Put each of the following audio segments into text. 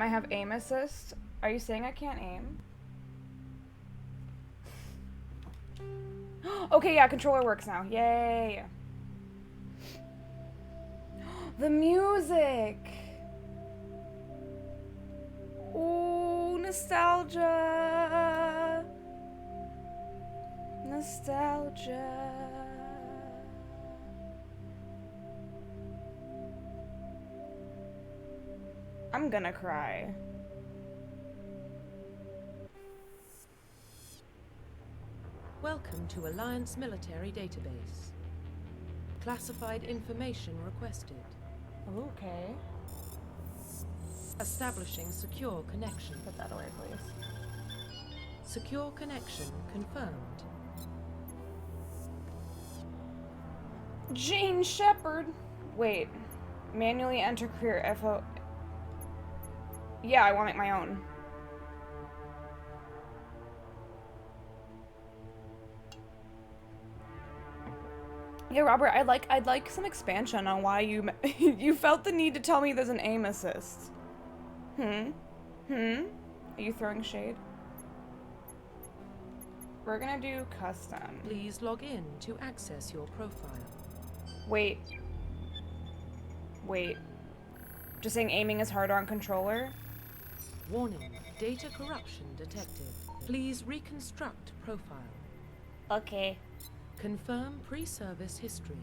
I have aim assist. Are you saying I can't aim? Okay, yeah, controller works now. Yay. The music. Ooh, nostalgia. Nostalgia. I'm gonna cry. Welcome to Alliance Military Database. Classified information requested. Okay. Establishing secure connection. Put that away, please. Secure connection confirmed. Jane Shepard. Wait. Manually enter career FO. Yeah, I want to make my own. Yeah, Robert, I'd like some expansion on why you you felt the need to tell me there's an aim assist. Are you throwing shade? We're gonna do custom. Please log in to access your profile. Wait. Just saying aiming is harder on controller? Warning, data corruption detected. Please reconstruct profile. Okay. Confirm pre-service history.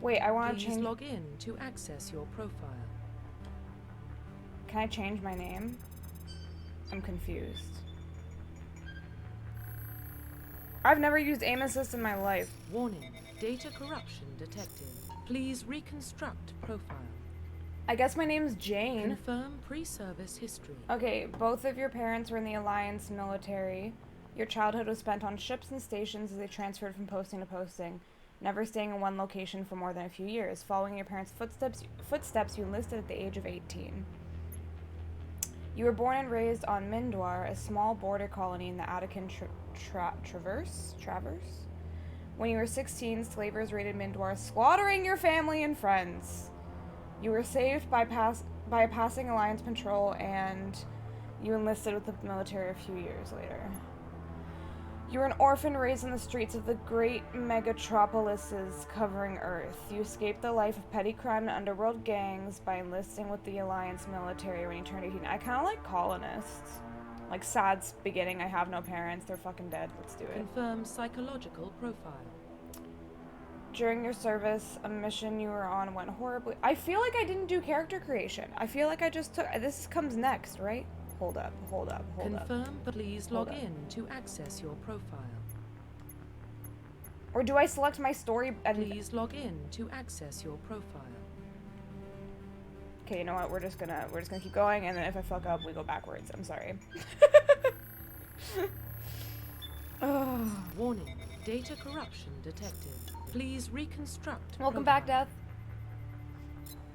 Wait, I want to Please change. log in to access your profile. Can I change my name? I'm confused. I've never used aim assist in my life. Warning, data corruption detected. Please reconstruct profile. I guess my name's Jane. Confirm pre-service history. Okay, both of your parents were in the Alliance military. Your childhood was spent on ships and stations as they transferred from posting to posting, never staying in one location for more than a few years. Following your parents' footsteps, you enlisted at the age of 18. You were born and raised on Mindwar, a small border colony in the Attican Traverse? When you were 16, slavers raided Mindwar, slaughtering your family and friends. You were saved by a passing Alliance patrol, and you enlisted with the military a few years later. You were an orphan raised in the streets of the great megatropolises covering Earth. You escaped the life of petty crime and underworld gangs by enlisting with the Alliance military when you turned 18. I kind of like colonists. Like, sad beginning, I have no parents, they're fucking dead, let's do it. Confirm psychological profile. During your service, a mission you were on went horribly. I feel like I didn't do character creation. I feel like I just took. This comes next, right? Hold up. Confirm, but please log in to access your profile. Or do I select my story and... Please log in to access your profile. Okay, you know what? We're just gonna keep going, and then if I fuck up, we go backwards. I'm sorry. Oh. Warning, data corruption detected. Please reconstruct. Welcome profile. back, Death.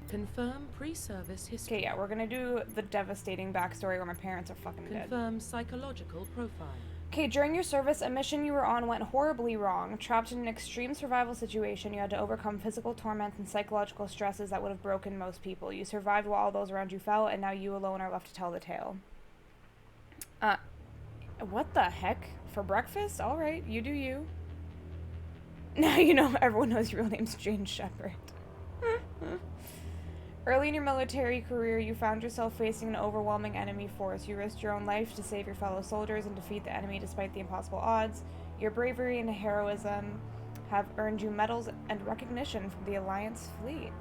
Confirm pre-service history. Okay, yeah, we're gonna do the devastating backstory where my parents are fucking dead. Confirm psychological profile. Okay, during your service, a mission you were on went horribly wrong. Trapped in an extreme survival situation, you had to overcome physical torments and psychological stresses that would have broken most people. You survived while all those around you fell, and now you alone are left to tell the tale. What the heck? For breakfast? Alright, you do you. Now you know everyone knows your real name's Jane Shepard. Early in your military career, you found yourself facing an overwhelming enemy force. You risked your own life to save your fellow soldiers and defeat the enemy despite the impossible odds. Your bravery and heroism have earned you medals and recognition from the Alliance fleet.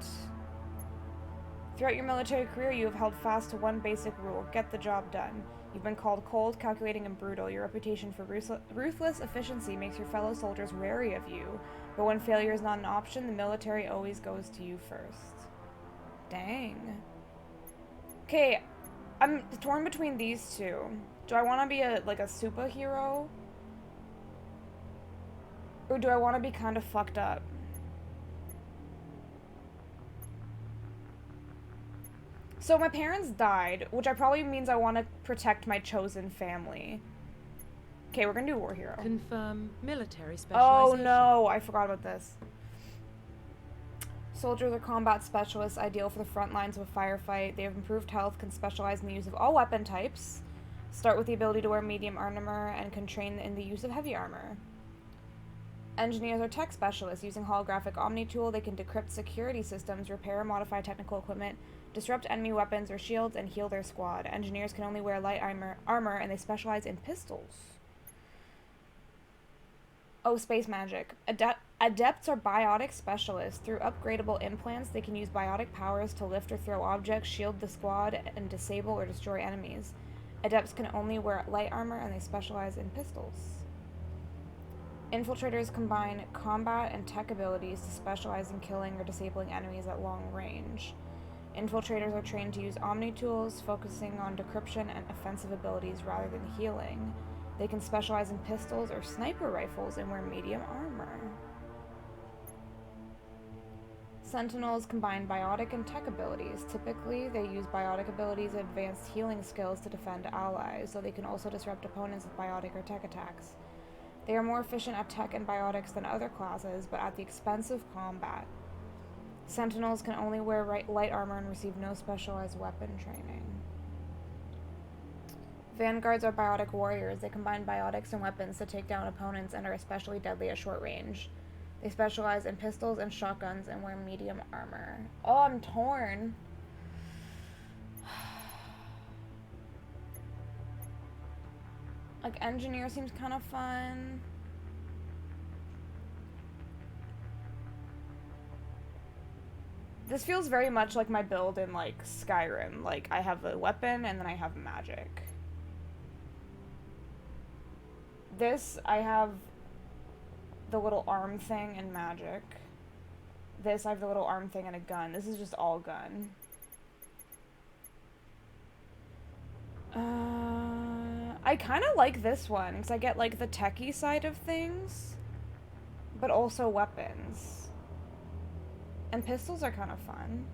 Throughout your military career, you have held fast to one basic rule: get the job done. You've been called cold, calculating, and brutal. Your reputation for ruthless efficiency makes your fellow soldiers wary of you. But when failure is not an option, the military always goes to you first. Dang. Okay, I'm torn between these two. Do I want to be a superhero? Or do I want to be kind of fucked up? So my parents died, which probably means I want to protect my chosen family. Okay, we're gonna do war hero. Confirm military Oh specialization. no, I forgot about this. Soldiers are combat specialists, ideal for the front lines of a firefight. They have improved health, can specialize in the use of all weapon types, start with the ability to wear medium armor, and can train in the use of heavy armor. Engineers are tech specialists. Using holographic Omni Tool, they can decrypt security systems, repair or modify technical equipment, disrupt enemy weapons or shields, and heal their squad. Engineers can only wear light armor, and they specialize in pistols. Oh, space magic. Adepts are biotic specialists. Through upgradable implants, they can use biotic powers to lift or throw objects, shield the squad, and disable or destroy enemies. Adepts can only wear light armor, and they specialize in pistols. Infiltrators combine combat and tech abilities to specialize in killing or disabling enemies at long range. Infiltrators are trained to use Omni Tools, focusing on decryption and offensive abilities rather than healing. They can specialize in pistols or sniper rifles and wear medium armor. Sentinels combine biotic and tech abilities. Typically, they use biotic abilities and advanced healing skills to defend allies, though they can also disrupt opponents with biotic or tech attacks. They are more efficient at tech and biotics than other classes, but at the expense of combat. Sentinels can only wear light armor and receive no specialized weapon training. Vanguards are biotic warriors. They combine biotics and weapons to take down opponents and are especially deadly at short range. They specialize in pistols and shotguns and wear medium armor. Oh, I'm torn. Like, engineer seems kind of fun. This feels very much like my build in, like, Skyrim. Like, I have a weapon and then I have magic. This, I have the little arm thing and magic. This, I have the little arm thing and a gun. This is just all gun. I kind of like this one, because I get, like, the techie side of things, but also weapons. And pistols are kind of fun.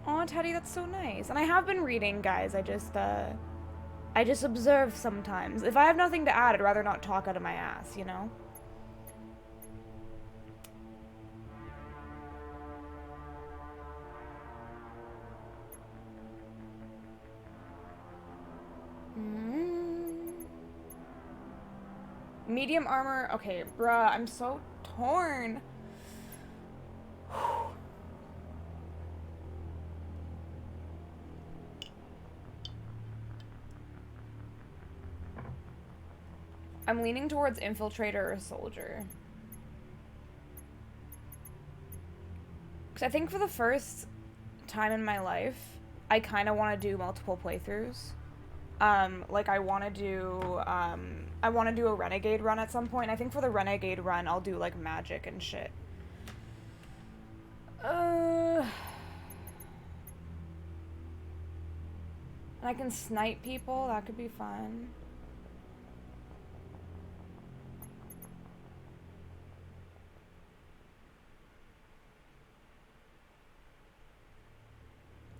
Aw, Teddy, that's so nice. And I have been reading, guys. I just observe sometimes. If I have nothing to add, I'd rather not talk out of my ass, you know? Medium armor. Okay, bruh, I'm so torn. I'm leaning towards infiltrator or soldier. Because I think for the first time in my life, I kind of want to do multiple playthroughs. Like I want to do a renegade run at some point. I think for the renegade run, I'll do like magic and shit. And I can snipe people. That could be fun.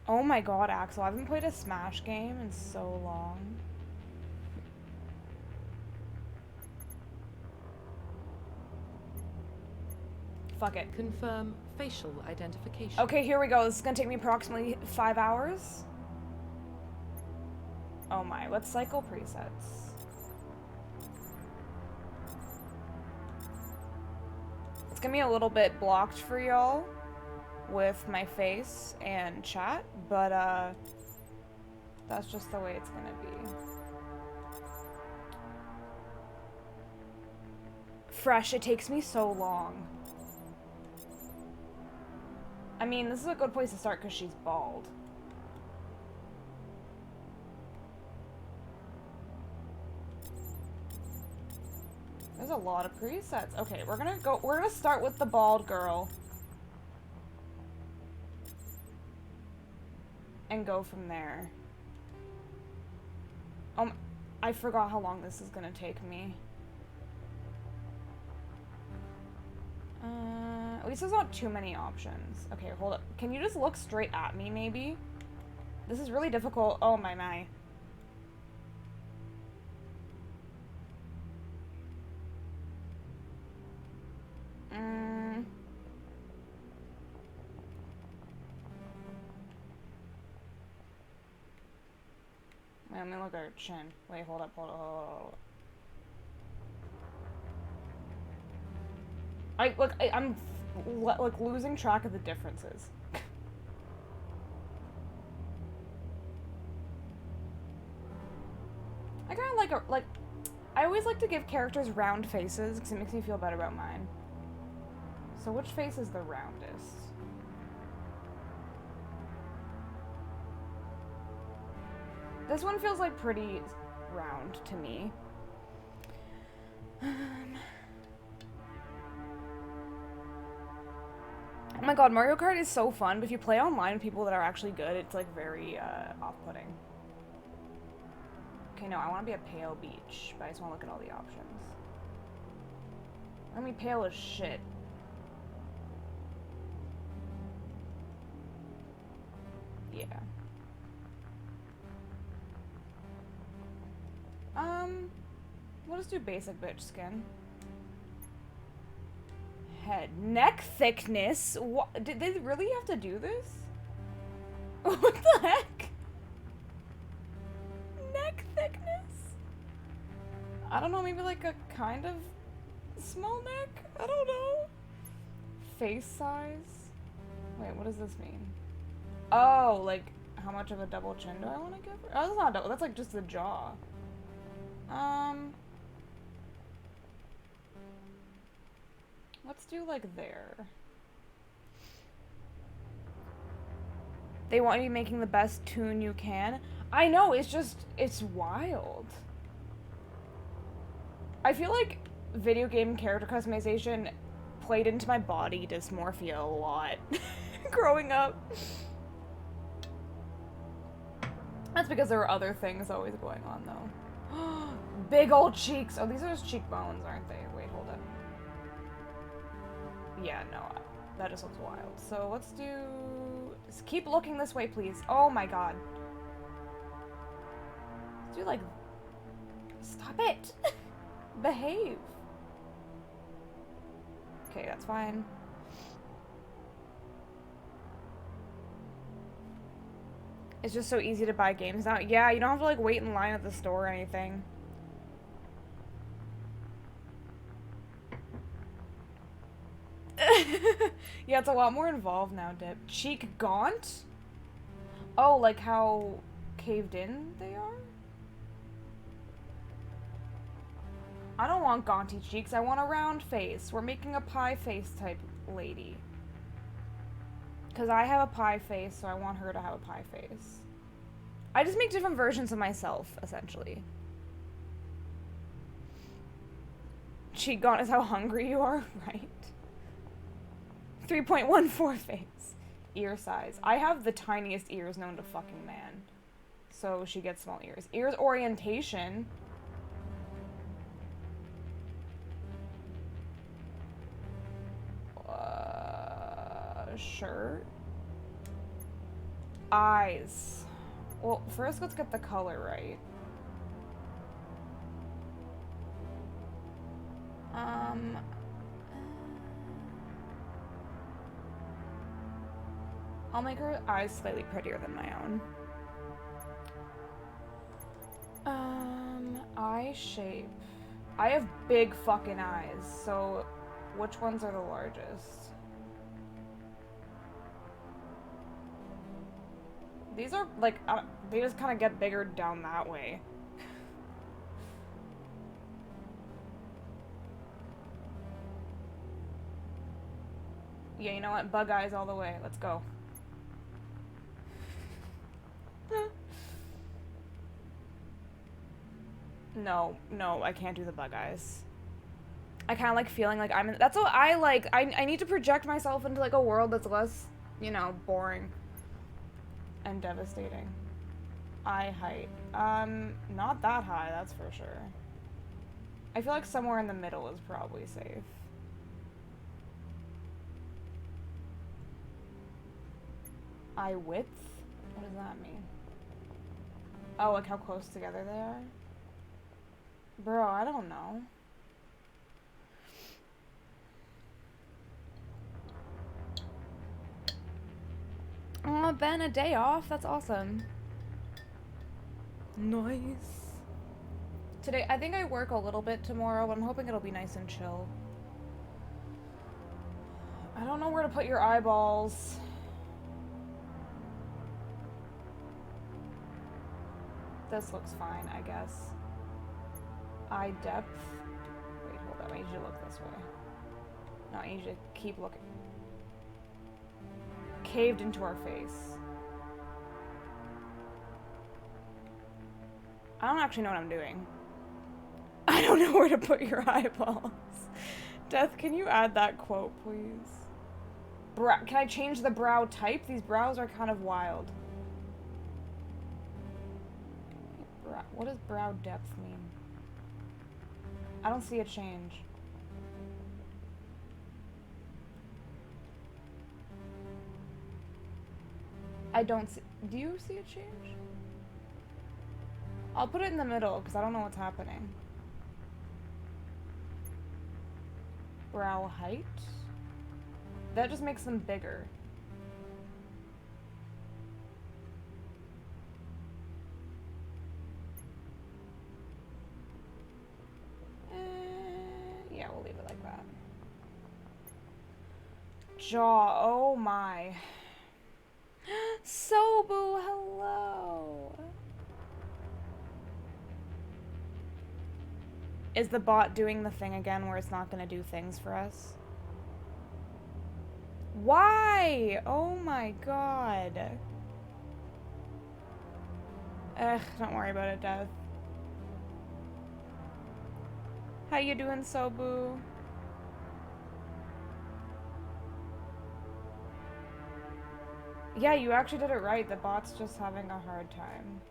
Oh my god, Axel, I haven't played a Smash game in so long. Fuck it. Confirm facial identification. Okay, here we go. This is gonna take me approximately 5 hours. Oh my, let's cycle presets. It's gonna be a little bit blocked for y'all with my face and chat, but that's just the way it's gonna be. Fresh, it takes me so long. I mean, this is a good place to start because she's bald. There's a lot of presets. Okay, we're gonna start with the bald girl. And go from there. I forgot how long this is gonna take me. At least there's not too many options. Okay, hold up. Can you just look straight at me, maybe? This is really difficult. Oh my. let me look at her chin. Wait, hold up, hold up, hold up, hold up. I'm like losing track of the differences. I kind of like I always like to give characters round faces because it makes me feel better about mine. So which face is the roundest? This one feels like pretty round to me. Oh my god, Mario Kart is so fun, but if you play online with people that are actually good, it's like very off-putting. Okay, no, I want to be a pale beach, but I just want to look at all the options. Let me pale as shit. Yeah. We'll just do basic bitch skin. Head. Neck thickness? What? Did they really have to do this? What the heck? Neck thickness? I don't know, maybe like a kind of small neck? I don't know. Face size? Wait, what does this mean? Oh, like how much of a double chin do I want to give her? Oh, that's not double, that's like just the jaw. Let's do like there. They want you making the best tune you can. I know, it's wild. I feel like video game character customization played into my body dysmorphia a lot growing up. That's because there were other things always going on though. Big old cheeks. Oh, these are just cheekbones, aren't they? Wait, hold up. Yeah, no, that just looks wild. So let's do... Just keep looking this way, please. Oh my god. Let's do like... Stop it! Behave. Okay, that's fine. It's just so easy to buy games now. Yeah, you don't have to like wait in line at the store or anything. Yeah, it's a lot more involved now, Dip. Cheek gaunt? Oh, like how caved in they are? I don't want gaunty cheeks, I want a round face. We're making a pie face type lady. Because I have a pie face, so I want her to have a pie face. I just make different versions of myself, essentially. Cheek gaunt is how hungry you are, right? 3.14 face. Ear size. I have the tiniest ears known to fucking man. So she gets small ears. Ears orientation. Sure. Eyes. Well, first let's get the color right. I'll make her eyes slightly prettier than my own. Eye shape. I have big fucking eyes, so which ones are the largest? These are, like, they just kind of get bigger down that way. Yeah, you know what? Bug eyes all the way. Let's go. No, I can't do the bug eyes. I kind of like feeling like I'm in, that's what I like. I need to project myself into like a world that's less, you know, boring and devastating. Eye height. Not that high, that's for sure. I feel like somewhere in the middle is probably safe. Eye width? What does that mean? Oh, like how close together they are? Bro, I don't know. Oh, Ben, a day off? That's awesome. Nice. Today, I think I work a little bit tomorrow, but I'm hoping it'll be nice and chill. I don't know where to put your eyeballs. This looks fine, I guess. Eye depth. Wait, hold up. I need you to look this way. No, I need you to keep looking. Caved into our face. I don't actually know what I'm doing. I don't know where to put your eyeballs. Death, can you add that quote, please? Can I change the brow type? These brows are kind of wild. What does brow depth mean? I don't see a change. I don't see... Do you see a change? I'll put it in the middle because I don't know what's happening. Brow height? That just makes them bigger. Yeah, we'll leave it like that. Jaw, oh my. Sobu, hello. Is the bot doing the thing again where it's not gonna do things for us? Why? Oh my god. Ugh, don't worry about it, Death. How you doing, Sobu? Yeah, you actually did it right. The bot's just having a hard time.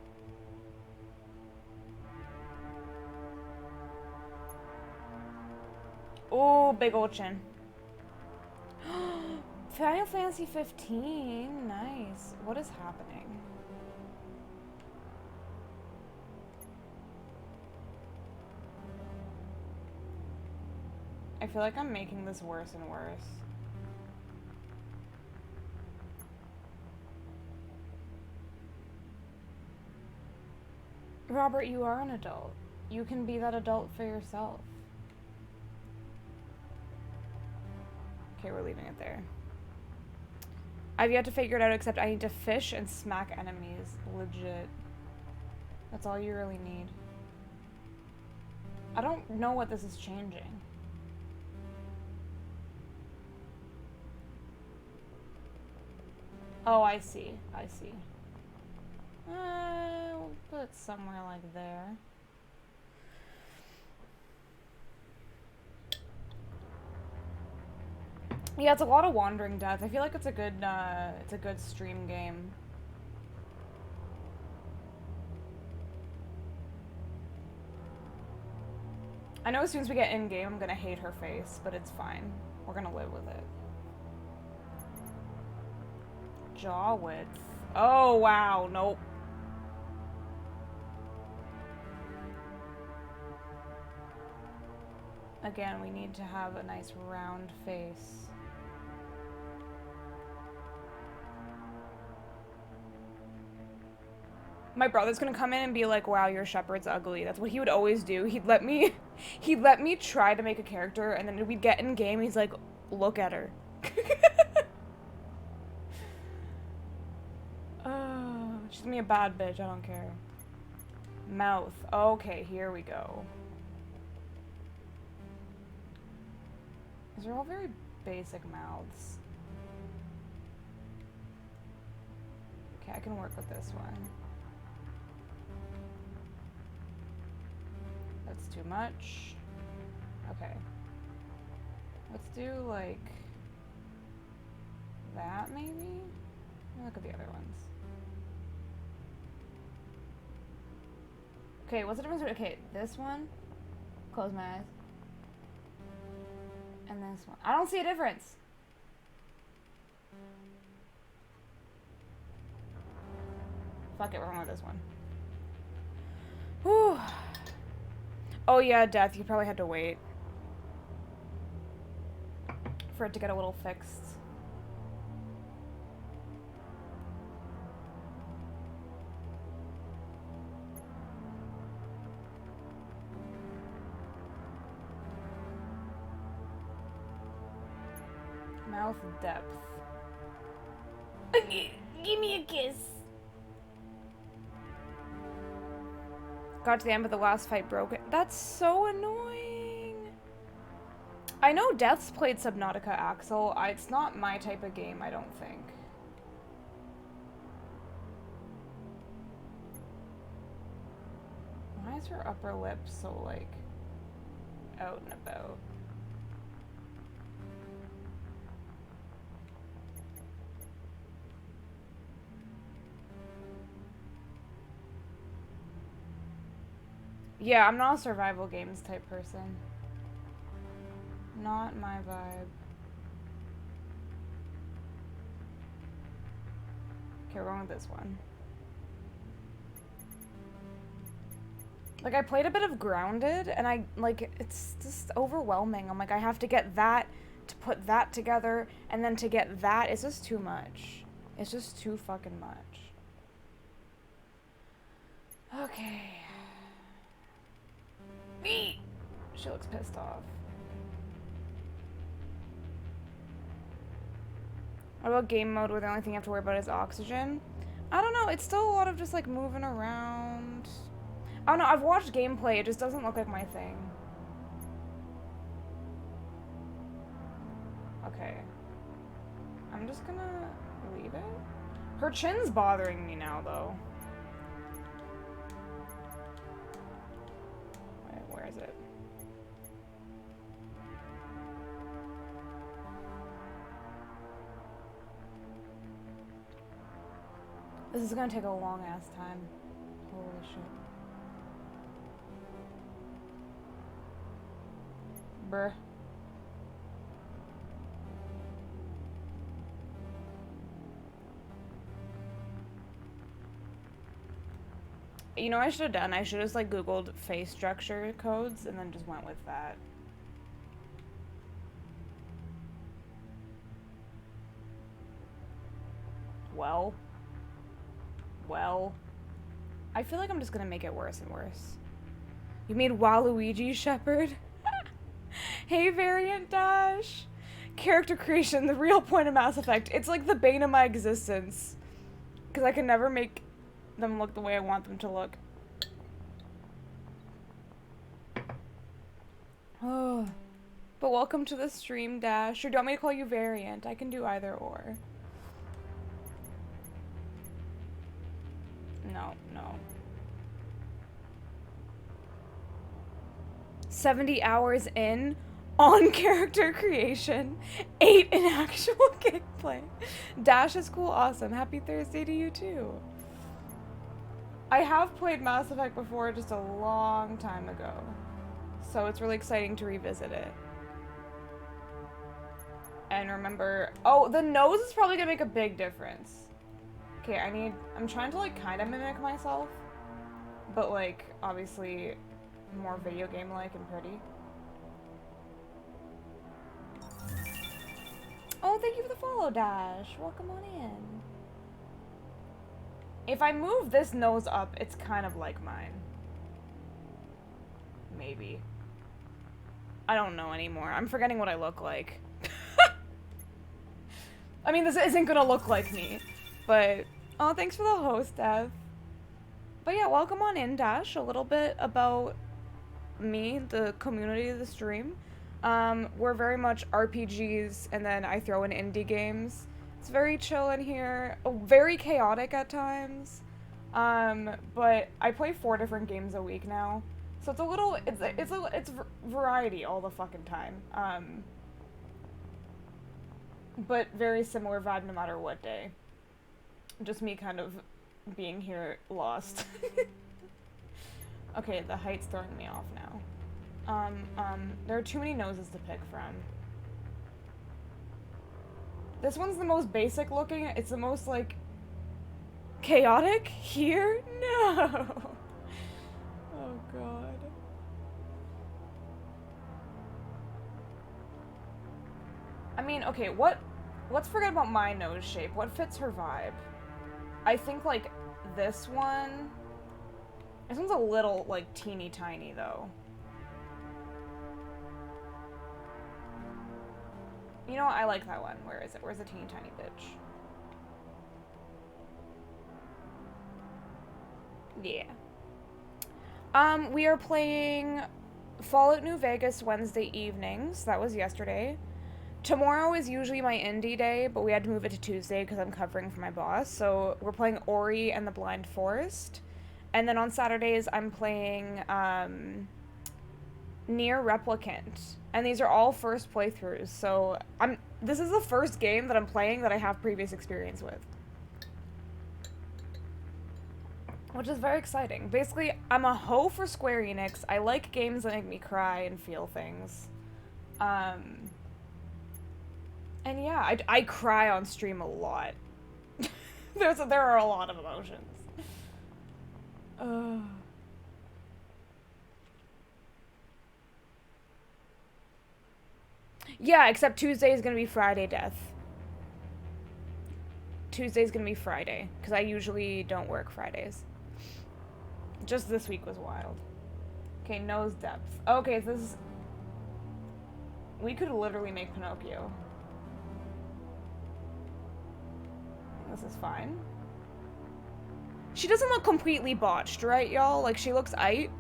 Oh, big old chin. Final Fantasy 15. Nice. What is happening? I feel like I'm making this worse and worse. Robert, you are an adult. You can be that adult for yourself. Okay, we're leaving it there. I've yet to figure it out, except I need to fish and smack enemies. Legit. That's all you really need. I don't know what this is changing. Oh, I see. I see. We'll put it somewhere like there. Yeah, it's a lot of wandering death. I feel like it's a good stream game. I know as soon as we get in-game, I'm gonna hate her face, but it's fine. We're gonna live with it. Jaw width. Oh, wow. Nope. Again, we need to have a nice round face. My brother's gonna come in and be like, wow, your shepherd's ugly. That's what he would always do. He'd let me try to make a character, and then we'd get in game, he's like, look at her. She's gonna be a bad bitch, I don't care. Mouth. Okay, here we go. These are all very basic mouths. Okay, I can work with this one. That's too much. Okay. Let's do, like, that, maybe? Let me look at the other ones. Okay, what's the difference? Okay, this one. Close my eyes. And this one. I don't see a difference. Fuck it, we're going with this one. Whew. Oh yeah, Death, you probably had to wait for it to get a little fixed. Mouth depth. Give me a kiss. Got to the end, but the last fight broke it. That's so annoying. I know Death's played Subnautica Axel. It's not my type of game, I don't think. Why is her upper lip so, like, out and about? Yeah, I'm not a survival games type person. Not my vibe. Okay, we're going with this one. Like, I played a bit of Grounded, and it's just overwhelming. I'm like, I have to get that to put that together, and then to get that, it's just too much. It's just too fucking much. Okay. She looks pissed off. What about game mode where the only thing you have to worry about is oxygen? I don't know, it's still a lot of just like moving around. I don't know, I've watched gameplay, it just doesn't look like my thing. Okay. I'm just gonna leave it. Her chin's bothering me now, though. Wait, where is it? This is gonna take a long ass time. Holy shit. Bruh. You know what I should have done? I should have just like Googled face structure codes and then just went with that. Well. I feel like I'm just gonna make it worse and worse. You made Waluigi Shepherd? Hey, Variant Dash! Character creation, the real point of Mass Effect. It's like the bane of my existence. Because I can never make them look the way I want them to look. Oh. But welcome to the stream, Dash. Or do you want me to call you Variant? I can do either or. No. 70 hours in on character creation, 8 in actual gameplay. Dash is cool, awesome. Happy Thursday to you too. I have played Mass Effect before just a long time ago, so it's really exciting to revisit it. And remember, oh, the nose is probably gonna make a big difference. Okay, I'm trying to like kind of mimic myself, but like obviously more video game like and pretty. Oh, thank you for the follow, Dash. Welcome on in. If I move this nose up, it's kind of like mine. Maybe. I don't know anymore. I'm forgetting what I look like. I mean, this isn't gonna look like me, but... Oh, thanks for the host, Dev. But yeah, welcome on in, Dash. A little bit about me, the community of the stream. We're very much RPGs, and then I throw in indie games. It's very chill in here, very chaotic at times. But I play 4 different games a week now, so it's a little, it's variety all the fucking time. But very similar vibe no matter what day. Just me kind of being here lost. Okay, the height's throwing me off now. There are too many noses to pick from. This one's the most basic looking. It's the most, like, chaotic here? No! Oh, God. I mean, okay, let's forget about my nose shape. What fits her vibe? I think, like, this one... This one's a little, like, teeny tiny, though. You know what? I like that one. Where is it? Where's the teeny tiny bitch? Yeah. We are playing Fallout New Vegas Wednesday evenings. That was yesterday. Tomorrow is usually my indie day, but we had to move it to Tuesday because I'm covering for my boss. So we're playing Ori and the Blind Forest. And then on Saturdays, I'm playing Nier Replicant. And these are all first playthroughs. So this is the first game that I'm playing that I have previous experience with. Which is very exciting. Basically, I'm a hoe for Square Enix. I like games that make me cry and feel things. And yeah, I cry on stream a lot. There are a lot of emotions. Yeah, except Tuesday is gonna be Friday Death. Tuesday's gonna be Friday, because I usually don't work Fridays. Just this week was wild. Okay, nose depth. Okay, this is... We could literally make Pinocchio. This is fine. She doesn't look completely botched, right, y'all? Like, she looks aight.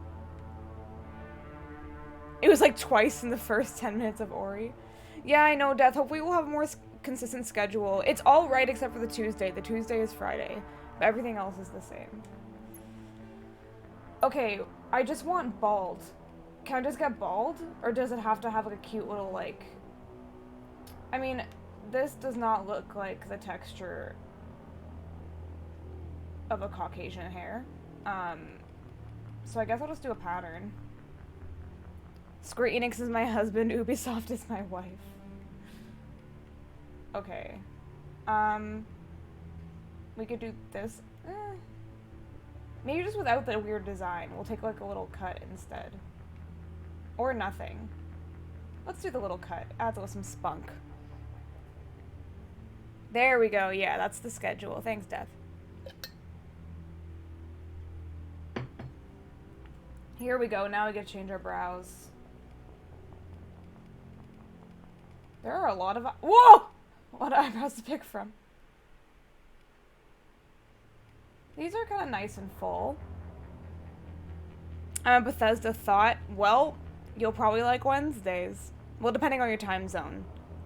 It was like twice in the first 10 minutes of Ori. Yeah, I know, Death. Hopefully we'll have a more consistent schedule. It's all right except for the Tuesday. The Tuesday is Friday. But everything else is the same. Okay, I just want bald. Can I just get bald? Or does it have to have like a cute little like... I mean, this does not look like the texture of a Caucasian hair. So I guess I'll just do a pattern. Square Enix is my husband, Ubisoft is my wife. Okay. We could do this. Maybe just without the weird design. We'll take like a little cut instead. Or nothing. Let's do the little cut. Adds some spunk. There we go. Yeah, that's the schedule. Thanks, Death. Here we go. Now we get to change our brows. There are a lot of... Whoa! A lot of eyebrows to pick from. These are kind of nice and full. I'm a Bethesda thought. Well, you'll probably like Wednesdays. Well, depending on your time zone.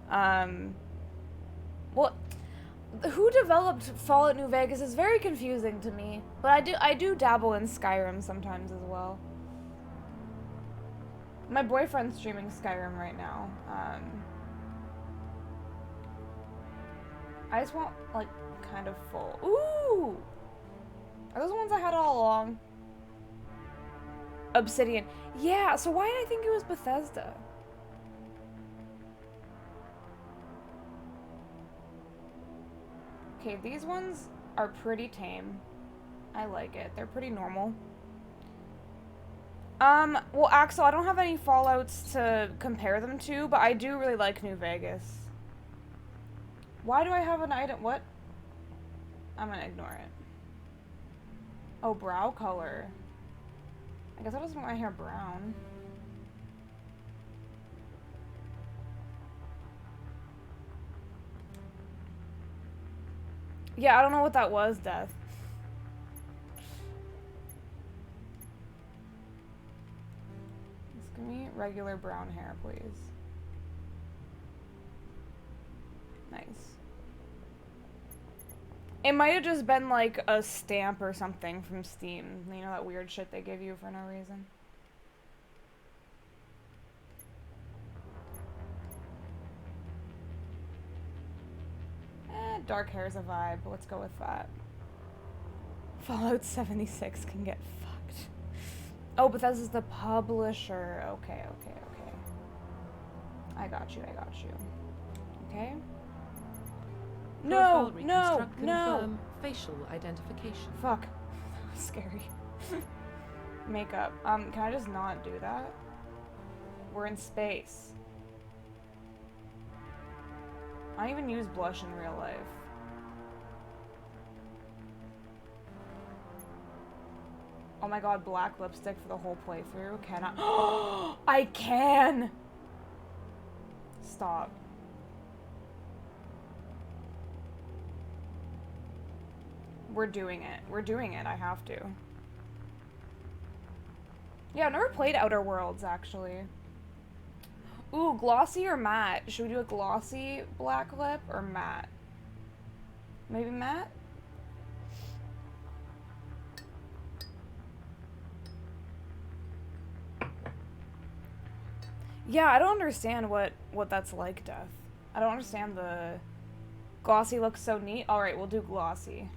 Well, who developed Fallout New Vegas is very confusing to me. But I do dabble in Skyrim sometimes as well. My boyfriend's streaming Skyrim right now. I just want, like, kind of full. Ooh! Are those the ones I had all along? Obsidian. Yeah, so why did I think it was Bethesda? Okay, these ones are pretty tame. I like it. They're pretty normal. Well, Axel, I don't have any Fallouts to compare them to, but I do really like New Vegas. Why do I have an item? What? I'm gonna ignore it. Oh, brow color. I guess I just want my hair brown. Yeah, I don't know what that was, Death. Just give me regular brown hair, please. Nice. It might have just been like a stamp or something from Steam. You know, that weird shit they give you for no reason. Dark hair's a vibe. Let's go with that. Fallout 76 can get fucked. Oh, but this is the publisher. Okay. I got you. Okay. No. Confirm facial identification. Fuck. Scary. Makeup. Can I just not do that? We're in space. I don't even use blush in real life. Oh my god, black lipstick for the whole playthrough? Can I? I can! Stop. We're doing it. We're doing it. I have to. Yeah, I've never played Outer Worlds, actually. Ooh, glossy or matte? Should we do a glossy black lip or matte? Maybe matte? Yeah, I don't understand what that's like, Death. I don't understand the... Glossy looks so neat. Alright, we'll do glossy.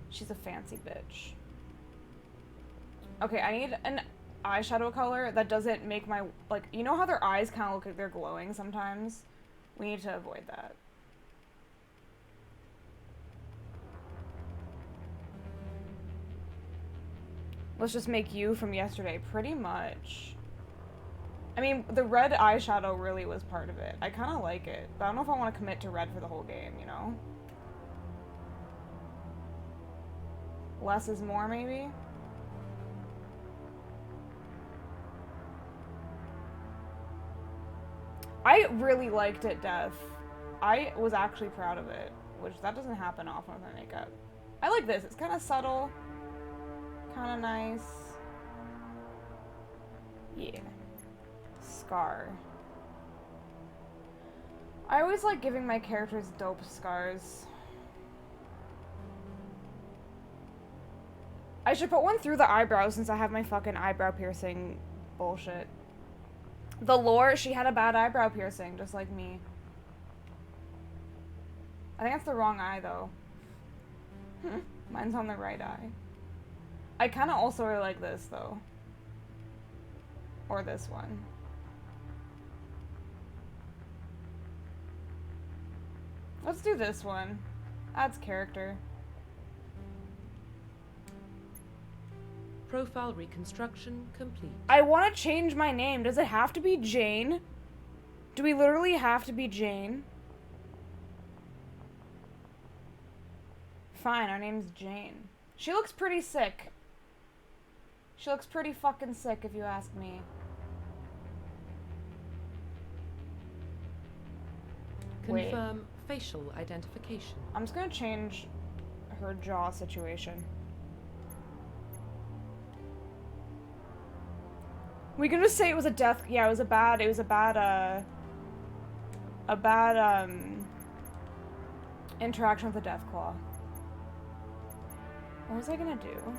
She's a fancy bitch. Okay, I need an eyeshadow color that doesn't make my... Like, you know how their eyes kind of look like they're glowing sometimes? We need to avoid that. Let's just make you from yesterday, pretty much. I mean, the red eyeshadow really was part of it. I kind of like it, but I don't know if I want to commit to red for the whole game, you know? Less is more, maybe? I really liked it, Death. I was actually proud of it, which that doesn't happen often with my makeup. I like this. It's kind of subtle. Kind of nice. Yeah. Scar. I always like giving my characters dope scars. I should put one through the eyebrows since I have my fucking eyebrow piercing bullshit. The lore, she had a bad eyebrow piercing, just like me. I think that's the wrong eye, though. Mine's on the right eye. I kind of also really like this, though. Or this one. Let's do this one. Adds character. Profile reconstruction complete. I want to change my name. Does it have to be Jane? Do we literally have to be Jane? Fine, our name's Jane. She looks pretty sick. She looks pretty fucking sick, if you ask me. Confirm facial identification. I'm just gonna change her jaw situation. We can just say it was a death. Yeah, it was a bad interaction with the Deathclaw. What was I gonna do?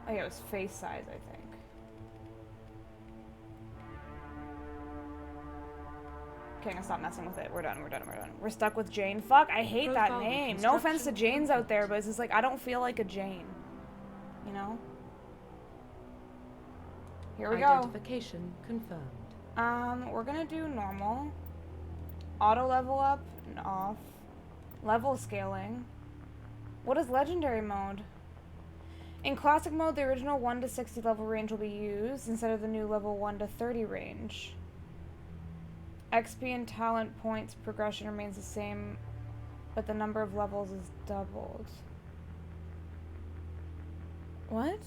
Oh yeah, it was face size, I think. Okay, I'm gonna stop messing with it. We're done. We're stuck with Jane. Fuck, I hate that name. No offense to Janes out there, but it's just like, I don't feel like a Jane. You know? Here we go. Identification confirmed. We're gonna do normal. Auto level up and off. Level scaling. What is legendary mode? In classic mode, the original 1 to 60 level range will be used instead of the new level 1 to 30 range. XP and talent points progression remains the same, but the number of levels is doubled. What?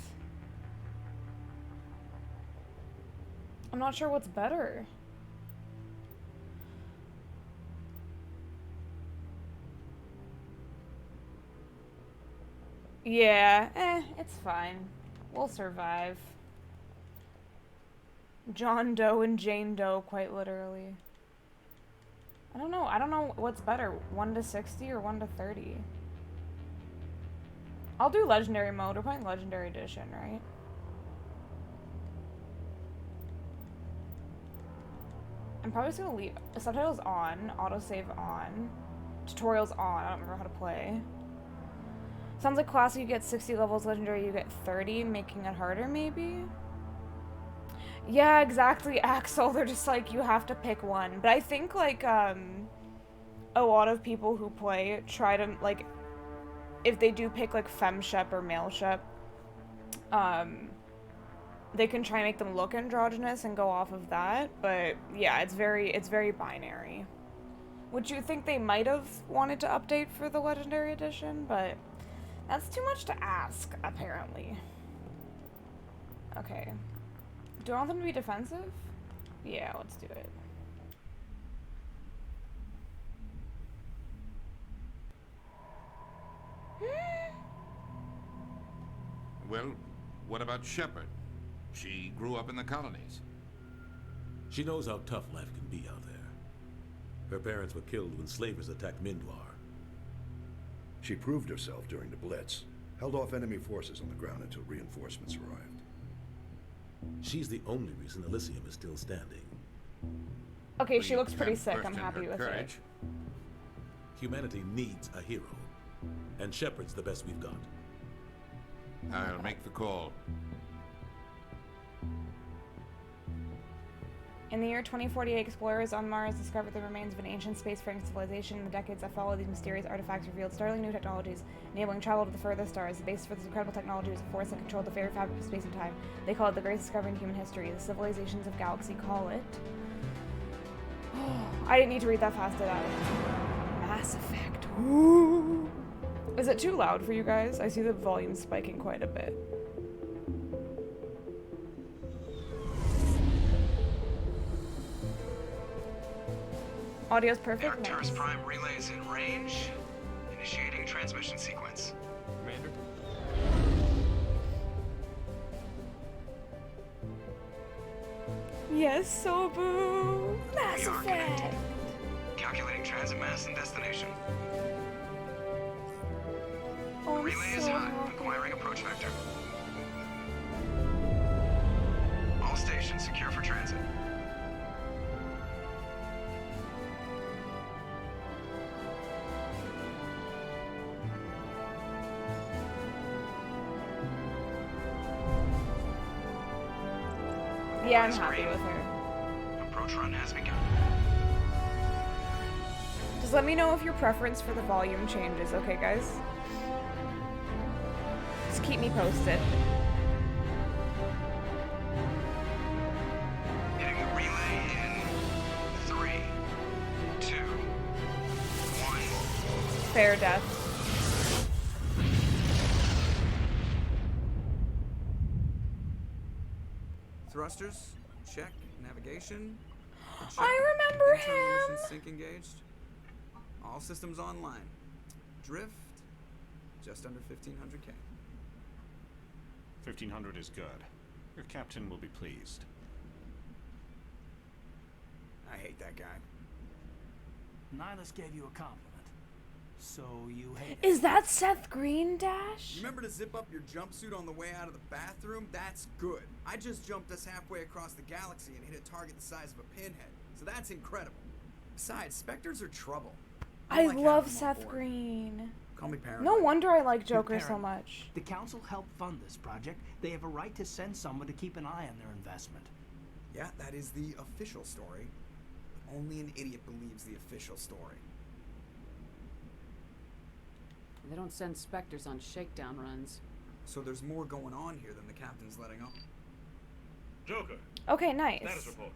I'm not sure what's better. Yeah, it's fine. We'll survive. John Doe and Jane Doe, quite literally. I don't know what's better, 1 to 60 or 1 to 30. I'll do legendary mode. We're playing legendary edition, right? I'm probably just gonna leave subtitles on, autosave on, tutorials on. I don't remember how to play. Sounds like classic you get 60 levels, legendary you get 30, making it harder maybe? Yeah, exactly, Axel. They're just like, you have to pick one. But I think, like, a lot of people who play try to, like, if they do pick, like, femshep or maleshep, they can try and make them look androgynous and go off of that. But, yeah, it's very binary. Which you think they might have wanted to update for the Legendary Edition, but that's too much to ask, apparently. Okay. Do I want them to be defensive? Yeah, let's do it. Well, what about Shepard? She grew up in the colonies. She knows how tough life can be out there. Her parents were killed when slavers attacked Mindwar. She proved herself during the Blitz, held off enemy forces on the ground until reinforcements arrived. She's the only reason Elysium is still standing. Okay, Well, she you looks pretty can't sick. I'm question happy her with courage. it. Humanity needs a hero, and Shepard's the best we've got. I'll make the call. In the year 2048, explorers on Mars discovered the remains of an ancient spacefaring civilization. In the decades that followed, these mysterious artifacts revealed startling new technologies, enabling travel to the furthest stars. The basis for this incredible technology was a force that controlled the very fabric of space and time. They call it the greatest discovery in human history. The civilizations of galaxy call it... I didn't need to read that fast, did I? Mass Effect. Ooh. Is it too loud for you guys? I see the volume spiking quite a bit. Audio's perfect. Arcturus Nice. Prime relay is in range. Initiating transmission sequence. Commander? Yes, Sobu! Mass We are Effect! connected. Calculating transit mass and destination. Oh, I'm Relay is so hot. happy. Acquiring approach vector. All stations secure for transit. Yeah, I'm Board is happy green. with her. Approach run has begun. Just let me know if your preference for the volume changes, okay, guys? Just keep me posted. Hitting the relay in 3, 2, 1. Fair death. Thrusters, check. Navigation, check. I remember Internal him! mission sync engaged. All systems online. Drift, just under 1500K. 1500 is good. Your captain will be pleased. I hate that guy. Nihilus gave you a compliment. So you hate Is that Seth Green, Dash? Remember to zip up your jumpsuit on the way out of the bathroom? That's good. I just jumped us halfway across the galaxy and hit a target the size of a pinhead. So that's incredible. Besides, Spectres are trouble. I don't like having love them on Seth board. Green. Call me paranoid. No wonder I like Joker so paranoid. much. The council helped fund this project. They have a right to send someone to keep an eye on their investment. Yeah, that is the official story. But only an idiot believes the official story. They don't send Spectres on shakedown runs. So there's more going on here than the captain's letting on. Joker, Okay, nice. status report.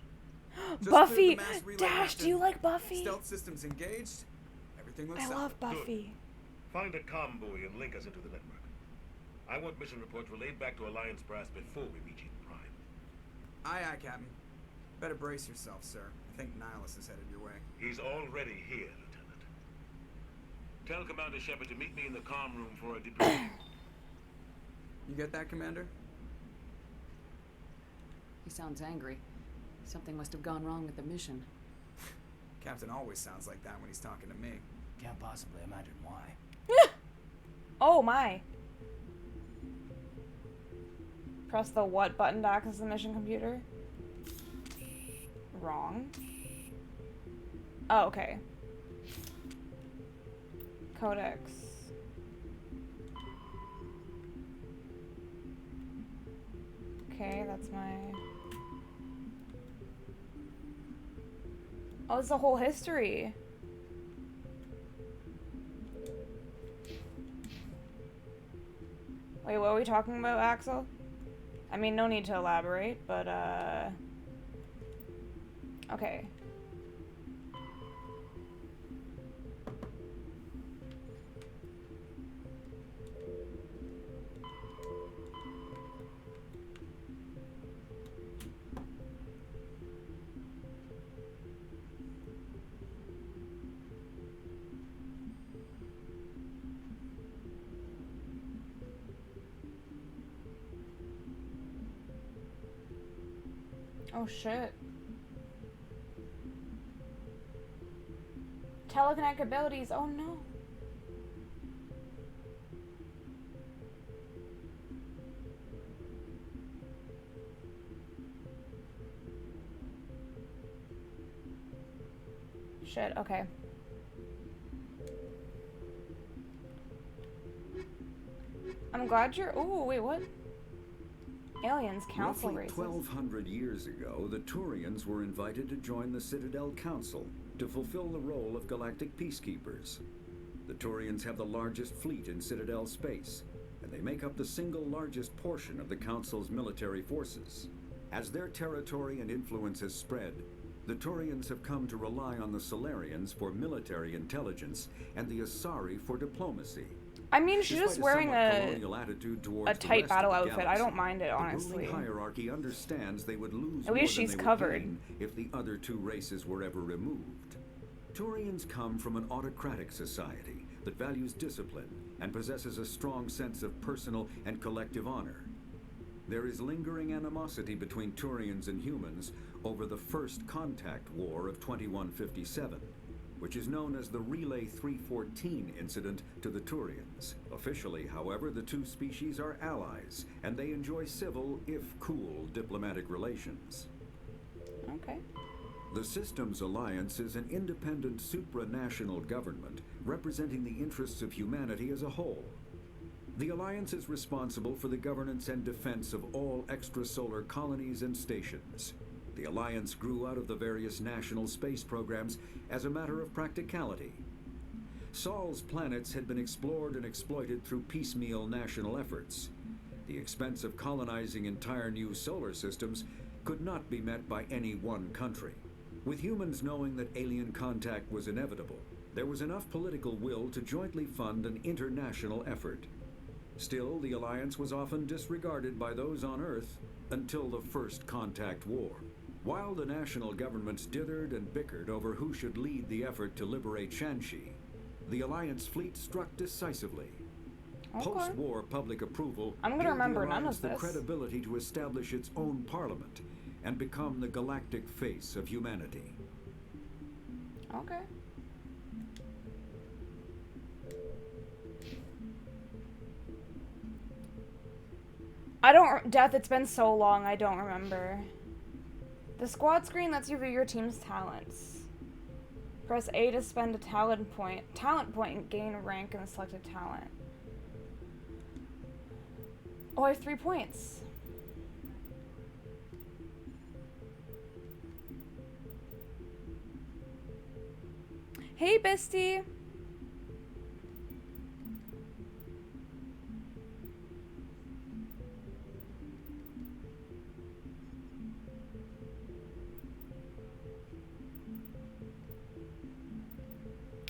Just Buffy! cleared the mass relay, Dash, Captain. do you like Buffy? Stealth systems engaged. Everything looks I solid. love Buffy. Find a comm buoy and link us into the network. I want mission reports relayed back to Alliance brass before we reach Eden Prime. Aye, aye, Captain. Better brace yourself, sir. I think Nihilus is headed your way. He's already here, Lieutenant. Tell Commander Shepard to meet me in the comm room for a debriefing. You get that, Commander? He sounds angry. Something must have gone wrong with the mission. Captain always sounds like that when he's talking to me. Can't possibly imagine why. Oh my. Press the what button to access the mission computer? Wrong. Oh, okay. Codex. Okay, that's my... Oh, it's the whole history. Wait, what are we talking about, Axel? I mean, no need to elaborate, but, okay. Oh shit. Telekinetic abilities. Oh no. Shit, okay. I'm glad you're. Oh, wait, what? Aliens Council Roughly races. 1,200 years ago, the Turians were invited to join the Citadel Council to fulfill the role of galactic peacekeepers. The Turians have the largest fleet in Citadel space, and they make up the single largest portion of the Council's military forces. As their territory and influence has spread, the Turians have come to rely on the Solarians for military intelligence and the Asari for diplomacy. I mean, she's just wearing a tight battle outfit. I don't mind it, The honestly. ruling hierarchy understands they would lose At least more than she's they would covered. gain if the other two races were ever removed. Turians come from an autocratic society that values discipline and possesses a strong sense of personal and collective honor. There is lingering animosity between Turians and humans over the First Contact War of 2157, which is known as the Relay 314 incident to the Turians. Officially, however, the two species are allies, and they enjoy civil, if cool, diplomatic relations. Okay. The Systems Alliance is an independent supranational government representing the interests of humanity as a whole. The Alliance is responsible for the governance and defense of all extrasolar colonies and stations. The Alliance grew out of the various national space programs as a matter of practicality. Sol's planets had been explored and exploited through piecemeal national efforts. The expense of colonizing entire new solar systems could not be met by any one country. With humans knowing that alien contact was inevitable, there was enough political will to jointly fund an international effort. Still, the Alliance was often disregarded by those on Earth until the First Contact War. While the national governments dithered and bickered over who should lead the effort to liberate Shanxi, the Alliance fleet struck decisively. Okay. Post-war public approval I'm gonna gave remember the none Alliance of the this. credibility to establish its own parliament and become the galactic face of humanity. Okay. I don't. Death, it's been so long, I don't remember. The squad screen lets you view your team's talents. Press A to spend a talent point. And gain rank in the selected talent. Oh, I have 3 points. Hey, bestie.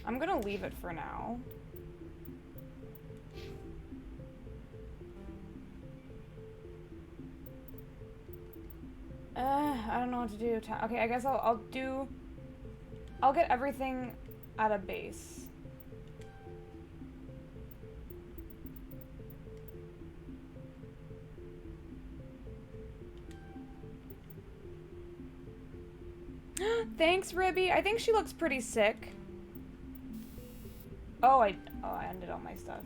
I'm gonna leave it for now. I don't know what to do. Okay, I guess I'll get everything at a base. Thanks, Ribby. I think she looks pretty sick. Oh, I ended all my stuff.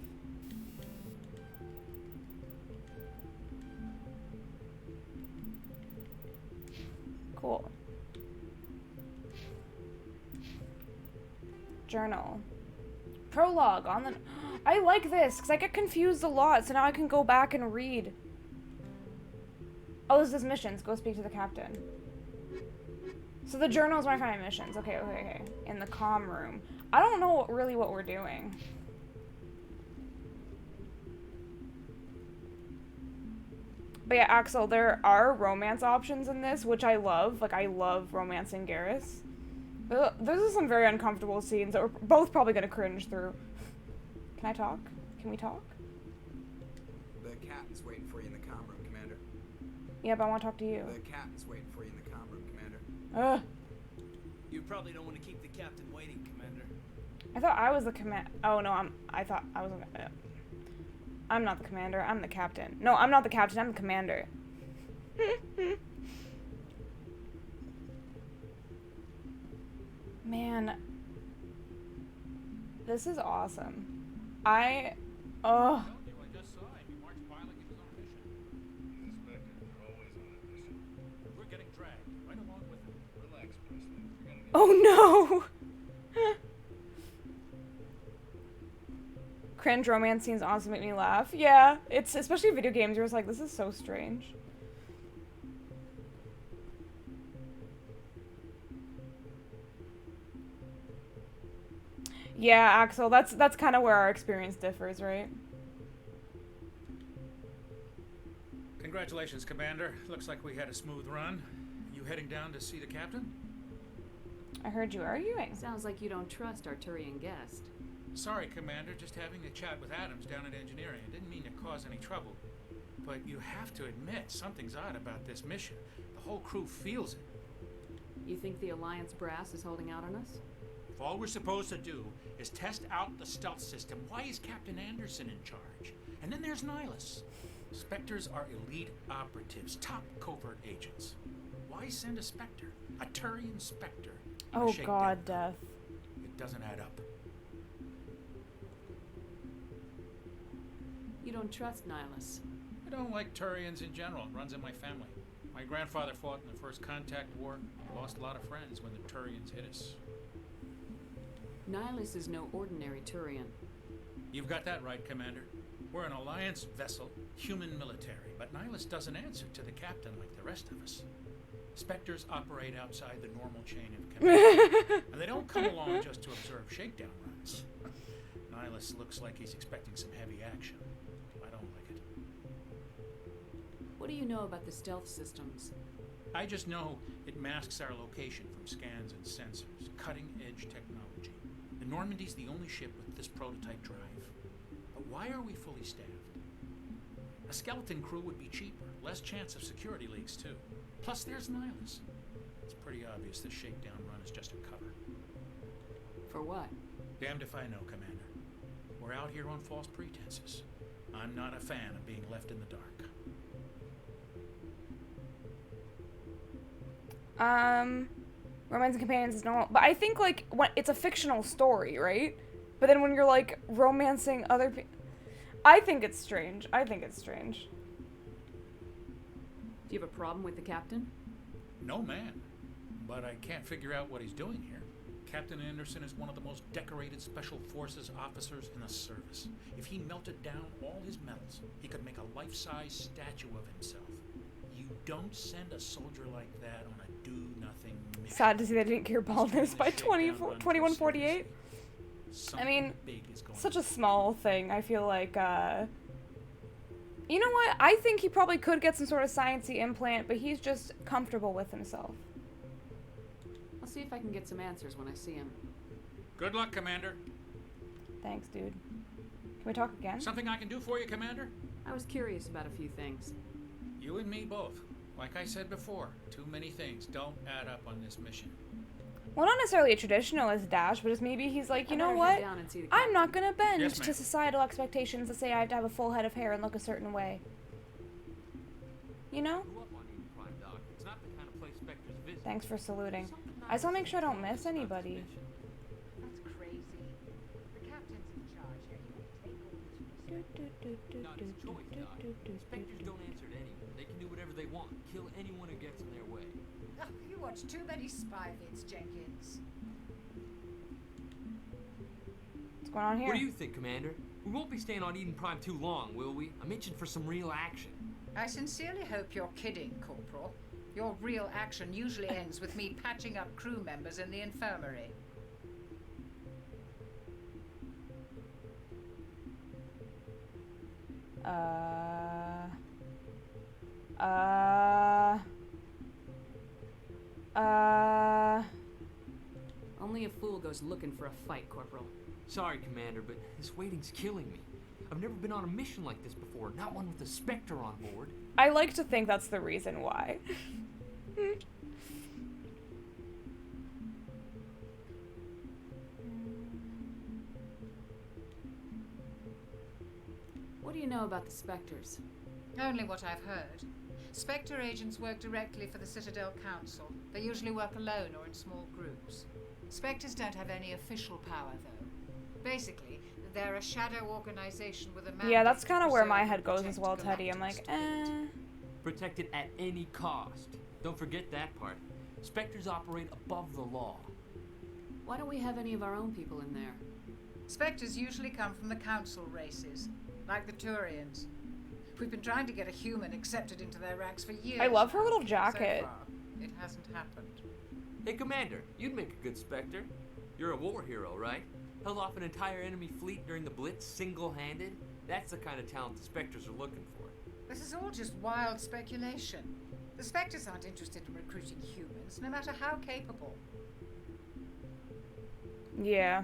Cool. Journal. Prologue on the... I like this, because I get confused a lot, so now I can go back and read. Oh, this is missions. Go speak to the captain. So the journal is when I find my missions. Okay. In the comm room. I don't know really what we're doing. But yeah, Axel, there are romance options in this, which I love. Like, I love romancing Garrus. Those are some very uncomfortable scenes that we're both probably going to cringe through. Can I talk? Can we talk? The captain's waiting for you in the comm room, Commander. Yeah, but I want to talk to you. The captain's waiting for you in the comm room, Commander. You probably don't want to keep the captain waiting, Commander. I thought I was the Oh, no, I thought I was... I'm not the commander. I'm the captain. No, I'm not the captain. I'm the commander. Man, this is awesome. Oh. I just saw him. He marched by like he was on a mission. These inspectors are always on a mission. We're getting dragged right along with him. Relax, Presley. We're gonna get Oh no! Cringe romance scenes also make me laugh. Yeah, it's especially video games. You're just like, this is so strange. Yeah, Axel, that's kind of where our experience differs, right? Congratulations, Commander. Looks like we had a smooth run. You heading down to see the captain? I heard you arguing. Sounds like you don't trust our Turian guest. Sorry, Commander. Just having a chat with Adams down at engineering. I didn't mean to cause any trouble. But you have to admit, something's odd about this mission. The whole crew feels it. You think the Alliance brass is holding out on us? If all we're supposed to do is test out the stealth system, why is Captain Anderson in charge? And then there's Nihilus. Spectres are elite operatives, top covert agents. Why send a Spectre? A Turian Spectre? in a Oh shakedown god, group? Death. It doesn't add up. You don't trust Nihilus. I don't like Turians in general. It runs in my family. My grandfather fought in the First Contact War. Lost a lot of friends when the Turians hit us. Nihilus is no ordinary Turian. You've got that right, Commander. We're an Alliance vessel, human military, but Nihilus doesn't answer to the captain like the rest of us. Spectres operate outside the normal chain of command, and they don't come along just to observe shakedown runs. Nihilus looks like he's expecting some heavy action. I don't like it. What do you know about the stealth systems? I just know it masks our location from scans and sensors. Cutting-edge technology. The Normandy's the only ship with this prototype drive. But why are we fully staffed? A skeleton crew would be cheaper, less chance of security leaks too. Plus there's Nihilus. It's pretty obvious this shakedown run is just a cover. For what? Damned if I know, Commander. We're out here on false pretenses. I'm not a fan of being left in the dark. Romance and Companions is normal, but I think, like, when it's a fictional story, right? But then when you're, like, romancing other people, I think it's strange. I think it's strange. Do you have a problem with the captain? No, man. But I can't figure out what he's doing here. Captain Anderson is one of the most decorated Special Forces officers in the service. If he melted down all his medals, he could make a life-size statue of himself. You don't send a soldier like that on a do-nothing mission. Sad to see they didn't cure baldness by 2148. I mean, such a small thing. I feel like, you know what? I think he probably could get some sort of sciencey implant, but he's just comfortable with himself. I'll see if I can get some answers when I see him. Good luck, Commander. Thanks, dude. Can we talk again? Something I can do for you, Commander? I was curious about a few things. You and me both. Like I said before, too many things don't add up on this mission. Well, not necessarily a traditionalist dash, but just maybe he's like, you know what? I'm not gonna bend Yes, to ma'am. societal expectations that say I have to have a full head of hair and look a certain way. You know? Thanks for saluting. I just want to make sure I don't miss anybody. That's crazy. The captain's in charge here. You take orders. Not his choice, Doc. Spectres don't answer to anyone. They can do whatever they want. Kill anyone who gets in their way. Oh, you watch too many spy vids, Jenkins. What's going on here? What do you think, Commander? We won't be staying on Eden Prime too long, will we? I'm itching for some real action. I sincerely hope you're kidding, Corporal. Your real action usually ends with me patching up crew members in the infirmary. Only a fool goes looking for a fight, Corporal. Sorry, Commander, but this waiting's killing me. I've never been on a mission like this before, not one with a Spectre on board. I like to think that's the reason why. What do you know about the Spectres? Only what I've heard. Spectre agents work directly for the Citadel Council. They usually work alone or in small groups. Spectres don't have any official power, though. Basically, they're a shadow organization with a mandate. Yeah, that's to kind of where my preserve head and goes protect as well, Teddy. I'm Galactic like, stability. Protected at any cost. Don't forget that part. Spectres operate above the law. Why don't we have any of our own people in there? Spectres usually come from the council races, like the Turians. We've been trying to get a human accepted into their ranks for years. I love her now. little jacket. So far, it hasn't happened. Hey, Commander, you'd make a good Spectre. You're a war hero, right? Held off an entire enemy fleet during the Blitz single-handed? That's the kind of talent the Spectres are looking for. This is all just wild speculation. The Spectres aren't interested in recruiting humans, no matter how capable. Yeah.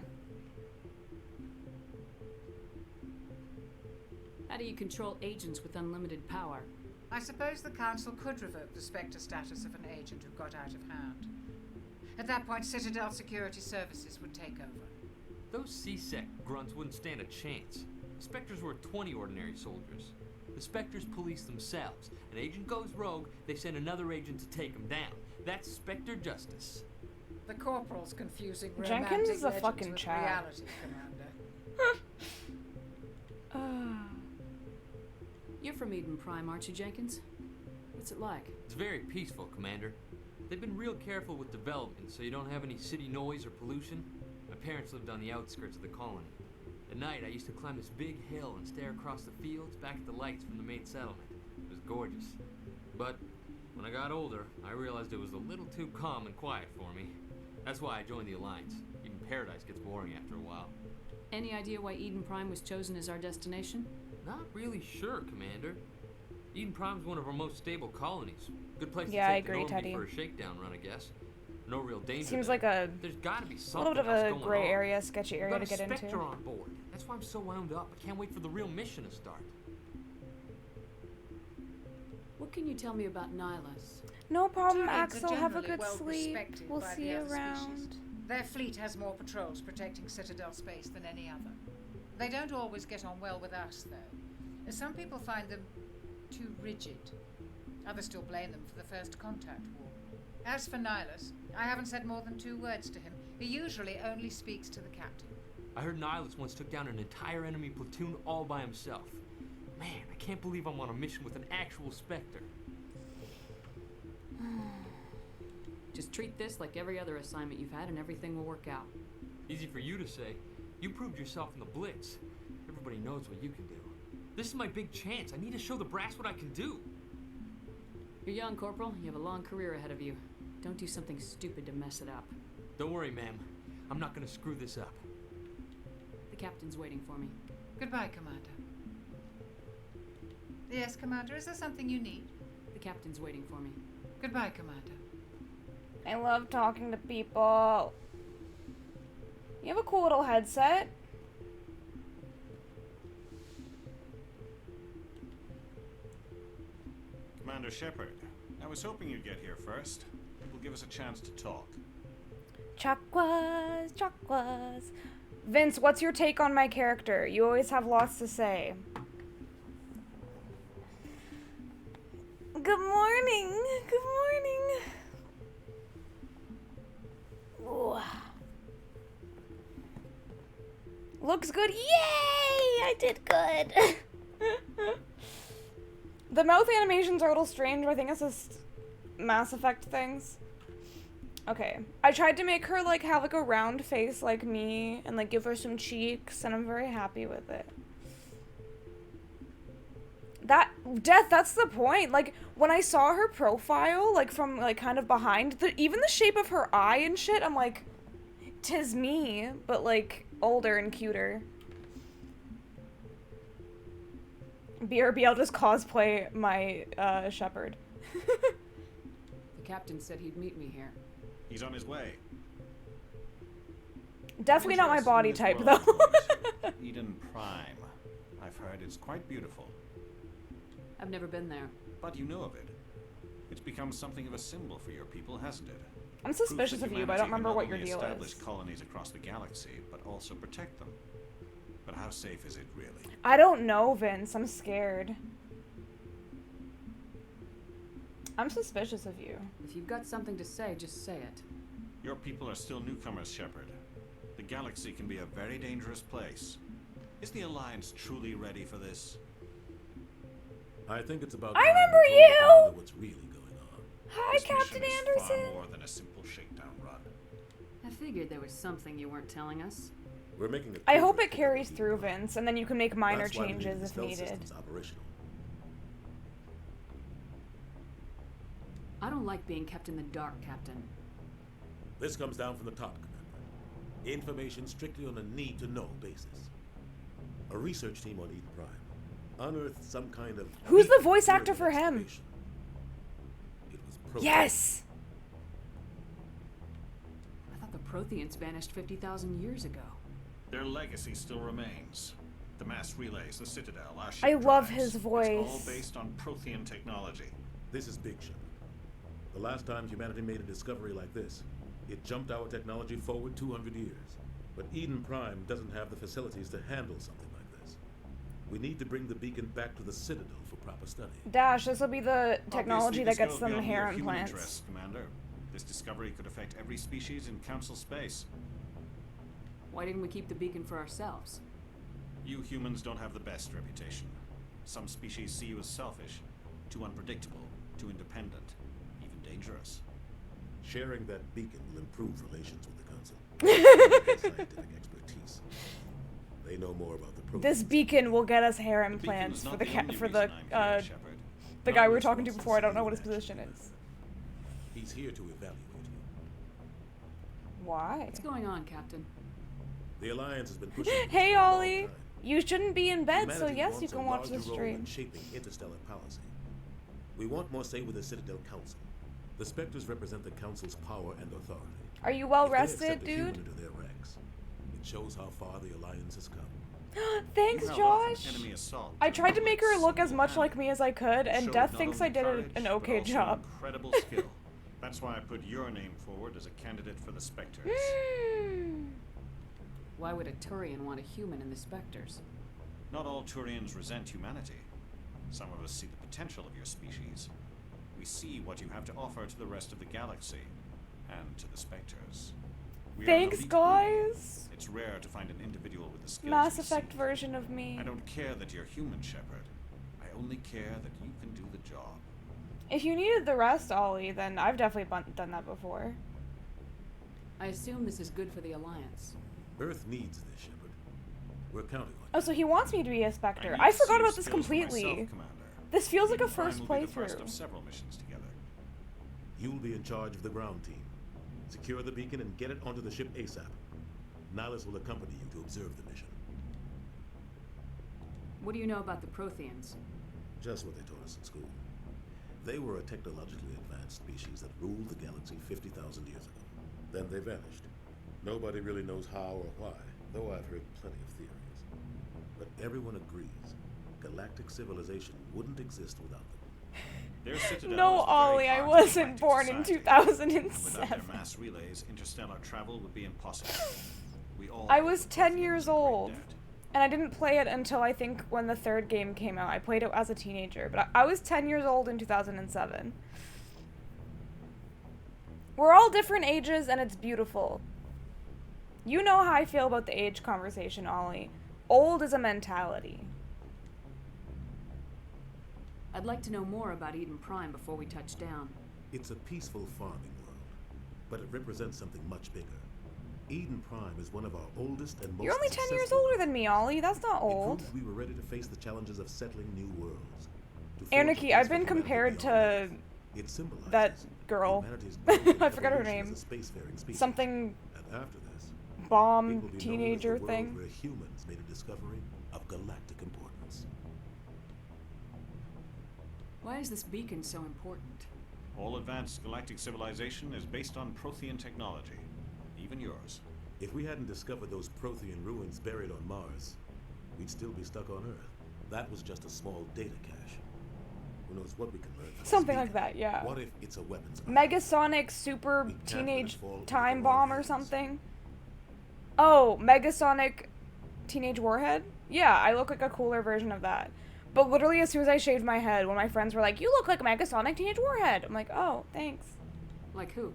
How do you control agents with unlimited power? I suppose the Council could revoke the Spectre status of an agent who got out of hand. At that point, Citadel Security Services would take over. Those C-Sec grunts wouldn't stand a chance. Spectres were 20 ordinary soldiers. The Spectres police themselves. An agent goes rogue, they send another agent to take him down. That's Spectre justice. The Corporal's confusing Jenkins romantic is a legends fucking with Chad. reality, Commander. You're from Eden Prime, aren't you, Jenkins? What's it like? It's very peaceful, Commander. They've been real careful with development, so you don't have any city noise or pollution. My parents lived on the outskirts of the colony. At night, I used to climb this big hill and stare across the fields back at the lights from the main settlement. It was gorgeous. But when I got older, I realized it was a little too calm and quiet for me. That's why I joined the Alliance. Even Paradise gets boring after a while. Any idea why Eden Prime was chosen as our destination? Not really sure, Commander. Eden Prime's one of our most stable colonies. Good place Yeah, to I take the agree, Normandy Teddy. for a shakedown run, I guess. No real danger. Seems there. like a There's gotta be little something bit of else a going gray on. area, sketchy area to We've get got a Spectre into. on board. That's why I'm so wound up. I can't wait for the real mission to start. What can you tell me about Nihilus? No problem, Turians are Axel. Have a generally good well sleep. respected We'll by see the you other around. species. Their fleet has more patrols protecting Citadel space than any other. They don't always get on well with us, though. Some people find them too rigid. Others still blame them for the First Contact War. As for Nihilus, I haven't said more than 2 words to him. He usually only speaks to the captain. I heard Nihilus once took down an entire enemy platoon all by himself. Man, I can't believe I'm on a mission with an actual Spectre. Just treat this like every other assignment you've had and everything will work out. Easy for you to say. You proved yourself in the Blitz. Everybody knows what you can do. This is my big chance. I need to show the brass what I can do. You're young, Corporal. You have a long career ahead of you. Don't do something stupid to mess it up. Don't worry, ma'am. I'm not gonna screw this up. The captain's waiting for me. Goodbye, Commander. Yes, Commander, is there something you need? The captain's waiting for me. Goodbye, Commander. I love talking to people. You have a cool little headset. Commander Shepard, I was hoping you'd get here first. It will give us a chance to talk. Chakwas, chakwas. Vince, what's your take on my character? You always have lots to say. Good morning. Good morning. Ooh. Looks good. Yay! I did good. The mouth animations are a little strange. I think it's just Mass Effect things. Okay. I tried to make her like have like a round face like me and like give her some cheeks, and I'm very happy with it. Death, that's the point. Like when I saw her profile like from like kind of behind, even the shape of her eye and shit, I'm like, 'tis me, but like older and cuter. BRB, I'll just cosplay my Shepard. The captain said he'd meet me here. He's on his way. Definitely not my Interesting body this type world, though. of course. Eden Prime. I've heard it's quite beautiful. I've never been there. But you know of it. It's become something of a symbol for your people, hasn't it? I'm suspicious Proof that of you, but I don't humanity remember can what not your only deal establish is. colonies across the galaxy, but also protect them. But how safe is it, really? I don't know, Vince. I'm scared. I'm suspicious of you. If you've got something to say, just say it. Your people are still newcomers, Shepard. The galaxy can be a very dangerous place. Is the Alliance truly ready for this? I think it's about I time remember we told the you! commander what's really going on. Hi, This Captain mission is Anderson. far more than a simple shakedown run. I figured there was something you weren't telling us. We're making I hope it carries through, Vince, and then you can make minor That's why we need changes the if stealth needed. systems operational. I don't like being kept in the dark, Captain. This comes down from the top, Commander. Information strictly on a need-to-know basis. A research team on Eden Prime unearthed some kind of... Who's the voice actor for him? It was Proteus. Yes! I thought the Protheans vanished 50,000 years ago. Their legacy still remains. The mass relays, the Citadel, our ship I love drives. his voice. It's all based on Prothean technology. This is big, Shepard. The last time humanity made a discovery like this, it jumped our technology forward 200 years. But Eden Prime doesn't have the facilities to handle something like this. We need to bring the beacon back to the Citadel for proper study. Dash, this will be the technology Obviously, that this gets goes them beyond hair mere human implants. interests, Commander. This discovery could affect every species in Council space. Why didn't we keep the beacon for ourselves? You humans don't have the best reputation. Some species see you as selfish, too unpredictable, too independent, even dangerous. Sharing that beacon will improve relations with the Council. Scientific expertise. They know more about the program. This beacon will get us hair implants for the the guy we were talking to before. I don't know what his position is. He's here to evaluate you. Why? What's going on, Captain? The Alliance has been pushing. Hey, for a long Ollie. time. You shouldn't be in bed, so Humanity yes, you wants can a watch the larger role stream. in shaping interstellar policy. We want more say with the Citadel Council. The Spectres represent the Council's power and authority. Are you well If they rested, accept a human dude? into their ranks, it shows how far the Alliance has come. Thanks, You held off an Josh. enemy assault I during tried to make her look as much single-handedly. like me as I could, and Showed Death not thinks only I did courage, an but okay also job. Incredible skill. That's why I put your name forward as a candidate for the Spectres. Why would a Turian want a human in the Spectres? Not all Turians resent humanity. Some of us see the potential of your species. We see what you have to offer to the rest of the galaxy, and to the Spectres. We are an Thanks, elite guys. group. It's rare to find an individual with the skills Mass we Effect seek. version of me. I don't care that you're human, Shepard. I only care that you can do the job. If you needed the rest, Ollie, then I've definitely done that before. I assume this is good for the Alliance. Earth needs this, Shepard. We're counting on Oh, so he wants me to be a Spectre. need I to see forgot your about this skills for completely. myself, Commander. This feels like a Eden Prime first will be the first playthrough. of several missions together. you. You'll be in charge of the ground team. Secure the beacon and get it onto the ship ASAP. Nihilus will accompany you to observe the mission. What do you know about the Protheans? Just what they taught us in school. They were a technologically advanced species that ruled the galaxy 50,000 years ago. Then they vanished. Nobody really knows how or why, though I've heard plenty of theories. But everyone agrees galactic civilization wouldn't exist without them. Their citadel No, is the very Ollie, I heart of wasn't galactic born in society. 2007. Without their mass relays, interstellar travel would be impossible. We all I owe was the 10 Protheans years a great old. debt. And I didn't play it until I think when the third game came out. I played it as a teenager, but I was 10 years old in 2007. We're all different ages, and it's beautiful. You know how I feel about the age conversation, Ollie. Old is a mentality. I'd like to know more about Eden Prime before we touch down. It's a peaceful farming world, but it represents something much bigger. Eden Prime is one of our oldest and most You're only 10 years successful older than me, Ollie. That's not It old. proved we were ready to face the challenges of settling new worlds. To forge a Anarchy, place I've for been humanity compared beyond to Earth. It symbolizes that girl. humanity's growth and I forgot her evolution name. as a spacefaring species. Something And after this, it bomb will be known as the teenager world thing. where humans made a discovery of galactic importance. Why is this beacon so important? All advanced galactic civilization is based on Prothean technology, even yours. If we hadn't discovered those Prothean ruins buried on Mars, we'd still be stuck on Earth. That was just a small data cache. Who knows what we can learn from this Something like beacon? that, yeah. What if it's a weapons? Megasonic super We can't let teenage it fall into time the wrong bomb or hands. something. Oh, Megasonic teenage warhead? Yeah, I look like a cooler version of that. But literally as soon as I shaved my head, when my friends were like, "You look like Megasonic teenage warhead," I'm like, "Oh, thanks." Like who?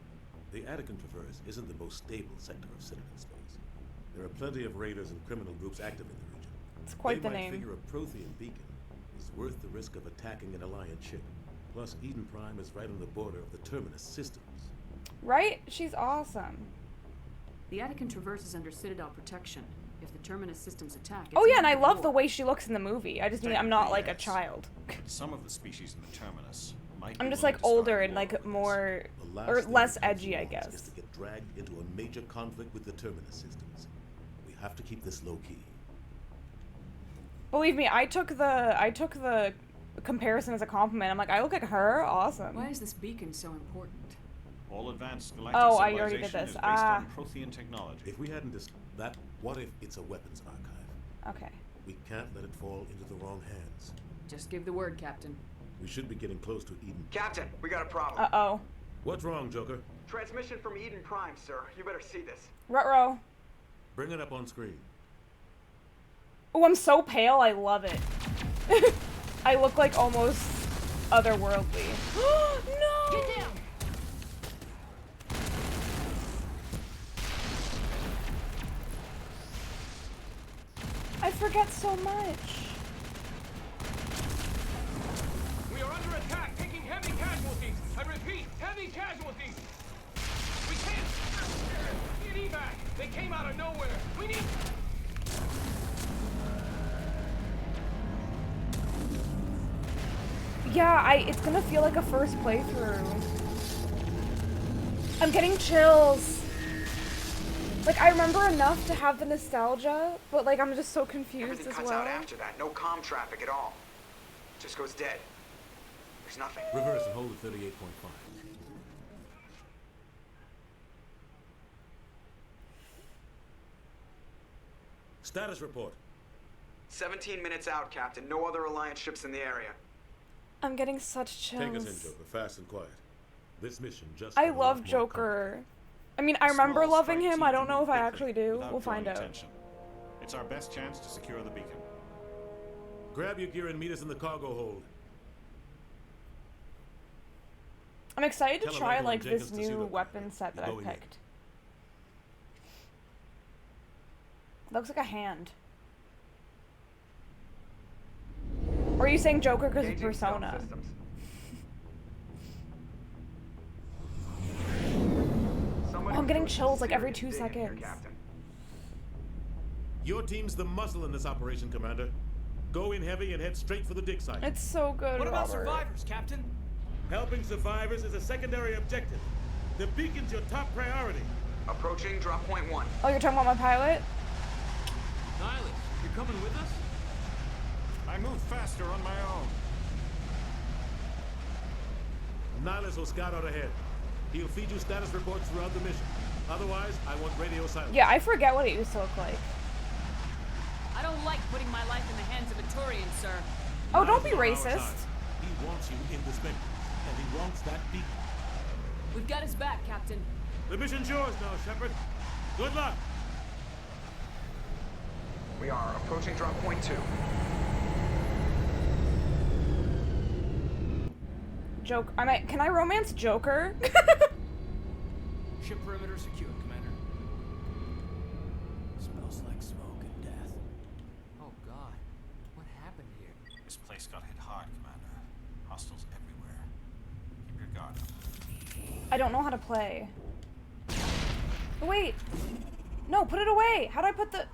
The Attican Traverse isn't the most stable sector of Citadel space. There are plenty of raiders and criminal groups active in the region. It's quite they the might name. figure a Prothean beacon is worth the risk of attacking an Alliance ship. Plus, Eden Prime is right on the border of the Terminus systems. Right? She's awesome. The Attican Traverse is under Citadel protection. If the Terminus systems attack, Oh yeah, and I love the way she looks in the movie. I just mean I'm not like a child. Some of the species in the terminus might I'm be just willing like to start older a and war like with us. more The last or thing less the Council edgy, I wants guess. is to get dragged into a major conflict with the Terminus systems. We have to keep this low key. Believe me, I took the comparison as a compliment. I'm like, I look like her, awesome. Why is this beacon so important? All advanced galactic Oh, I already did civilization this. is based on Prothean technology. If we hadn't that, what if it's a weapons archive? Okay. We can't let it fall into the wrong hands. Just give the word, Captain. We should be getting close to Eden. Captain, we got a problem. Uh-oh. What's wrong, Joker? Transmission from Eden Prime, sir. You better see this. Ruh-roh. Bring it up on screen. Oh, I'm so pale, I love it. I look like almost otherworldly. No! Get down! I forget so much. We are under attack, taking heavy casualties. I repeat, heavy casualties. We can't. Need evac. They came out of nowhere. We need. Yeah, it's gonna feel like a first playthrough. I'm getting chills. Like, I remember enough to have the nostalgia, but like, I'm just so confused Everything as cuts well. out after that. No comm traffic at all. Just goes dead. There's nothing. Reverse and hold at 38.5. Status report. 17 minutes out, Captain. No other Alliance ships in the area. I'm getting such chills. Take us in, Joker, fast and quiet. This mission just. I got a love lot more Joker. I mean, I remember Small loving strike him. I don't team know if I quickly, actually do. without We'll find drawing out. attention. It's our best chance to secure the beacon. Grab your gear and meet us in the cargo hold. I'm excited to Tell try Rebel like and this Jenkins to see new the- weapon set that I going in. picked. Looks like a hand. Or are you saying Joker because of Engaging stealth Persona? systems. Oh, I'm getting chills like every 2 seconds. Your team's the muscle in this operation, Commander. Go in heavy and head straight for the dig site. It's so good, What about Robert. survivors, Captain? Helping survivors is a secondary objective. The beacon's your top priority. Approaching drop point 1. Oh, you're talking about my pilot? Nihilus, you're coming with us? I move faster on my own. Nihilus will scout out ahead. He'll feed you status reports throughout the mission. Otherwise, I want radio silence. Yeah, I forget what it used to look like. I don't like putting my life in the hands of a Turian, sir. Oh, don't be Now's not our racist. time. He wants you in the Spectre, and he wants that beacon. We've got his back, Captain. The mission's yours now, Shepard. Good luck. We are approaching drop point 2. Joke. Can I romance Joker? Ship perimeter secure, Commander. Smells like smoke and death. Oh God, what happened here? This place got hit hard, Commander. Hostiles everywhere. Keep your guard up. I don't know how to play. Wait. No, put it away. How do I put the...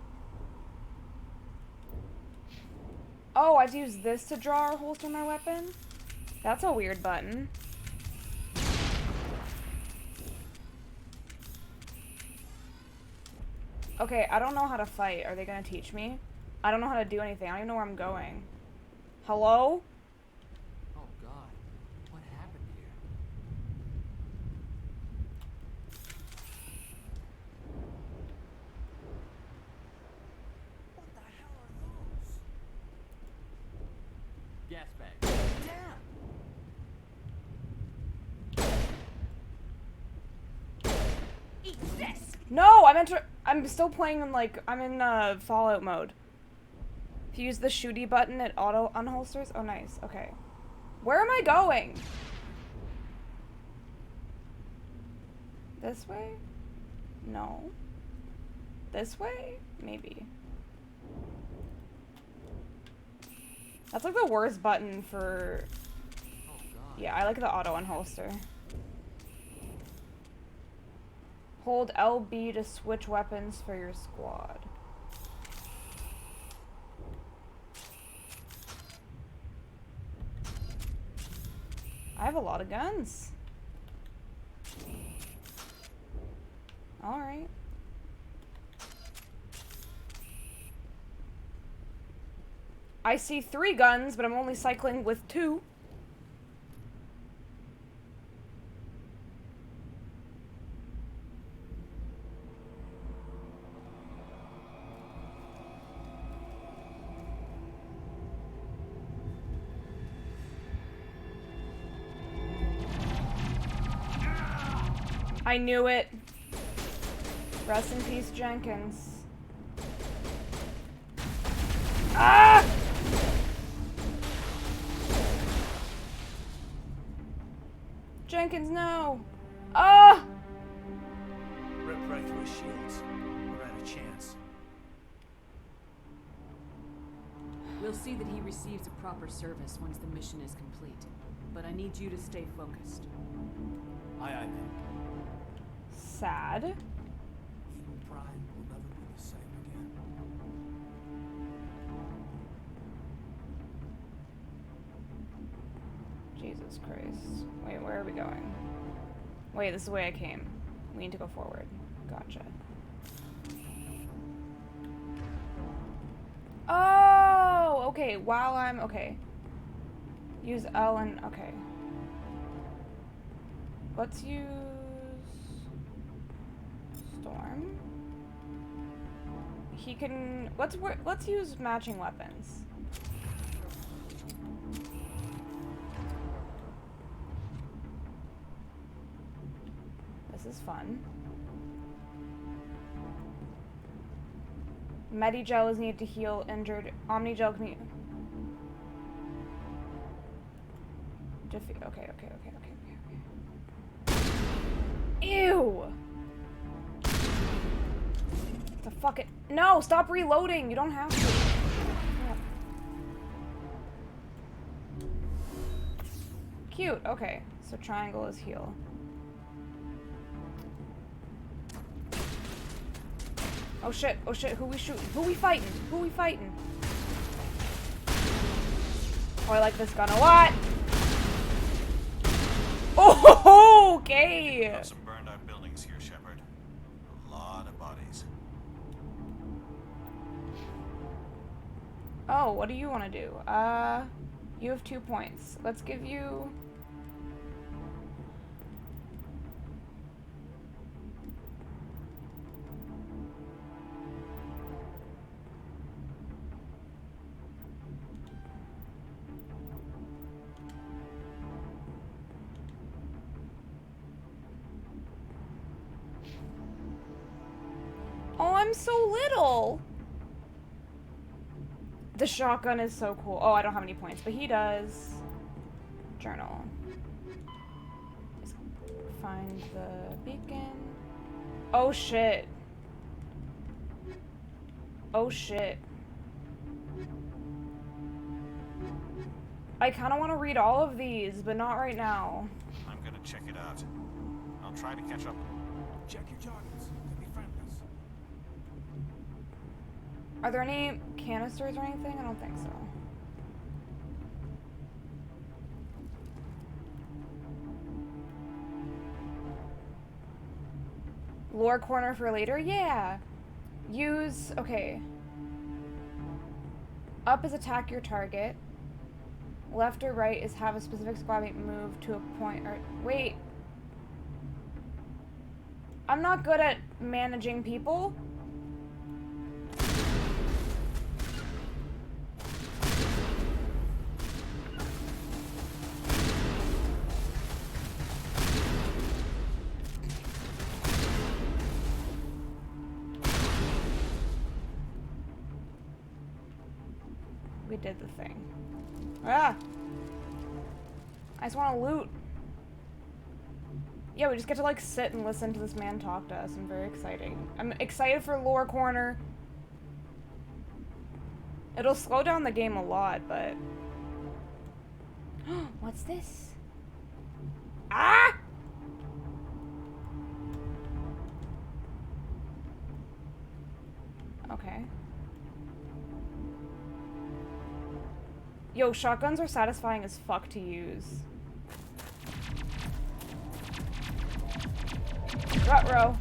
Oh, I have to use this to draw or holster my weapon? That's a weird button. Okay, I don't know how to fight. Are they gonna teach me? I don't know how to do anything. I don't even know where I'm going. Hello? Oh God, what happened here? What the hell are those? Gas bag. Eat this! No, I meant to... I'm still playing in, like... I'm in, Fallout mode. If you use the shooty button, it auto unholsters. Oh, nice. Okay. Where am I going? This way? No. This way? Maybe. That's like the worst button for... Yeah, I like the auto unholster. Hold LB to switch weapons for your squad. I have a lot of guns. Alright. I see 3 guns, but I'm only cycling with 2. I knew it. Rest in peace, Jenkins. Ah! Jenkins, no! Ah! Rip right through his shields. We're out of chance. We'll see that he receives a proper service once the mission is complete. But I need you to stay focused. Aye, aye, ma'am. Sad. Eden Prime will never be the same again. Jesus Christ. Wait, where are we going? Wait, this is the way I came. We need to go forward. Gotcha. Oh! Okay, while I'm... Okay. Use L and... Okay. Let's use... Storm. He can... Let's use matching weapons. This is fun. Medigel is needed to heal injured. Omnigel can be... Okay. Ew! The fuck it. No! Stop reloading! You don't have to. Yeah. Cute. Okay. So triangle is heal. Oh shit. Oh shit. Who we shooting? Who we fighting? Who we fighting? Oh, I like this gun a lot. Oh, okay. Got some burned out buildings here, Shepard. A lot of bodies. Oh, what do you want to do? You have 2 points. Let's give you... Oh, I'm so little! The shotgun is so cool. Oh, I don't have any points, but he does. Journal. Just find the beacon. Oh, shit. Oh, shit. I kind of want to read all of these, but not right now. I'm gonna check it out. I'll try to catch up. Check your targets. Could be friendlies. Are there any canisters or anything? I don't think so. Lore corner for later? Yeah. Use... Okay. Up is attack your target. Left or right is have a specific squad mate move to a point or... Wait. I'm not good at managing people. We did the thing. Ah! I just want to loot. Yeah, we just get to like sit and listen to this man talk to us. I'm very exciting. I'm excited for Lore Corner. It'll slow down the game a lot, but... What's this? Ah! Okay. Yo, shotguns are satisfying as fuck to use. Ruh-roh.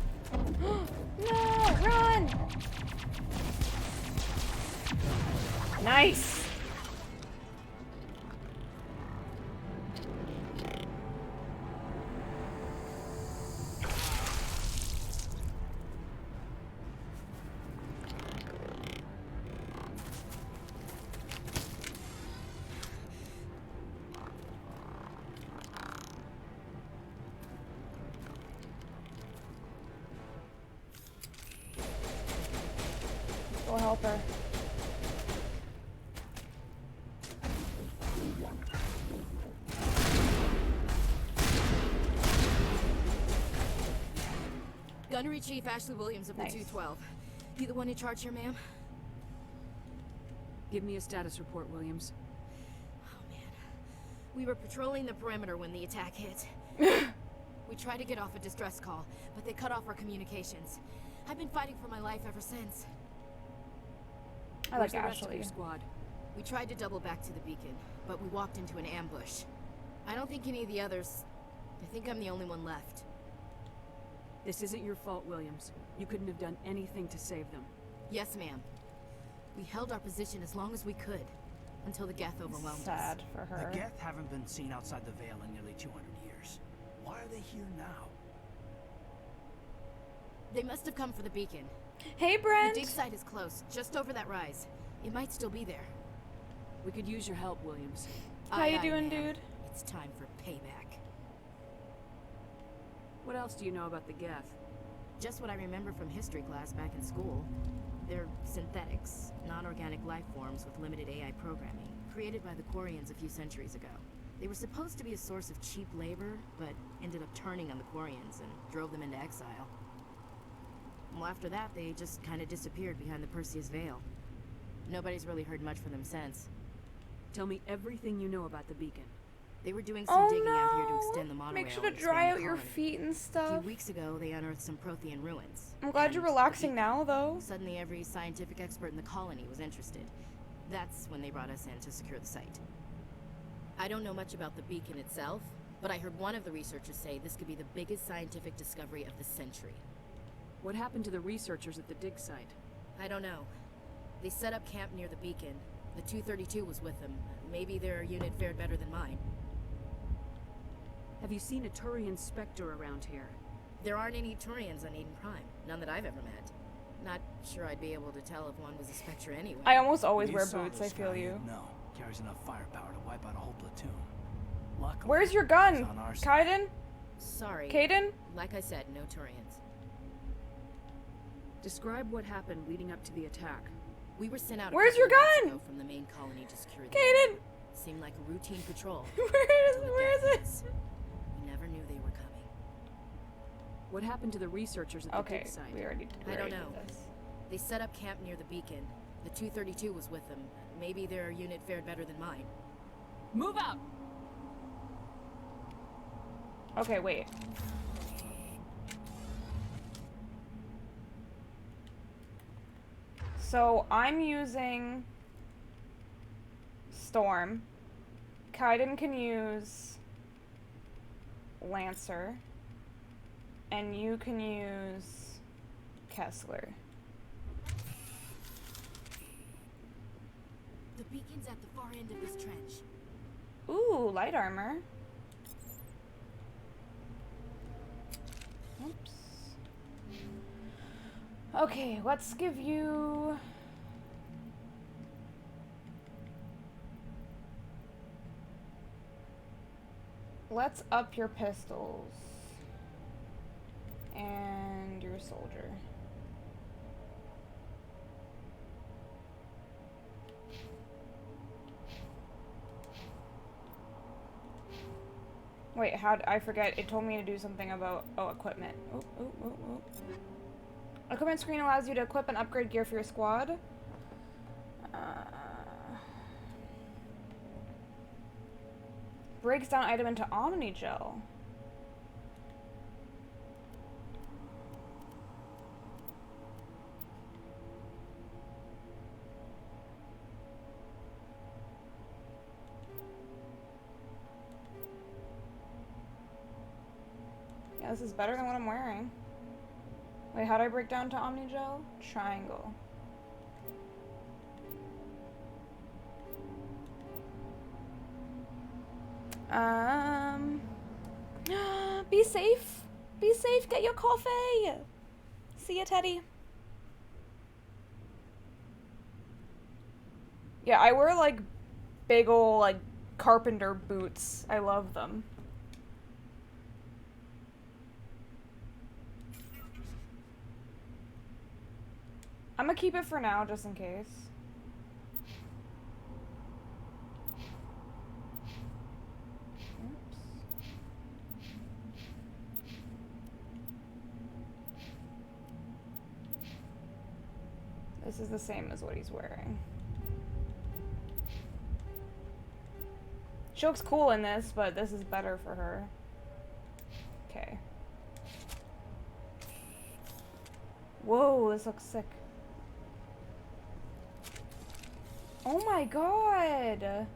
No! Run! Nice! Go help her. Gunnery Chief Ashley Williams of the 212. You the one in charge here, ma'am? Give me a status report, Williams. We were patrolling the perimeter when the attack hit. We tried to get off a distress call, but they cut off our communications. I've been fighting for my life ever since. I Where's like the rest of Ashley. your squad? We tried to double back to the beacon, but we walked into an ambush. I don't think any of the others... I think I'm the only one left. This isn't your fault, Williams. You couldn't have done anything to save them. Yes, ma'am. We held our position as long as we could, until the Geth overwhelmed us. Sad for her. The Geth haven't been seen outside the Veil in nearly 200 years. Why are they here now? They must have come for the beacon. Hey, Brent! The dig site is close, just over that rise. It might still be there. We could use your help, Williams. How you doing, ma'am. dude? It's time for payback. What else do you know about the Geth? Just what I remember from history class back in school. They're synthetics, non-organic life forms with limited AI programming, created by the Quarians a few centuries ago. They were supposed to be a source of cheap labor, but ended up turning on the Quarians and drove them into exile. Well, after that, they just kind of disappeared behind the Perseus Veil. Nobody's really heard much from them since. Tell me everything you know about the beacon. They were doing some digging out here to no. extend the monorail. Make sure to and dry expand out the your colony. feet and A stuff. few weeks ago, they unearthed some Prothean ruins. I'm glad you're relaxing now, though. Suddenly, every scientific expert in the colony was interested. That's when they brought us in to secure the site. I don't know much about the beacon itself, but I heard one of the researchers say this could be the biggest scientific discovery of the century. What happened to the researchers at the dig site? I don't know. They set up camp near the beacon. The 232 was with them. Maybe their unit fared better than mine. Have you seen a Turian Spectre around here? There aren't any Turians on Eden Prime. None that I've ever met. Not sure I'd be able to tell if one was a Spectre anyway. I almost always You wear saw boots, this I feel guy, you. No, carries enough firepower to wipe out a whole platoon. Luckily, Where's your he's gun, on our side. Kaiden? Sorry. Kaiden? Like I said, no Turians. Describe what happened leading up to the attack. We were sent out a Where's couple your of weeks gun? ago from the main colony to secure the Kaiden! area. Seemed like a routine patrol. Where is it? We never knew they were coming. What happened to the researchers at the Okay, dig site? we already I don't did know. this. They set up camp near the beacon. The 232 was with them. Maybe their unit fared better than mine. Move out! Okay, wait. So I'm using Storm. Kaiden can use Lancer. And you can use Kessler. The beacon's at the far end of this trench. Ooh, light armor. Oops. Okay, let's give you... Let's up your pistols. And your soldier. Wait, I forget. It told me to do something about, equipment. Equipment screen allows you to equip and upgrade gear for your squad. Breaks down item into Omnigel. Yeah, this is better than what I'm wearing. Wait, how do I break down to Omnigel? Triangle. Be safe. Be safe. Get your coffee. See ya, Teddy. Yeah, I wear like big ol' like carpenter boots. I love them. I'm gonna keep it for now, just in case. Oops. This is the same as what he's wearing. She looks cool in this, but this is better for her. Okay. Whoa, this looks sick. Oh my god!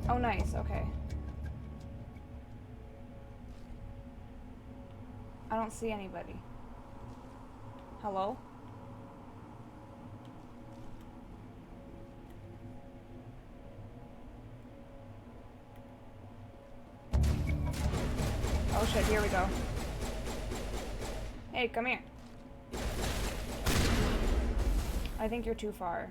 Oh nice, okay. I don't see anybody. Hello? Oh shit, here we go. Hey, come here. I think you're too far.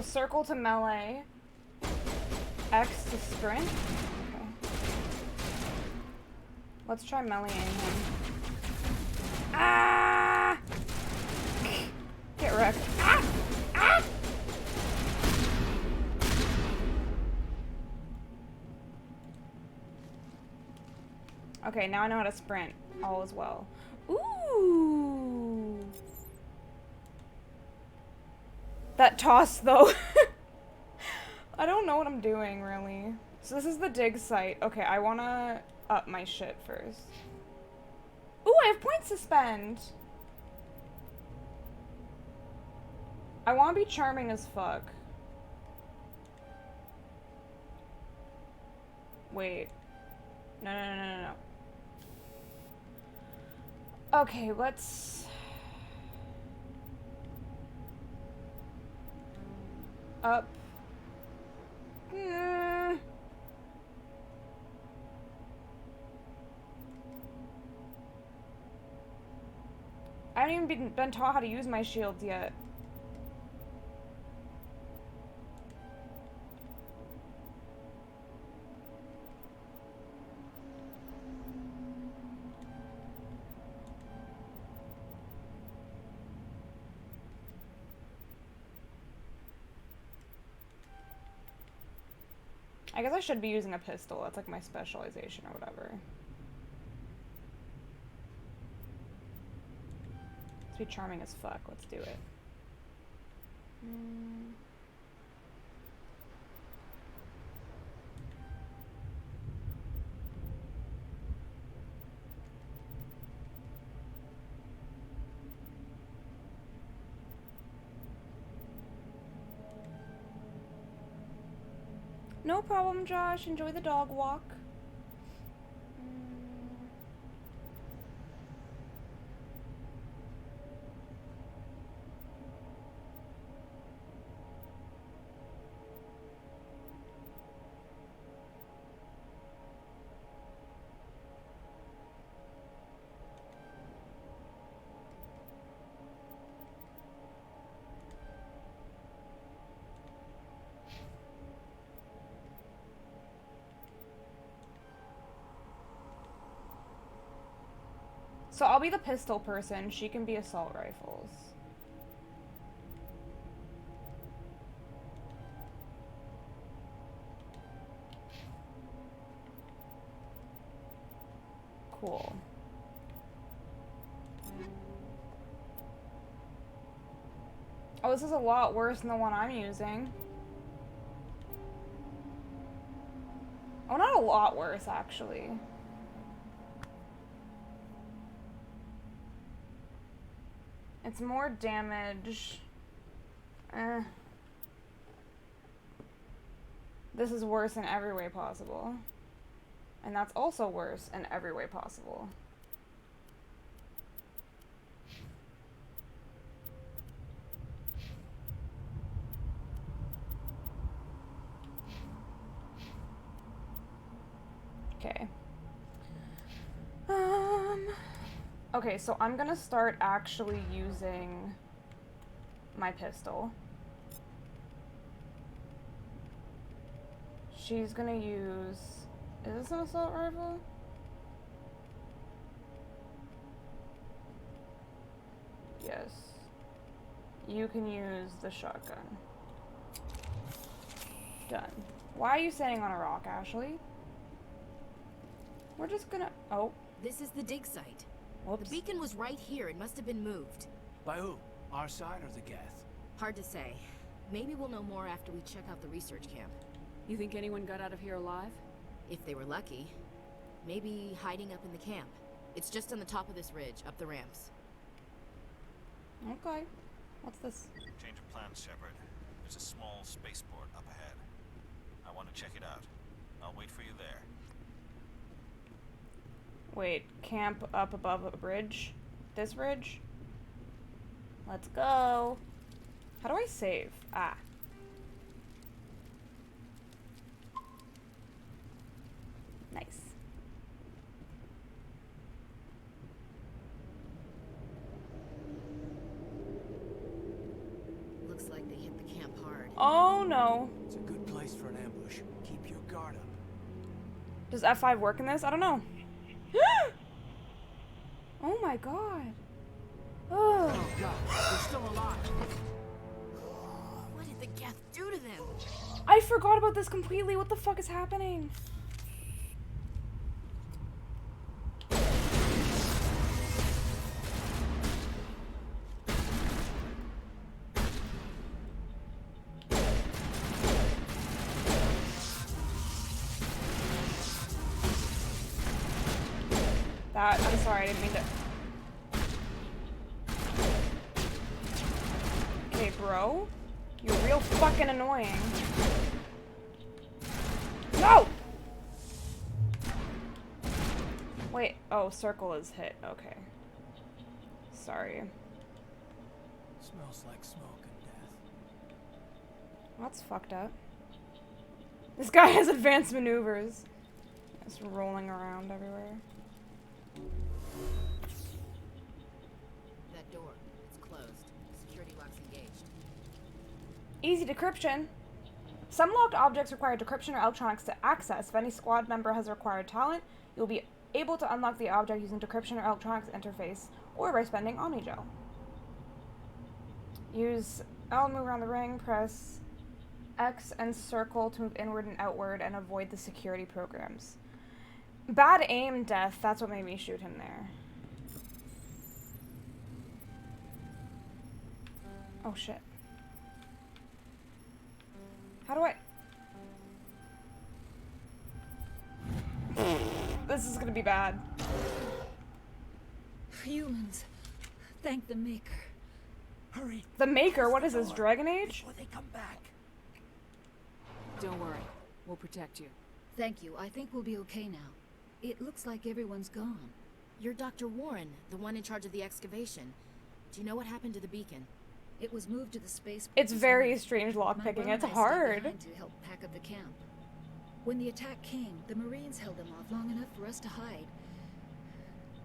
Circle to melee, X to sprint. Okay. Let's try meleeing him. Ah! Get wrecked. Ah! Ah! Okay, now I know how to sprint. All is well. Ooh! That toss, though. I don't know what I'm doing, really. So this is the dig site. Okay, I want to up my shit first. Ooh, I have points to spend. I want to be charming as fuck. Wait. No. Okay, let's... Up. I haven't even been taught how to use my shields yet. I guess I should be using a pistol. That's like my specialization or whatever. Let's be charming as fuck. Let's do it. No problem, Josh. Enjoy the dog walk. So I'll be the pistol person. She can be assault rifles. Cool. Oh, this is a lot worse than the one I'm using. Oh, not a lot worse, actually. It's more damage. This is worse in every way possible. And that's also worse in every way possible. Okay. Okay, so I'm gonna start actually using my pistol. She's gonna use... Is this an assault rifle? Yes. You can use the shotgun. Done. Why are you standing on a rock, Ashley? We're just gonna... Oh. This is the dig site. Whoops. The beacon was right here. It must have been moved. By who? Our side or the Geth? Hard to say. Maybe we'll know more after we check out the research camp. You think anyone got out of here alive? If they were lucky. Maybe hiding up in the camp. It's just on the top of this ridge, up the ramps. Okay. What's this? Change of plans, Shepard. There's a small spaceport up ahead. I want to check it out. I'll wait for you there. Wait, camp up above a bridge? This ridge? Let's go. How do I save? Ah. Nice. Looks like they hit the camp hard. Oh no. It's a good place for an ambush. Keep your guard up. Does F5 work in this? I don't know. Oh my god. Oh god, they're still alive. What did the Geth do to them? I forgot about this completely. What the fuck is happening? I'm sorry, I didn't mean to. Okay, bro. You're real fucking annoying. No! Wait, oh, circle is hit. Okay. Sorry. Smells like smoke and death. That's fucked up. This guy has advanced maneuvers. Just rolling around everywhere. That door, it's closed. Security lock's engaged. Easy decryption. Some locked objects require decryption or electronics to access. If any squad member has required talent, you'll be able to unlock the object using decryption or electronics interface, or by spending Omnigel. Use L to move around the ring, press X and circle to move inward and outward, and avoid the security programs. Bad aim, death. That's what made me shoot him there. Oh shit. How do I... This is gonna be bad. Humans, thank the Maker. Hurry. The Maker? What is this, Dragon Age? Before they come back. Don't worry. We'll protect you. Thank you. I think we'll be okay now. It looks like everyone's gone. You're Dr. Warren, the one in charge of the excavation. Do you know what happened to the beacon? It was moved to the space. It's very strange lockpicking. It's hard. To help pack up the camp. When the attack came, the Marines held them off long enough for us to hide.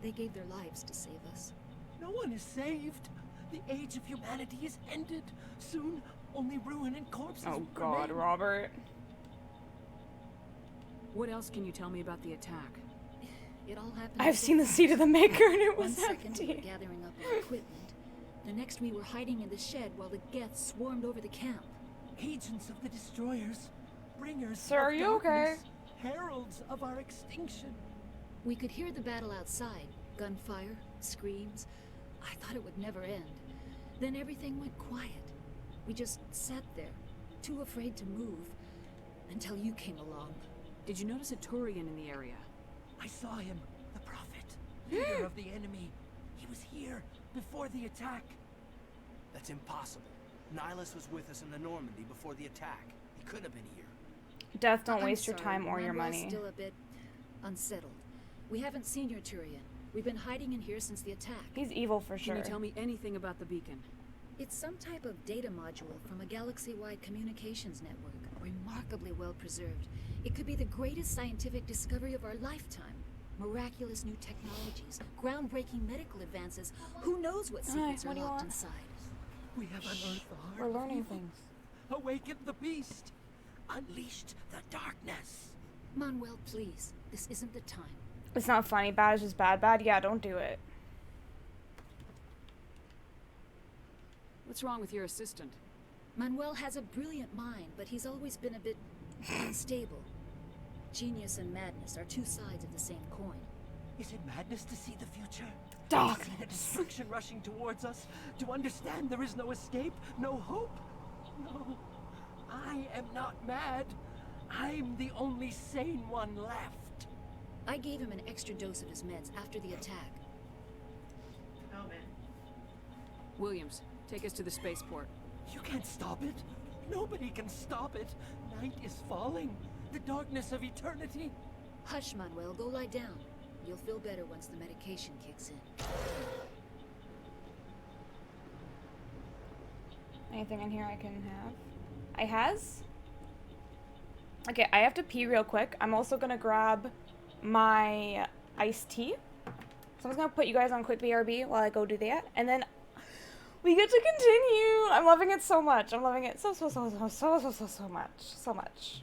They gave their lives to save us. No one is saved. The age of humanity is ended. Soon, only ruin and corpses Oh will god, remain. Robert. What else can you tell me about the attack? It all happened. I've so seen the seat of the maker and it was 1 second we empty. were gathering up our equipment. The next we were hiding in the shed while the Geth swarmed over the camp. Agents of the destroyers, bringers Sir, of are you okay? darkness, heralds of our extinction. We could hear the battle outside. Gunfire, screams. I thought it would never end. Then everything went quiet. We just sat there, too afraid to move, until you came along. Did you notice a Turian in the area? I saw him, the Prophet, leader of the enemy. He was here before the attack. That's impossible. Nihilus was with us in the Normandy before the attack. He couldn't have been here. Death, don't I'm waste your sorry, time or your Manuel's money. Still a bit unsettled. We haven't seen your Turian. We've been hiding in here since the attack. He's evil for sure. Can you tell me anything about the beacon? It's some type of data module from a galaxy-wide communications network, remarkably well preserved. It could be the greatest scientific discovery of our lifetime. Miraculous new technologies, groundbreaking medical advances. Who knows what secrets what are do you locked want? inside? We have unearthed the heart We're of learning evil, things. awakened the beast, unleashed the darkness. Manuel, please. This isn't the time. It's not funny. Bad is just bad. Bad, yeah, don't do it. What's wrong with your assistant? Manuel has a brilliant mind, but he's always been a bit unstable. Genius and madness are two sides of the same coin. Is it madness to see the future? Darkness. To see the destruction rushing towards us? To understand there is no escape, no hope? No, I am not mad. I'm the only sane one left. I gave him an extra dose of his meds after the attack. Oh, man. Williams, take us to the spaceport. You can't stop it. Nobody can stop it. Night is falling. The darkness of eternity. Hush, Manuel. Go lie down. You'll feel better once the medication kicks in. Anything in here I can have? I has? Okay, I have to pee real quick. I'm also gonna grab my iced tea. So I'm just gonna put you guys on quick BRB while I go do that. And then we get to continue. I'm loving it so much. I'm loving it so much. So much.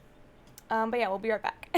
But yeah, we'll be right back.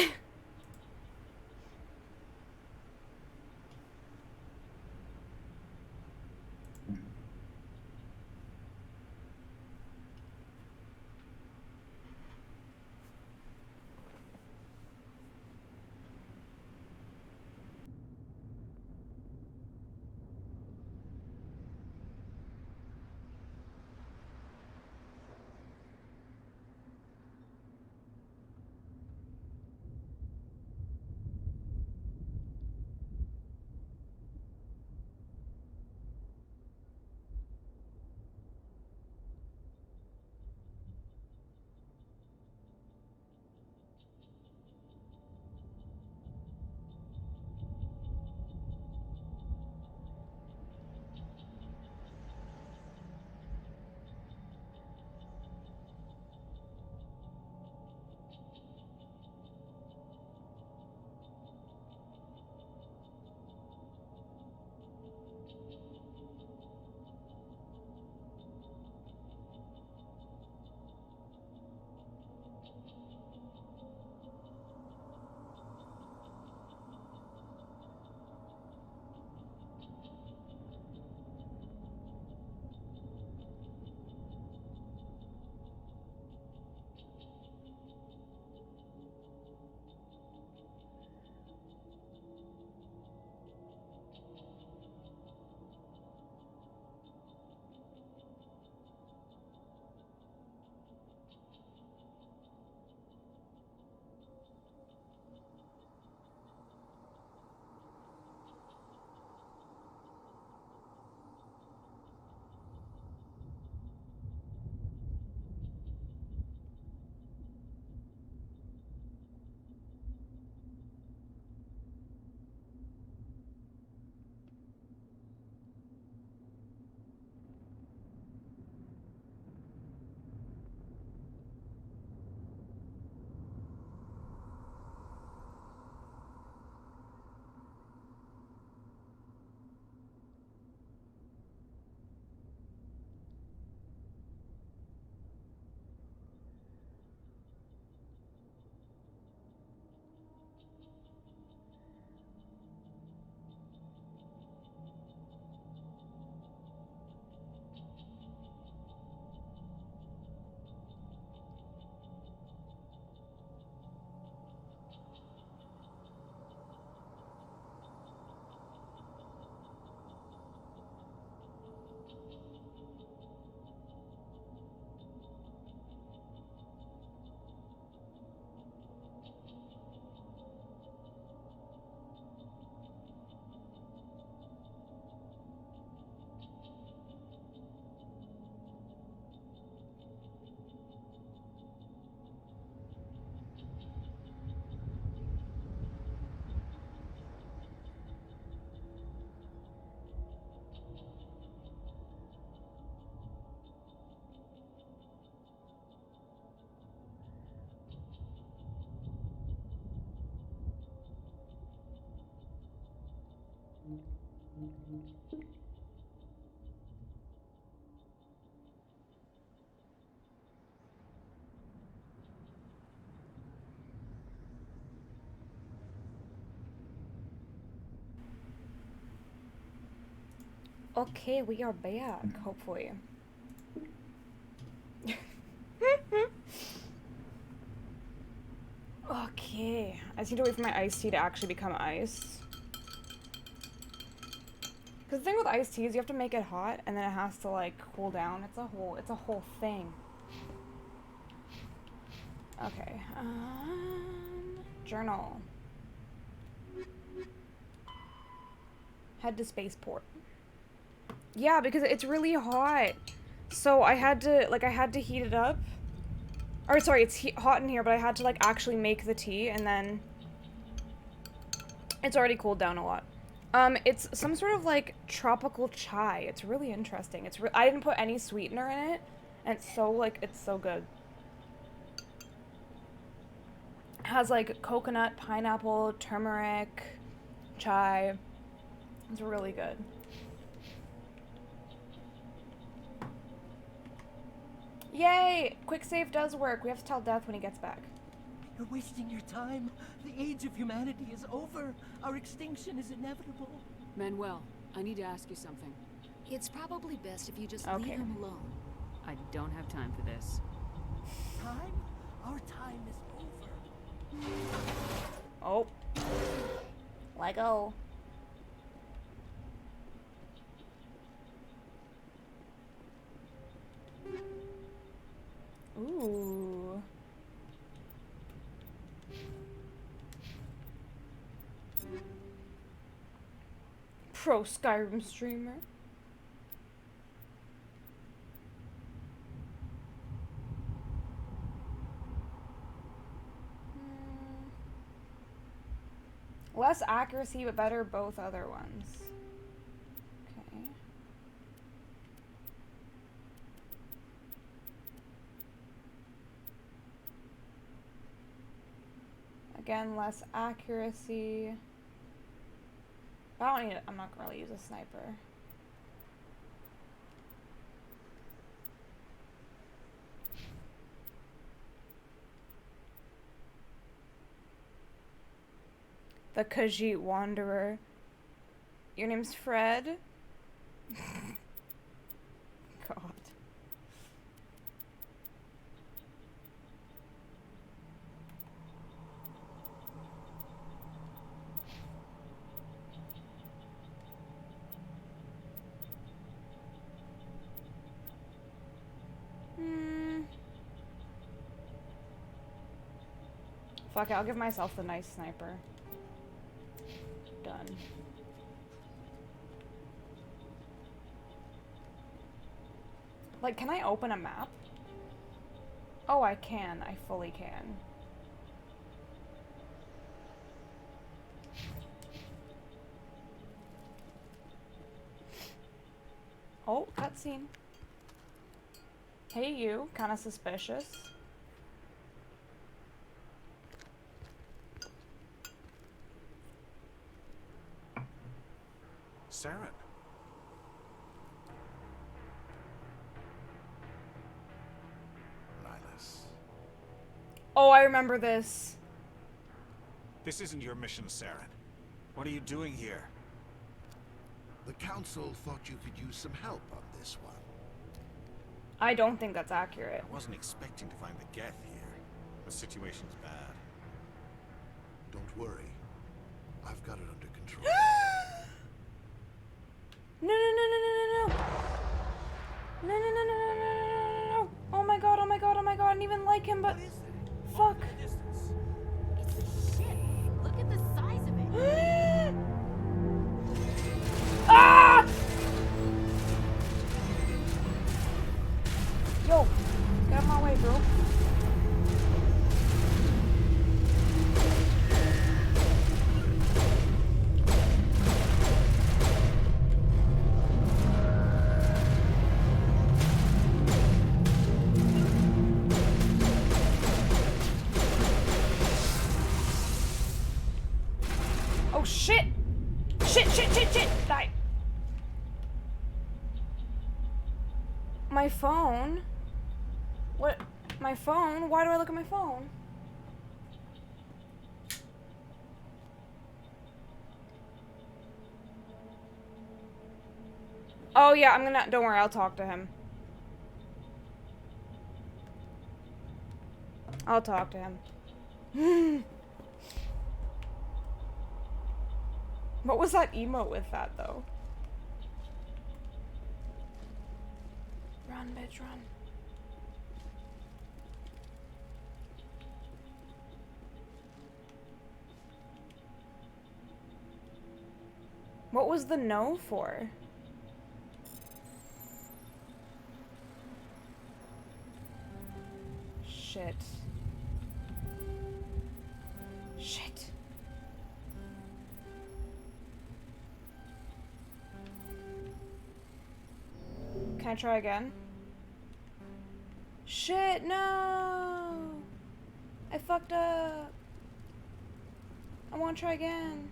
Okay, we are back, hopefully. Okay, I just need to wait for my iced tea to actually become ice. Because the thing with iced tea is you have to make it hot and then it has to like cool down. It's a whole thing. Okay, journal. Head to spaceport. Yeah, because it's really hot. So I had to heat it up. Or sorry, it's hot in here, but I had to like actually make the tea and then it's already cooled down a lot. It's some sort of like tropical chai. It's really interesting. I didn't put any sweetener in it, and it's so good. It has like coconut, pineapple, turmeric, chai. It's really good. Yay! Quick save does work. We have to tell Death when he gets back. You're wasting your time. The age of humanity is over. Our extinction is inevitable. Manuel, I need to ask you something. It's probably best if you just leave Okay. him alone. I don't have time for this. Time? Our time is over. Oh. Let go. Ooh. Pro Skyrim streamer. Less accuracy, but better both other ones. Okay. Again, less accuracy. I don't need it. I'm not gonna really use a sniper. The Khajiit Wanderer. Your name's Fred? God. Fuck it, I'll give myself the nice sniper. Done. Like, can I open a map? Oh, I can. I fully can. Oh, cutscene. Hey, you. Kinda suspicious. Saren. Nihilus. Oh, I remember this. This isn't your mission, Saren. What are you doing here? The Council thought you could use some help on this one. I don't think that's accurate. I wasn't expecting to find the Geth here. The situation's bad. Don't worry. I've got it under control. No, no, no, no, no, no, no. No, no, no, no, no, no, no, no. Oh my god, oh my god, oh my god. I didn't even like him, but... Fuck. Shit, look at the size of it. Ah! Yo, get out of my way, bro. Oh shit! Shit, shit, shit, shit! Die! My phone? What? My phone? Why do I look at my phone? Oh yeah, I'm gonna, don't worry, I'll talk to him. I'll talk to him. What was that emote with that though? Run, bitch, run. What was the no for? Shit. Shit. Can I try again? Shit, no! I fucked up. I want to try again.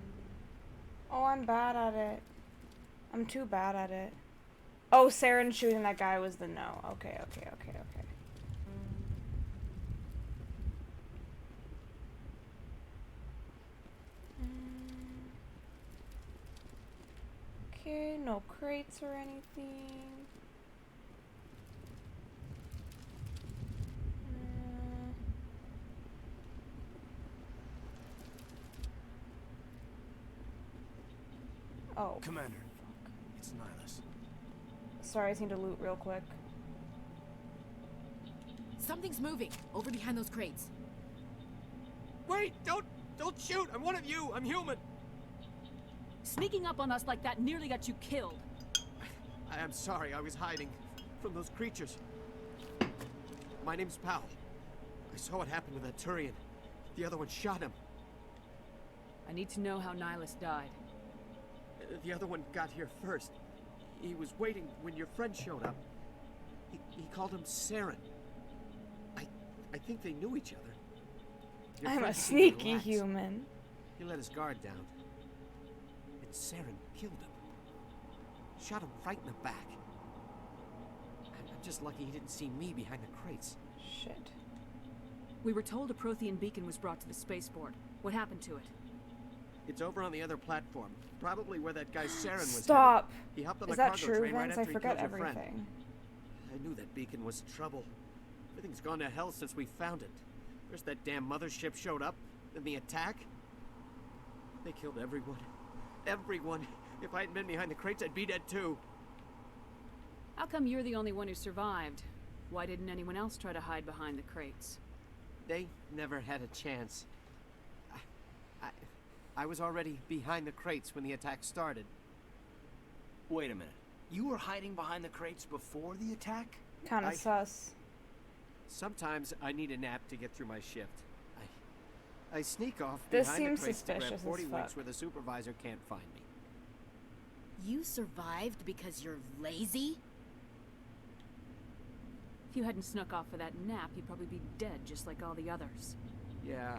Oh, I'm bad at it. I'm too bad at it. Oh, Saren shooting that guy was the no. Okay, okay, okay, okay. Okay, no crates or anything. Oh. Commander, it's Nihilus. Sorry, I just need to loot real quick. Something's moving over behind those crates. Wait! Don't shoot! I'm one of you! I'm human! Sneaking up on us like that nearly got you killed. I am sorry, I was hiding from those creatures. My name's Powell. I saw what happened to that Turian. The other one shot him. I need to know how Nihilus died. The other one got here first. He was waiting when your friend showed up. He called him Saren. I think they knew each other. Your I'm a friend seemed to sneaky relax. human. He let his guard down. And Saren killed him. Shot him right in the back. I'm just lucky he didn't see me behind the crates. Shit. We were told a Prothean beacon was brought to the spaceport. What happened to it? It's over on the other platform. Probably where that guy Saren was Stop. headed. He hopped on Is the that cargo true, train right Vince? after I he forget killed your friend. everything. I knew that beacon was trouble. Everything's gone to hell since we found it. First that damn mothership showed up, then the attack. They killed everyone. Everyone. If I hadn't been behind the crates, I'd be dead too. How come you're the only one who survived? Why didn't anyone else try to hide behind the crates? They never had a chance. I was already behind the crates when the attack started. Wait a minute. You were hiding behind the crates before the attack? Kinda sus. Sometimes I need a nap to get through my shift. I sneak off This behind seems the crates to suspicious grab as 40 fuck. winks where the supervisor can't find me. You survived because you're lazy? If you hadn't snuck off for that nap, you'd probably be dead just like all the others. Yeah,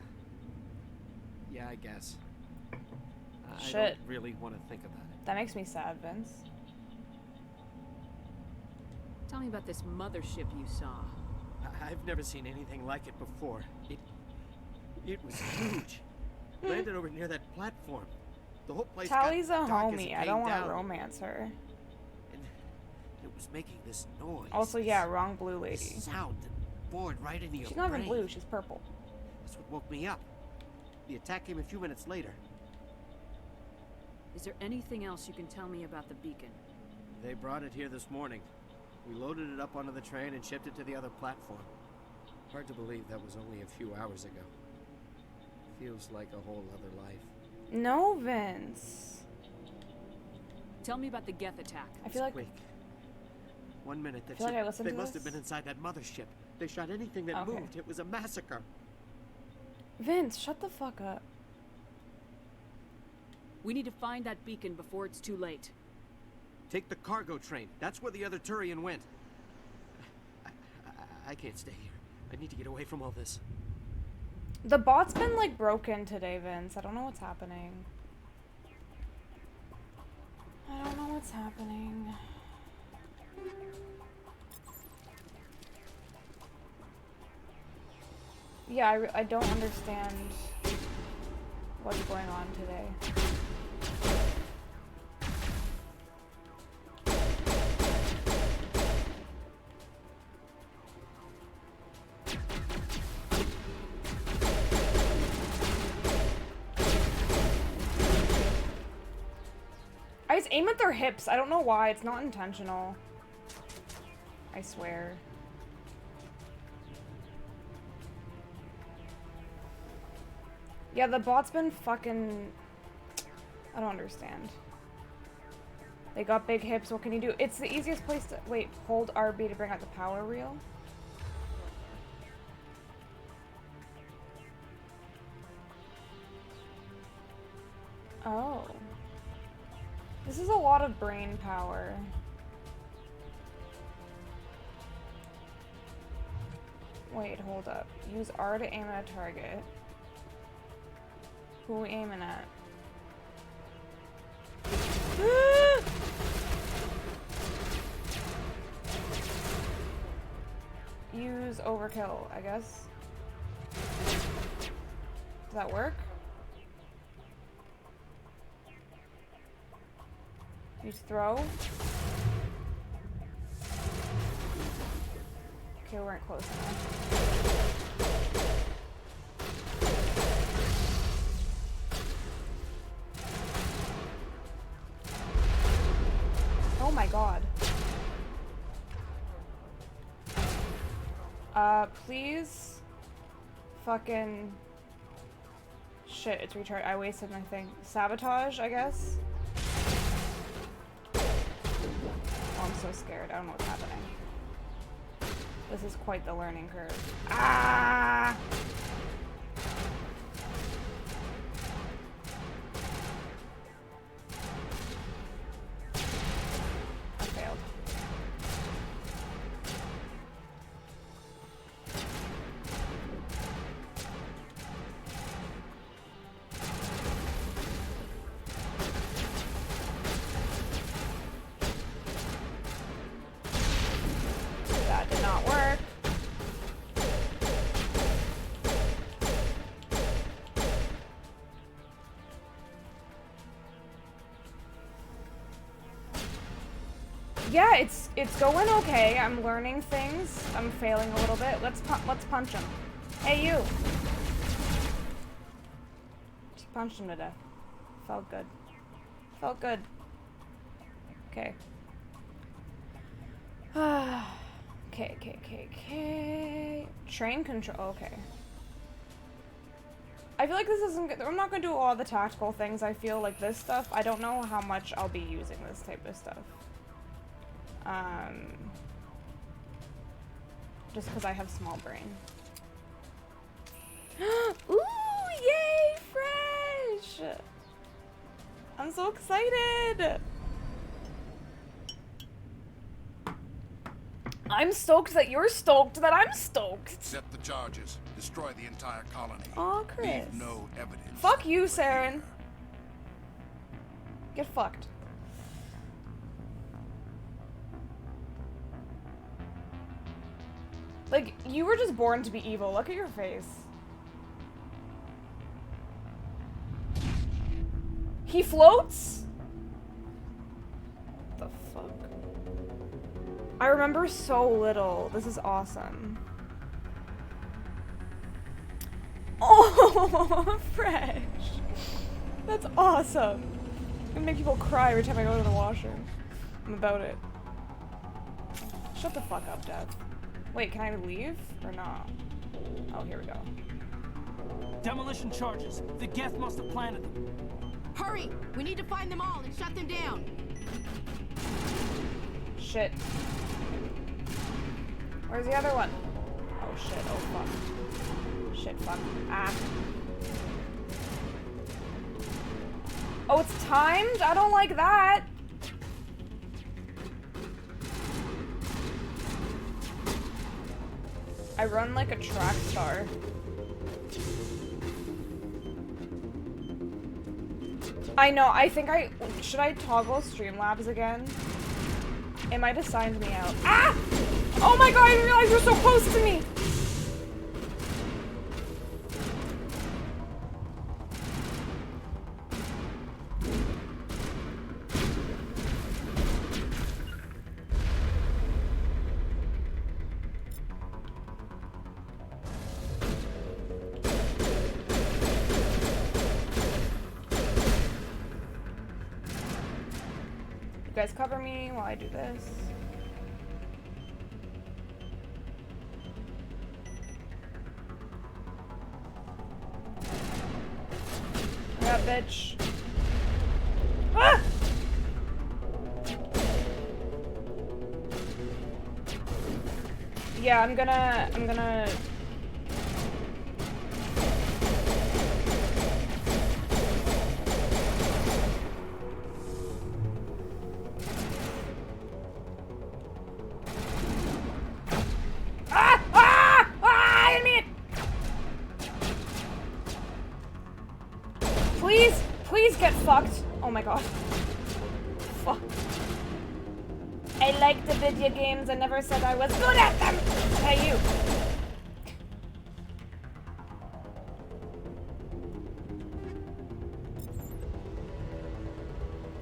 I guess. I Shit. don't really want to think about it. That makes me sad, Vince. Tell me about this mothership you saw. I've never seen anything like it before. It was huge. Landed over near that platform. The whole place Tally's got a dark as it homie. I came don't want down. to romance her. And it was making this noise. Also, yeah, wrong blue lady. This sound that bored right into your She's not even brain. blue. She's purple. That's what woke me up. The attack came a few minutes later. Is there anything else you can tell me about the beacon? They brought it here this morning. We loaded it up onto the train and shipped it to the other platform. Hard to believe that was only a few hours ago. Feels like a whole other life. No, Vince. Tell me about the Geth attack. I feel like... Quick. 1 minute. I feel like I listened they to must this. have been inside that mothership. They shot anything that Okay. moved. It was a massacre. Vince, shut the fuck up. We need to find that beacon before it's too late. Take the cargo train. That's where the other Turian went. I can't stay here. I need to get away from all this. The bot's been, like, broken today, Vince. I don't know what's happening. What's happening? Yeah, I don't understand what's going on today. I just aim at their hips. I don't know why. It's not intentional. I swear. Yeah, the bot's been fucking... I don't understand. They got big hips. What can you do? It's the easiest place to... Wait, hold RB to bring out the power reel. Oh. This is a lot of brain power. Wait, hold up. Use R to aim at a target. Who are we aiming at? Use overkill, I guess. Does that work? Use throw. Okay, we weren't close enough. Oh my god. Please. Fucking. Shit, it's recharged. I wasted my thing. Sabotage, I guess? Oh, I'm so scared. I don't know what's happening. This is quite the learning curve. Ah! I failed. That did not work. Yeah, it's going okay. I'm learning things. I'm failing a little bit. Let's punch him. Hey, you. Just punched him to death. Felt good. Felt good. Okay. Okay. Train control. Okay. I feel like this isn't good. I'm not going to do all the tactical things. I feel like this stuff, I don't know how much I'll be using this type of stuff. Just because I have small brain. Ooh, yay, fresh! I'm so excited! I'm stoked that you're stoked that I'm stoked. Set the charges. Destroy the entire colony. Aw, Chris. Leave no evidence. Fuck you, Saren. Get fucked. Like, you were just born to be evil. Look at your face. He floats? What the fuck? I remember so little. This is awesome. Oh, fresh. That's awesome. I'm gonna make people cry every time I go to the washroom. I'm about it. Shut the fuck up, Dev. Wait, can I leave or not? Oh, here we go. Demolition charges. The Geth must have planted them. Hurry! We need to find them all and shut them down. Shit. Where's the other one? Oh shit, oh fuck. Shit, fuck. Ah. Oh, it's timed? I don't like that. I run like a track star. I know, I think should I toggle Streamlabs again? It might have signed me out. Ah! Oh my god, I didn't realize you were so close to me! You guys cover me while I do this. Yeah, bitch. Ah! Yeah, I'm gonna I didn't mean it! Please get fucked. Oh my god. Fuck. I like the video games. I never said I was good at them. Hey, you.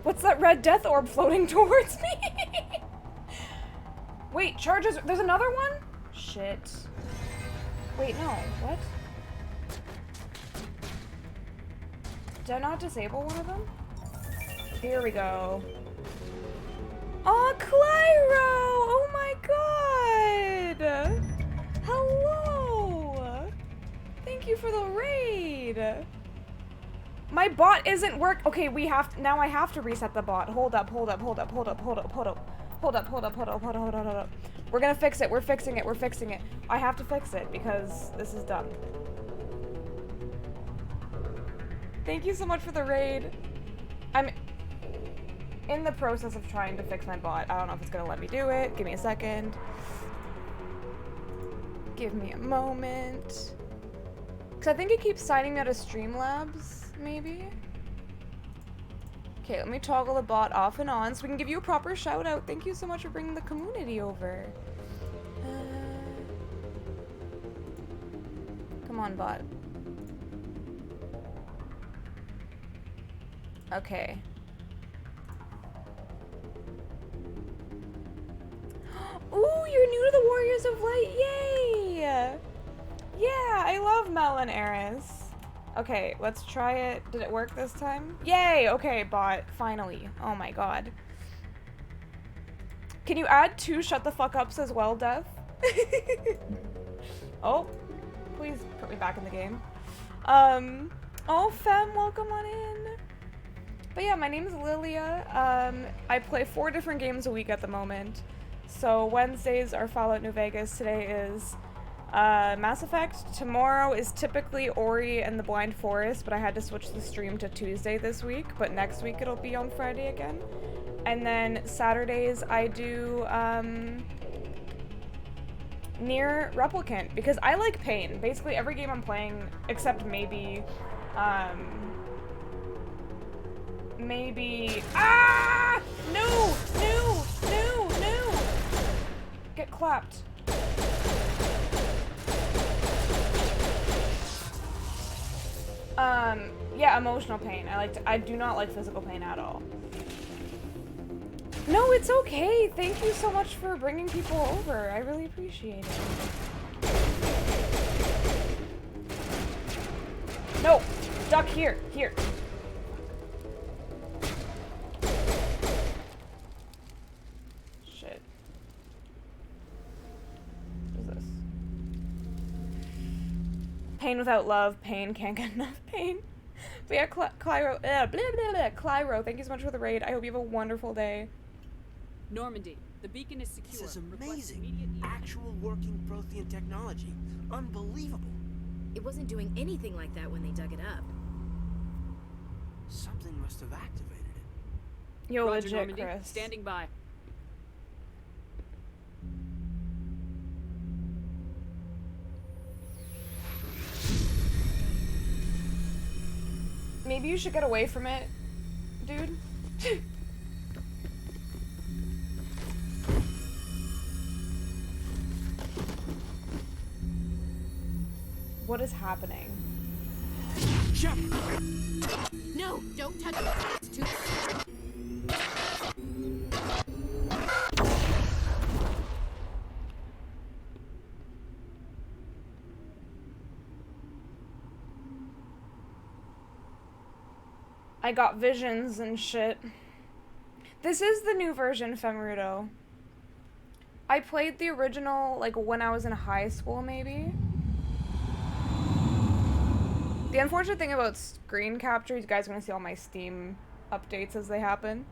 What's that red death orb floating towards me? Wait, charges. There's another one? Shit. Wait, no. What? Did I not disable one of them? Here we go. Oh, Clyro! Oh my god! Hello! Thank you for the raid! My bot isn't Okay, now I have to reset the bot. Hold up. We're gonna fix it. We're fixing it. I have to fix it because this is dumb. Thank you so much for the raid. I'm in the process of trying to fix my bot. I don't know if it's gonna let me do it. Give me a second. Give me a moment. Because I think it keeps signing me out of Streamlabs, maybe? Okay, let me toggle the bot off and on so we can give you a proper shout out. Thank you so much for bringing the community over. Come on, bot. Okay. Ooh, you're new to the Warriors of Light. Yay! Yeah, I love Melon Eris. Okay, let's try it. Did it work this time? Yay! Okay, bot. Finally. Oh my god. Can you add 2 shut the fuck ups as well, Death? Oh. Please put me back in the game. Oh, Fem, welcome on in. But yeah, my name is Lilia. I play 4 different games a week at the moment. So Wednesdays are Fallout New Vegas. Today is Mass Effect. Tomorrow is typically Ori and the Blind Forest, but I had to switch the stream to Tuesday this week. But next week it'll be on Friday again. And then Saturdays I do Nier Replicant because I like pain. Basically every game I'm playing, except maybe no! Get clapped. Yeah, emotional pain. I do not like physical pain at all. No, it's okay. Thank you so much for bringing people over. I really appreciate it. No! Duck here. Here. Shit. What is this? Pain without love. Pain can't get enough pain. But yeah, Clyro, Clyro, thank you so much for the raid. I hope you have a wonderful day. Normandy, the beacon is secure. This is amazing. Actual working Prothean technology. Unbelievable. It wasn't doing anything like that when they dug it up. Something must have activated it. Yo, Roger, legit, Normandy. Chris. Standing by. Maybe you should get away from it dude. What is happening? No, don't touch it. It's too. I got visions and shit. This is the new version, Femrudo. I played the original, like, when I was in high school, maybe. The unfortunate thing about screen capture, you guys are gonna see all my Steam updates as they happen.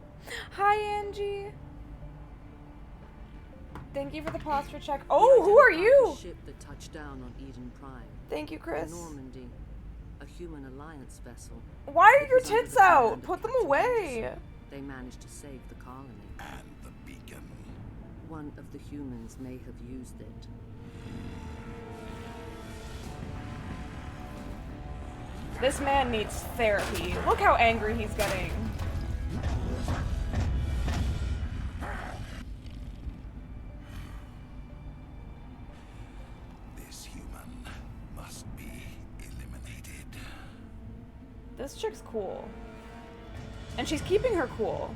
Hi, Angie! Thank you for the posture check. Oh, who are you? Ship that touched down on Eden Prime. Thank you, Chris. The Normandy, a human alliance vessel. Why are your tits out? Put them away. They managed to save the colony. And the beacon. One of the humans may have used it. This man needs therapy. Look how angry he's getting. This human must be eliminated. This chick's cool. And she's keeping her cool.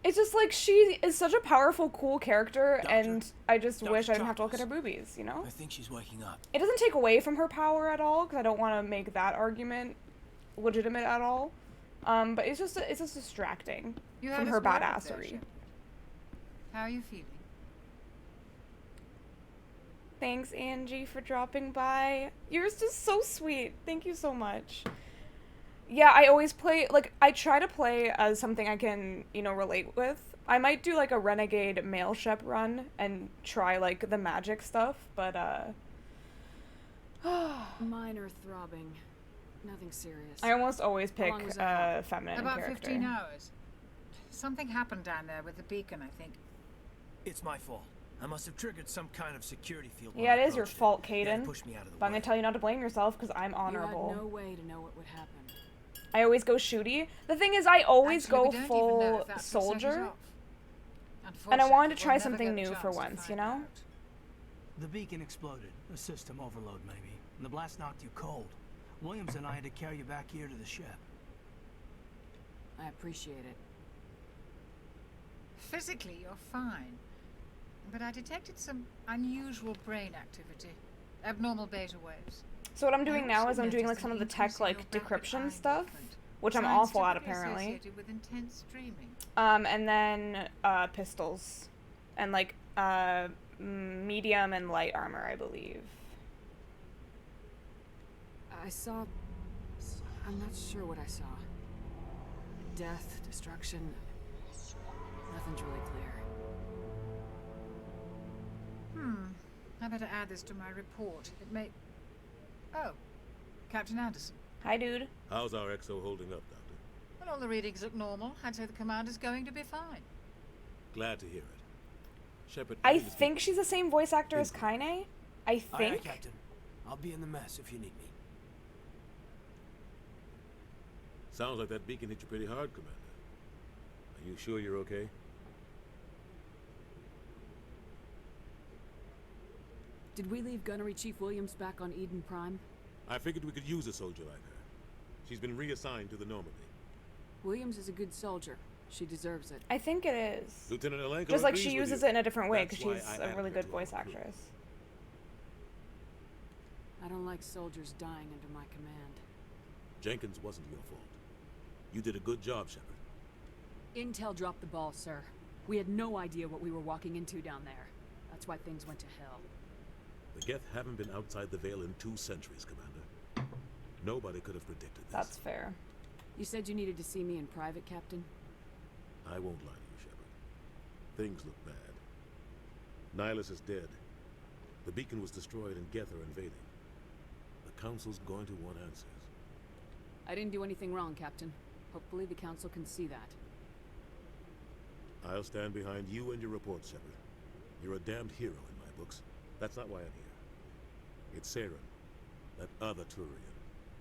It's just like she is such a powerful, cool character, and I just wish I didn't have to look at her boobies, you know? I think she's waking up. It doesn't take away from her power at all, because I don't want to make that argument legitimate at all. But it's just distracting from her badassery. How are you feeling? Thanks, Angie, for dropping by. You're just so sweet. Thank you so much. Yeah, I always play, like, I try to play as something I can, you know, relate with. I might do, like, a Renegade male shep run and try, like, the magic stuff, but, Minor throbbing. Nothing serious. I almost always How pick long was a that? feminine About character. 15 hours. Something happened down there with the beacon, I think. It's my fault. I must have triggered some kind of security field. when Yeah, I it is your approached fault, You had to Caden. push me out of the But I'm way. gonna tell you not to blame yourself, because I'm honorable. You had no way to know what would happen. I always go shooty. The thing is, I always Actually, we go don't even know full if that's what set it soldier. off. And I wanted to Unfortunately, try we'll never something get the new for chance to once, you find know? The beacon exploded. A system overload, maybe. And the blast knocked you cold. Williams and I had to carry you back here to the ship. I appreciate it. Physically, you're fine. But I detected some unusual brain activity. Abnormal beta waves. So what I'm doing I now also is I'm doing like noticed some an of the tech increase in like your rapid decryption eye stuff, movement. which I'm Signs awful at typically apparently. associated with intense dreaming. And then pistols, and like medium and light armor, I believe. I saw... I'm not sure what I saw. Death, destruction... Nothing's really clear. I better add this to my report. It may... Oh, Captain Anderson. Hi, dude. How's our XO holding up, Doctor? Well, all the readings look normal. I'd say the commander's going to be fine. Glad to hear it. Shepard, I need to speak think she's the same voice actor as Kaine. I Aye, think. Captain. I'll be in the mess if you need me. Sounds like that beacon hit you pretty hard, Commander. Are you sure you're okay? Did we leave Gunnery Chief Williams back on Eden Prime? I figured we could use a soldier like her. She's been reassigned to the Normandy. Williams is a good soldier. She deserves it. I think it is. Lieutenant Alenko Just like agrees she with uses you. it in a different way That's because why she's I a added really her good to our voice crew. actress. I don't like soldiers dying under my command. Jenkins wasn't your fault. You did a good job, Shepard. Intel dropped the ball, sir. We had no idea what we were walking into down there. That's why things went to hell. The Geth haven't been outside the Veil in 2 centuries, Commander. Nobody could have predicted this. That's fair. You said you needed to see me in private, Captain? I won't lie to you, Shepard. Things look bad. Nihilus is dead. The beacon was destroyed and Geth are invading. The Council's going to want answers. I didn't do anything wrong, Captain. Hopefully the Council can see that. I'll stand behind you and your report, Shepard. You're a damned hero in my books. That's not why I'm here. It's Saren. That other Turian.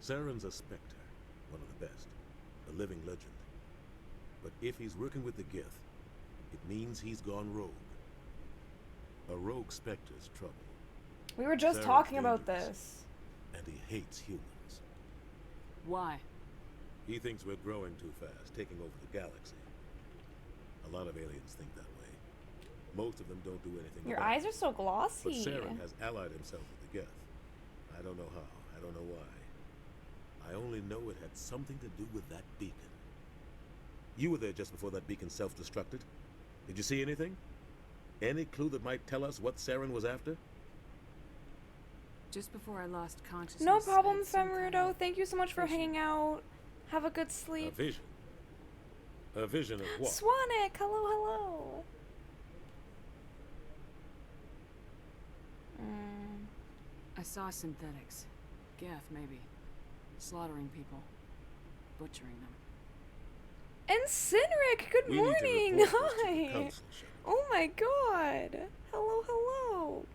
Saren's a Spectre, one of the best, a living legend. But if he's working with the Gith, it means he's gone rogue. A rogue Spectre's trouble. We were just Saren's talking about dangerous, this. and he hates humans. Why? He thinks we're growing too fast, taking over the galaxy. A lot of aliens think that way. Most of them don't do anything Your about eyes it. are so glossy. But Saren has allied himself with the Geth. I don't know how. I don't know why. I only know it had something to do with that beacon. You were there just before that beacon self-destructed. Did you see anything? Any clue that might tell us what Saren was after? Just before I lost consciousness. No I problem, had some kind Femrudo. of Thank you so much for hanging out. Have a good A sleep. vision. A vision of what? Swanik, hello, hello. I saw synthetics. Geth, maybe. Slaughtering people. Butchering them. And Sinric, good We need to morning. report this to the Hi. council, Shepard. Oh my god. Hello, hello.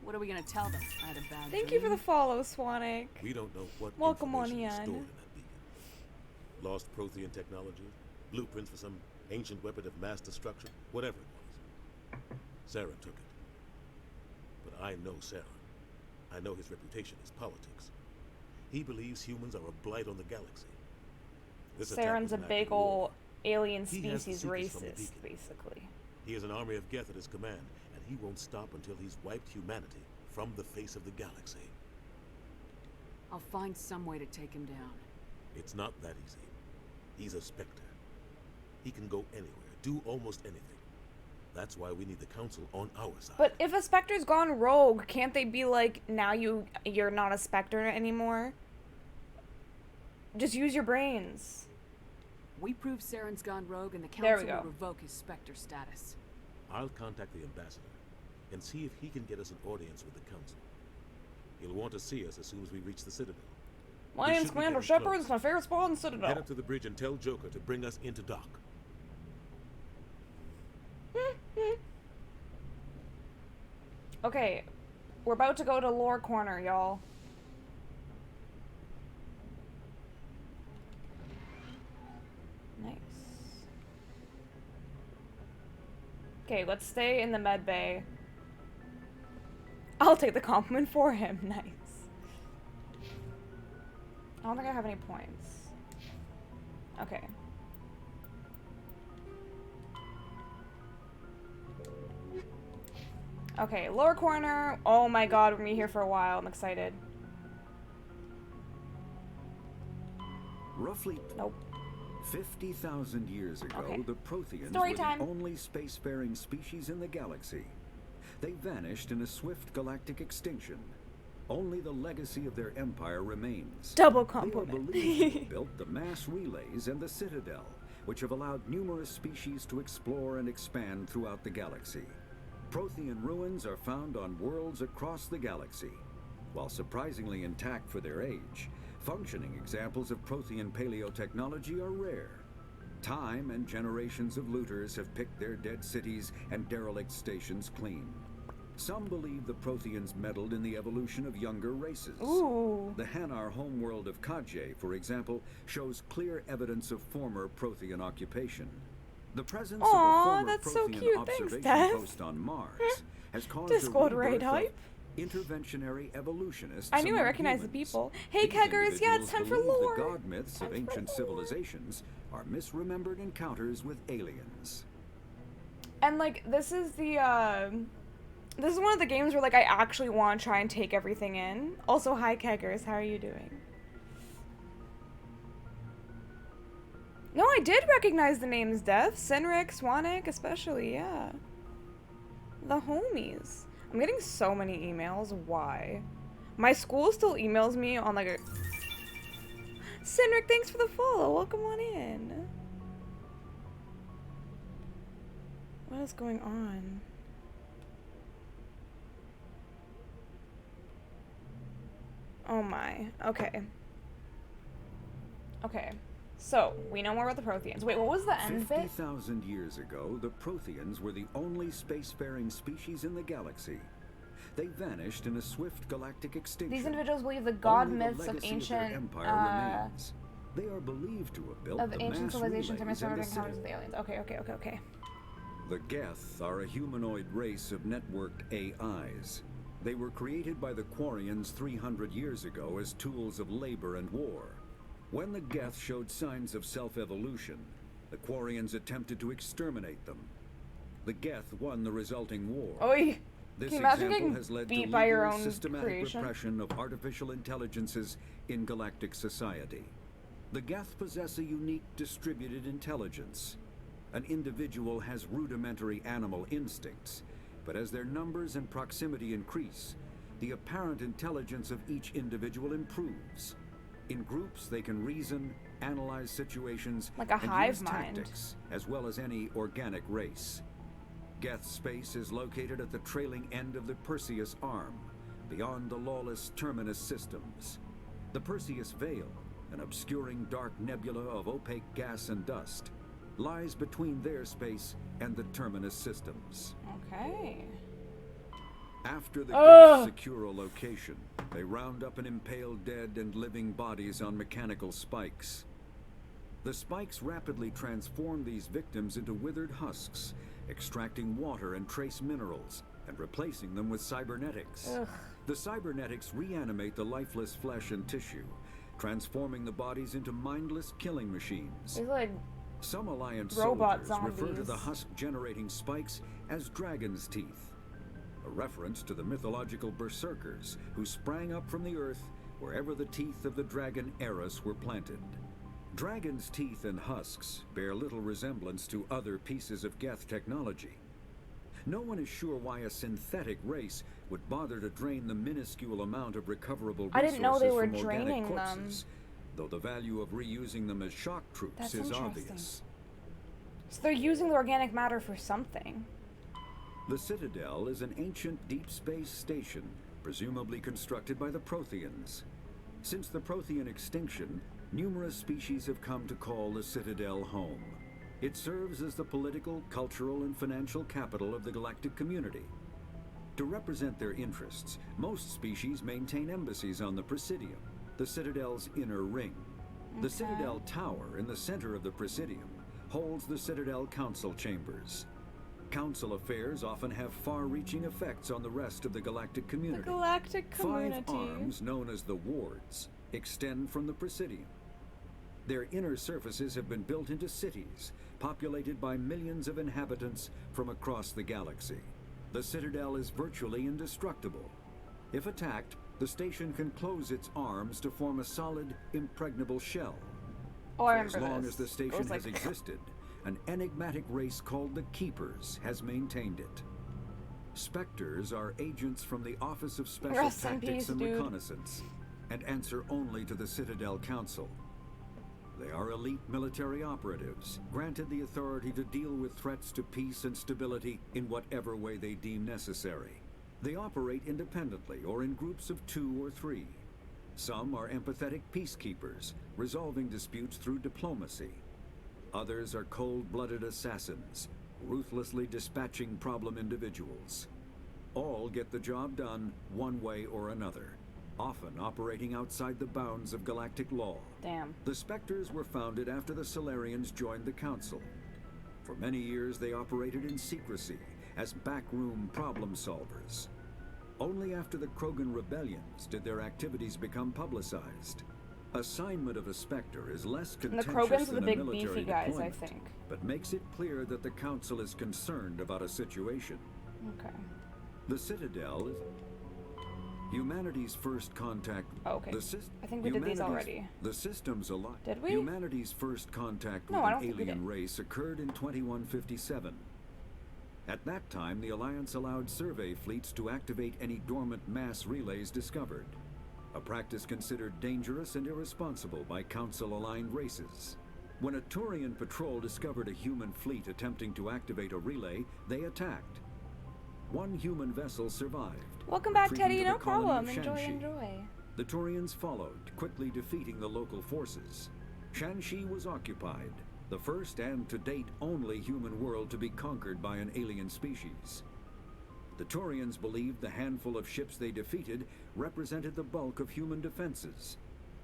What are we gonna tell them? I had a bad Thank you for the dream? follow, Swanic. We don't know what Welcome on information is in. stored in that beacon. Lost Prothean technology, blueprints for some ancient weapon of mass destruction, whatever it was. Saren took it. But I know Saren. I know his reputation is politics. He believes humans are a blight on the galaxy. This attack Saren's was a an act big of war. ol' alien He has the species secrets from the racist, beacon. basically. He has an army of Geth at his command, and he won't stop until he's wiped humanity from the face of the galaxy. I'll find some way to take him down. It's not that easy. He's a Spectre. He can go anywhere, do almost anything. That's why we need the Council on our side. But if a Spectre's gone rogue, can't they be like, now you're not a Spectre anymore? Just use your brains. We prove Saren's gone rogue and the There we Council will go. revoke his Spectre status. I'll contact the ambassador and see if he can get us an audience with the Council. He'll want to see us as soon as we reach the Citadel. My We name's should be Commander getting Shepard. close. It's my favorite spot in the Citadel. Head up to the bridge and tell Joker to bring us into dock. Okay, we're about to go to Lore Corner, y'all. Nice. Okay, let's stay in the med bay. I'll take the compliment for him. Nice. I don't think I have any points. Okay. Okay, lower corner. Oh my god, we're gonna be here for a while. I'm excited. Roughly Nope. 50,000 years ago, Okay. the Protheans Story were time. the only spacefaring species in the galaxy. They vanished in a swift galactic extinction. Only the legacy of their empire remains. Double They are compliment. believed to have built the mass relays and the Citadel, which have allowed numerous species to explore and expand throughout the galaxy. Prothean ruins are found on worlds across the galaxy. While surprisingly intact for their age, functioning examples of Prothean paleotechnology are rare. Time and generations of looters have picked their dead cities and derelict stations clean. Some believe the Protheans meddled in the evolution of younger races. Ooh. The Hanar homeworld of Kaje, for example, shows clear evidence of former Prothean occupation. The presence Aw, of a former that's so Prothean cute. Thanks, observation Dev. post on Mars has caused Discord a raid rebirth of hype. interventionary evolutionists. I knew I among recognized the humans. people. Hey, These Keggers, yeah, it's individuals time for believe lore. The god myths of Time for ancient lore. civilizations are misremembered encounters with aliens. And like, this is one of the games where like I actually want to try and take everything in. Also, hi Keggers, how are you doing? No, I did recognize the names, Death, Senric, Swanik, especially, yeah. The homies. I'm getting so many emails, why? My school still emails me on like a... Senric, thanks for the follow, welcome on in. What is going on? Oh my, okay. Okay. So, we know more about the Protheans. Wait, what was the end bit? 50,000 years ago, the Protheans were the only spacefaring species in the galaxy. They vanished in a swift galactic extinction. These individuals believe the god Only myths the of legacy ancient empire remains. They are believed to have built the mass civilizations relays are in the encounters city. with the aliens. Okay. The Geth are a humanoid race of networked AIs. They were created by the Quarians 300 years ago as tools of labor and war. When the Geth showed signs of self-evolution, the Quarians attempted to exterminate them. The Geth won the resulting war. Oi! This Can you imagine example getting has led beat to by your legal, own systematic creation? repression of artificial intelligences in galactic society. The Geth possess a unique distributed intelligence. An individual has rudimentary animal instincts, but as their numbers and proximity increase, the apparent intelligence of each individual improves. In groups, they can reason, analyze situations, Like a and hive use mind. tactics, as well as any organic race. Geth space is located at the trailing end of the Perseus Arm, beyond the lawless Terminus systems. The Perseus Veil, an obscuring dark nebula of opaque gas and dust, lies between their space and the Terminus systems. Okay. After the Ugh. Geth secure a location, they round up and impale dead and living bodies on mechanical spikes. The spikes rapidly transform these victims into withered husks, extracting water and trace minerals, and replacing them with cybernetics. Ugh. The cybernetics reanimate the lifeless flesh and tissue, transforming the bodies into mindless killing machines. There's like Some Alliance robot soldiers refer to zombies. the husk-generating spikes as dragon's teeth, a reference to the mythological berserkers who sprang up from the earth wherever the teeth of the dragon Eris were planted. Dragon's teeth and husks bear little resemblance to other pieces of Geth technology. No one is sure why a synthetic race would bother to drain the minuscule amount of recoverable I resources didn't know they were from organic draining them. corpses, though the value of reusing them as shock troops That's is interesting. obvious. So they're using the organic matter for something. The Citadel is an ancient deep space station, presumably constructed by the Protheans. Since the Prothean extinction, numerous species have come to call the Citadel home. It serves as the political, cultural, and financial capital of the galactic community. To represent their interests, most species maintain embassies on the Presidium, the Citadel's inner ring. The Citadel Tower in the center of the Presidium holds the Citadel Council Chambers. Council affairs often have far-reaching effects on the rest of the galactic community. The galactic community. 5 arms, known as the wards, extend from the Presidium. Their inner surfaces have been built into cities, populated by millions of inhabitants from across the galaxy. The Citadel is virtually indestructible. If attacked, the station can close its arms to form a solid, impregnable shell. Oh, I For as remember long this. as the It station was has like- existed, an enigmatic race called the Keepers has maintained it. Spectres are agents from the Office of Special Rest in Tactics peace, and dude. Reconnaissance, and answer only to the Citadel Council. They are elite military operatives, granted the authority to deal with threats to peace and stability in whatever way they deem necessary. They operate independently or in groups of 2 or 3. Some are empathetic peacekeepers, resolving disputes through diplomacy. Others are cold-blooded assassins, ruthlessly dispatching problem individuals. All get the job done one way or another, often operating outside the bounds of galactic law. Damn. The Spectres were founded after the Solarians joined the Council. For many years they operated in secrecy as backroom problem solvers. Only after the Krogan rebellions did their activities become publicized. Assignment of a Spectre is less And the contentious Krogans are the than a big military beefy guys, I deployment, think. but makes it clear that the Council is concerned about a situation. Okay. The Citadel is humanity's first contact. Okay. The sys- I think we did these humanity's- already. The systems alike. Did we? Humanity's first contact No, with I an don't think we alien did. race occurred in 2157. At that time, the Alliance allowed survey fleets to activate any dormant mass relays discovered, a practice considered dangerous and irresponsible by Council-aligned races. When a Turian patrol discovered a human fleet attempting to activate a relay, they attacked. One human vessel survived. Welcome back, retreating Teddy. to No the colony of problem. Enjoy, Shanxi. enjoy. The Turians followed, quickly defeating the local forces. Shanxi was occupied, the first and to date only human world to be conquered by an alien species. The Turians believed the handful of ships they defeated represented the bulk of human defenses,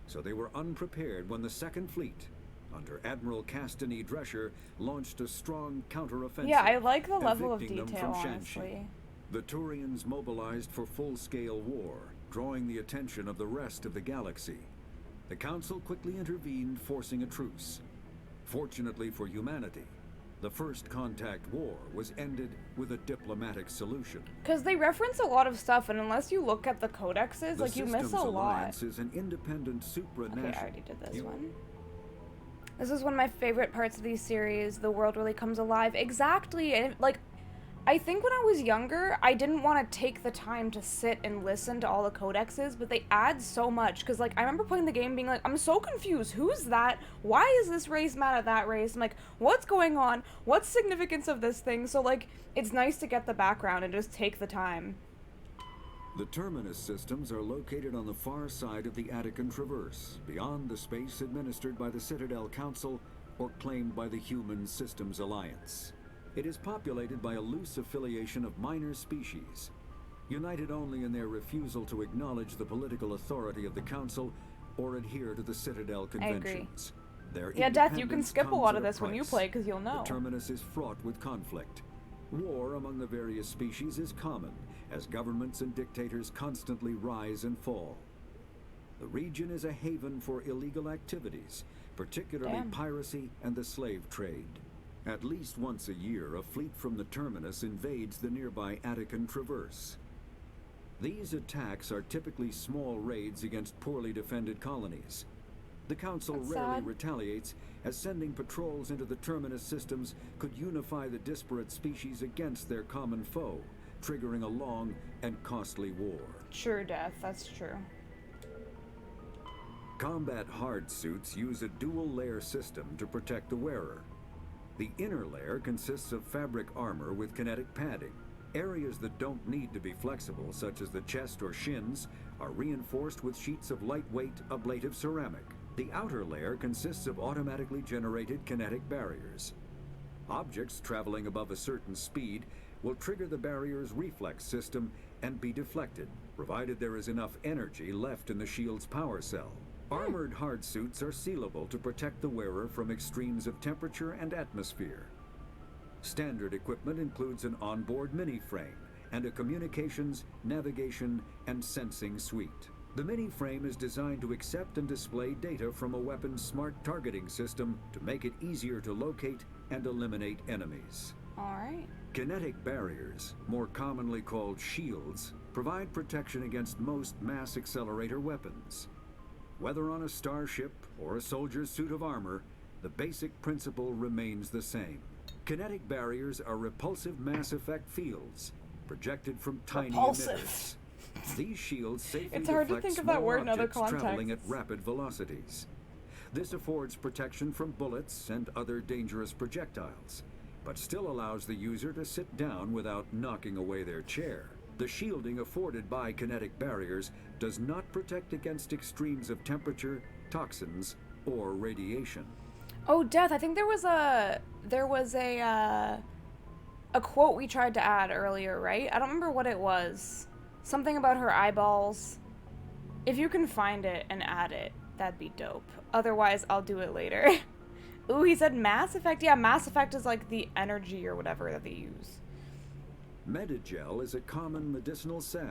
so they were unprepared when the Second Fleet, under Admiral Castany Drescher, launched a strong counteroffensive. Yeah, I like the level of evicting them detail, from Shanxi. honestly. The Turians mobilized for full-scale war, drawing the attention of the rest of the galaxy. The Council quickly intervened, forcing a truce. Fortunately for humanity, the First Contact War was ended with a diplomatic solution. Because they reference a lot of stuff, and unless you look at the codexes, like, you miss a lot. Alliance is an independent supranational... Okay, I already did this one. This is one of my favorite parts of these series. The world really comes alive. Exactly, and, like, I think when I was younger, I didn't want to take the time to sit and listen to all the codexes, but they add so much, because, like, I remember playing the game being like, I'm so confused, who's that? Why is this race mad at that race? I'm like, what's going on? What's the significance of this thing? So, like, it's nice to get the background and just take the time. The Terminus systems are located on the far side of the Attican Traverse, beyond the space administered by the Citadel Council or claimed by the Human Systems Alliance. It is populated by a loose affiliation of minor species, united only in their refusal to acknowledge the political authority of the Council or adhere to the Citadel Conventions. Yeah, Death, you can skip a lot of this when you play, because you'll know. The Terminus is fraught with conflict. War among the various species is common, as governments and dictators constantly rise and fall. The region is a haven for illegal activities, particularly piracy and the slave trade. At least once a year, a fleet from the Terminus invades the nearby Attican Traverse. These attacks are typically small raids against poorly defended colonies. The Council rarely retaliates, as sending patrols into the Terminus systems could unify the disparate species against their common foe, triggering a long and costly war. True, Death, that's true. Combat hard suits use a dual-layer system to protect the wearer. The inner layer consists of fabric armor with kinetic padding. Areas that don't need to be flexible, such as the chest or shins, are reinforced with sheets of lightweight ablative ceramic. The outer layer consists of automatically generated kinetic barriers. Objects traveling above a certain speed will trigger the barrier's reflex system and be deflected, provided there is enough energy left in the shield's power cell. Armored hard suits are sealable to protect the wearer from extremes of temperature and atmosphere. Standard equipment includes an onboard mini-frame and a communications, navigation, and sensing suite. The mini-frame is designed to accept and display data from a weapon's smart targeting system to make it easier to locate and eliminate enemies. Alright. Kinetic barriers, more commonly called shields, provide protection against most mass accelerator weapons. Whether on a starship or a soldier's suit of armor, the basic principle remains the same. Kinetic barriers are repulsive mass effect fields, projected from tiny emitters. These shields safely it's hard to deflect think of that small word in other objects traveling at contexts. rapid velocities. This affords protection from bullets and other dangerous projectiles, but still allows the user to sit down without knocking away their chair. The shielding afforded by kinetic barriers does not protect against extremes of temperature, toxins, or radiation. Oh, Death, I think there was a quote we tried to add earlier, right? I don't remember what it was. Something about her eyeballs. If you can find it and add it, that'd be dope. Otherwise, I'll do it later. Ooh, he said Mass Effect? Yeah, Mass Effect is like the energy or whatever that they use. Medigel is a common medicinal salve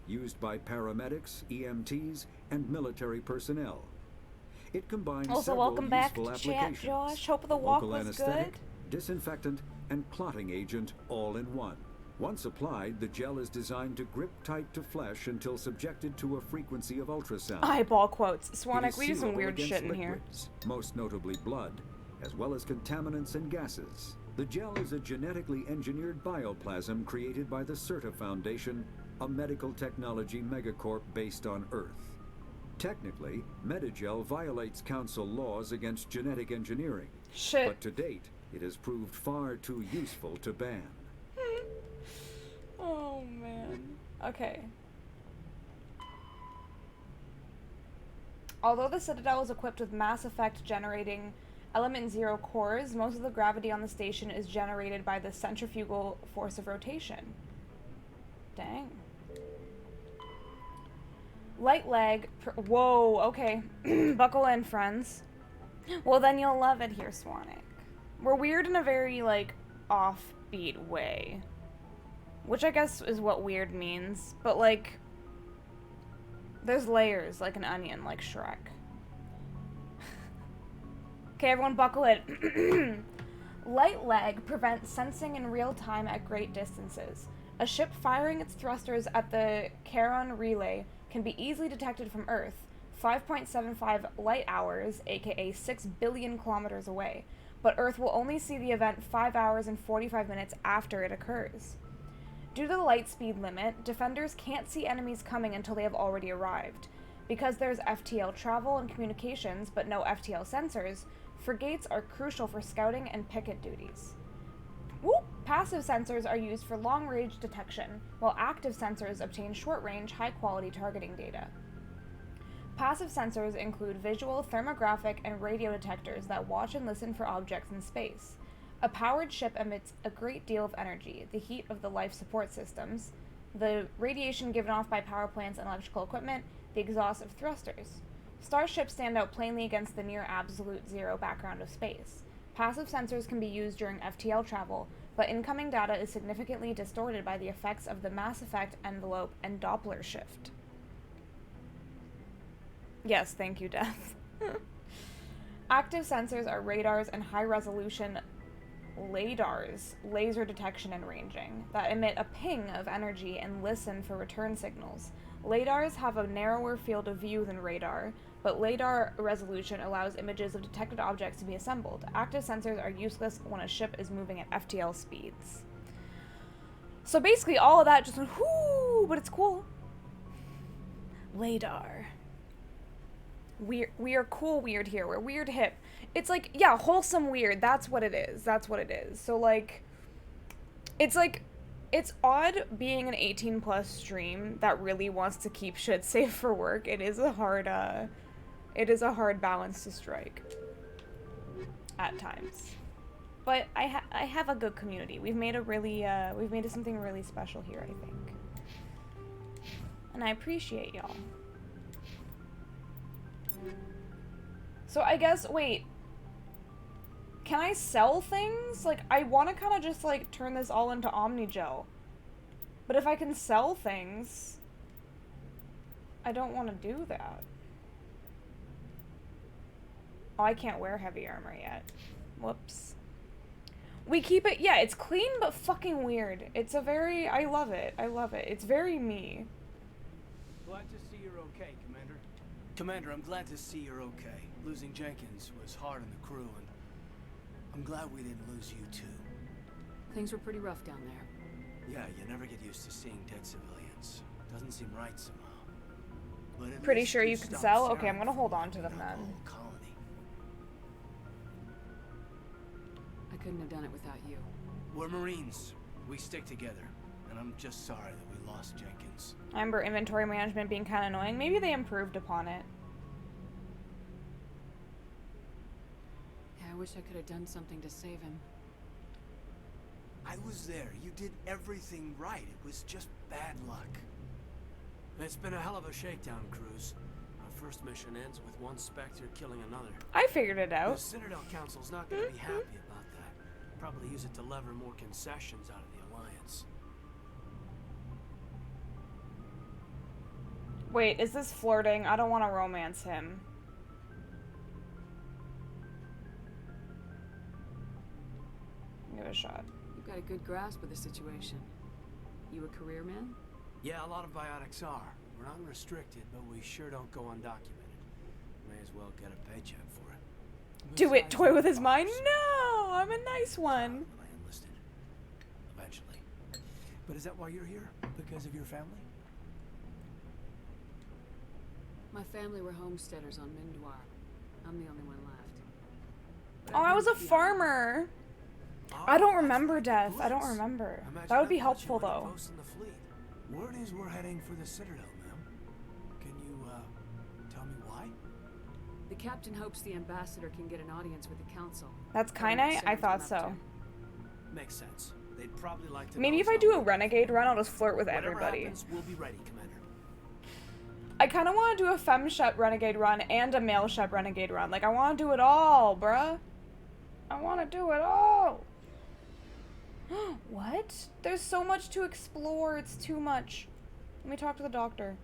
used by paramedics, EMTs, and military personnel. It combines also, several welcome back useful to chat, applications. Josh. Hope the walk Local was anesthetic, good. disinfectant, and clotting agent all in one. Once applied, the gel is designed to grip tight to flesh until subjected to a frequency of ultrasound. Eyeball quotes. It Swanik, is we do some sealable weird against shit in here. liquids, most notably blood, as well as contaminants and gases. The gel is a genetically engineered bioplasm created by the CERTA Foundation, a medical technology megacorp based on Earth. Technically, Medigel violates Council laws against genetic engineering. Shit. But to date, it has proved far too useful to ban. Oh, man. Okay. Although the Citadel is equipped with Mass Effect generating Element Zero cores, most of the gravity on the station is generated by the centrifugal force of rotation. Dang. Light leg. Whoa, okay. Buckle in, friends. Well, then you'll love it here, Swanick. We're weird in a very, like, offbeat way. Which I guess is what weird means. But, like, there's layers, like an onion, like Shrek. Okay, everyone buckle in. Light leg prevents sensing in real time at great distances. A ship firing its thrusters at the Charon relay can be easily detected from Earth, 5.75 light hours, aka 6 billion kilometers away, but Earth will only see the event 5 hours and 45 minutes after it occurs. Due to the light speed limit, defenders can't see enemies coming until they have already arrived. Because there's FTL travel and communications, but no FTL sensors, frigates are crucial for scouting and picket duties. Whoop! Passive sensors are used for long-range detection, while active sensors obtain short-range, high-quality targeting data. Passive sensors include visual, thermographic, and radio detectors that watch and listen for objects in space. A powered ship emits a great deal of energy, the heat of the life support systems, the radiation given off by power plants and electrical equipment, the exhaust of thrusters. Starships stand out plainly against the near absolute zero background of space. Passive sensors can be used during FTL travel, but incoming data is significantly distorted by the effects of the mass effect envelope and Doppler shift. Yes, thank you, Death. Active sensors are radars and high-resolution LADARs, laser detection and ranging, that emit a ping of energy and listen for return signals. LADARs have a narrower field of view than radar, but LADAR resolution allows images of detected objects to be assembled. Active sensors are useless when a ship is moving at FTL speeds. So basically all of that just went whoo, but it's cool. LADAR. We are cool weird here. We're weird hip. It's like, yeah, wholesome weird. That's what it is. That's what it is. So like, it's odd being an 18+ stream that really wants to keep shit safe for work. It is a hard balance to strike at times. But I have a good community. We've made something really special here, I think. And I appreciate y'all. So I guess, wait. Can I sell things? Like, I want to kind of just, like, turn this all into Omnigel. But if I can sell things, I don't want to do that. Oh, I can't wear heavy armor yet. Whoops. We keep it, yeah, it's clean but fucking weird. It's a very, I love it. I love it. It's very me. Glad to see you're okay, Commander. Commander, I'm glad to see you're okay. Losing Jenkins was hard on the crew, and I'm glad we didn't lose you too. Things were pretty rough down there. Yeah, you never get used to seeing dead civilians. Doesn't seem right somehow. But Pretty sure you can sell? Okay, I'm gonna hold on to them then. I couldn't have done it without you. We're Marines. We stick together. And I'm just sorry that we lost Jenkins. I remember inventory management being kind of annoying. Maybe they improved upon it. Yeah, I wish I could have done something to save him. I was there. You did everything right. It was just bad luck. It's been a hell of a shakedown, Cruz. Our first mission ends with one Spectre killing another. I figured it out. The Citadel Council's not going to be happy about that. Probably use it to lever more concessions out of the Alliance. Wait, is this flirting? I don't want to romance him. Give it a shot. You've got a good grasp of the situation. You a career man? Yeah, a lot of biotics are. We're not restricted, but we sure don't go undocumented. May as well get a paycheck for it. Do it, toy with his mind? No, I'm a nice one. I enlisted. Eventually. But is that why you're here? Because of your family? My family were homesteaders on Mindoir. I'm the only one left. But Oh, I was a farmer. I don't remember, Death. I don't remember. That would be helpful, though. Word is we're heading for the Citadel, ma'am. Can you, tell me why? The captain hopes the ambassador can get an audience with the council. That's Kaine? I thought so. Makes sense. They'd probably like to Maybe know if I do a renegade run, I'll just flirt with Whatever everybody. happens, we'll be ready, Commander. I kind of want to do a femme shep renegade run and a male shep renegade run. Like, I want to do it all, bruh. I want to do it all. What? There's so much to explore. It's too much. Let me talk to the doctor.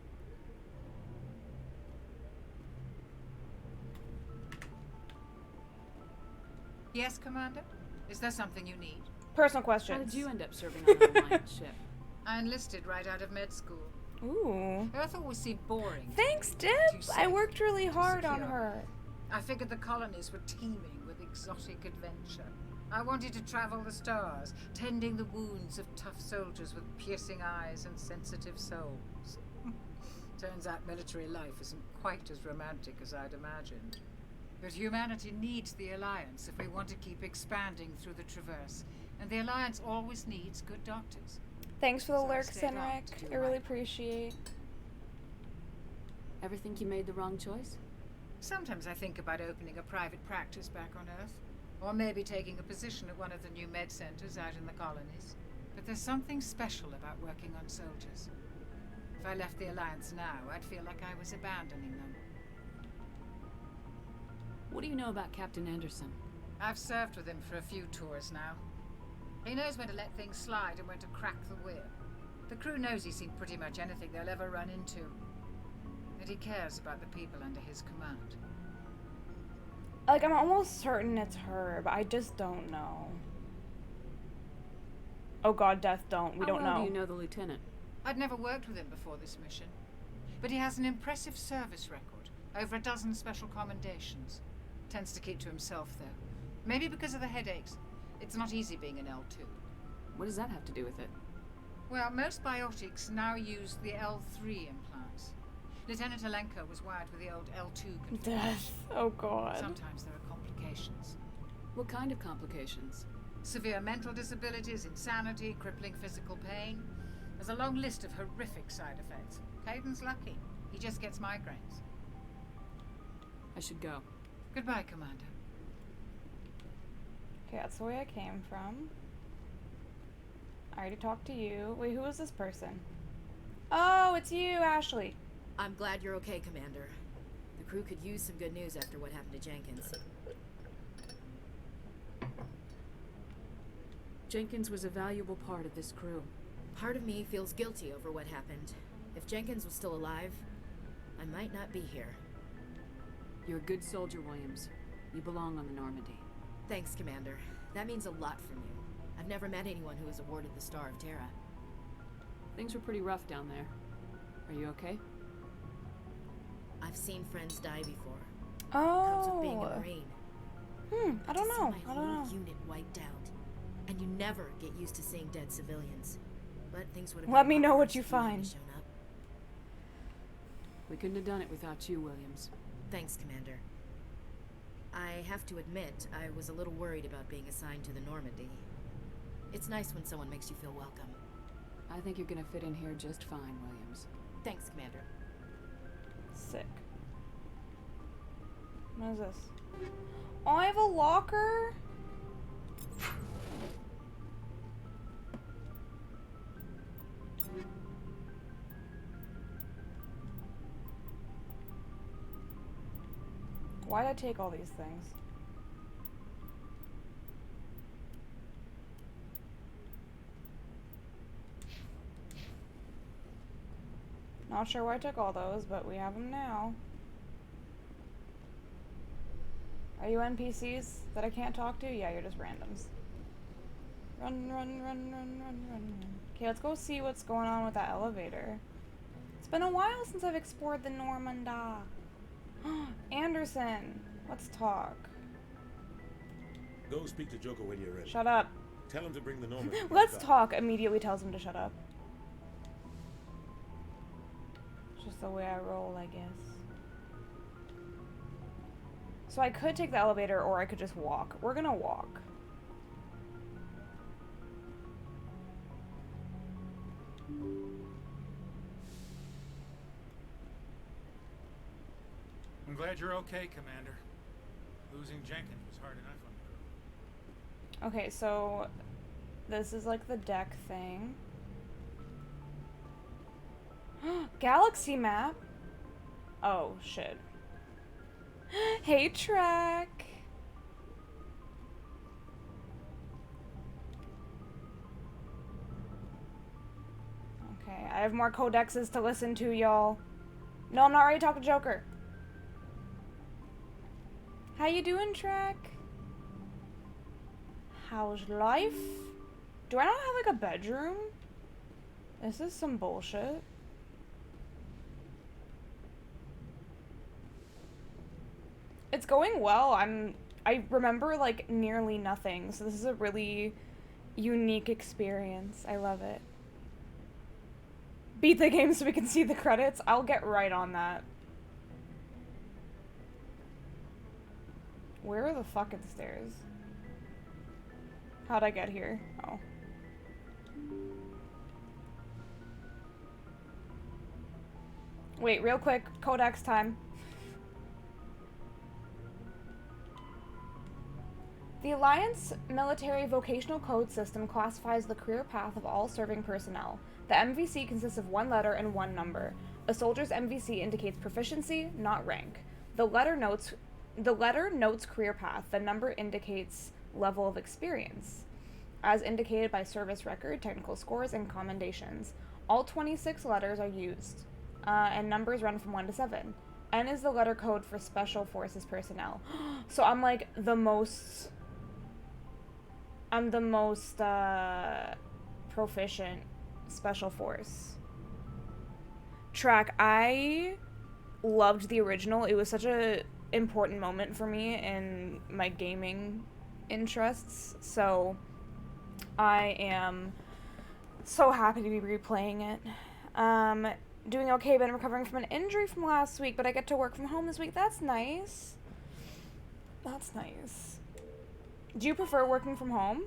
Yes, Commander? Is there something you need? Personal questions. How did you end up serving on an Alliance ship? I enlisted right out of med school. Ooh. Earth always seemed boring. Thanks, Dib. I worked really hard on her. I figured the colonies were teeming with exotic adventure. I wanted to travel the stars, tending the wounds of tough soldiers with piercing eyes and sensitive souls. Turns out military life isn't quite as romantic as I'd imagined. But humanity needs the Alliance if we want to keep expanding through the Traverse. And the Alliance always needs good doctors. Thanks for the So I lurks, stayed on Senric. to do I really right. appreciate. Ever think you made the wrong choice? Sometimes I think about opening a private practice back on Earth. Or maybe taking a position at one of the new med centers out in the colonies. But there's something special about working on soldiers. If I left the Alliance now, I'd feel like I was abandoning them. What do you know about Captain Anderson? I've served with him for a few tours now. He knows when to let things slide and when to crack the whip. The crew knows he's seen pretty much anything they'll ever run into. And he cares about the people under his command. Like, I'm almost certain it's her, but I just don't know. Oh god, Death, don't. We don't How well know. do you know the lieutenant? I'd never worked with him before this mission. But he has an impressive service record. Over a dozen special commendations. Tends to keep to himself, though. Maybe because of the headaches. It's not easy being an L2. What does that have to do with it? Well, most biotics now use the L3 implants. Lieutenant Alenko was wired with the old L2 configuration. Death. Oh god. Sometimes there are complications. What kind of complications? Severe mental disabilities, insanity, crippling physical pain. There's a long list of horrific side effects. Caden's lucky. He just gets migraines. I should go. Goodbye, Commander. Okay, that's the way I came from. I already talked to you. Wait, who is this person? Oh, it's you, Ashley. I'm glad you're okay, Commander. The crew could use some good news after what happened to Jenkins. Jenkins was a valuable part of this crew. Part of me feels guilty over what happened. If Jenkins was still alive, I might not be here. You're a good soldier, Williams. You belong on the Normandy. Thanks, Commander. That means a lot from you. I've never met anyone who was awarded the Star of Terra. Things were pretty rough down there. Are you okay? I've seen friends die before. Oh. Comes with being a Marine. I don't know. My I don't whole know. unit wiped out. And you never get used to seeing dead civilians. But things would have Let been me a lot know worse what you if hadn't find. shown up. We couldn't have done it without you, Williams. Thanks, Commander. I have to admit, I was a little worried about being assigned to the Normandy. It's nice when someone makes you feel welcome. I think you're gonna fit in here just fine, Williams. Thanks, Commander. Sick. What is this? Oh, I have a locker? Why'd I take all these things? Not sure why I took all those, but we have them now. Are you NPCs that I can't talk to? Yeah, you're just randoms. Run, run, run, run, run, run. Okay, let's go see what's going on with that elevator. It's been a while since I've explored the Normandy. Anderson, let's talk. Go speak to Joker when you're ready. Shut up. Tell him to bring the Normandy. Let's talk. Immediately tells him to shut up. It's just the way I roll, I guess. So I could take the elevator or I could just walk. We're gonna walk. I'm glad you're okay, Commander. Losing Jenkins was hard enough on the crew. Okay, so This is like the deck thing. Galaxy map. Oh, shit. Hey, Trek. Okay, I have more codexes to listen to, y'all. No, I'm not ready to talk to Joker. How you doing, Trek? How's life? Do I not have, like, a bedroom? This is some bullshit. It's going well. I remember, like, nearly nothing, so this is a really unique experience. I love it. Beat the game so we can see the credits. I'll get right on that. Where are the fucking stairs? How'd I get here? Oh. Wait, real quick. Codex time. The Alliance Military Vocational Code System classifies the career path of all serving personnel. The MVC consists of one letter and one number. A soldier's MVC indicates proficiency, not rank. The letter notes career path. The number indicates level of experience, as indicated by service record, technical scores, and commendations. All 26 letters are used, and numbers run from 1 to 7. N is the letter code for Special Forces personnel. So I'm like the most proficient Special Force. Track, I loved the original. It was such a important moment for me in my gaming interests, so I am so happy to be replaying it. Doing okay, but I'm recovering from an injury from last week, but I get to work from home this week. That's nice. That's nice. Do you prefer working from home?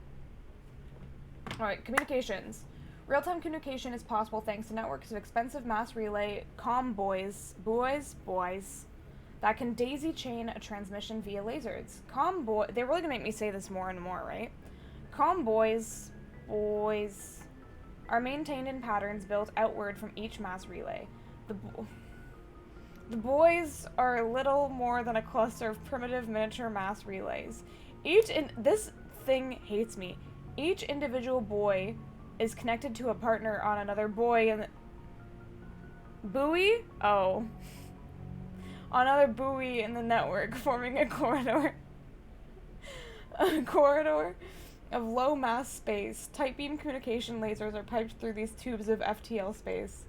Alright, communications. Real-time communication is possible thanks to networks of expensive mass relay boys that can daisy chain a transmission via lasers. They're really gonna make me say this more and more, right? Boys are maintained in patterns built outward from each mass relay. The boys are little more than a cluster of primitive miniature mass relays. This thing hates me. Each individual boy is connected to a partner on another boy and buoy? Oh. Another buoy in the network, forming a corridor. A corridor of low mass space. Tight beam communication lasers are piped through these tubes of FTL space,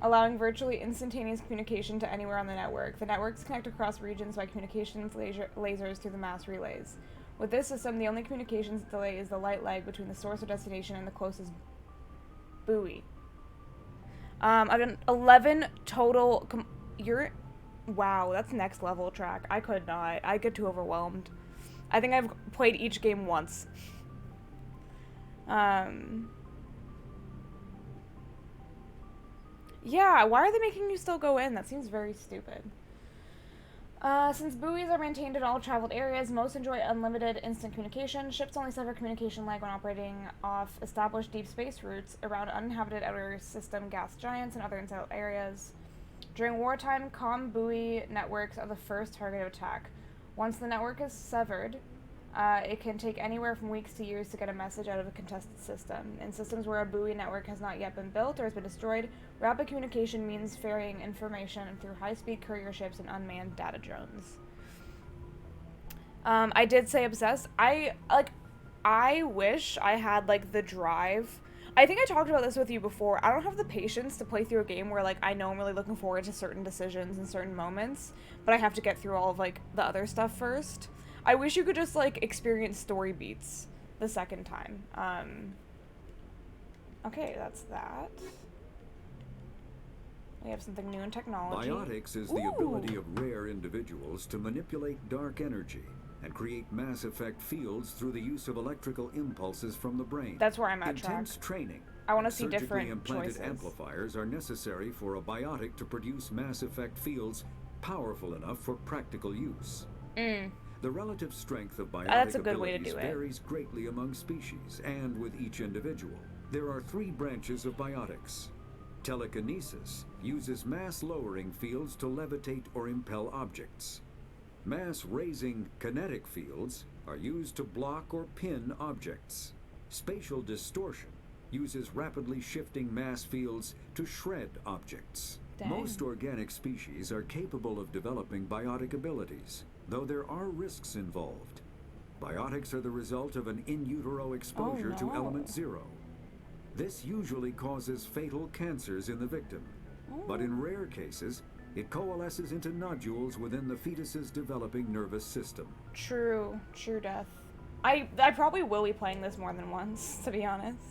allowing virtually instantaneous communication to anywhere on the network. The networks connect across regions by communications lasers through the mass relays. With this system, the only communications delay is the light lag between the source or destination and the closest buoy. I've done 11 total. Wow, that's next level, Track. I could not. I get too overwhelmed. I think I've played each game once. Yeah, why are they making you still go in? That seems very stupid. Since buoys are maintained in all traveled areas, most enjoy unlimited instant communication. Ships only suffer communication lag when operating off established deep space routes around uninhabited outer system gas giants and other intel areas. During wartime, buoy networks are the first target of attack. Once the network is severed, it can take anywhere from weeks to years to get a message out of a contested system. In systems where a buoy network has not yet been built or has been destroyed, rapid communication means ferrying information through high-speed courier ships and unmanned data drones. I did say obsessed. I wish I had, like, the drive. I think I talked about this with you before. I don't have the patience to play through a game where, like, I know I'm really looking forward to certain decisions and certain moments, but I have to get through all of, like, the other stuff first. I wish you could just, like, experience story beats the second time. Okay, that's that. We have something new in technology. Biotics is the ability of rare individuals to manipulate dark energy and create mass effect fields through the use of electrical impulses from the brain. That's where I'm at, Intense training. I want to see surgically different implanted choices. amplifiers are necessary for a biotic to produce mass effect fields powerful enough for practical use. The relative strength of biotic That's a good way to abilities do it. varies greatly among species and with each individual. There are 3 branches of biotics. Telekinesis uses mass-lowering fields to levitate or impel objects. Mass-raising kinetic fields are used to block or pin objects. Spatial distortion uses rapidly shifting mass fields to shred objects. Dang. Most organic species are capable of developing biotic abilities, though there are risks involved. Biotics are the result of an in utero exposure to element 0. This usually causes fatal cancers in the victim, but in rare cases, it coalesces into nodules within the fetus's developing nervous system. True death. I probably will be playing this more than once, to be honest.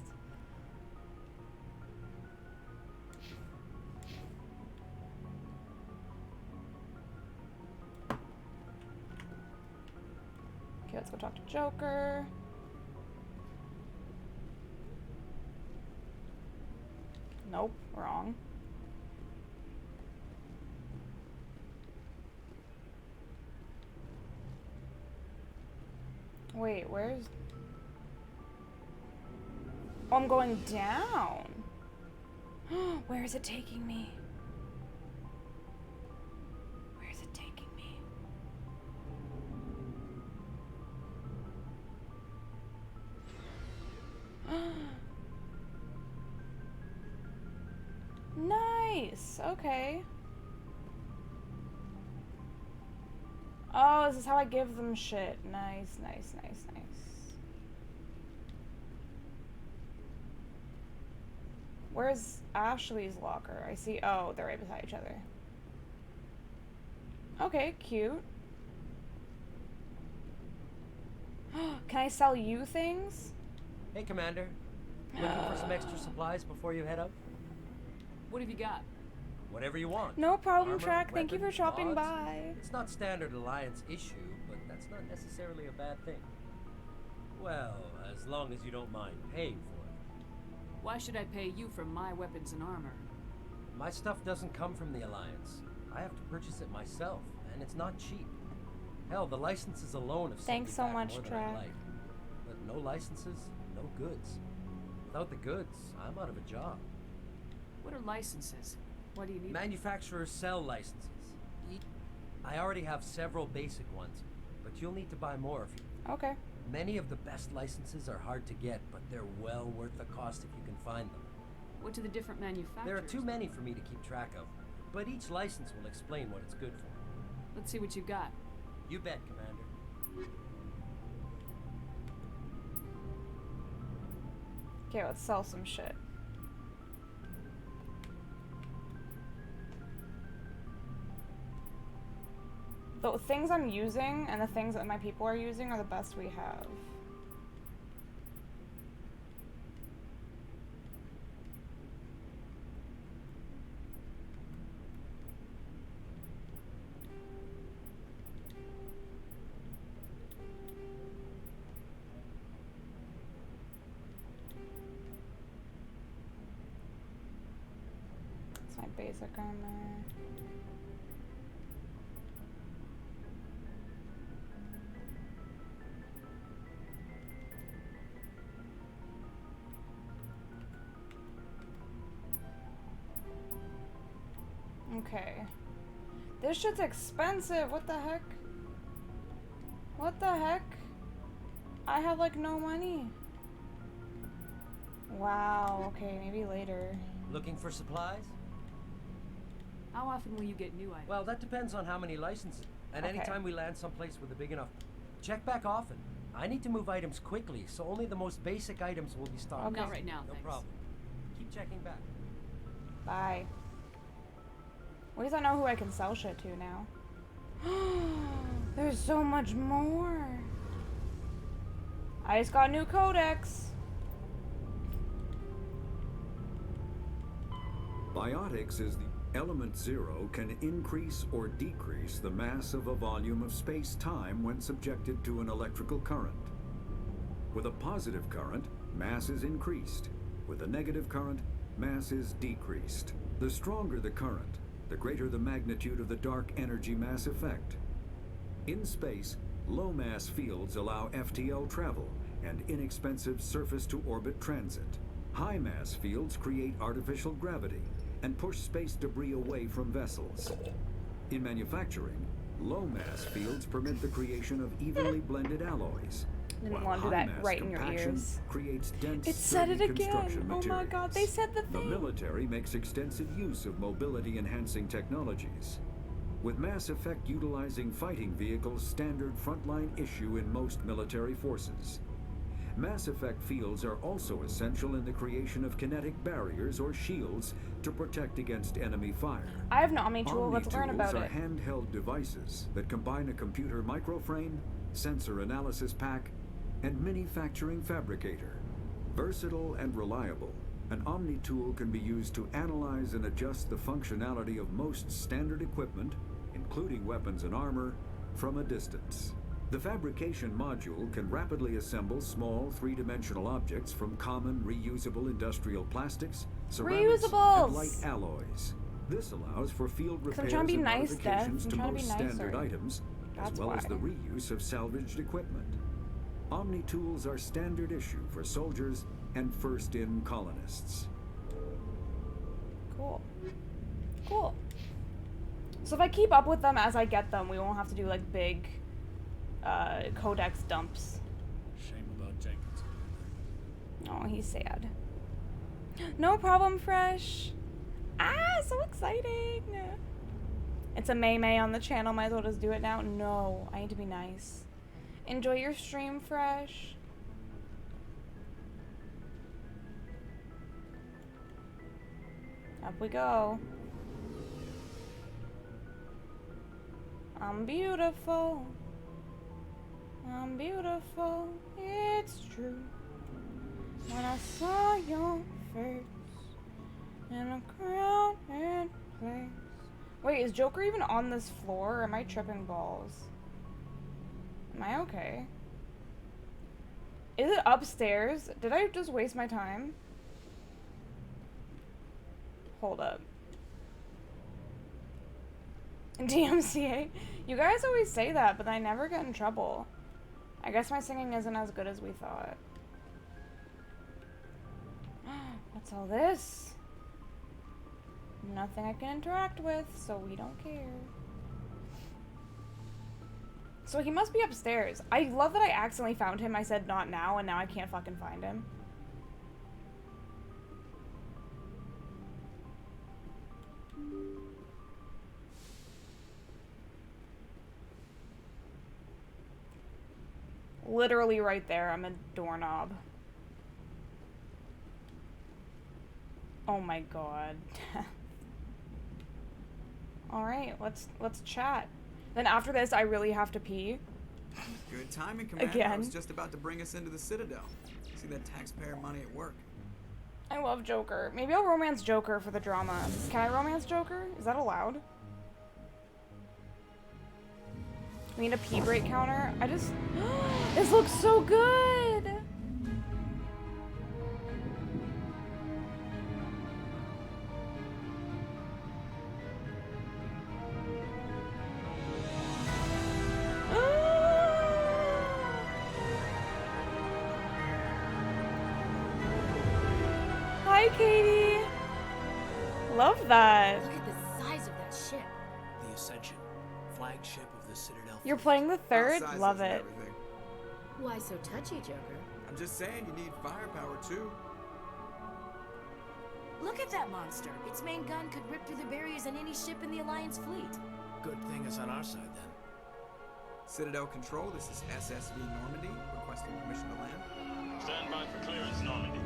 Okay, let's go talk to Joker. Nope, wrong. Wait, where's... Oh, I'm going down. Where is it taking me? Where is it taking me? Nice. Okay. Oh, this is how I give them shit. Nice. Where's Ashley's locker? I see. Oh, they're right beside each other. Okay, cute. Can I sell you things? Hey, Commander. Looking for some extra supplies before you head up? What have you got? Whatever you want. No problem, Armor, Track. Thank you for weapons, shopping mods. by. It's not standard Alliance issue, but that's not necessarily a bad thing. Well, as long as you don't mind paying for it. Why should I pay you for my weapons and armor? My stuff doesn't come from the Alliance. I have to purchase it myself, and it's not cheap. Hell, the licenses alone have set Thanks me so back much, more than Track. I'd like. But no licenses, no goods. Without the goods, I'm out of a job. What are licenses? What do you need? Manufacturers sell licenses. I already have several basic ones, but you'll need to buy more if you... Okay. Many of the best licenses are hard to get, but they're well worth the cost if you can find them. What do the different manufacturers? There are too many for me to keep track of, but each license will explain what it's good for. Let's see what you got. You bet, Commander. Okay, let's sell some shit. The things I'm using and the things that my people are using are the best we have. It's my basic armor. Okay. This shit's expensive. What the heck? What the heck? I have like no money. Wow. Okay, maybe later. Looking for supplies? How often will you get new items? Well, that depends on how many licenses. And Okay. anytime we land someplace with a big enough... Check back often. I need to move items quickly, so only the most basic items will be stocked. Not right now, No thanks. problem. Keep checking back. Bye. At least I know who I can sell shit to now. There's so much more. I just got a new codex. Biotics is the element 0 can increase or decrease the mass of a volume of space-time when subjected to an electrical current. With a positive current, mass is increased. With a negative current, mass is decreased. The stronger the current, the greater the magnitude of the dark energy mass effect. In space, Low-mass fields allow FTL travel and inexpensive surface-to-orbit transit. High-mass fields create artificial gravity and push space debris away from vessels. In manufacturing, low-mass fields permit the creation of evenly blended alloys. Didn't want to do that right in your ears. Creates dense, It said it again. construction Oh my god, they said the The thing. military makes extensive use of mobility-enhancing technologies, with Mass Effect utilizing fighting vehicles standard frontline issue in most military forces. Mass Effect fields are also essential in the creation of kinetic barriers or shields to protect against enemy fire. I have an Omni tool. Let's learn Omni-tools about are it. handheld devices that combine a computer microframe, sensor analysis pack, and manufacturing fabricator. Versatile and reliable, an Omni tool can be used to analyze and adjust the functionality of most standard equipment, including weapons and armor, from a distance. The fabrication module can rapidly assemble small three-dimensional objects from common reusable industrial plastics, ceramics, Reusables! and light alloys. This allows for field 'Cause I'm repairs trying to be and nice, Dev. modifications I'm to trying to most be standard nicer. items, as That's well as why. the reuse of salvaged equipment. Omni tools are standard issue for soldiers and first-in colonists. Cool. Cool. So if I keep up with them as I get them, we won't have to do like big codex dumps. Shame about Jenkins. Oh, he's sad. No problem, Fresh. Ah, so exciting. It's a May on the channel. Might as well just do it now. No, I need to be nice. Enjoy your stream, Fresh. Up we go. I'm beautiful. I'm beautiful. It's true. When I saw your face in a crowded place. Wait, is Joker even on this floor? Or am I tripping balls? Am I okay? Is it upstairs? Did I just waste my time? Hold up. DMCA? You guys always say that, but I never get in trouble. I guess my singing isn't as good as we thought. What's all this? Nothing I can interact with, so we don't care. So he must be upstairs. I love that I accidentally found him. I said not now, and now I can't fucking find him. Literally right there. I'm a doorknob. Oh my god. Alright, let's chat. Then after this, I really have to pee. Good timing, Commander. I Again. was just about to bring us into the Citadel. See that taxpayer money at work. I love Joker. Maybe I'll romance Joker for the drama. Can I romance Joker? Is that allowed? We need a pee break counter. I just... This looks so good! Hi, Katie. Love that. Look at the size of that ship. The Ascension, flagship of the Citadel. You're playing the third? Sizes Love and it. everything. Why so touchy, Joker? I'm just saying you need firepower too. Look at that monster. Its main gun could rip through the barriers in any ship in the Alliance fleet. Good thing it's on our side then. Citadel Control, this is SSV Normandy, requesting permission to land. Stand by for clearance, Normandy.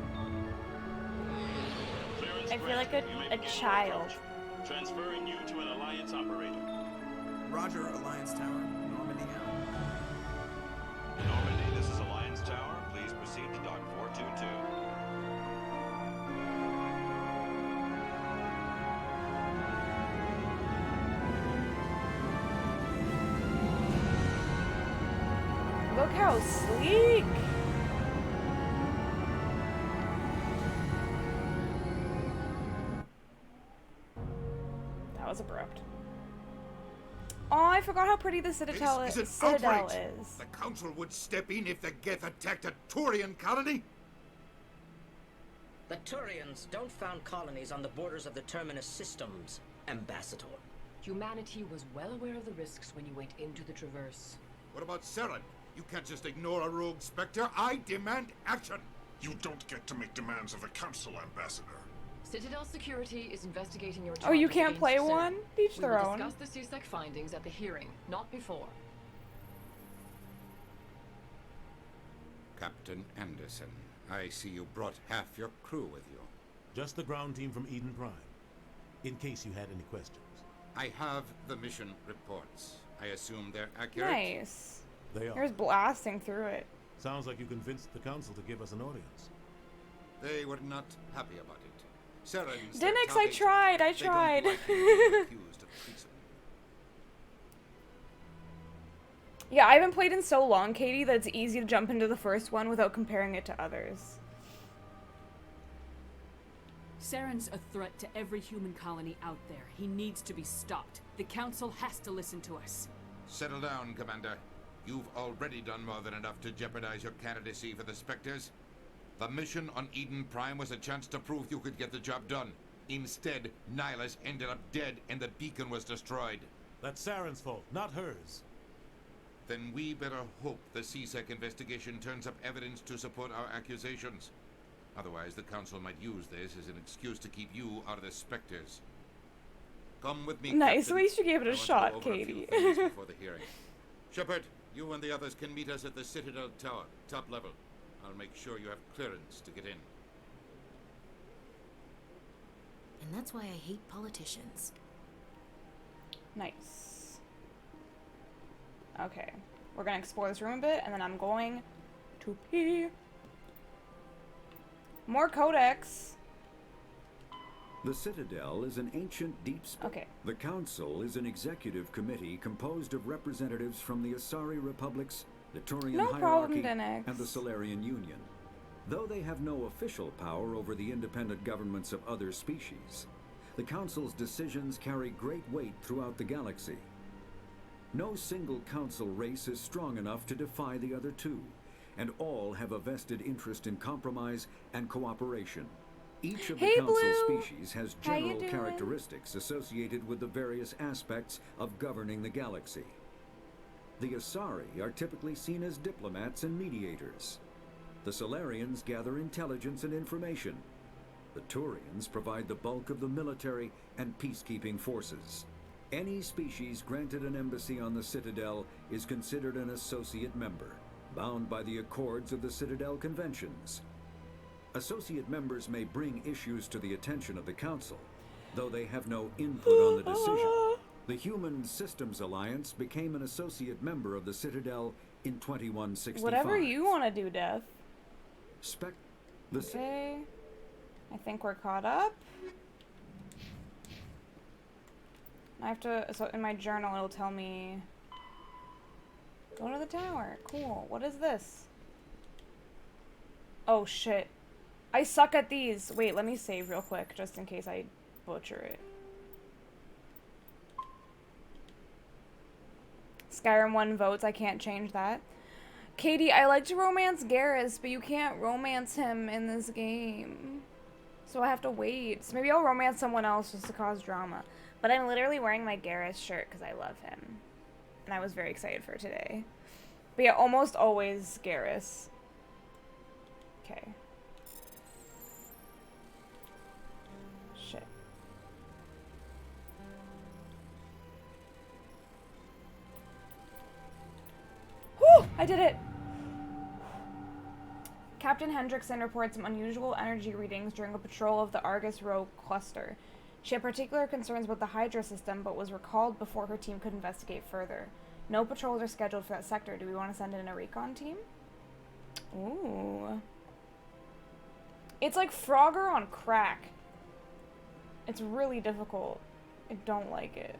Clearance I feel like a child. Transferring you to an Alliance operator. Roger, Alliance Tower, Normandy out. Normandy, this is Alliance Tower. Please proceed to Dock 422. Look how sleek. That was abrupt. Oh, I forgot how pretty the Citadel This is. is an Citadel outrage. is. The Council would step in if the Geth attacked a Turian colony? The Turians don't found colonies on the borders of the Terminus systems, Ambassador. Humanity was well aware of the risks when you went into the Traverse. What about Saren? You can't just ignore a rogue Spectre. I demand action. You don't get to make demands of the Council, Ambassador. Citadel Security is investigating your Oh, you charges can't against play Saren. one? Each We their will own. discuss the CSEC findings at the hearing, not before. Captain Anderson, I see you brought half your crew with you. Just the ground team from Eden Prime, in case you had any questions. I have the mission reports. I assume they're accurate? Nice. They are. Here's blasting through it. Sounds like you convinced the Council to give us an audience. They were not happy about it. Saren's Dinix, their I top tried, I agent. They don't tried. like you being accused of treason. Yeah, I haven't played in so long, Katie, that it's easy to jump into the first one without comparing it to others. Saren's a threat to every human colony out there. He needs to be stopped. The Council has to listen to us. Settle down, Commander. You've already done more than enough to jeopardize your candidacy for the Spectres. The mission on Eden Prime was a chance to prove you could get the job done. Instead, Nihilus ended up dead and the beacon was destroyed. That's Saren's fault, not hers. Then we better hope the CSEC investigation turns up evidence to support our accusations. Otherwise, the Council might use this as an excuse to keep you out of the Spectres. Come with me, Nice, Captain. at least you gave it a I want to shot, go over a few Katie. things before the hearing. Shepard, you and the others can meet us at the Citadel Tower, top level. I'll make sure you have clearance to get in. And that's why I hate politicians. Nice. Okay. We're gonna explore this room a bit, and then I'm going to pee. More codex. The Citadel is an ancient deep space. Okay. The Council is an executive committee composed of representatives from the Asari Republics, the Turian No problem, hierarchy, Dinix. and the Solarian Union. Though they have no official power over the independent governments of other species, the Council's decisions carry great weight throughout the galaxy. No single Council race is strong enough to defy the other two, and all have a vested interest in compromise and cooperation. Each of the Hey, Council Blue. species has How you general doing? characteristics associated with the various aspects of governing the galaxy. The Asari are typically seen as diplomats and mediators. The Solarians gather intelligence and information. The Turians provide the bulk of the military and peacekeeping forces. Any species granted an embassy on the Citadel is considered an associate member, bound by the accords of the Citadel Conventions. Associate members may bring issues to the attention of the Council, though they have no input on the decision. The Human Systems Alliance became an associate member of the Citadel in 2165. Whatever you want to do, Death. Okay. I think we're caught up. I have to, so in my journal it'll tell me, go to the tower. Cool. What is this? Oh shit. I suck at these. Wait, let me save real quick just in case I butcher it. Skyrim 1 votes. I can't change that. Katie, I like to romance Garrus, but you can't romance him in this game. So I have to wait. So maybe I'll romance someone else just to cause drama. But I'm literally wearing my Garrus shirt because I love him. And I was very excited for today. But yeah, almost always Garrus. Okay. Shit. Whew! I did it! Captain Hendrickson reports some unusual energy readings during a patrol of the Argus Row cluster. She had particular concerns about the Hydra system, but was recalled before her team could investigate further. No patrols are scheduled for that sector. Do we want to send in a recon team? Ooh. It's like Frogger on crack. It's really difficult. I don't like it.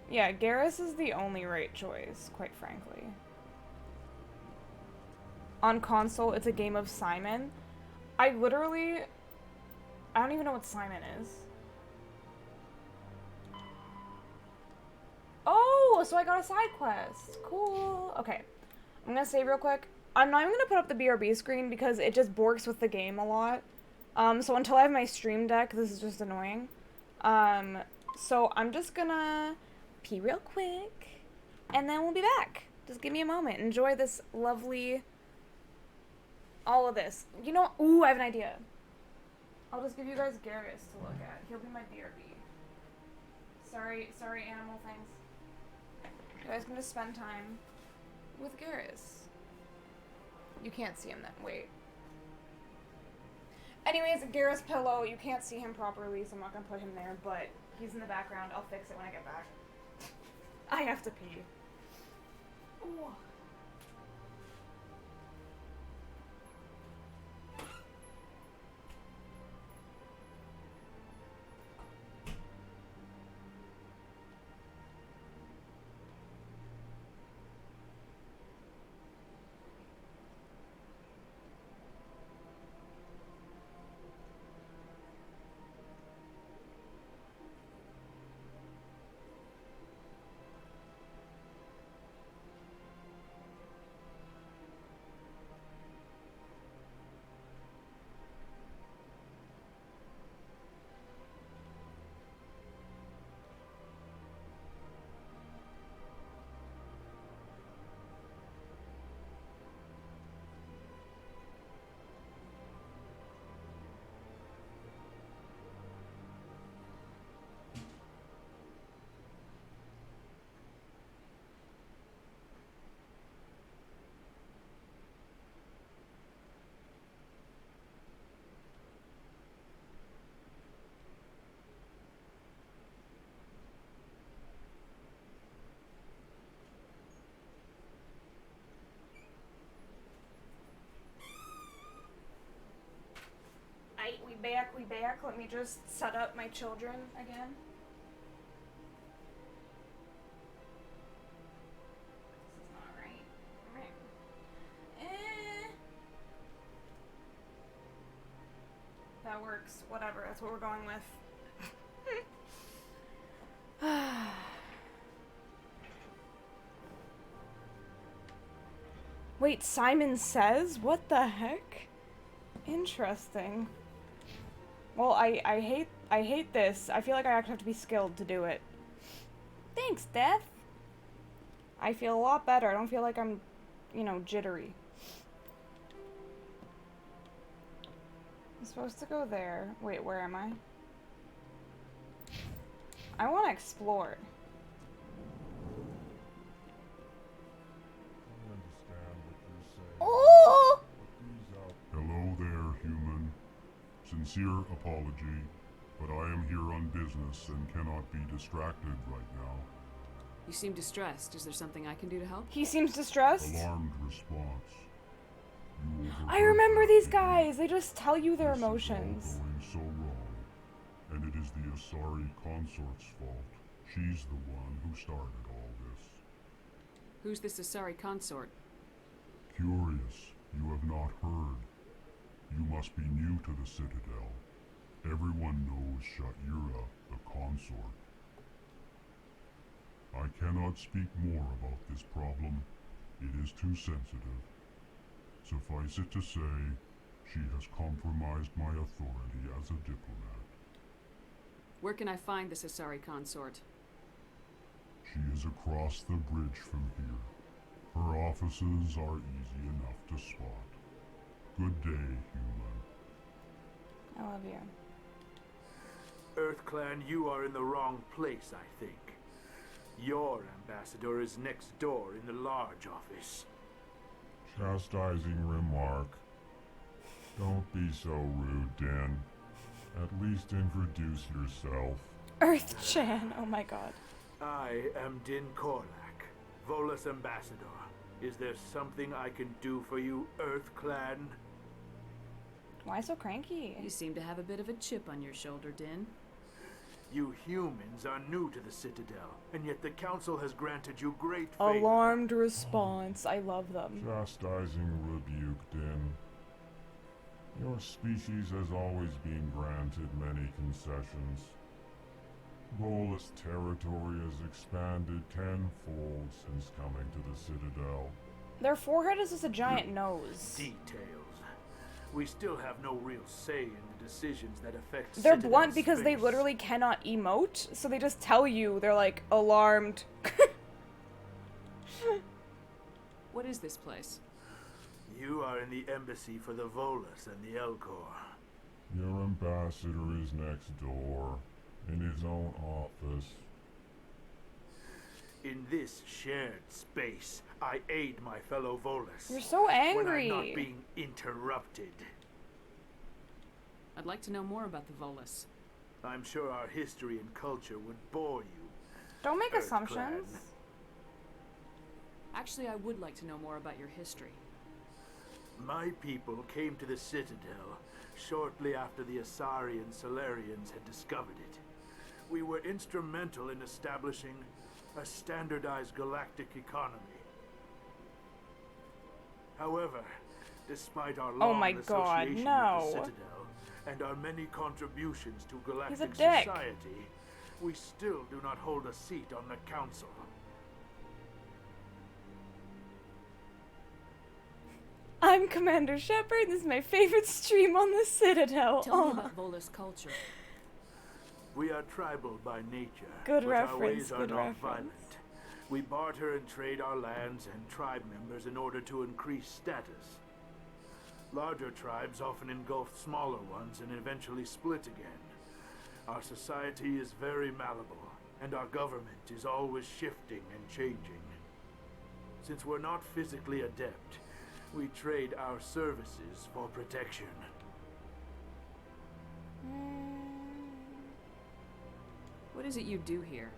Yeah, Garrus is the only right choice, quite frankly. On console, it's a game of Simon. I literally I don't even know what Simon is. Oh, so I got a side quest. Cool. Okay. I'm gonna save real quick. I'm not even gonna put up the BRB screen because it just borks with the game a lot. So until I have my stream deck, this is just annoying. So I'm just gonna pee real quick, and then we'll be back. Just give me a moment. Enjoy this lovely... all of this. You know, ooh, I have an idea. I'll just give you guys Garrus to look at. He'll be my BRB. Sorry, animal things. You guys can just spend time with Garrus. You can't see him then. Wait. Anyways, Garrus Pillow, you can't see him properly, so I'm not gonna put him there, but he's in the background. I'll fix it when I get back. I have to pee. Ooh. We back. Let me just set up my children again. This is not right. That works. Whatever. That's what we're going with. Wait, Simon Says? What the heck? Interesting. Well, I hate this. I feel like I actually have to be skilled to do it. Thanks, Death. I feel a lot better. I don't feel like I'm, you know, jittery. I'm supposed to go there. Wait, where am I? I want to explore. Oh! Hello there, human. Sincere apology, but I am here on business and cannot be distracted right now. You seem distressed. Is there something I can do to help? He seems distressed. Alarmed response. I remember these guys. They just tell you their emotions. Going so wrong, and it is the Asari consort's fault. She's the one who started all this. Who's this Asari consort? Curious, you have not heard. You must be new to the Citadel. Everyone knows Sha'ira, the consort. I cannot speak more about this problem. It is too sensitive. Suffice it to say, she has compromised my authority as a diplomat. Where can I find this Asari consort? She is across the bridge from here. Her offices are easy enough to spot. Good day, human. I love you. EarthClan, you are in the wrong place, I think. Your ambassador is next door in the large office. Chastising remark. Don't be so rude, Dan. At least introduce yourself. Earth-chan, oh my god. I am Din Korlak, Volus ambassador. Is there something I can do for you, EarthClan? Why so cranky? You seem to have a bit of a chip on your shoulder, Din. You humans are new to the Citadel, and yet the Council has granted you great favor. Alarmed response. I love them. Chastising rebuke, Din. Your species has always been granted many concessions. Volus territory has expanded tenfold since coming to the Citadel. Their forehead is just a giant nose. Details. We still have no real say in the decisions that affect They're Citadel blunt because they space. literally cannot emote, so they just tell you they're like alarmed. What is this place? You are in the embassy for the Volus and the Elcor. Your ambassador is next door, in his own office. In this shared space, I aid my fellow Volus. You're so angry. When I'm not being interrupted. I'd like to know more about the Volus. I'm sure our history and culture would bore you. Don't make Earth assumptions. Clan. Actually, I would like to know more about your history. My people came to the Citadel shortly after the Asari and Solarians had discovered it. We were instrumental in establishing a standardized galactic economy. However, despite our long association with the Citadel and our many contributions to galactic society, we still do not hold a seat on the Council. I'm Commander Shepard. This is my favorite stream on the Citadel. Tell me about Volus culture. We are tribal by nature, Good but reference, our ways are good not reference. violent. We barter and trade our lands and tribe members in order to increase status. Larger tribes often engulf smaller ones and eventually split again. Our society is very malleable, and our government is always shifting and changing. Since we're not physically adept, we trade our services for protection. What is it you do here?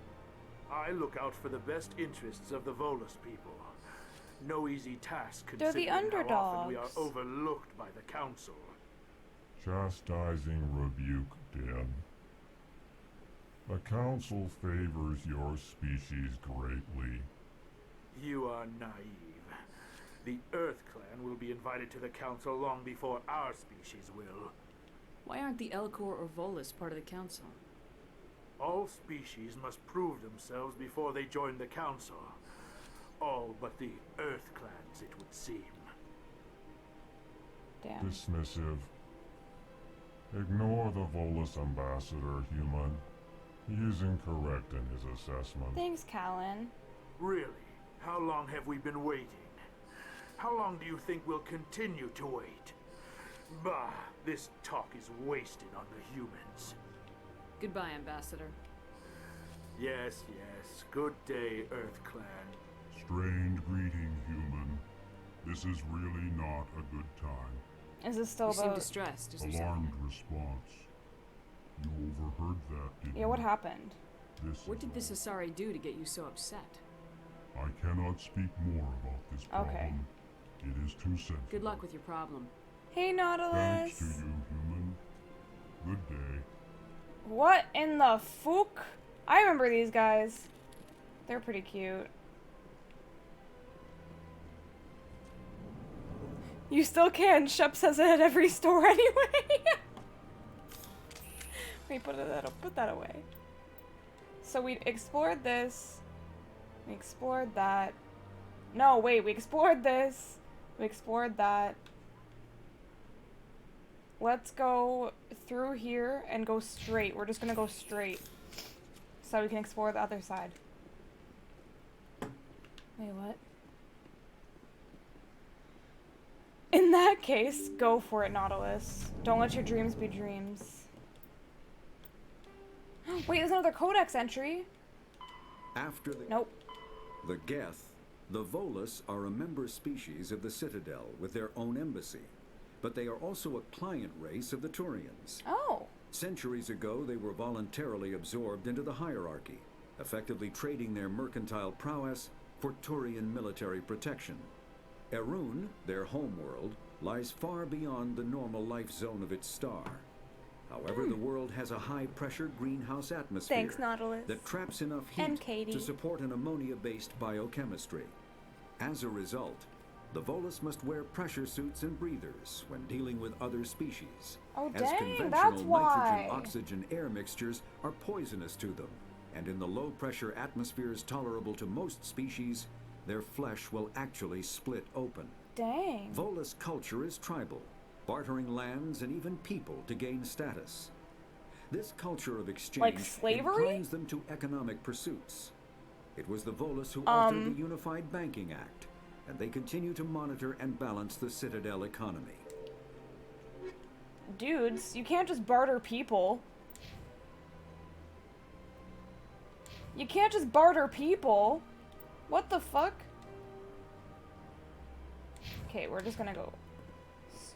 I look out for the best interests of the Volus people. No easy task They're the considering how often we are underdogs. overlooked by the Council. Chastising rebuke, Den. The Council favors your species greatly. You are naive. The Earth Clan will be invited to the Council long before our species will. Why aren't the Elcor or Volus part of the Council? All species must prove themselves before they join the Council. All but the Earth Clans, it would seem. Damn. Dismissive. Ignore the Volus ambassador, human. He is incorrect in his assessment. Thanks, Callan. Really? How long have we been waiting? How long do you think we'll continue to wait? Bah, this talk is wasted on the humans. Goodbye, Ambassador. Yes, yes. Good day, Earth Clan. Strained greeting, human. This is really not a good time. Is this still You seem about... distressed. Is there Alarmed something? response. You overheard that, didn't Yeah, what you? happened? What did this Asari do to get you so upset? I cannot speak more about this problem. Okay. It is too sensitive. Good luck with your problem. Hey, Nautilus. Thanks to you, human. Good day. What in the fook? I remember these guys. They're pretty cute. You still can. Shep says it at every store anyway. Wait, put that away. So we explored this. We explored that. No, wait, we explored this. We explored that. Let's go through here and go straight. We're just gonna go straight. So we can explore the other side. Wait, what? In that case, go for it, Nautilus. Don't let your dreams be dreams. Wait, there's another codex entry. After the Nope. The Geth, the Volus are a member species of the Citadel with their own embassy, but they are also a client race of the Turians. Oh. Centuries ago, they were voluntarily absorbed into the hierarchy, effectively trading their mercantile prowess for Turian military protection. Erun, their homeworld, lies far beyond the normal life zone of its star. However, the world has a high-pressure greenhouse atmosphere Thanks, Nautilus. that traps enough And heat Katie. to support an ammonia-based biochemistry. As a result, The Volus must wear pressure suits and breathers when dealing with other species, Oh, as dang, conventional that's why. nitrogen-oxygen air mixtures are poisonous to them, and in the low-pressure atmospheres tolerable to most species, their flesh will actually split open. Dang. Volus culture is tribal, bartering lands and even people to gain status. This culture of exchange Like slavery? inclines them to economic pursuits. It was the Volus who authored the Unified Banking Act, and they continue to monitor and balance the Citadel economy. Dudes, you can't just barter people. You can't just barter people. What the fuck? Okay, we're just gonna go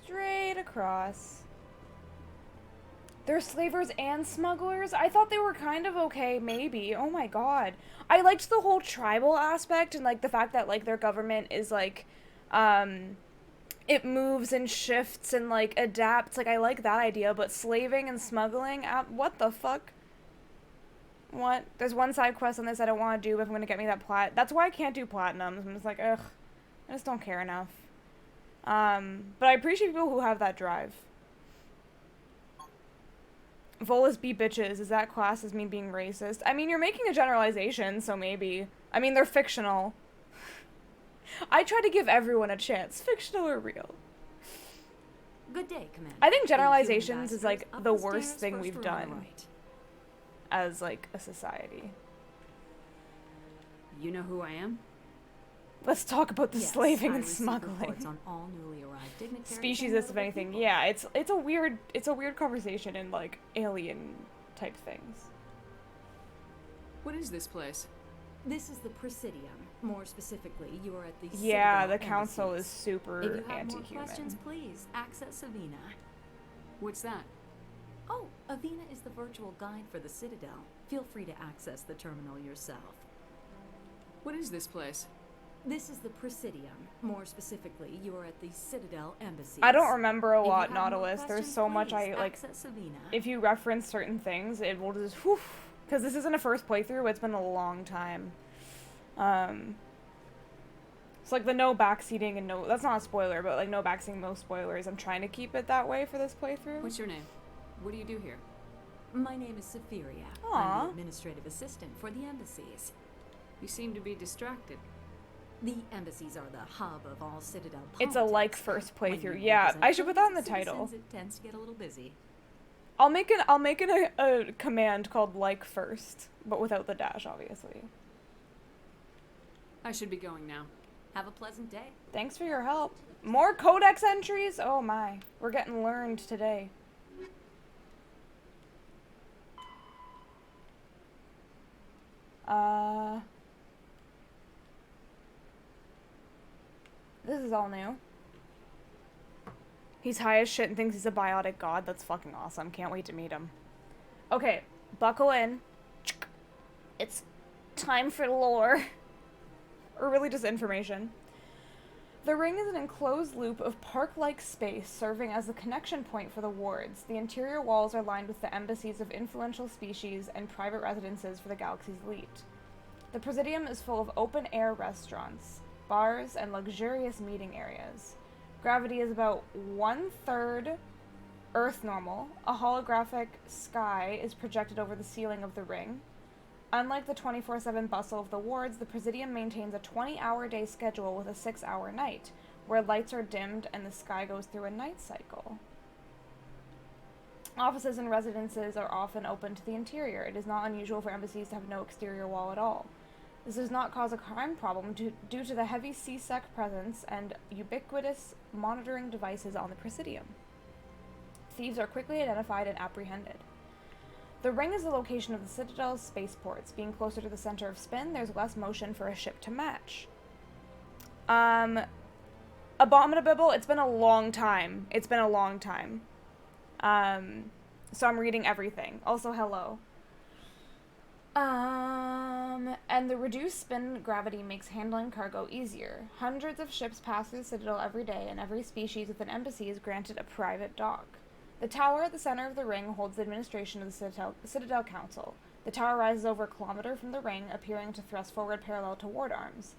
straight across. They're slavers and smugglers? I thought they were kind of okay, maybe. Oh my god. I liked the whole tribal aspect and, like, the fact that, like, their government is, like, it moves and shifts and, like, adapts. Like, I like that idea, but slaving and smuggling? What the fuck? What? There's one side quest on this I don't want to do, but if I'm gonna get me that plat. That's why I can't do platinums. I'm just like, ugh. I just don't care enough. But I appreciate people who have that drive. Volus be bitches. Is that class as me being racist? I mean, you're making a generalization, so maybe. I mean, they're fictional. I try to give everyone a chance, fictional or real. Good day, Commander. I think The human generalizations is, like, ambassadors the up worst stairs, thing first we've room on the done right. as, like, a society. You know who I am? Let's talk about the Yes, slaving I and received smuggling. reports on all newly arrived dignitaries and Speciesist, if notable anything. people. Yeah, it's a weird conversation in, like, alien type things. What is this place? This is the Presidium. More specifically, you are at the Yeah, Citadel the council embassies. is super If you have more anti-human. questions, please access Avina. What's that? Oh, Avina is the virtual guide for the Citadel. Feel free to access the terminal yourself. What is this place? This is the Presidium. More specifically, you are at the Citadel embassies. I don't remember a If you lot, have more Nautilus. There's questions, so much please I, like, access Avina. if you reference certain things, it will just, whew, because this isn't a first playthrough, it's been a long time. It's like the no backseating and no, that's not a spoiler, but like no backseating, no spoilers. I'm trying to keep it that way for this playthrough. What's your name? What do you do here? My name is Safiria. Aw. I'm the administrative assistant for the embassies. You seem to be distracted. The embassies are the hub of all Citadel politics. It's a like first When you playthrough. Yeah, represent I should put that in the citizens, title. It tends to get a little busy. I'll make a command called like first, but without the dash, obviously. I should be going now. Have a pleasant day. Thanks for your help. More codex entries? Oh my. We're getting learned today. This is all new. He's high as shit and thinks he's a biotic god. That's fucking awesome. Can't wait to meet him. Okay, buckle in. It's time for lore. Or really just information. The ring is an enclosed loop of park-like space serving as the connection point for the wards. The interior walls are lined with the embassies of influential species and private residences for the galaxy's elite. The Presidium is full of open-air restaurants, bars, and luxurious meeting areas. Gravity is about 1/3 Earth normal. A holographic sky is projected over the ceiling of the ring. Unlike the 24/7 bustle of the wards, the Presidium maintains a 20-hour day schedule with a 6-hour night, where lights are dimmed and the sky goes through a night cycle. Offices and residences are often open to the interior. It is not unusual for embassies to have no exterior wall at all. This does not cause a crime problem due to the heavy CSEC presence and ubiquitous monitoring devices on the Presidium. Thieves are quickly identified and apprehended. The ring is the location of the Citadel's spaceports. Being closer to the center of spin, there's less motion for a ship to match. Abominable, it's been a long time. It's been a long time. So I'm reading everything. Also, hello. And the reduced spin gravity makes handling cargo easier. Hundreds of ships pass through the Citadel every day, and every species with an embassy is granted a private dock. The tower at the center of the ring holds the administration of the Citadel Council. The tower rises over a kilometer from the ring, appearing to thrust forward parallel to ward arms.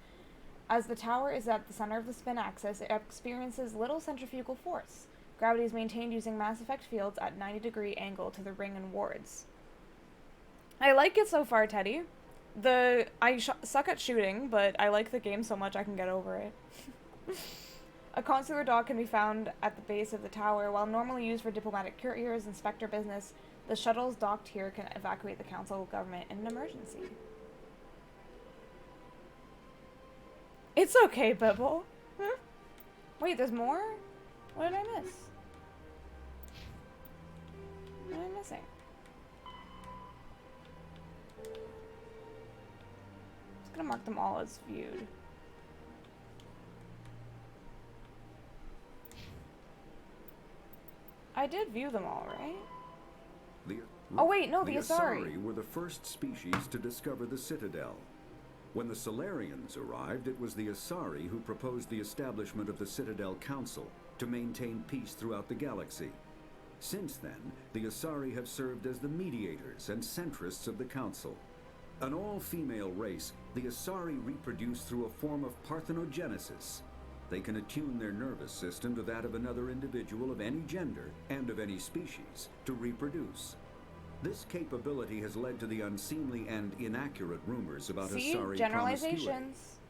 As the tower is at the center of the spin axis, it experiences little centrifugal force. Gravity is maintained using Mass Effect fields at 90-degree angle to the ring and wards. I like it so far, Teddy. I suck at shooting, but I like the game so much I can get over it. A consular dock can be found at the base of the tower. While normally used for diplomatic couriers and Spectre business, the shuttles docked here can evacuate the council government in an emergency. It's okay, Bibble. Wait, there's more? What did I miss? What am I missing? Just gonna mark them all as viewed. I did view them all, right? Oh wait, no, the Asari were the first species to discover the Citadel. When the Solarians arrived, it was the Asari who proposed the establishment of the Citadel Council to maintain peace throughout the galaxy. Since then, the Asari have served as the mediators and centrists of the Council. An all-female race, the Asari reproduce through a form of parthenogenesis. They can attune their nervous system to that of another individual of any gender and of any species to reproduce. This capability has led to the unseemly and inaccurate rumors about Asari generalizations.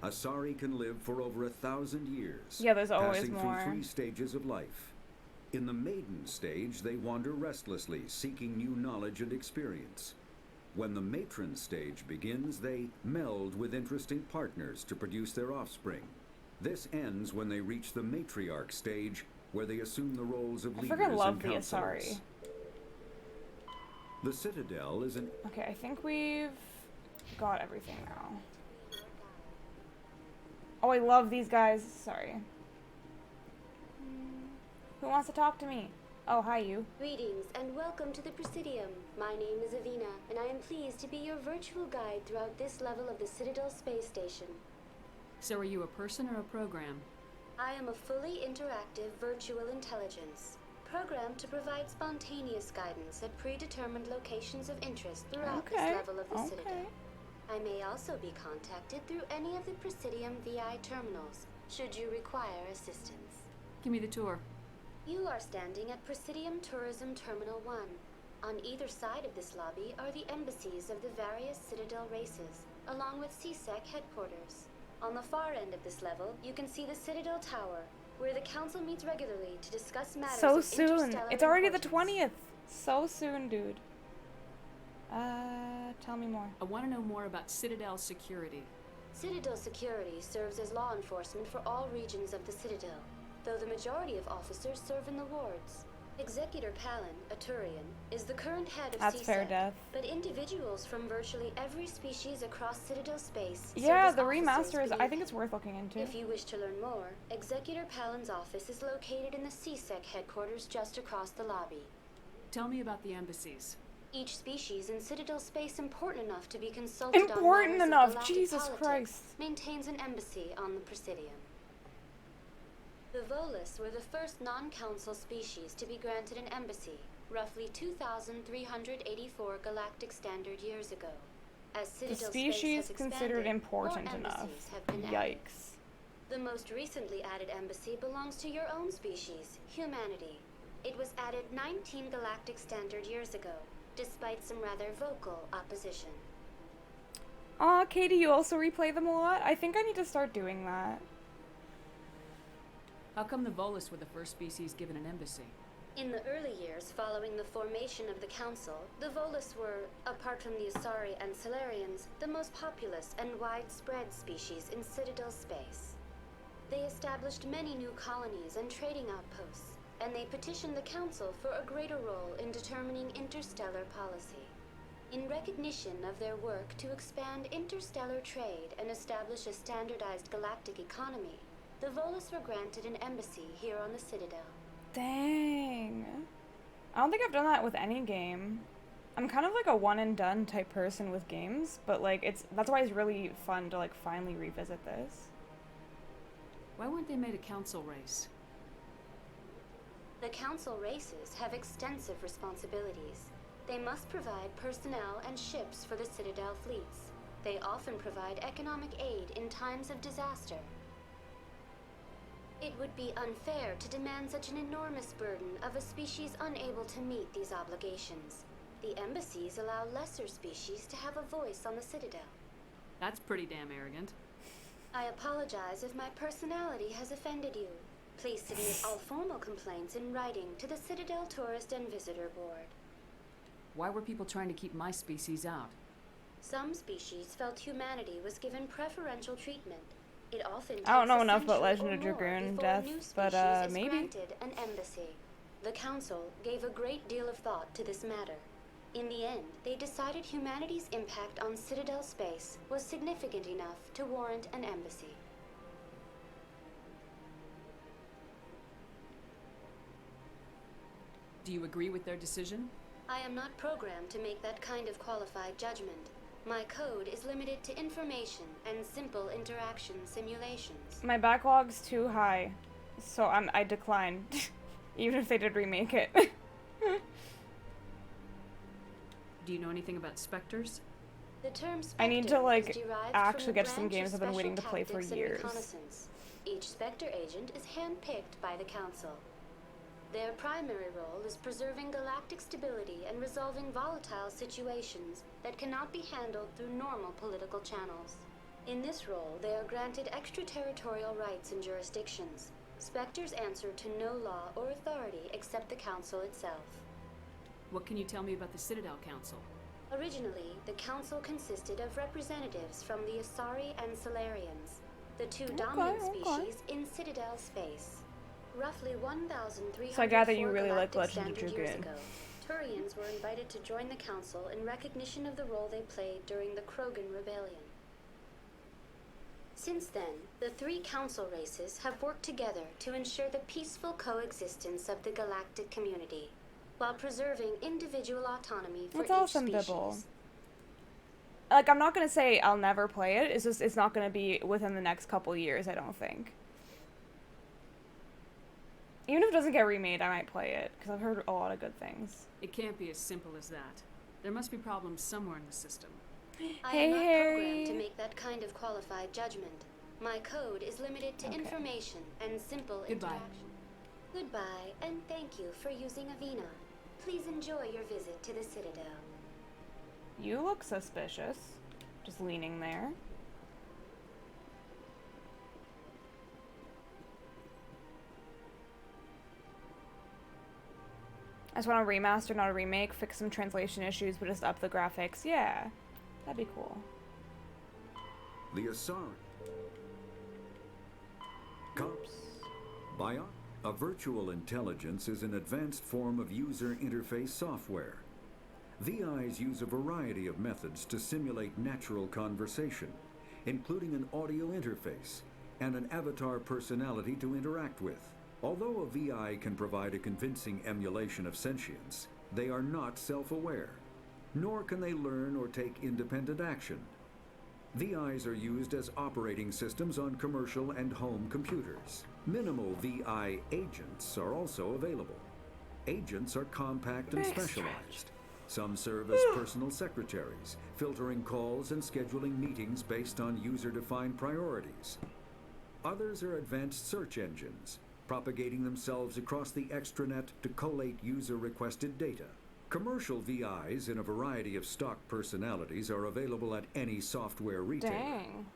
promiscuity. Asari can live for over 1,000 years, yeah, there's always passing more. through 3 stages of life. In the maiden stage, they wander restlessly, seeking new knowledge and experience. When the matron stage begins, they meld with interesting partners to produce their offspring. This ends when they reach the matriarch stage, where they assume the roles of leaders and counselors. Asari. The Citadel is an... Okay, I think we've got everything now. Oh, I love these guys. Sorry. Who wants to talk to me? Oh, hi, you. Greetings, and welcome to the Presidium. My name is Avina, and I am pleased to be your virtual guide throughout this level of the Citadel space station. So are you a person or a program? I am a fully interactive virtual intelligence, programmed to provide spontaneous guidance at predetermined locations of interest throughout this level of the Citadel. I may also be contacted through any of the Presidium VI terminals, should you require assistance. Give me the tour. You are standing at Presidium Tourism Terminal 1. On either side of this lobby are the embassies of the various Citadel races, along with CSEC headquarters. On the far end of this level, you can see the Citadel Tower, where the Council meets regularly to discuss matters so of soon. interstellar It's already the importance. 20th. So soon, dude. Tell me more. I want to know more about Citadel security. Citadel security serves as law enforcement for all regions of the Citadel, though the majority of officers serve in the wards. Executor Palin, a Turian, is the current head of That's CSEC, fair death. but individuals from virtually every species across Citadel space Yeah, serve the as remaster officers is, I think it's worth looking into. If you wish to learn more, Executor Palin's office is located in the CSEC headquarters just across the lobby. Tell me about the embassies. Each species in Citadel space important enough to be consulted Important on enough, matters of galactic Jesus politics Christ. maintains an embassy on the Presidium. The Volus were the first non-council species to be granted an embassy, roughly 2,384 galactic standard years ago. As The Citadel species space has considered expanded, important more enough. embassies have been added. Yikes. The most recently added embassy belongs to your own species, humanity. It was added 19 galactic standard years ago, despite some rather vocal opposition. Aw, Katie, you also replay them a lot? I think I need to start doing that. How come the Volus were the first species given an embassy? In the early years following the formation of the Council, the Volus were, apart from the Asari and Solarians, the most populous and widespread species in Citadel space. They established many new colonies and trading outposts, and they petitioned the Council for a greater role in determining interstellar policy. In recognition of their work to expand interstellar trade and establish a standardized galactic economy, the Volus were granted an embassy here on the Citadel. Dang. I don't think I've done that with any game. I'm kind of like a one and done type person with games, but like that's why it's really fun to like finally revisit this. Why weren't they made a council race? The Council races have extensive responsibilities. They must provide personnel and ships for the Citadel fleets. They often provide economic aid in times of disaster. It would be unfair to demand such an enormous burden of a species unable to meet these obligations. The embassies allow lesser species to have a voice on the Citadel. That's pretty damn arrogant. I apologize if my personality has offended you. Please submit all formal complaints in writing to the Citadel Tourist and Visitor Board. Why were people trying to keep my species out? Some species felt humanity was given preferential treatment. It often takes I don't know a enough about century Legend or of more Dragoon before a Death, new but species is maybe. granted an embassy. The Council gave a great deal of thought to this matter. In the end, they decided humanity's impact on Citadel space was significant enough to warrant an embassy. Do you agree with their decision? I am not programmed to make that kind of qualified judgment. My code is limited to information and simple interaction simulations. My backlog's too high, so I decline, even if they did remake it. Do you know anything about specters? The term I need to Spectre like is derived actually from get the some branch games of I've been waiting to special play for tactics and years. reconnaissance. Each Spectre agent is handpicked by the Council. Their primary role is preserving galactic stability and resolving volatile situations that cannot be handled through normal political channels. In this role, they are granted extraterritorial rights and jurisdictions. Spectres answer to no law or authority except the Council itself. What can you tell me about the Citadel Council? Originally, the Council consisted of representatives from the Asari and Solarians, the two dominant species in Citadel space. Roughly 1,304 So I gather you really like galactic Legend of standard years Dragoon. ago, Turians were invited to join the Council in recognition of the role they played during the Krogan Rebellion. Since then, the three Council races have worked together to ensure the peaceful coexistence of the galactic community, while preserving individual autonomy for That's each awesome, species. Bibble. Like, I'm not gonna say I'll never play it. It's just it's not gonna be within the next couple years. I don't think. Even if it doesn't get remade, I might play it because I've heard a lot of good things. It can't be as simple as that. There must be problems somewhere in the system. I am not programmed to make that kind of qualified judgment. My code is limited to information and simple Goodbye. interaction. Goodbye, and thank you for using Avina. Please enjoy your visit to the Citadel. You look suspicious. Just leaning there. I just want a remaster, not a remake. Fix some translation issues, but just up the graphics. Yeah, that'd be cool. The Asari. Cops. Bion. A virtual intelligence is an advanced form of user interface software. VIs use a variety of methods to simulate natural conversation, including an audio interface and an avatar personality to interact with. Although a VI can provide a convincing emulation of sentience, they are not self-aware, nor can they learn or take independent action. VIs are used as operating systems on commercial and home computers. Minimal VI agents are also available. Agents are compact and specialized. Some serve as personal secretaries, filtering calls and scheduling meetings based on user-defined priorities. Others are advanced search engines, propagating themselves across the extranet to collate user-requested data. Commercial VIs in a variety of stock personalities are available at any software retailer. Dang.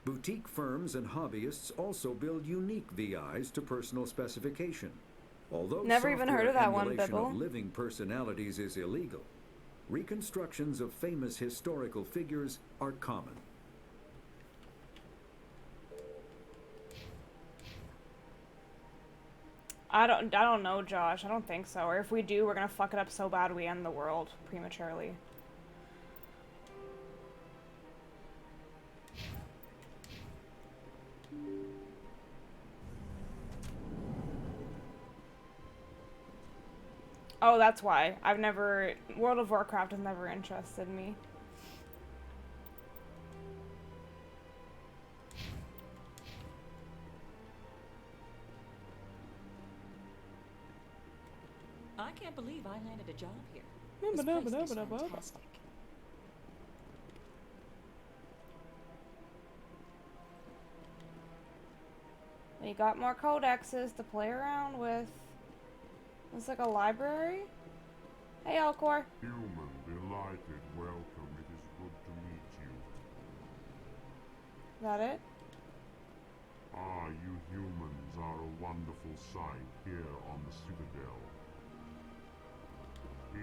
Boutique firms and hobbyists also build unique VIs to personal specification. Although Never even heard of that one, emulation Bibble. of living personalities is illegal, reconstructions of famous historical figures are common. I don't know, Josh. I don't think so. Or if we do, we're gonna fuck it up so bad we end the world prematurely. Oh, that's why. World of Warcraft has never interested me. I can't believe I landed a job here. No, This but no, place but no, is but no, but no. fantastic. We got more codexes to play around with. It's like a library. Hey, Elcor. Human, delighted, welcome. It is good to meet you. Is that it? Ah, you humans are a wonderful sight here on the Citadel.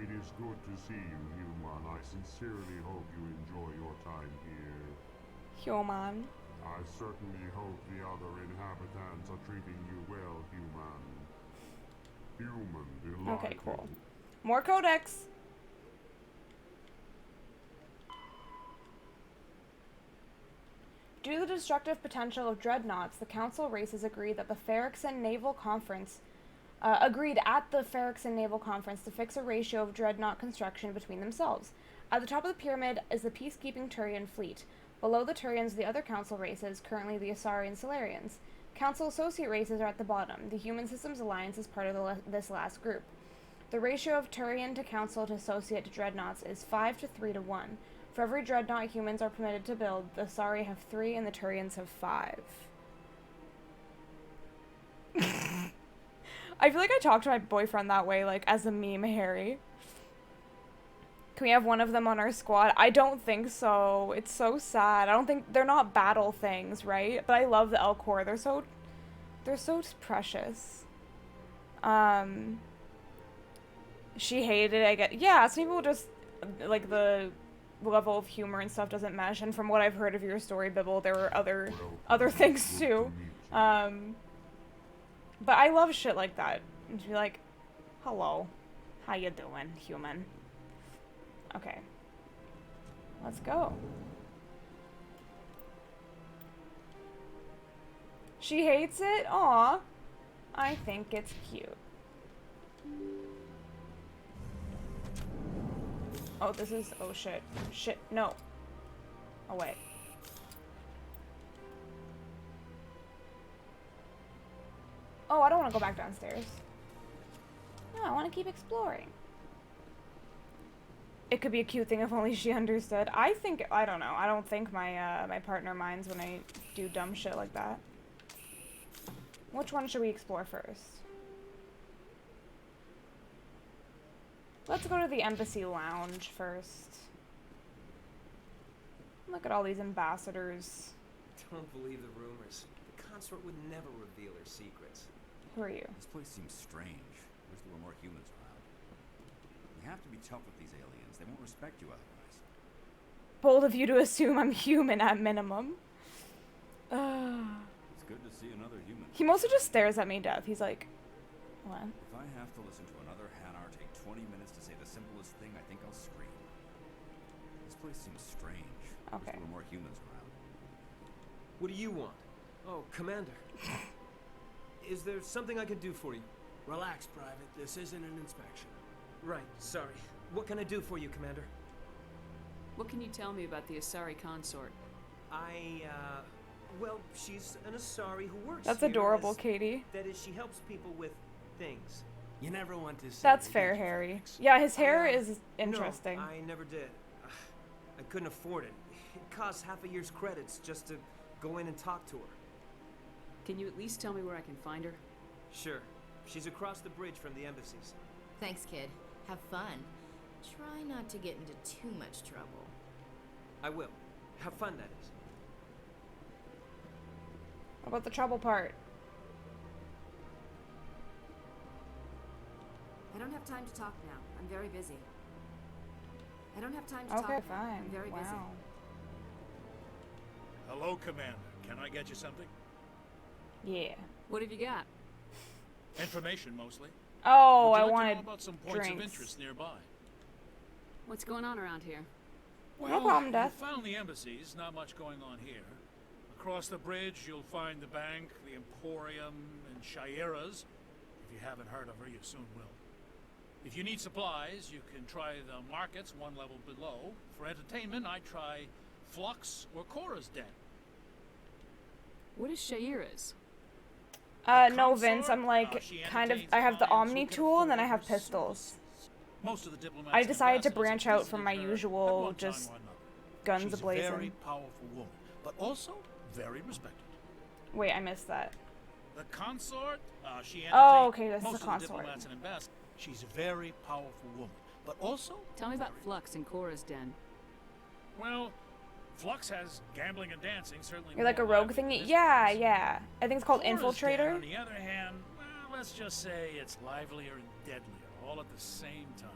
It is good to see you, human. I sincerely hope you enjoy your time here. Human. I certainly hope the other inhabitants are treating you well, human. Human, delighted. Okay, cool. More codex. Due to the destructive potential of dreadnoughts, the Council races agreed at the Ferrixon Naval Conference to fix a ratio of dreadnought construction between themselves. At the top of the pyramid is the peacekeeping Turian fleet. Below the Turians, the other Council races, currently the Asari and Solarians. Council associate races are at the bottom. The Human Systems Alliance is part of this last group. The ratio of Turian to Council to associate to dreadnoughts is 5 to 3 to 1. For every dreadnought humans are permitted to build, the Asari have 3 and the Turians have 5. I feel like I talk to my boyfriend that way, like, as a meme, Harry. Can we have one of them on our squad? I don't think so. It's so sad. I don't think... They're not battle things, right? But I love the Elcor. They're so precious. She hated it, I get... Yeah, some people just... Like, the level of humor and stuff doesn't mesh. And from what I've heard of your story, Bibble, there were other things, too. But I love shit like that. And to be like, hello. How you doing, human? Okay. Let's go. She hates it? Aw. I think it's cute. Oh, this is... Oh, shit. Shit. No. Oh, wait. Oh, I don't want to go back downstairs. No, I want to keep exploring. It could be a cute thing if only she understood. I don't know. I don't think my my partner minds when I do dumb shit like that. Which one should we explore first? Let's go to the Embassy Lounge first. Look at all these ambassadors. Don't believe the rumors. The consort would never reveal her secrets. Who are you? This place seems strange. Wish there were more humans around. You have to be tough with these aliens. They won't respect you otherwise. Bold of you to assume I'm human at minimum. It's good to see another human. He mostly just stares at me death. He's like, what? If I have to listen to another Hanar take 20 minutes to say the simplest thing, I think I'll scream. This place seems strange. Okay. Wish there were more humans around. What do you want? Oh, Commander. Is there something I can do for you? Relax, Private. This isn't an inspection. Right, sorry. What can I do for you, Commander? What can you tell me about the Asari consort? Well, she's an Asari who works That's here adorable, as, Katie. That is, she helps people with things. You never want to say That's fair, Harry. Yeah, his hair is interesting. No, I never did. I couldn't afford it. It costs half a year's credits just to go in and talk to her. Can you at least tell me where I can find her? Sure. She's across the bridge from the embassies. Thanks, kid. Have fun. Try not to get into too much trouble. I will. Have fun, that is. What about the trouble part? I don't have time to talk now. I'm very busy. I don't have time to Okay, talk now. fine. I'm very busy. Wow. Hello, Commander. Can I get you something? Yeah. What have you got? Information, mostly. Oh, Would you I like to wanted know about some points drinks. of interest nearby? What's going on around here? Well, No problem, you Death. found the embassies. Not much going on here. Across the bridge, you'll find the bank, the Emporium, and Shaira's. If you haven't heard of her, you soon will. If you need supplies, you can try the markets one level below. For entertainment, I try Flux or Cora's Den. What is Shaira's? No, Vince, I'm like, kind of, I have the Omni tool, and then I have pistols. Most of the diplomats I and decided to ambassadors branch have out from visited my her at usual, one time just or another. guns She's a-blazing. a very powerful woman, but also very respected. Wait, I missed that. The consort, she Oh, entertained okay, this is most the of the consort. diplomats and ambassadors. She's a very powerful woman, but also... Tell me about Flux and Cora's den. Well, Flux has gambling and dancing, certainly. You're like a more rogue lively thingy? than Yeah, yeah. I think it's called Cora's den, Infiltrator. on the other hand, well, let's just say it's livelier and deadlier, all at the same time.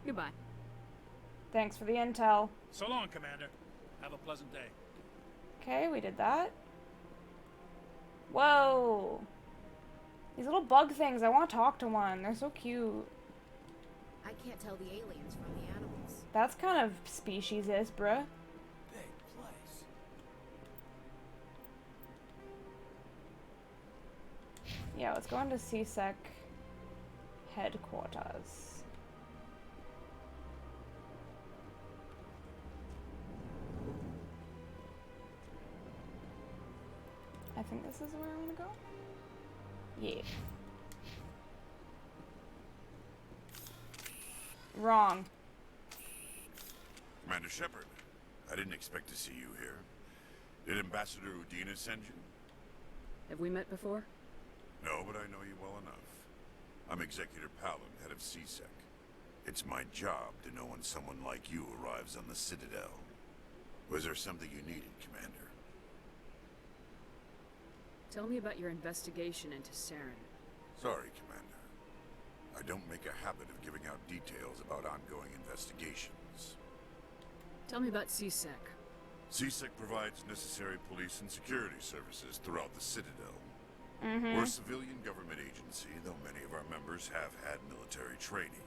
Goodbye. Thanks for the intel. So long, Commander. Have a pleasant day. Okay, we did that. Whoa. These little bug things, I want to talk to one. They're so cute. I can't tell the aliens from the animals. That's kind of speciesist, bruh. Big place. Yeah, let's go into CSEC headquarters. I think this is where I'm gonna go. Yeah. Wrong. Commander Shepard, I didn't expect to see you here. Did Ambassador Udina send you? Have we met before? No, but I know you well enough. I'm Executor Palin, head of CSEC. It's my job to know when someone like you arrives on the Citadel. Was there something you needed, Commander? Tell me about your investigation into Saren. Sorry, Commander. I don't make a habit of giving out details about ongoing investigations. Tell me about CSEC. CSEC provides necessary police and security services throughout the Citadel. Mm-hmm. We're a civilian government agency, though many of our members have had military training.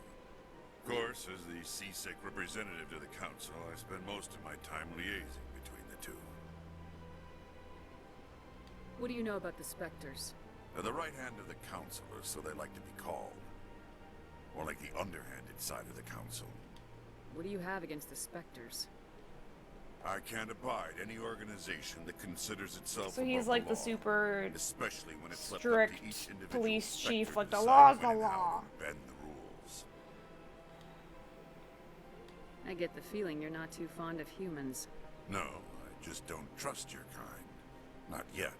Of course, as the CSEC representative to the Council, I spend most of my time liaising between the two. What do you know about the Spectres? They're the right hand of the Council, or so they like to be called. More like the underhanded side of the Council. What do you have against the Spectres? I can't abide any organization that considers itself So he's above like the the law, super especially when it's left strict up to each individual police chief, inspector like to the decide law's when the and how law. to bend the rules. I get the feeling you're not too fond of humans. No, I just don't trust your kind. Not yet.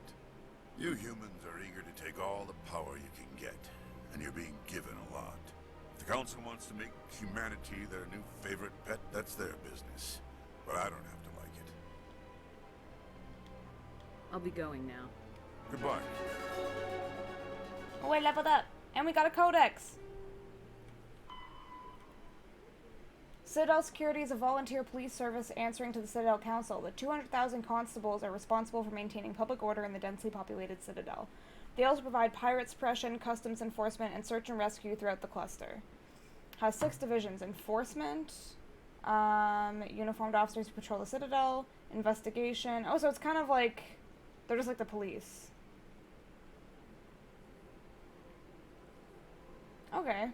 You humans are eager to take all the power you can get, and you're being given a lot. If the Council wants to make humanity their new favorite pet, that's their business. But I don't have to like it. I'll be going now. Goodbye. Oh, I leveled up. And we got a codex. Citadel Security is a volunteer police service answering to the Citadel Council. The 200,000 constables are responsible for maintaining public order in the densely populated Citadel. They also provide pirate suppression, customs enforcement, and search and rescue throughout the cluster. Has 6 divisions: enforcement, uniformed officers who patrol the Citadel, investigation. Oh, so it's kind of like they're just like the police. Okay.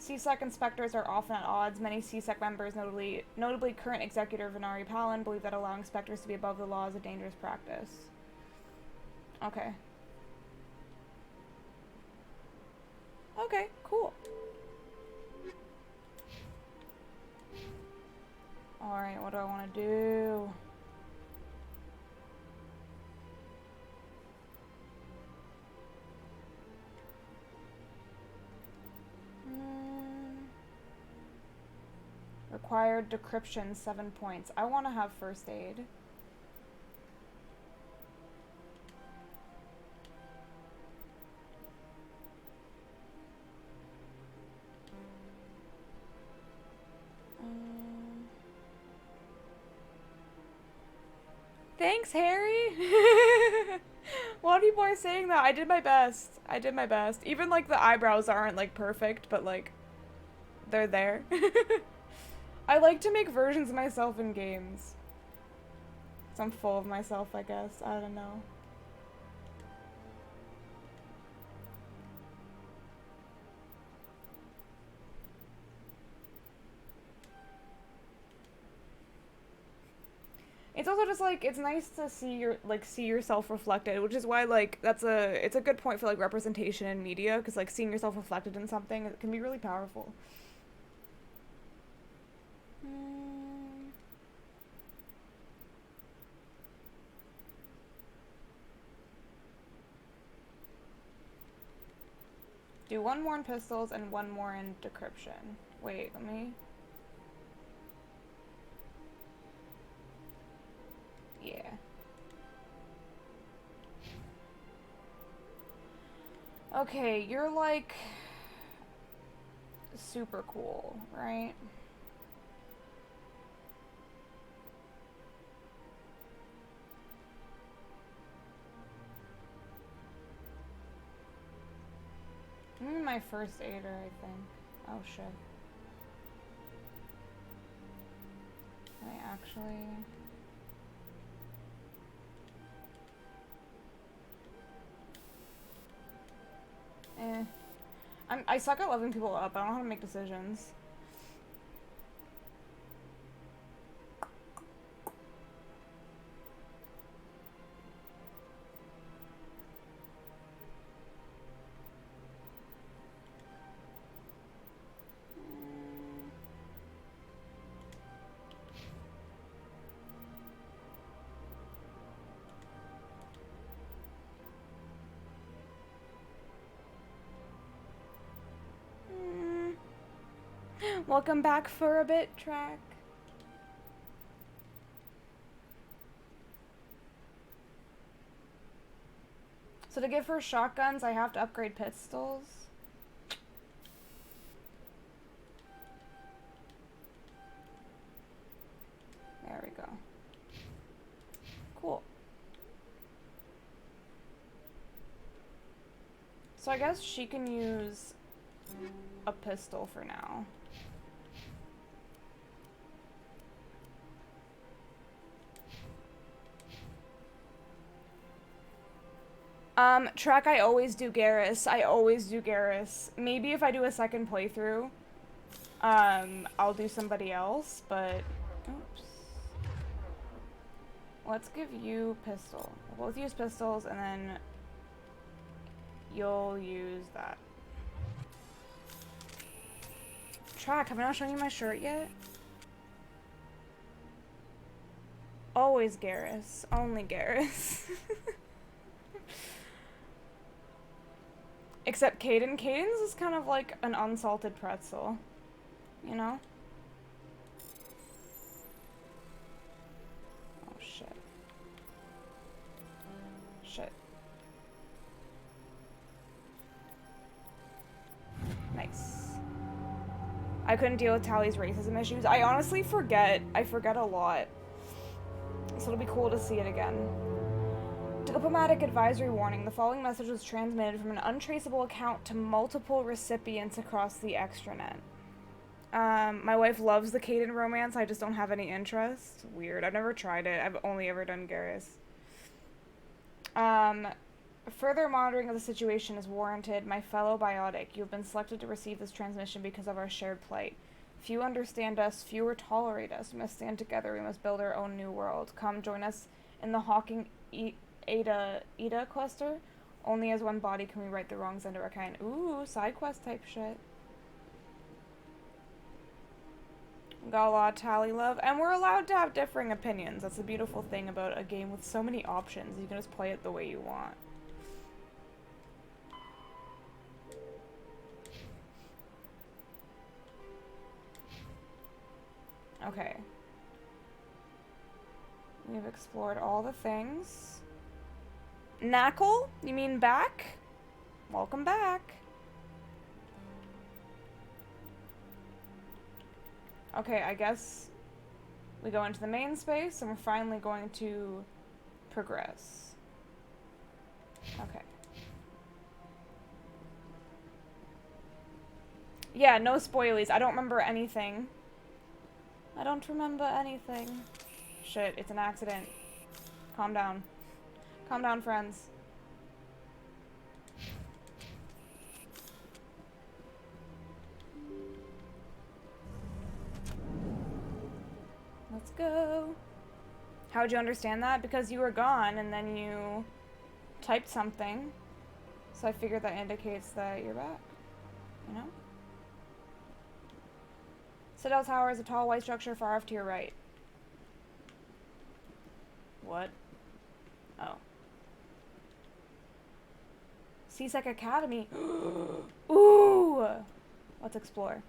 CSEC inspectors are often at odds. Many CSEC members, notably current executor Venari Palin, believe that allowing inspectors to be above the law is a dangerous practice. Okay. Okay, cool. Alright, what do I want to do? Required decryption 7 points. I want to have first aid. Thanks, Harry. A lot of people are saying that. I did my best. I did my best. Even like the eyebrows aren't like perfect, but like they're there. I like to make versions of myself in games. So I'm full of myself, I guess. I don't know. It's also just like it's nice to see yourself reflected, which is why like it's a good point for like representation in media, because like seeing yourself reflected in something, it can be really powerful. Do one more in pistols and one more in decryption. Wait, let me... Yeah. Okay, you're like... super cool, right? Maybe my first aider, I think. Oh shit. Wait, actually... I suck at leveling people up. I don't know how to make decisions. Welcome back for a bit, Track. So to give her shotguns, I have to upgrade pistols. There we go. Cool. So I guess she can use a pistol for now. Track, I always do Garrus. I always do Garrus. Maybe if I do a second playthrough, I'll do somebody else, but... Oops. Let's give you pistol. We'll both use pistols, and then you'll use that. Track, have I not shown you my shirt yet? Always Garrus. Only Garrus. Except Caden. Caden's is kind of like an unsalted pretzel. You know? Oh, shit. Shit. Nice. I couldn't deal with Tally's racism issues. I honestly forget. I forget a lot. So it'll be cool to see it again. Diplomatic advisory warning. The following message was transmitted from an untraceable account to multiple recipients across the extranet. My wife loves the Caden romance. I just don't have any interest. Weird. I've never tried it. I've only ever done Garrus. Further monitoring of the situation is warranted. My fellow biotic, you have been selected to receive this transmission because of our shared plight. Few understand us, fewer tolerate us. We must stand together. We must build our own new world. Come join us in the Hawking Ada cluster. Only as one body can we right the wrongs under our kind. Ooh, side quest type shit. Got a lot of Tally love, and we're allowed to have differing opinions. That's the beautiful thing about a game with so many options. You can just play it the way you want. Okay. We've explored all the things. Knackle? You mean back? Welcome back. Okay, I guess we go into the main space and we're finally going to progress. Okay. Yeah, no spoilies. I don't remember anything. I don't remember anything. Shit, it's an accident. Calm down. Calm down, friends. Let's go. How'd you understand that? Because you were gone and then you typed something. So I figured that indicates that you're back. You know? Citadel Tower is a tall white structure far off to your right. What? Oh. CSEC Academy. Ooh! Let's explore.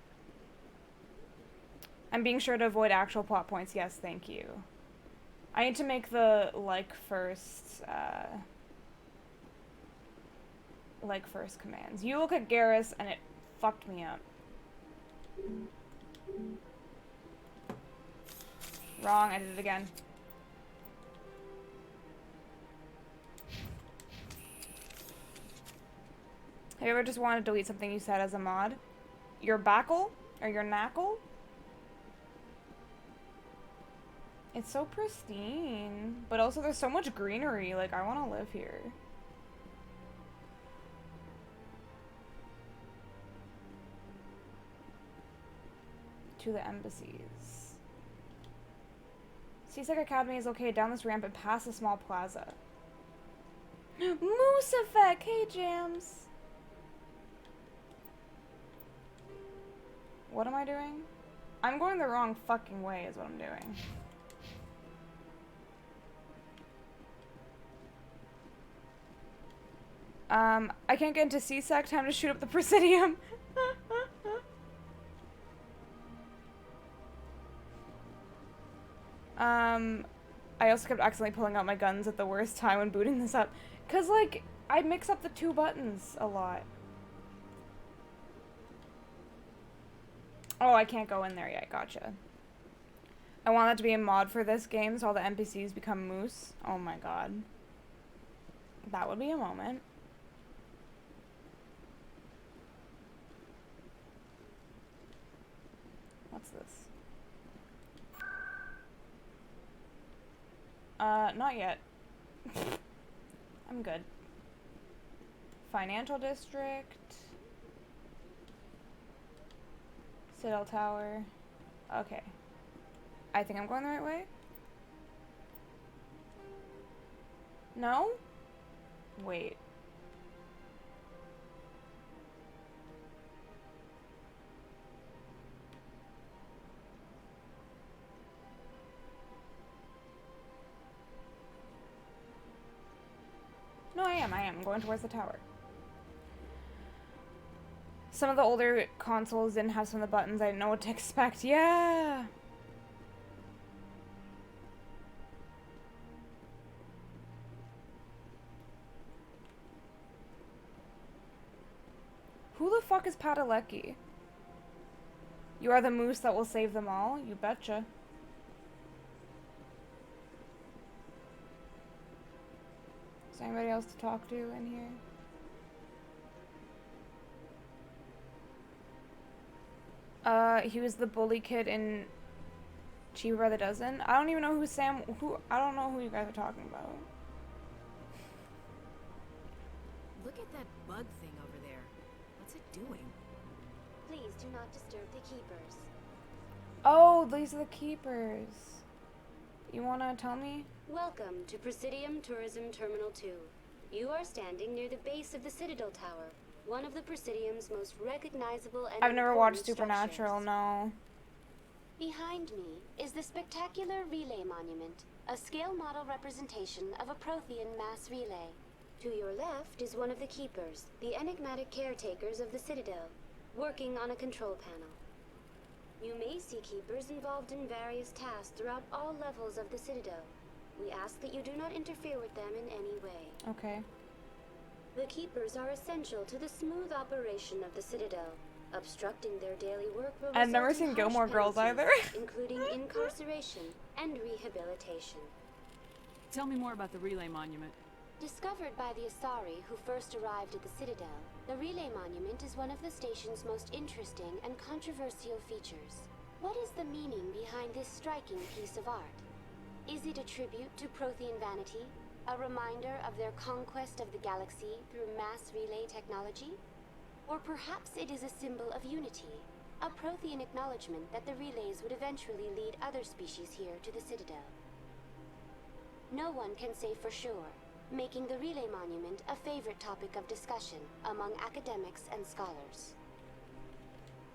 I'm being sure to avoid actual plot points. Yes, thank you. I need to make the like first commands. You look at Garrus and it fucked me up. Wrong, I did it again. Have you ever just wanted to delete something you said as a mod? Your backle? Or your knackle? It's so pristine. But also there's so much greenery. Like, I want to live here. To the embassies. CSEC Academy is located down this ramp and past a small plaza. Moose Effect! Hey, Jams! What am I doing? I'm going the wrong fucking way is what I'm doing. I can't get into CSEC. Time to shoot up the Presidium. I also kept accidentally pulling out my guns at the worst time when booting this up. Cause, like, I mix up the two buttons a lot. Oh, I can't go in there yet. Gotcha. I want that to be a mod for this game so all the NPCs become moose. Oh my god. That would be a moment. What's this? Not yet. I'm good. Financial District. Citadel Tower. Okay. I think I'm going the right way. No? Wait. No, I am. I'm going towards the tower. Some of the older consoles didn't have some of the buttons. I didn't know what to expect. Yeah! Who the fuck is Padalecki? You are the moose that will save them all? You betcha. Is there anybody else to talk to in here? He was the bully kid in Cheaper by the Dozen. I don't even know I don't know who you guys are talking about. Look at that bug thing over there. What's it doing? Please do not disturb the keepers. Oh, these are the keepers. You wanna tell me? Welcome to Presidium Tourism Terminal 2. You are standing near the base of the Citadel Tower, one of the Presidium's most recognizable and I've never watched important Supernatural, no. Behind me is the spectacular Relay Monument, a scale model representation of a Prothean mass relay. To your left is one of the keepers, the enigmatic caretakers of the Citadel, working on a control panel. You may see keepers involved in various tasks throughout all levels of the Citadel. We ask that you do not interfere with them in any way. Okay. The keepers are essential to the smooth operation of the Citadel. Obstructing their daily work will I've never result in seen Gilmore harsh Girls penalties, either. including incarceration and rehabilitation. Tell me more about the Relay Monument. Discovered by the Asari who first arrived at the Citadel, the Relay Monument is one of the station's most interesting and controversial features. What is the meaning behind this striking piece of art? Is it a tribute to Prothean vanity? A reminder of their conquest of the galaxy through mass relay technology? Or perhaps it is a symbol of unity, a Prothean acknowledgement that the relays would eventually lead other species here to the Citadel. No one can say for sure, making the Relay Monument a favorite topic of discussion among academics and scholars.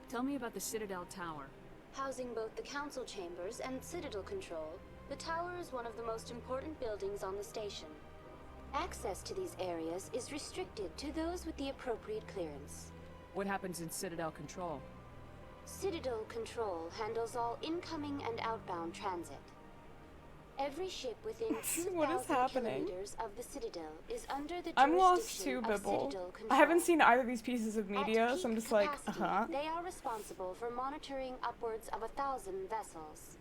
Tell me about the Citadel Tower. Housing both the council chambers and Citadel control, the tower is one of the most important buildings on the station. Access to these areas is restricted to those with the appropriate clearance. What happens in Citadel Control? Citadel Control handles all incoming and outbound transit. Every ship within 2,000 kilometers of the Citadel is under the I'm lost too, jurisdiction of Bibble. Citadel Control. I haven't seen either of these pieces of media, so I'm just like, Capacity, They are responsible for monitoring upwards of 1,000 vessels.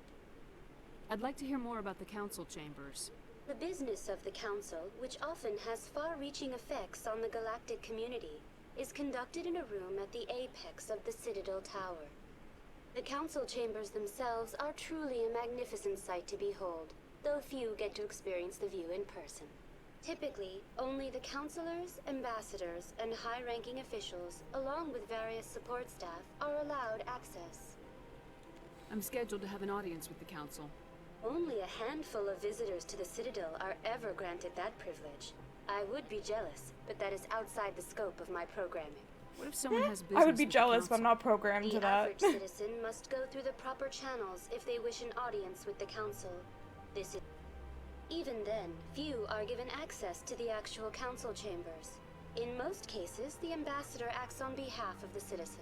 I'd like to hear more about the council chambers. The business of the Council, which often has far-reaching effects on the galactic community, is conducted in a room at the apex of the Citadel Tower. The Council chambers themselves are truly a magnificent sight to behold, though few get to experience the view in person. Typically, only the councilors, ambassadors, and high-ranking officials, along with various support staff, are allowed access. I'm scheduled to have an audience with the council. Only a handful of visitors to the Citadel are ever granted that privilege. I would be jealous, but that is outside the scope of my programming. What if someone has business I would be with the jealous, but I'm council? not programmed to The that. average citizen must go through the proper channels if they wish an audience with the Council. This is... Even then, few are given access to the actual Council chambers. In most cases, the ambassador acts on behalf of the citizen.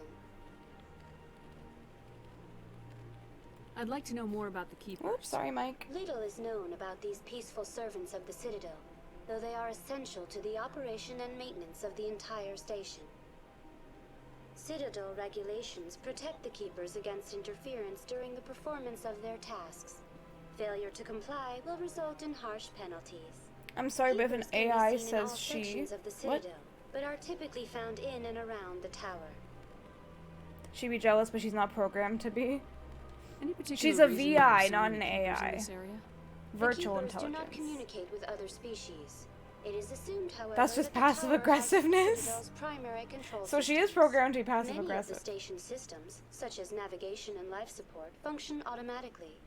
I'd like to know more about the keepers. Oops, sorry, Mike. Little is known about these peaceful servants of the Citadel, though they are essential to the operation and maintenance of the entire station. Citadel regulations protect the keepers against interference during the performance of their tasks. Failure to comply will result in harsh penalties. I'm sorry, but if an Keepers can be AI seen in all says she... sections of the What? Citadel, but are typically found in and around the tower. She'd be jealous, but she's not programmed to be. Any particular She's a reason VI, there's so not many an keepers in AI. this area? Virtual The keepers do not intelligence. communicate with other species. It is assumed, however, That's just that the passive tower has aggressiveness. the Citadel's primary control So she is systems. programmed to be passive Many aggressive. of the station systems, such as navigation and life support, function automatically.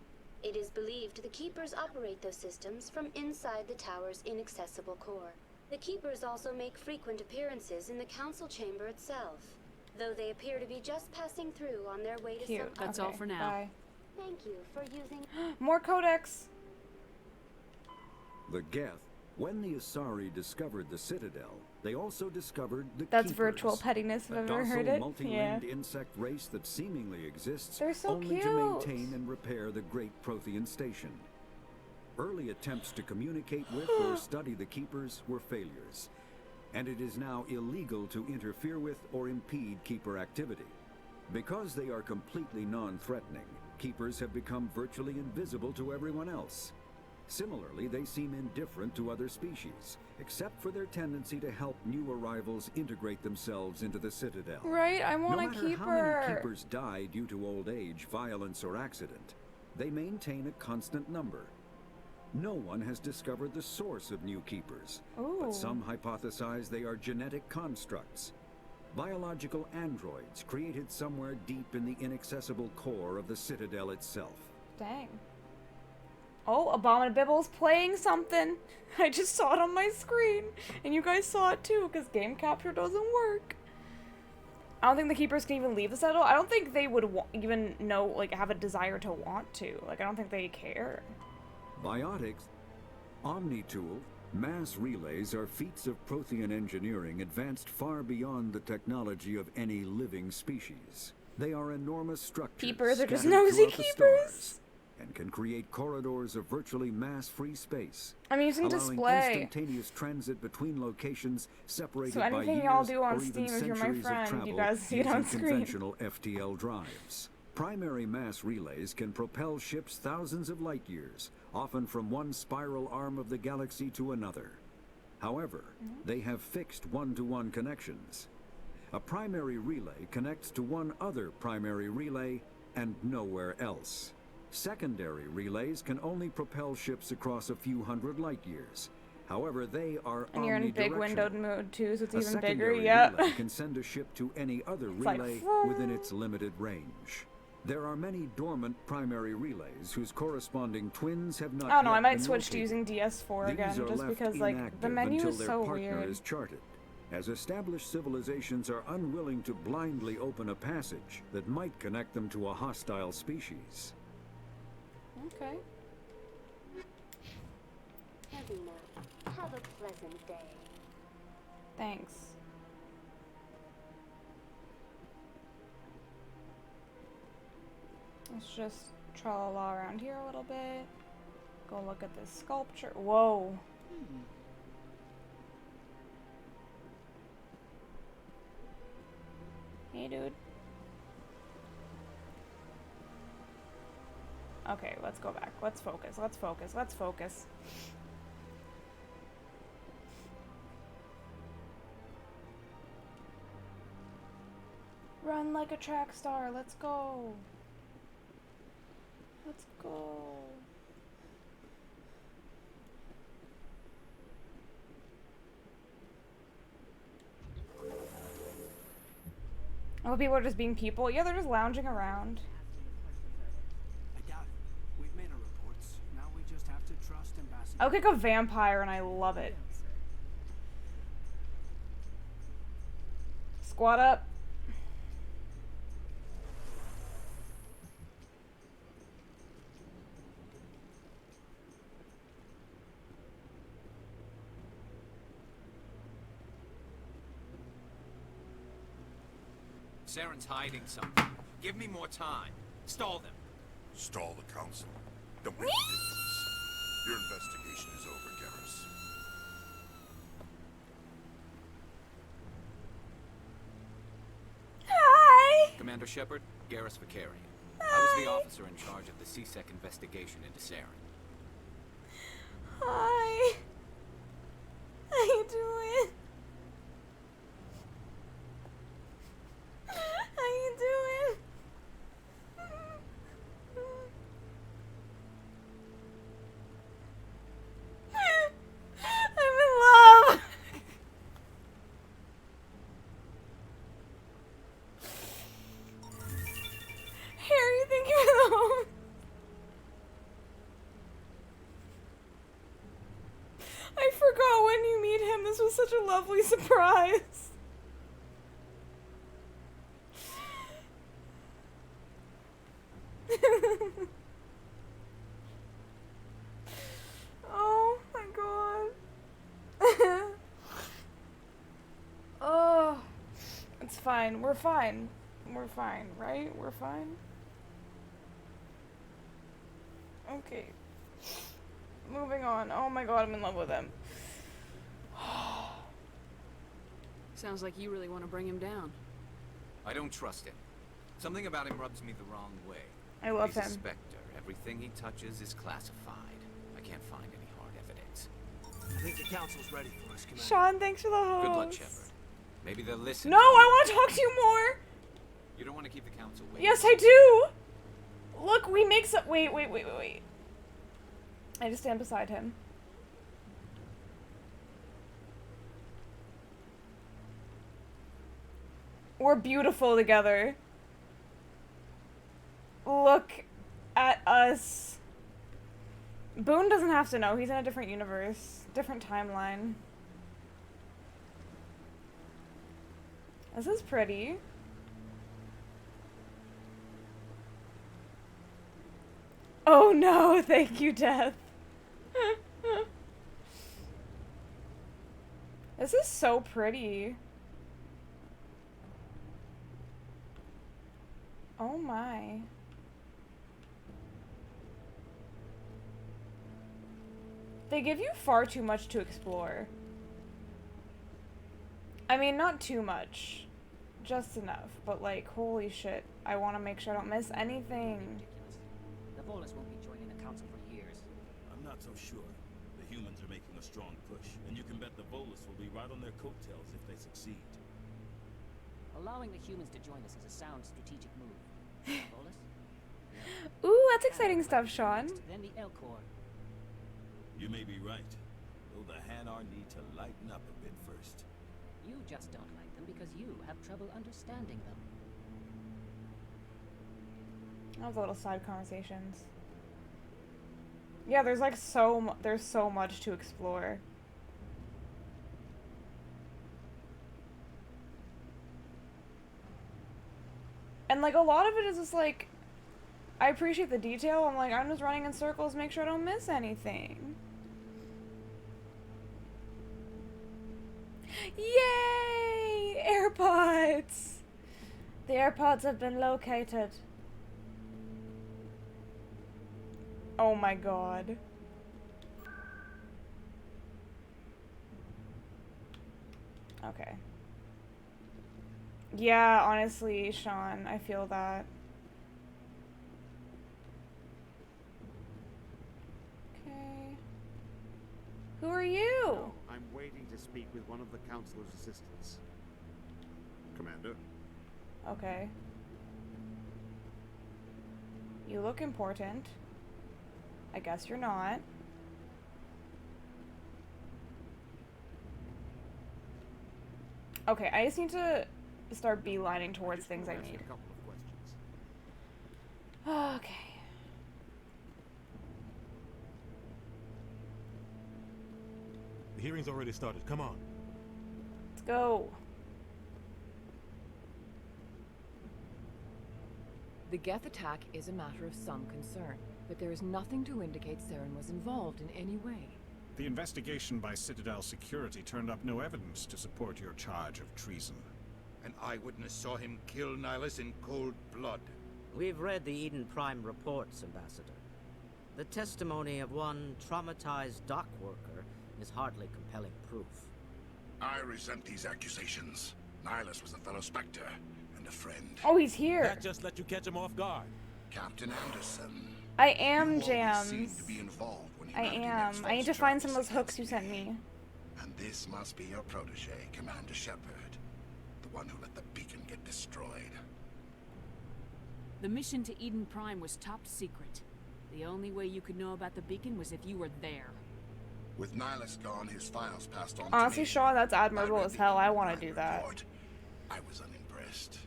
It is believed the keepers operate those systems from inside the tower's inaccessible core. The keepers also make frequent appearances in the council chamber itself, though they appear to be just passing through on their way to Cute. some... That's all for now. Bye. Thank you for using... More codex. The Geth. When the Asari discovered the Citadel, they also discovered the That's Keepers, virtual pettiness if a I've ever docile, heard it. multi-limbed insect race that seemingly exists They're so only to cute. maintain and repair the Great Prothean Station. Early attempts to communicate with or study the Keepers were failures, and it is now illegal to interfere with or impede Keeper activity. Because they are completely non-threatening, Keepers have become virtually invisible to everyone else. Similarly, they seem indifferent to other species, except for their tendency to help new arrivals integrate themselves into the Citadel. Right, I want No a matter keeper. how many keepers die due to old age, violence, or accident, they maintain a constant number. No one has discovered the source of new keepers, Ooh. but some hypothesize they are genetic constructs. Biological androids created somewhere deep in the inaccessible core of the Citadel itself. Dang. Oh, Abominabible's playing something. I just saw it on my screen. And you guys saw it too, because game capture doesn't work. I don't think the keepers can even leave the Citadel. I don't think they would even know, like, have a desire to want to. Like, I don't think they care. Biotics, Omnitool, mass relays are feats of Prothean engineering advanced far beyond the technology of any living species. They are enormous structures Keepers are just scattered nosy throughout the keepers. stars, and can create corridors of virtually mass-free space. I'm using allowing display. instantaneous transit between locations separated So by anything years y'all do on or even Steam, if you're my centuries of friend, travel you guys see it on using screen. conventional FTL drives. Primary mass relays can propel ships thousands of light years, often from one spiral arm of the galaxy to another. However, they have fixed one-to-one connections. A primary relay connects to one other primary relay and nowhere else. Secondary relays can only propel ships across a few hundred light years. However, they are And you're in big omnidirectional. windowed mode too, so it's A even bigger. secondary Yep. relay can send a ship to any other It's like, relay within its limited range. There are many dormant primary relays whose corresponding twins have not I don't know, yet I might been switch to located. using DS4 These again, are just left because, like, the inactive menu until is their so partner weird. is charted, as established civilizations are unwilling to blindly open a passage that might connect them to a hostile species. Okay. Heavy now. Have a pleasant day. Thanks. Let's just tra-la-la around here a little bit. Go look at this sculpture. Whoa. Hey, dude. Okay, let's go back. Let's focus. Let's focus. Let's focus. Run like a track star. Let's go. Let's go. Oh, people are just being people? Yeah, they're just lounging around. I doubt it. We've made our reports. Now we just have to trust Ambassador. I'll kick a vampire and I love it. Squat up. Saren's hiding something. Give me more time. Stall them. Stall the council. Don't make a difference. Your investigation is over, Garrus. Hi! Commander Shepard, Garrus Vakarian. I was the officer in charge of the C-Sec investigation into Saren. Hi. How you doing? How you doing? I'm in love. Harry, thank you for the home. I forgot when you meet him. This was such a lovely surprise. Oh my god. Oh, it's fine. We're fine. We're fine, right? We're fine. Okay. Moving on. Oh my god, I'm in love with him. Sounds like you really want to bring him down. I don't trust him. Something about him rubs me the wrong way. I love He's him. a Spectre. Everything he touches is classified. I can't find any hard evidence. I think the council's ready for us, Commander. Sean, thanks for the host. Good luck, Shepard. Maybe they'll listen. No, I want to talk to you more. You don't want to keep the council waiting. Yes, I do. Look, we make some. Wait. I just stand beside him. We're beautiful together. Look at us. Boone doesn't have to know. He's in a different universe. Different timeline. This is pretty. Oh no, thank you, Death. This is so pretty. Oh my. They give you far too much to explore. I mean, not too much. Just enough. But like, holy shit. I want to make sure I don't miss anything. The Volus won't be joining the council for years. I'm not so sure. The humans are making a strong push, and you can bet the Volus will be right on their coattails if they succeed. Allowing the humans to join us is a sound strategic move. Volus? Ooh, that's exciting stuff, Sean. Then the Elcor. You may be right, though the Hanar need to lighten up a bit first. You just don't like them because you have trouble understanding them. Those little side conversations. Yeah, there's like there's so much to explore. And like a lot of it is just like, I appreciate the detail. I'm just running in circles, make sure I don't miss anything. Yay! AirPods! The AirPods have been located. Oh my god. Okay. Yeah, honestly, Sean, I feel that. Okay. Who are you? I'm waiting to speak with one of the Councilor's assistants. Commander? Okay. You look important. I guess you're not. Okay, I just need to start beelining towards things I need. Okay. The hearing's already started. Come on. Let's go. The Geth attack is a matter of some concern, but there is nothing to indicate Saren was involved in any way. The investigation by Citadel Security turned up no evidence to support your charge of treason. An eyewitness saw him kill Nihilus in cold blood. We've read the Eden Prime reports, Ambassador. The testimony of one traumatized dock worker is hardly compelling proof. I resent these accusations. Nihilus was a fellow Spectre and a friend. Oh, he's here. That just let you catch him off guard. Captain Anderson. I am, you Jams. seemed to be involved when he I mounted am. against I need to false find some of charges those hooks you against sent me. And this must be your protege, Commander Shepard. The one who let the beacon get destroyed. The mission to Eden Prime was top secret. The only way you could know about the beacon was if you were there. With Nihilus gone, his files passed on Honestly, to me. Sean, that's admirable as hell. I want to do that. I was unimpressed.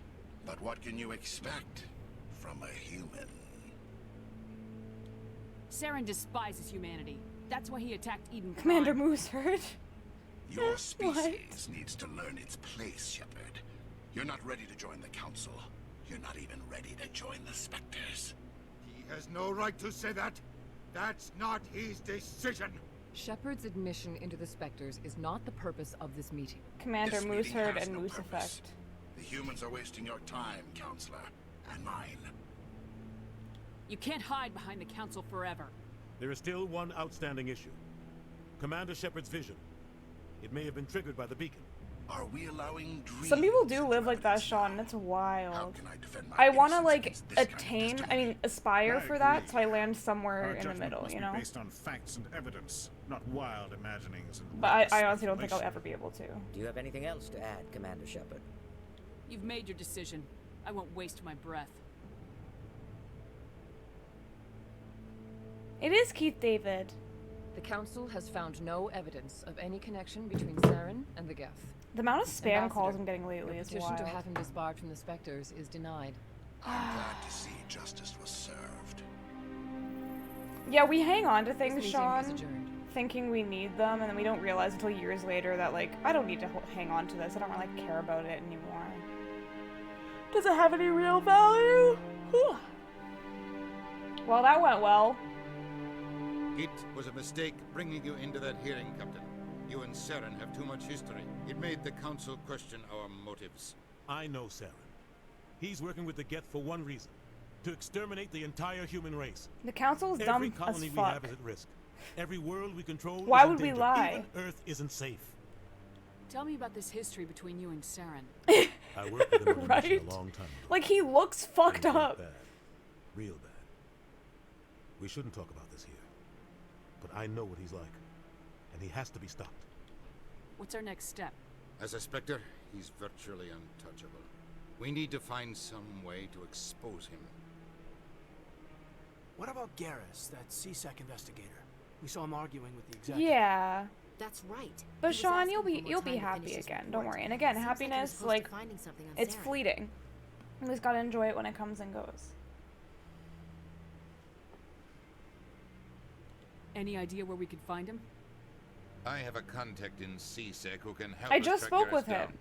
But what can you expect from a human? Saren despises humanity. That's why he attacked Eden Prime. Commander Mooseherd. Your species needs to learn its place, Shepard. You're not ready to join the Council. You're not even ready to join the Spectres. He has no right to say that. That's not his decision. Shepard's admission into the Spectres is not the purpose of this meeting. Commander This meeting Mooseherd has and no Moose purpose. Effect. The humans are wasting your time, Counselor, and mine. You can't hide behind the Council forever. There is still one outstanding issue. Commander Shepard's vision. It may have been triggered by the beacon. Are we allowing dreams? Some people do live like that, Sean. That's wild. How can I defend my I want to innocence like against this kind of aspire for that, so I land Our somewhere in the judgment middle, must you be know? based on facts and evidence, not wild imaginings and But reckless I honestly don't think I'll speculation. ever be able to. Do you have anything else to add, Commander Shepard? You've made your decision. I won't waste my breath. It is Keith David. The Council has found no evidence of any connection between Saren and the Geth. The amount of spam Ambassador, calls I'm getting lately your is petition wild. to have him disbarred from the Spectres is denied. I'm glad to see justice was served. Yeah, we hang on to things, meeting Sean, is adjourned. thinking we need them, and then we don't realize until years later that, like, I don't need to hang on to this. I don't really care about it anymore. Does it have any real value? Whew. Well, that went well. It was a mistake bringing you into that hearing, Captain. You and Saren have too much history. It made the Council question our motives. I know Saren. He's working with the Geth for one reason. To exterminate the entire human race. The Council's dumb Every as colony we have fuck. is at risk. Every world we control Why is in would we danger. lie? Even Earth isn't safe. Tell me about this history between you and Saren. I worked with him on a Right? mission a long time ago. Like, he looks fucked Things went up. bad. Real bad. We shouldn't talk about this here. But I know what he's like. And he has to be stopped. What's our next step? As a Spectre, he's virtually untouchable. We need to find some way to expose him. What about Garrus, that CSEC investigator? We saw him arguing with the executive. Yeah. That's right. But He was Sean, asking you'll for be more time to happy finish his again. report. Don't worry. And again, Seems like he was happiness, close to like, finding something on it's Saren. fleeting. We just gotta enjoy it when it comes and goes. Any idea where we could find him? I have a contact in CSEC who can help I us just track spoke Garrus with down. him.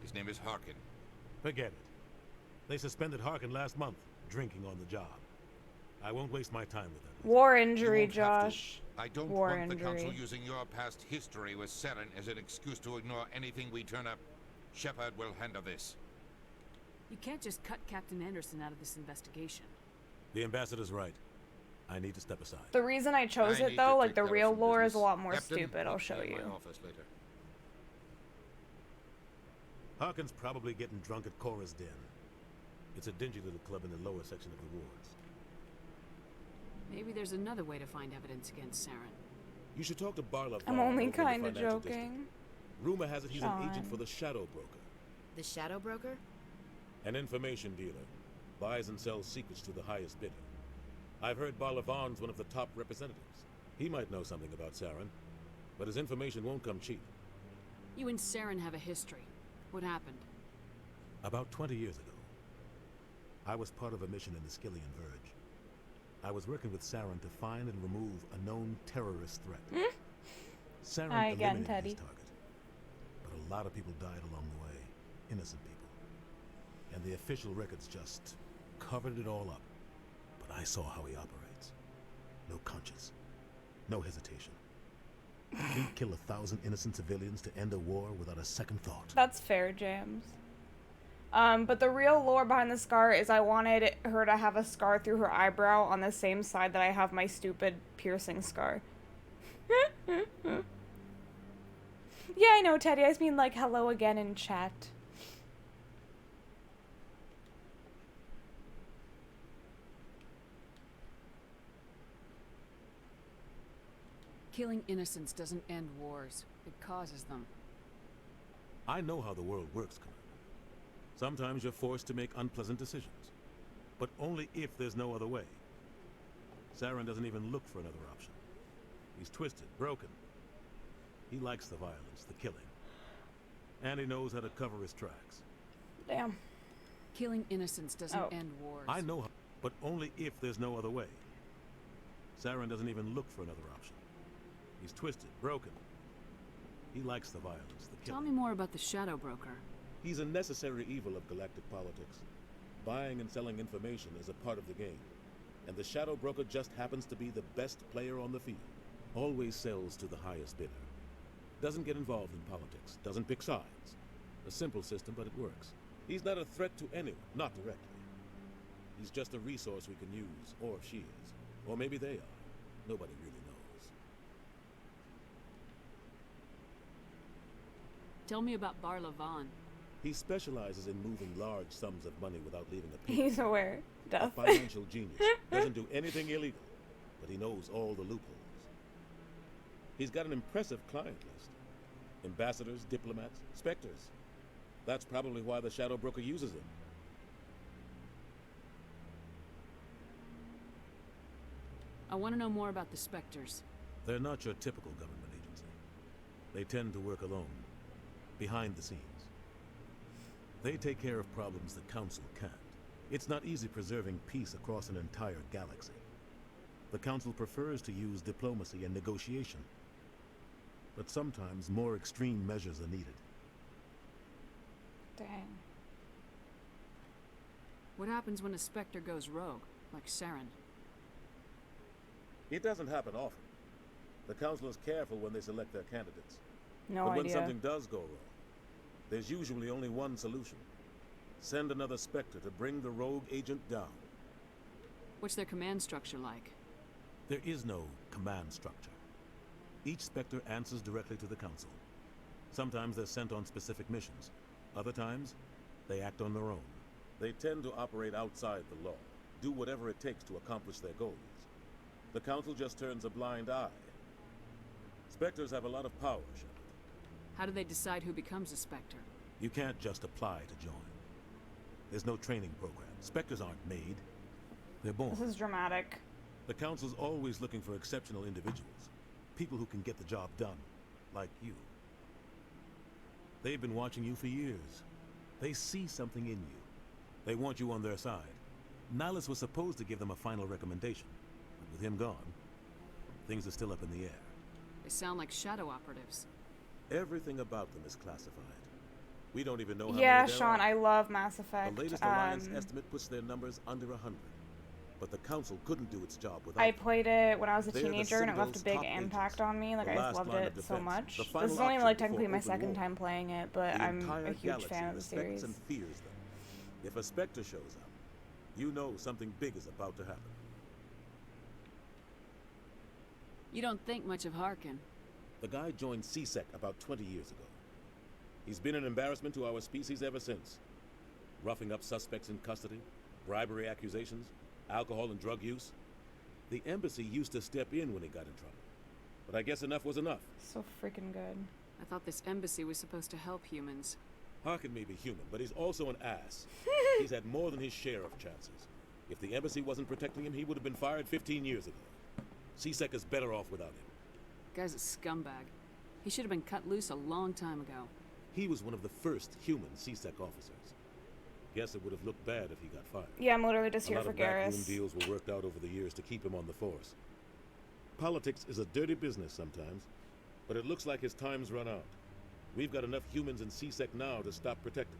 His name is Harkin. Forget it. They suspended Harkin last month, drinking on the job. I won't waste my time with him. War injury, You won't have to. Josh. I don't war want the council injury. using your past history with Saren as an excuse to ignore anything we turn up. Shepard will handle this. You can't just cut Captain Anderson out of this investigation. The ambassador's right. I need to step aside. The reason I chose it though, like the real lore is a lot more stupid. I'll show you. Office later. Harkin's probably getting drunk at Cora's Den. It's a dingy little club in the lower section of the wards. Maybe there's another way to find evidence against Saren. You should talk to Barla. I'm only kind of joking. Rumor has it he's Sean. an agent for the Shadow Broker. The Shadow Broker? An information dealer. Buys and sells secrets to the highest bidder. I've heard Barla Vaughn's one of the top representatives. He might know something about Saren, but his information won't come cheap. You and Saren have a history. What happened? About 20 years ago, I was part of a mission in the Skillian Verge. I was working with Saren to find and remove a known terrorist threat. Saren Hi again, eliminated Teddy. his target, but a lot of people died along the way, innocent people. And the official records just covered it all up. But I saw how he operates. No conscience, no hesitation. He'd kill 1,000 innocent civilians to end a war without a second thought. That's fair, James. But the real lore behind the scar is I wanted her to have a scar through her eyebrow on the same side that I have my stupid piercing scar. Yeah, I know, Teddy. I just mean like hello again in chat. Killing innocents doesn't end wars. It causes them. I know how the world works, Commander. Sometimes you're forced to make unpleasant decisions, but only if there's no other way. Saren doesn't even look for another option. He's twisted, broken. He likes the violence, the killing. And he knows how to cover his tracks. Damn. Killing innocents doesn't end wars. I know how, but only if there's no other way. Saren doesn't even look for another option. He's twisted, broken. He likes the violence, the killing. Tell me more about the Shadow Broker. He's a necessary evil of galactic politics. Buying and selling information is a part of the game. And the Shadow Broker just happens to be the best player on the field. Always sells to the highest bidder. Doesn't get involved in politics. Doesn't pick sides. A simple system, but it works. He's not a threat to anyone, not directly. He's just a resource we can use, or she is. Or maybe they are. Nobody really knows. Tell me about Barla Vaughn. He specializes in moving large sums of money without leaving a paper. He's aware. A Death. financial genius. Doesn't do anything illegal, but he knows all the loopholes. He's got an impressive client list. Ambassadors, diplomats, specters. That's probably why the Shadow Broker uses him. I want to know more about the Spectres. They're not your typical government agency. They tend to work alone, behind the scenes. They take care of problems the Council can't. It's not easy preserving peace across an entire galaxy. The Council prefers to use diplomacy and negotiation. But sometimes more extreme measures are needed. Dang. What happens when a Spectre goes rogue, like Saren? It doesn't happen often. The Council is careful when they select their candidates. No but when idea. something does go wrong, there's usually only one solution. Send another Spectre to bring the rogue agent down. What's their command structure like? There is no command structure. Each Spectre answers directly to the Council. Sometimes they're sent on specific missions. Other times, they act on their own. They tend to operate outside the law, do whatever it takes to accomplish their goals. The Council just turns a blind eye. Spectres have a lot of power, Shepard. How do they decide who becomes a Spectre? You can't just apply to join. There's no training program. Spectres aren't made. They're born. This is dramatic. The Council's always looking for exceptional individuals. People who can get the job done. Like you. They've been watching you for years. They see something in you. They want you on their side. Nihilus was supposed to give them a final recommendation. But with him gone, things are still up in the air. They sound like shadow operatives. Everything about them is classified. We don't even know how Yeah, many there Sean, are. I love Mass Effect. The latest Alliance estimate puts their numbers under 100. but the Council couldn't do its job without I them. played it when I was a They are the teenager and it left a Citadel's big top impact agents, on me. Like, the I just last loved line it of so defense, much. the This final is only option like technically before my open second war. time playing it, but The I'm entire a huge galaxy fan of the respects series. and fears them. If a Spectre shows up, you know something big is about to happen. You don't think much of Harkin. The guy joined CSEC about 20 years ago. He's been an embarrassment to our species ever since. Roughing up suspects in custody, bribery accusations, alcohol and drug use. The embassy used to step in when he got in trouble. But I guess enough was enough. So freaking good. I thought this embassy was supposed to help humans. Harkin may be human, but he's also an ass. He's had more than his share of chances. If the embassy wasn't protecting him, he would have been fired 15 years ago. CSEC is better off without him. Guy's a scumbag. He should have been cut loose a long time ago. He was one of the first human CSEC officers. Guess it would have looked bad if he got fired. Yeah, I'm literally just here for A lot of backroom Garrus. deals were worked out over the years to keep him on the force. Politics is a dirty business sometimes, but it looks like his time's run out. We've got enough humans in CSEC now to stop protecting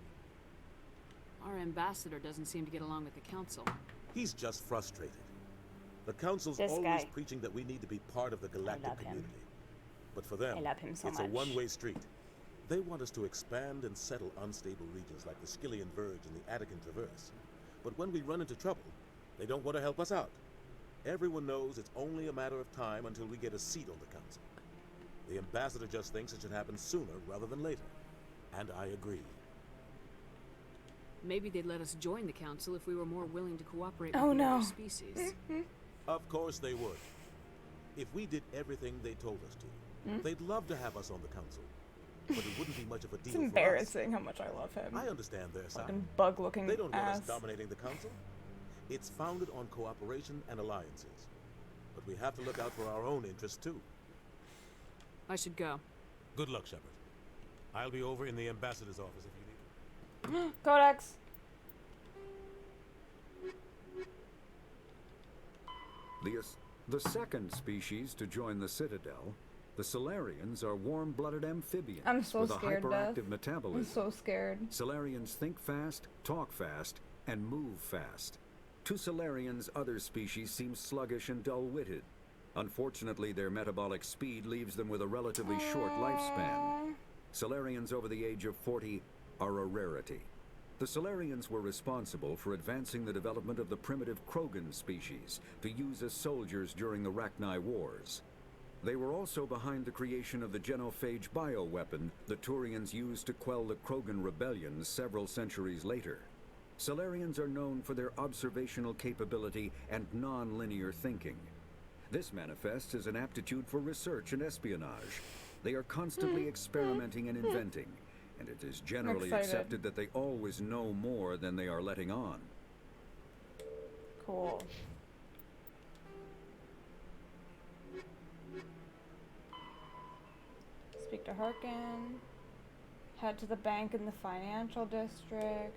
him. Our ambassador doesn't seem to get along with the council. He's just frustrated. The Council's This always guy. preaching that we need to be part of the galactic love him. community. But for them, I love him so it's much. a one-way street. They want us to expand and settle unstable regions like the Skillian Verge and the Attican Traverse. But when we run into trouble, they don't want to help us out. Everyone knows it's only a matter of time until we get a seat on the Council. The ambassador just thinks it should happen sooner rather than later. And I agree. Maybe they'd let us join the council if we were more willing to cooperate Oh, with the no. other species. Of course they would. If we did everything they told us to, they'd love to have us on the Council. But it wouldn't be much of a deal It's for us. embarrassing how much I love him. I understand their side. Fucking bug-looking They don't want ass. us dominating the Council. It's founded on cooperation and alliances. But we have to look out for our own interests, too. I should go. Good luck, Shepard. I'll be over in the ambassador's office if you need. Codex. The second species to join the Citadel, the Solarians, are warm-blooded amphibians I'm so with a scared, Beth. hyperactive metabolism. I'm so scared. Solarians think fast, talk fast, and move fast. To Solarians, other species seem sluggish and dull-witted. Unfortunately, their metabolic speed leaves them with a relatively short lifespan. Solarians over the age of 40 are a rarity. The Solarians were responsible for advancing the development of the primitive Krogan species to use as soldiers during the Rachni Wars. They were also behind the creation of the genophage bioweapon the Turians used to quell the Krogan rebellions several centuries later. Solarians are known for their observational capability and non-linear thinking. This manifests as an aptitude for research and espionage. They are constantly experimenting and inventing, and it is generally excited. accepted that they always know more than they are letting on. Cool. Speak to Harkin. Head to the bank in the financial district.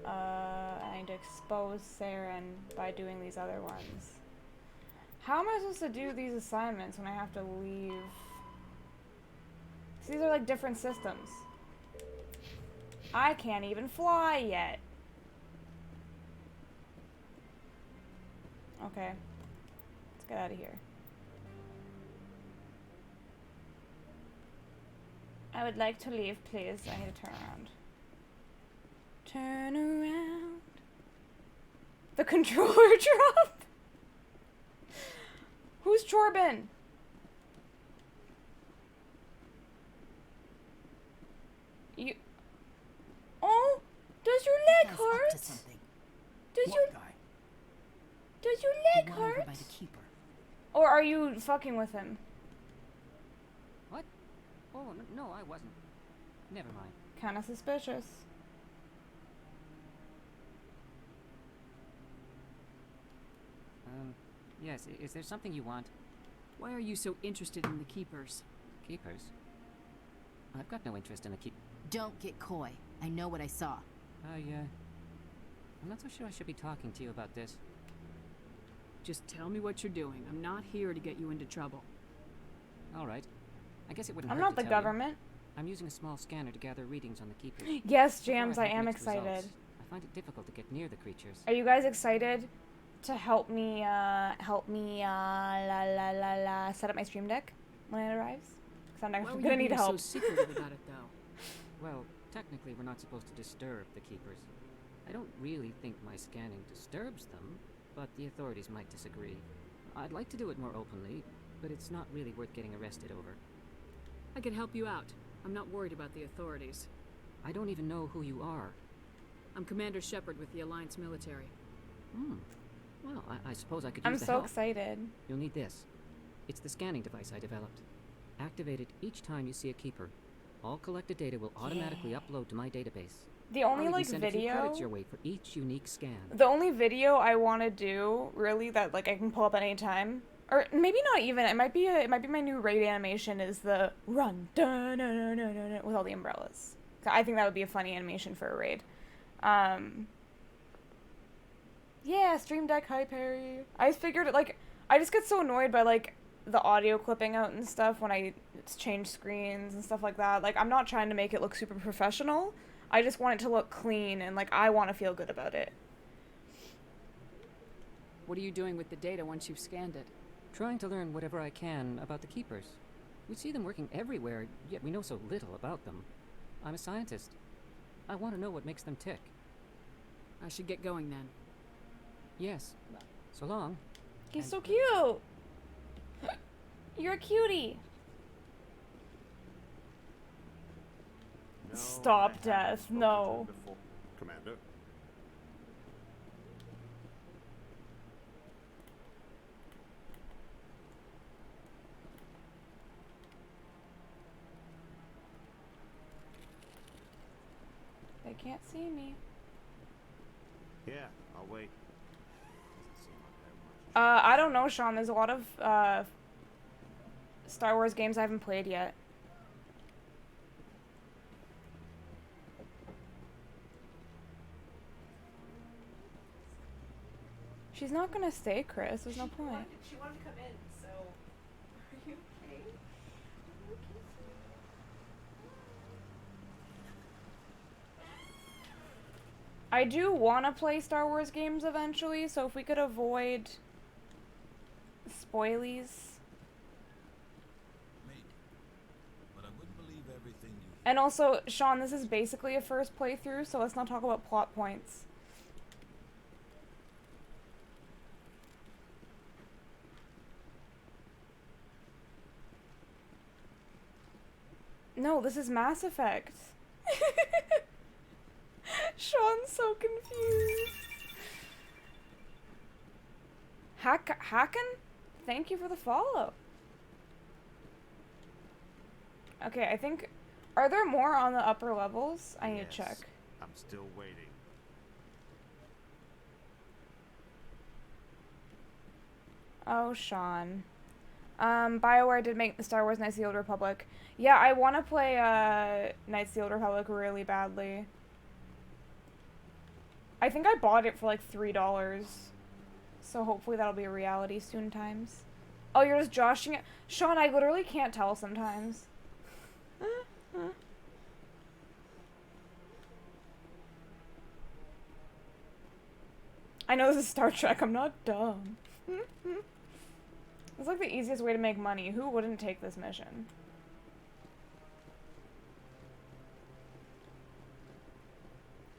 I need to expose Saren by doing these other ones. How am I supposed to do these assignments when I have to leave? 'Cause these are like different systems. I can't even fly yet. Okay. Let's get out of here. I would like to leave, please. I need to turn around. Turn around. The controller dropped. Who's Chorbin? You. Oh, does your leg hurt? Does your Does your leg hurt? Or are you fucking with him? What? Oh, no, I wasn't. Never mind. Kinda suspicious. Yes, is there something you want? Why are you so interested in the Keepers? Keepers? I've got no interest in a keep. Don't get coy. I know what I saw. I'm not so sure I should be talking to you about this. Just tell me what you're doing. I'm not here to get you into trouble. All right. I guess it wouldn't I'm hurt not to the tell you. government. I'm using a small scanner to gather readings on the Keepers. Yes, Before Jams, I I have am mixed excited. results, I find it difficult to get near the creatures. Are you guys excited to help me set up my stream deck when it arrives? Because I'm Why were gonna you need being help. so secretive about it, though? Well, technically we're not supposed to disturb the Keepers. I don't really think my scanning disturbs them, but the authorities might disagree. I'd like to do it more openly, but it's not really worth getting arrested over. I can help you out. I'm not worried about the authorities. I don't even know who you are. I'm Commander Shepard with the Alliance military. Well, I suppose I could I'm use the so help. excited. You'll need this. It's the scanning device I developed. Activate it each time you see a Keeper. All collected data will automatically upload to my database. The only I'll even like send a few video, credits your way for each unique scan. the only video I want to do really that like I can pull up at any time, or maybe not even. It might be my new raid animation is the run dun, dun, dun, dun, dun, dun, with all the umbrellas. I think that would be a funny animation for a raid. Yeah, Stream Deck hype, Harry. I figured like I just get so annoyed by like the audio clipping out and stuff when I change screens and stuff like that. Like I'm not trying to make it look super professional. I just want it to look clean and like I want to feel good about it. What are you doing with the data once you've scanned it? Trying to learn whatever I can about the Keepers. We see them working everywhere, yet we know so little about them. I'm a scientist. I want to know what makes them tick. I should get going then. Yes. So long. He's so cute. You're a cutie. No, Stop, I haven't Death. spoken No. to him before, Commander. They can't see me. Yeah, I'll wait. I don't know, Sean. There's a lot of Star Wars games I haven't played yet. She's not gonna stay, Chris. There's no point. She wanted to come in, so are you okay? I do want to play Star Wars games eventually, so if we could avoid spoilies. Maybe. But I wouldn't believe everything you hear. And also, Sean, this is basically a first playthrough, so let's not talk about plot points. No, this is Mass Effect. Sean's so confused. Hacken? Thank you for the follow. Okay, I think... Are there more on the upper levels? I need to check. I'm still waiting. Oh, Sean. BioWare did make the Star Wars Knights of the Old Republic. Yeah, I want to play Knights of the Old Republic really badly. I think I bought it for like $3. So hopefully that'll be a reality soon times. Oh, you're just joshing it? Sean, I literally can't tell sometimes. I know this is Star Trek, I'm not dumb. It's like the easiest way to make money. Who wouldn't take this mission?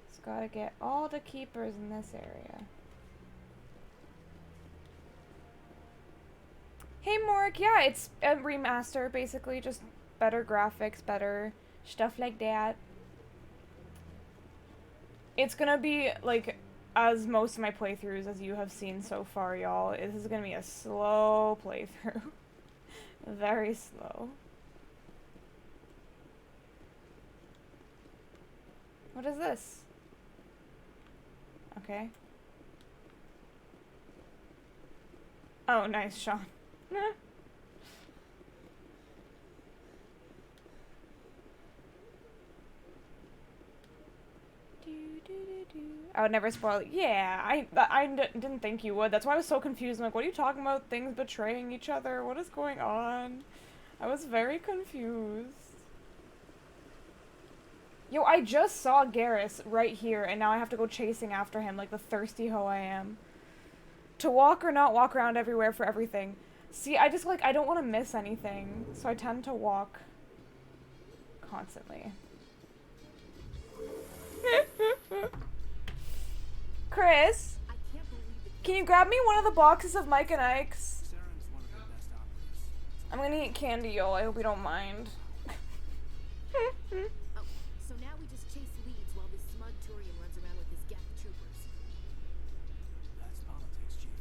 Just gotta get all the keepers in this area. Hey Mork, yeah, it's a remaster, basically, just better graphics, better stuff like that. It's gonna be, like, as most of my playthroughs, as you have seen so far, y'all, this is gonna be a slow playthrough. Very slow. What is this? Okay. Oh, nice, Sean. I would never spoil it. Yeah, I didn't think you would. That's why I was so confused. I'm like, what are you talking about? Things betraying each other? What is going on? I was very confused. Yo, I just saw Garrus right here, and now I have to go chasing after him like the thirsty hoe I am. To walk or not walk around everywhere for everything. See, I just, like, I don't want to miss anything, so I tend to walk constantly. Chris, can you grab me one of the boxes of Mike and Ike's? I'm gonna eat candy, y'all. I hope you don't mind. Oh, so now we just chase leads while this smug Turian runs around with his Geth troopers. That's politics, Chief.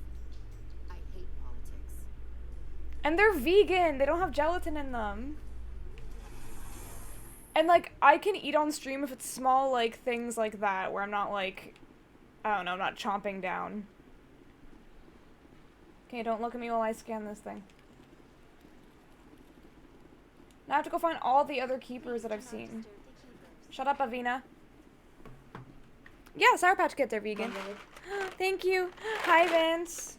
I hate politics. And they're vegan. They don't have gelatin in them. And, like, I can eat on stream if it's small, like, things like that, where I'm not, like, I don't know, I'm not chomping down. Okay, don't look at me while I scan this thing. Now I have to go find all the other keepers that I've seen. Shut up, Avina. Yeah, Sour Patch Kids are vegan. Thank you. Hi, Vince.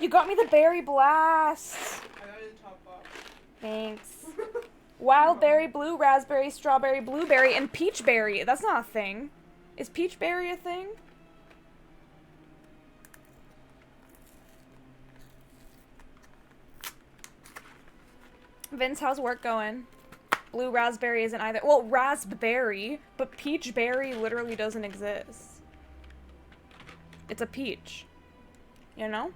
You got me the Berry Blast. I got it in the top box. Thanks. Wild berry, blue raspberry, strawberry, blueberry, and peach berry. That's not a thing. Is peach berry a thing? Vince, how's work going? Blue raspberry isn't either. Well, raspberry, but peach berry literally doesn't exist. It's a peach. You know?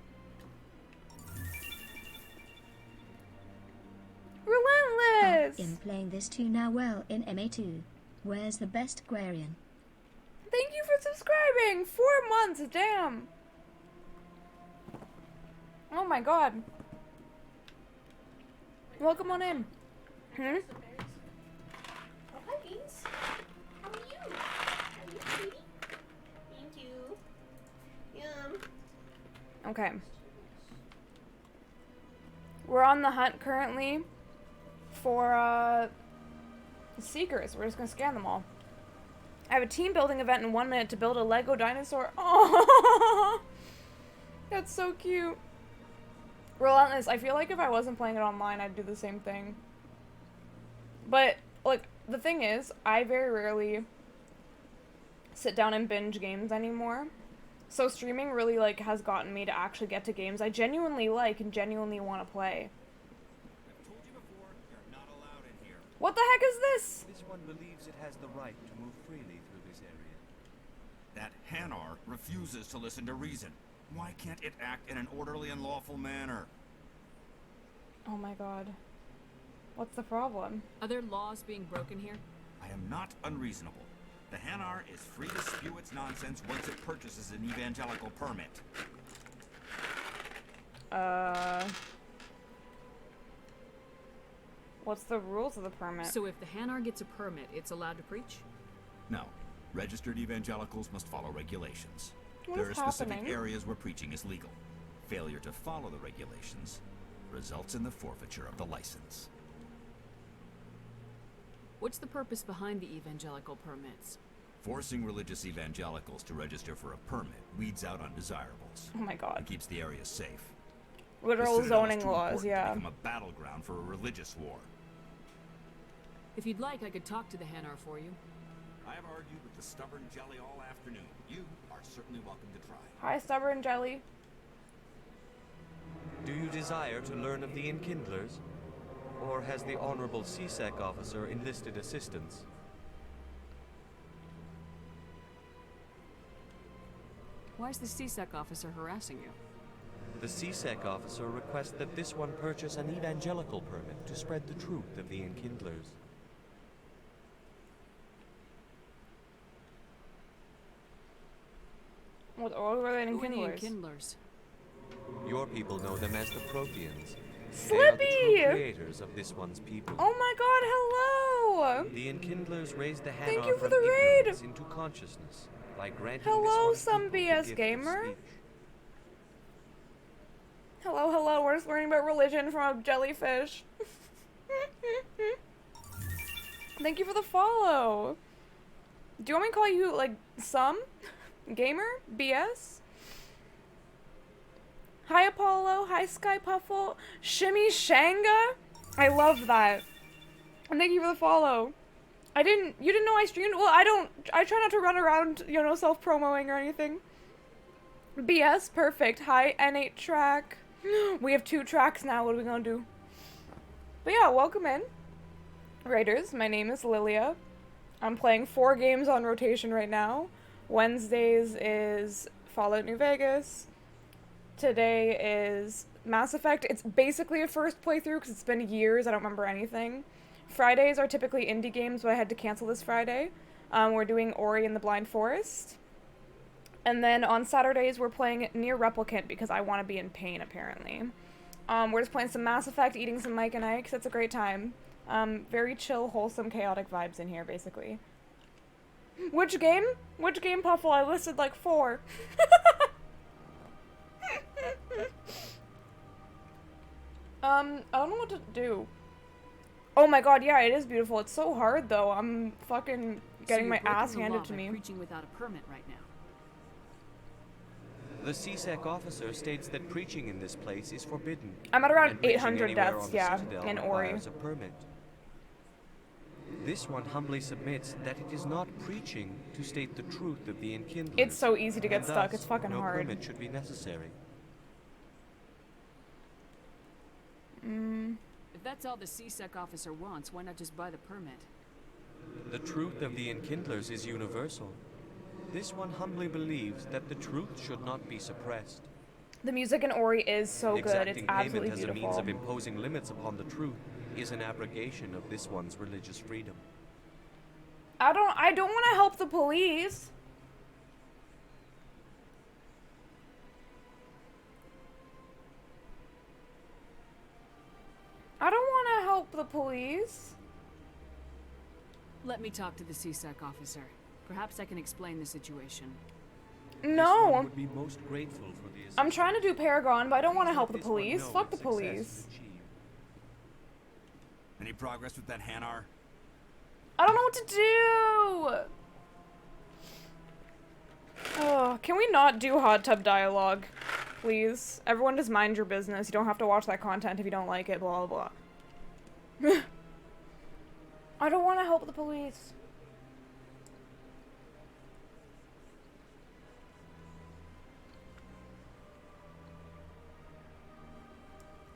Relentless! I'm playing this too now well in MA2. Where's the best Guarian? Thank you for subscribing! 4 months, damn! Oh my god. Welcome on in. Hmm? Oh, hi, Beans. How are you? How are you, sweetie? Thank you. Yum. Okay. We're on the hunt currently for, Seekers. We're just gonna scan them all. I have a team building event in 1 minute to build a Lego dinosaur. Oh, that's so cute. Relentless. I feel like if I wasn't playing it online, I'd do the same thing. But, like, the thing is, I very rarely sit down and binge games anymore. So streaming really, like, has gotten me to actually get to games I genuinely like and genuinely want to play. I've told you before, you're not allowed in here. What the heck is this? This one believes it has the right to move freely through this area. That Hanar refuses to listen to reason. Why can't it act in an orderly and lawful manner? Oh my god. What's the problem? Are there laws being broken here? I am not unreasonable. The Hanar is free to spew its nonsense once it purchases an evangelical permit. What's the rules of the permit? So if the Hanar gets a permit, it's allowed to preach? No. Registered evangelicals must follow regulations. What There are is specific happening? areas where preaching is legal. Failure to follow the regulations results in the forfeiture of the license. What's the purpose behind the evangelical permits? Forcing religious evangelicals to register for a permit weeds out undesirables. Oh my god. And keeps the area safe. Literal The Citadel is zoning too laws, important to yeah. become a battleground for a religious war. If you'd like, I could talk to the Hanar for you. I have argued with the stubborn jelly all afternoon. You are certainly welcome to try. Hi, Stubborn Jelly. Do you desire to learn of the Enkindlers? Or has the Honorable CSEC officer enlisted assistance? Why is the CSEC officer harassing you? The CSEC officer requests that this one purchase an evangelical permit to spread the truth of the Enkindlers. What were they Who are the Enkindlers? Enkindlers? Your people know them as the Protheans. Slippy! They are the true creators of this one's people. Oh my god, hello! The Enkindlers raised the Thank Hanar you for from the raid! ignorance into consciousness by granting Hello, this one some people the BS gift of gamer. speech. Hello, hello, we're just learning about religion from a jellyfish. Thank you for the follow. Do you want me to call you, like, some? Gamer? BS? Hi, Apollo. Hi, Sky Puffle. Shimmy Shanga? I love that. And thank you for the follow. You didn't know I streamed? Well, I try not to run around, you know, self-promoing or anything. BS, perfect. Hi, N8 track. We have 2 tracks now, what are we gonna do? But yeah, welcome in. Raiders, my name is Lilia. I'm playing 4 games on rotation right now. Wednesdays is Fallout New Vegas. Today is Mass Effect. It's basically a first playthrough because it's been years, I don't remember anything. Fridays are typically indie games, but I had to cancel this Friday. We're doing Ori and the Blind Forest. And then on Saturdays, we're playing Nier Replicant because I want to be in pain, apparently. We're just playing some Mass Effect, eating some Mike and Ike. It's a great time. Very chill, wholesome, chaotic vibes in here, basically. Which game? Which game, Puffle? I listed like 4. I don't know what to do. Oh my god, yeah, it is beautiful. It's so hard, though. I'm fucking getting my ass handed to me. Preaching without a permit right now. The CSEC officer states that preaching in this place is forbidden. I'm at around and preaching 800 anywhere deaths, on the yeah, Citadel in Ori. requires a permit. This one humbly submits that it is not preaching to state the truth of the Enkindlers. It's so easy to get and stuck, thus, it's fucking no hard. permit should be necessary. If that's all the CSEC officer wants, why not just buy the permit? The truth of the Enkindlers is universal. This one humbly believes that the truth should not be suppressed. The music in Ori is so good, it's Exacting absolutely payment as a beautiful. means of imposing limits upon the truth is an abrogation of this one's religious freedom. I don't want to help the police. I don't want to help the police. Let me talk to the CSEC officer. Perhaps I can explain the situation. No. Would be most grateful for the I'm trying to do Paragon, but I don't want to help the police. Fuck the police. Any progress with that Hanar? I don't know what to do. Oh, can we not do hot tub dialogue, please? Everyone just mind your business. You don't have to watch that content if you don't like it, blah, blah, blah. I don't want to help the police.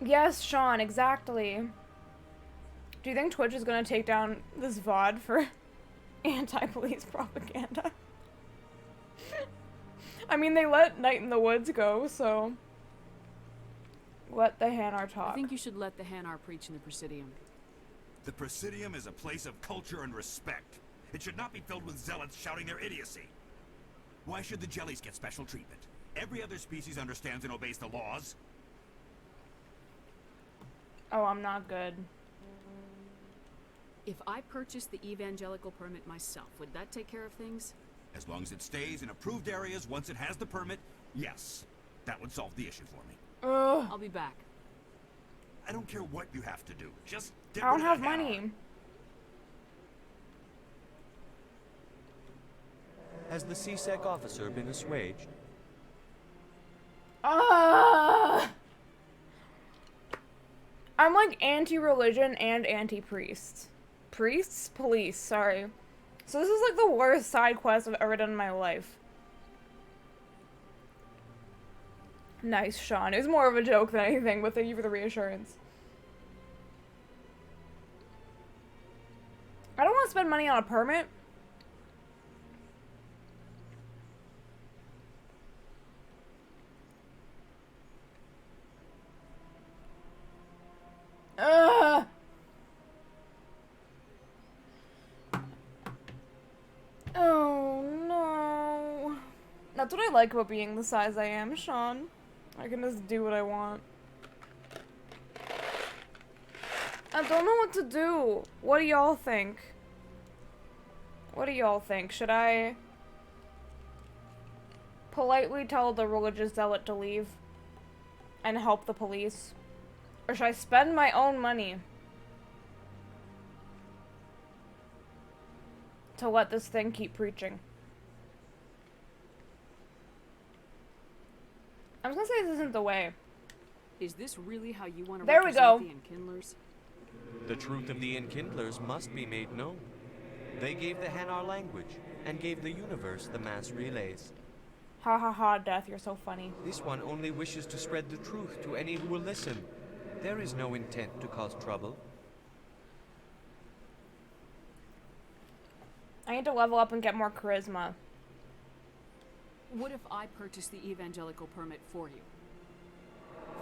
Yes, Sean, exactly. Do you think Twitch is gonna take down this VOD for anti-police propaganda? I mean, they let Night in the Woods go, so... Let the Hanar talk. I think you should let the Hanar preach in the Presidium. The Presidium is a place of culture and respect. It should not be filled with zealots shouting their idiocy. Why should the jellies get special treatment? Every other species understands and obeys the laws. Oh, I'm not good. If I purchased the evangelical permit myself, would that take care of things? As long as it stays in approved areas once it has the permit, yes. That would solve the issue for me. I'll be back. I don't care what you have to do. Just I get don't rid of have that Hanar. money. Has the CSEC officer been assuaged? I'm like anti-religion and anti-priest. Priests? Police, sorry. So this is like the worst side quest I've ever done in my life. Nice, Sean. It was more of a joke than anything, but thank you for the reassurance. I don't want to spend money on a permit. Ugh. Oh no. That's what I like about being the size I am, Sean. I can just do what I want. I don't know what to do. What do y'all think? What do y'all think? Should I politely tell the religious zealot to leave and help the police? Or should I spend my own money to let this thing keep preaching? I'm just gonna say this isn't the way. Is this really how you want to There we represent go. the Enkindlers? The truth of the Enkindlers must be made known. They gave the Hanar language, and gave the universe the mass relays. Ha ha ha, Death, you're so funny. This one only wishes to spread the truth to any who will listen. There is no intent to cause trouble. I need to level up and get more charisma. What if I purchase the evangelical permit for you?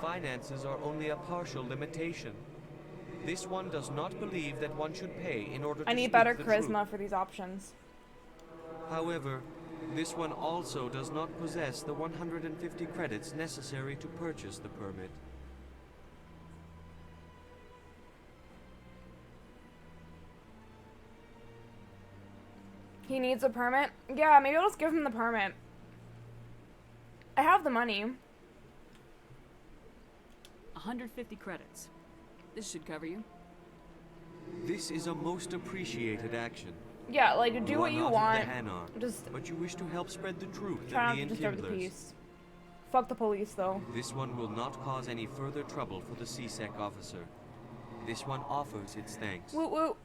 Finances are only a partial limitation. This one does not believe that one should pay in order to I need speak better the charisma truth. for these options. However, this one also does not possess the 150 credits necessary to purchase the permit. He needs a permit? Yeah, maybe I'll just give him the permit. I have the money. 150 credits. This should cover you. This is a most appreciated action. Yeah, like, do what you want. Just, but you wish to help spread the truth try of not the to disturb the Enkindlers. peace. Fuck the police, though. This one will not cause any further trouble for the CSEC officer. This one offers its thanks. Woot woot.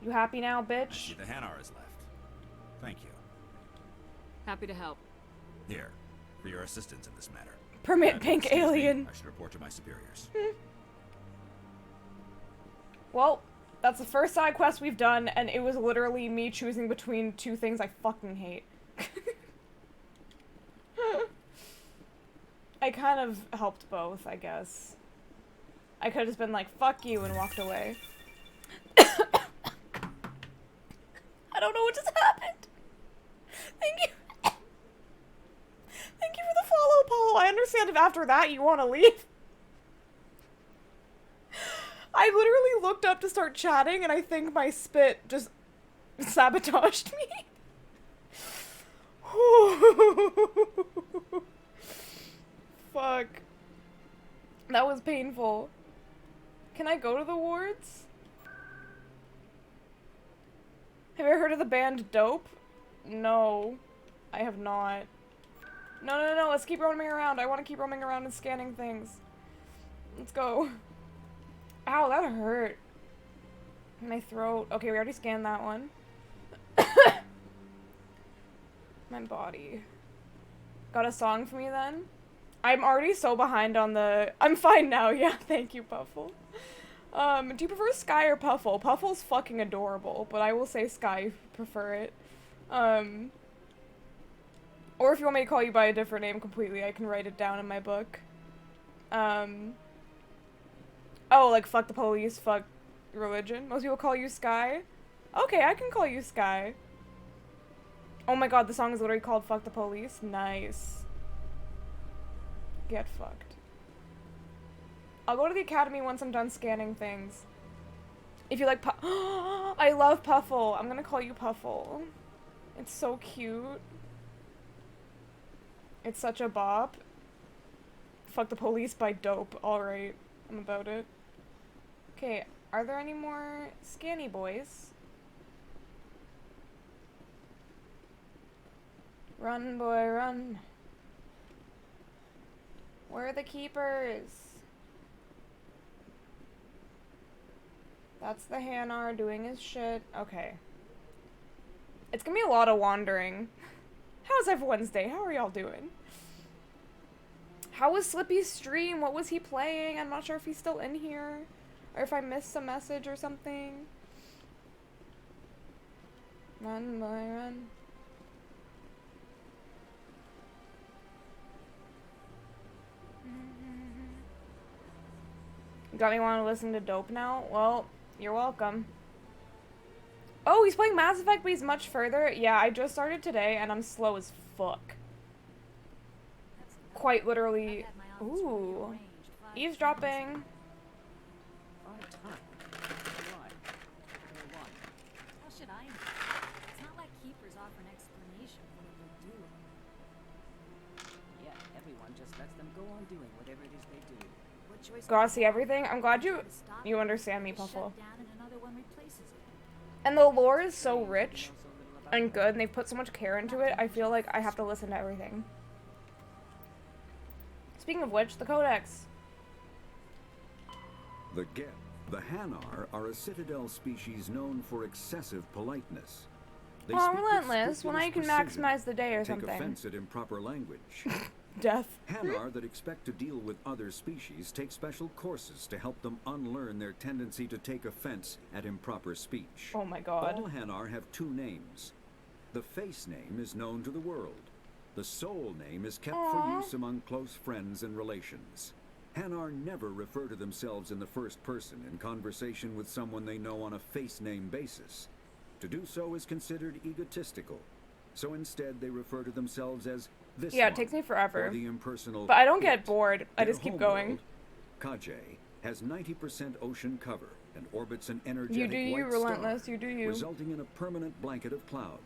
You happy now, I bitch? see the Hanar is left. Thank you. Happy to help. Here, for your assistance in this matter. Permit pink Excuse me, alien. I should report to my superiors. Well, that's the first side quest we've done, and it was literally me choosing between two things I fucking hate. I kind of helped both, I guess. I could have just been like, fuck you, and walked away. I don't know what just happened. Thank you. Thank you for the follow, Paulo. I understand if after that you want to leave. I literally looked up to start chatting, and I think my spit just sabotaged me. Fuck. That was painful. Can I go to the wards? Have you ever heard of the band Dope? No. I have not. No, let's keep roaming around. I want to keep roaming around and scanning things. Let's go. Ow, that hurt. My throat. Okay, we already scanned that one. My body. Got a song for me then? I'm already so behind on the... I'm fine now, yeah, thank you, Puffle. Do you prefer Sky or Puffle? Puffle's fucking adorable, but I will say Sky if you prefer it. Or if you want me to call you by a different name completely, I can write it down in my book. Oh, like fuck the police, fuck religion. Most people call you Sky. Okay, I can call you Sky. Oh my god, the song is literally called Fuck the Police. Nice. Get fucked. I'll go to the academy once I'm done scanning things. If you like I love Puffle. I'm gonna call you Puffle. It's so cute. It's such a bop. Fuck the Police by Dope. Alright, I'm about it. Okay, are there any more scanny boys? Run, boy, run. Where are the keepers? That's the Hanar doing his shit. Okay. It's gonna be a lot of wandering. How's everyone's day? How are y'all doing? How was Slippy's stream? What was he playing? I'm not sure if he's still in here. Or if I missed a message or something. Run, boy, run. You got me wanting to listen to Dope now? Well, you're welcome. Oh, he's playing Mass Effect, but he's much further. Yeah, I just started today, and I'm slow as fuck. Quite literally. Ooh. Eavesdropping. How should I know? It's not like keepers offer an explanation for what they do. Yeah, everyone just lets them go on doing whatever it is they do. What choice Gotta see everything. I'm glad you understand me, Puffle. shut down and another one replaces it? And the lore is so rich and good, and they've put so much care into it, I feel like I have to listen to everything. Speaking of which, the Codex. The Geth The Hanar are a citadel species known for excessive politeness. They Oh, speak with relentless. Well, now you can scrupulous maximize the day or precision, something. take offense at improper language. Death. Hanar that expect to deal with other species take special courses to help them unlearn their tendency to take offense at improper speech. Oh my god. All Hanar have two names. The face name is known to the world. The soul name is kept for use among close friends and relations. Hanar never refer to themselves in the first person in conversation with someone they know on a face name basis. To do so is considered egotistical. So instead they refer to themselves as this Yeah, it one, takes me forever. or the impersonal But I don't get it. bored. I Their just keep homeworld, going. Kajay, has 90% ocean cover and orbits an energetic You do you, white relentless. star, You do you. resulting in a permanent blanket of cloud.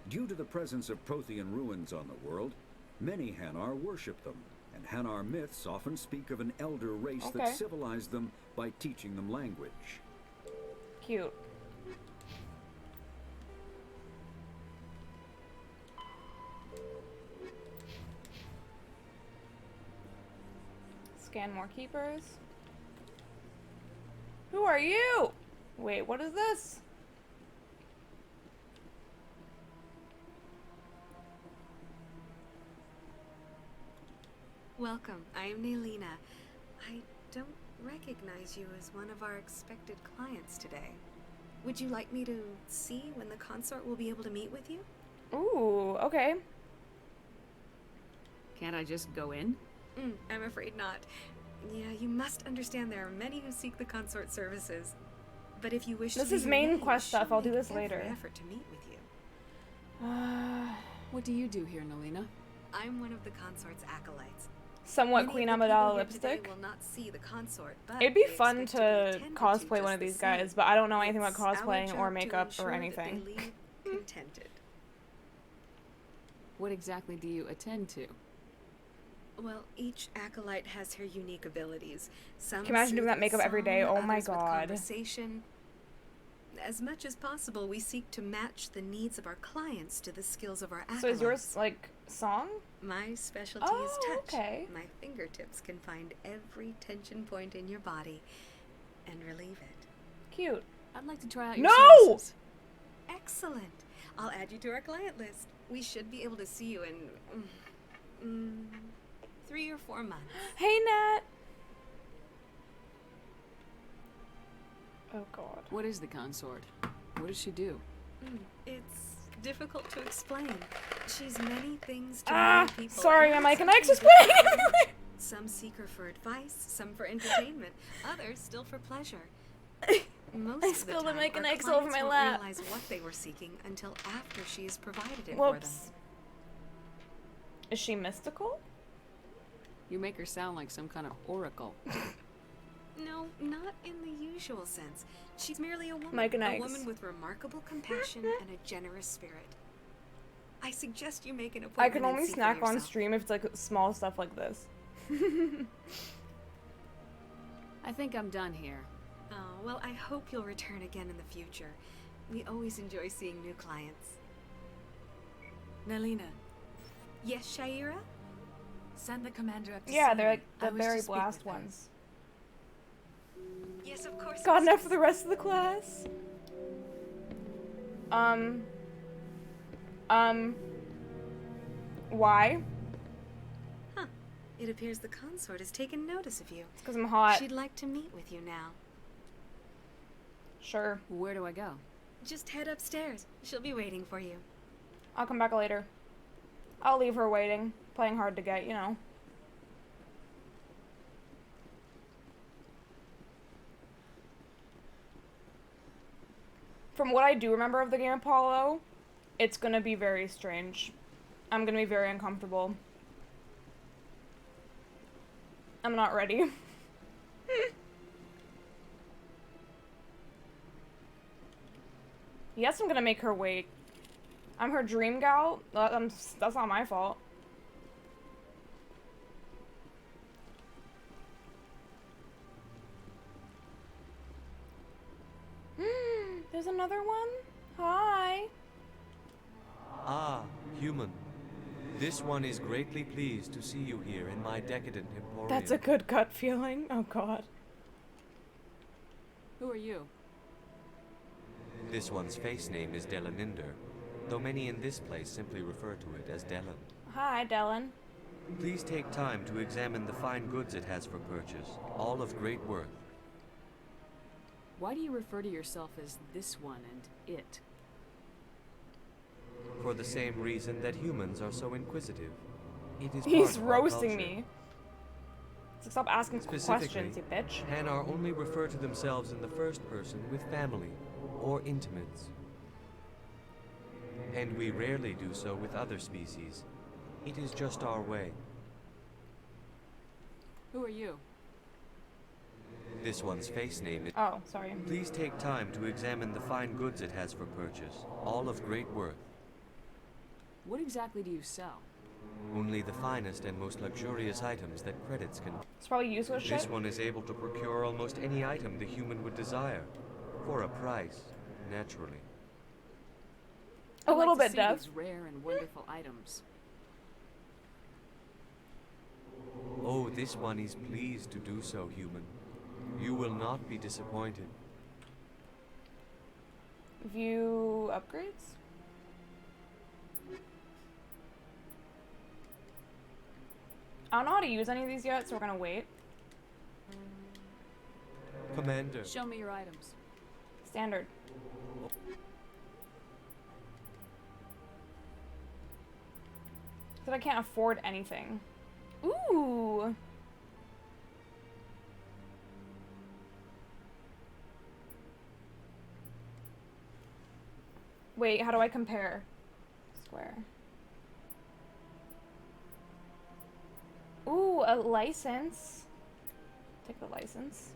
Due to the presence of Prothean ruins on the world, many Hanar worship them, and Hanar myths often speak of an elder race Okay. that civilized them by teaching them language. Cute. Scan more keepers. Who are you? Wait, what is this? Welcome. I am Nelina. I don't recognize you as one of our expected clients today. Would you like me to see when the consort will be able to meet with you? Ooh, okay. Can't I just go in? I'm afraid not. Yeah, you must understand there are many who seek the consort services. But if you wish This to is be main remain, quest stuff. she'll I'll do make this every later. effort to meet with you. What do you do here, Nelina? I'm one of the consort's acolytes. Somewhat Many Queen of the Amidala people here today lipstick. will not see the consort, but It'd be they fun expect to be attended cosplay one just of the these same. guys, but I don't know anything about It's our cosplaying job or to makeup ensure or that anything. they leave contented. What exactly do you attend to? Well, each acolyte has her unique abilities. Some Can you imagine doing that soothe makeup with every day? song, Oh my others with god. Conversation. As much as possible, we seek to match the needs of our clients to the skills of our acolytes. So is yours like song? My specialty is Oh, touch. okay. My fingertips can find every tension point in your body and relieve it. Cute. I'd like to try out your No! services. Excellent. I'll add you to our client list. We should be able to see you in 3 or 4 months. Hey, Nat. Oh god. What is the consort? What does she do? It's difficult to explain. She's many things to Ah, many people. sorry, and my mic and some Ike's just people- playing. Some seek her for advice, some for entertainment, others still for pleasure. Most I of the spilled the time, mic and our Ike's all over clients my won't lap. realize what they were seeking until after she has provided it Whoops. Is she mystical? You make her sound like some kind of oracle. for them. No, not in the usual sense. She's merely a woman. Mike and a Ike's. woman with remarkable compassion and a generous spirit. I suggest you make an I appointment. can and only see for snack on yourself. stream if it's like small stuff like this. I think I'm done here. Oh, well, I hope you'll return again in the future. We always enjoy seeing new clients. Nelina, Yes, Shaira? send the commander up to Yeah, see they're me. like I the wish to Berry speak Blast with her. ones. Yes, of course. Got enough for the rest of the class? Why? Huh. It appears the consort has taken notice of you. It's 'cause I'm hot. She'd like to meet with you now. Sure. Where do I go? Just head upstairs. She'll be waiting for you. I'll come back later. I'll leave her waiting. Playing hard to get, you know. From what I do remember of the game Apollo, it's gonna be very strange. I'm gonna be very uncomfortable. I'm not ready. Yes, I'm gonna make her wait. I'm her dream gal. That's not my fault. There's another one? Hi. Ah, human. This one is greatly pleased to see you here in my decadent emporium. That's a good gut feeling. Oh god. Who are you? This one's face name is Delaninder, though many in this place simply refer to it as Delan. Hi, Dylan. Please take time to examine the fine goods it has for purchase, all of great worth. Why do you refer to yourself as this one and it? For the same reason that humans are so inquisitive. It is He's part of our roasting culture. me. So stop asking questions, you bitch. Hanar only refer to themselves in the first person with family or intimates. And we rarely do so with other species. It is just our way. Who are you? This one's face name is... Oh, sorry. Please take time to examine the fine goods it has for purchase, all of great worth. What exactly do you sell? Only the finest and most luxurious items that credits can... It's probably useless shit. This one is able to procure almost any item the human would desire, for a price, naturally. A little bit, Dev. Dev. These rare and wonderful items. Oh, this one is pleased to do so, human. You will not be disappointed. View upgrades? I don't know how to use any of these yet, so we're gonna wait. Commander. Show me your items. Standard. That I can't afford anything. Ooh. Wait, how do I compare? Square. Ooh, a license. Take the license.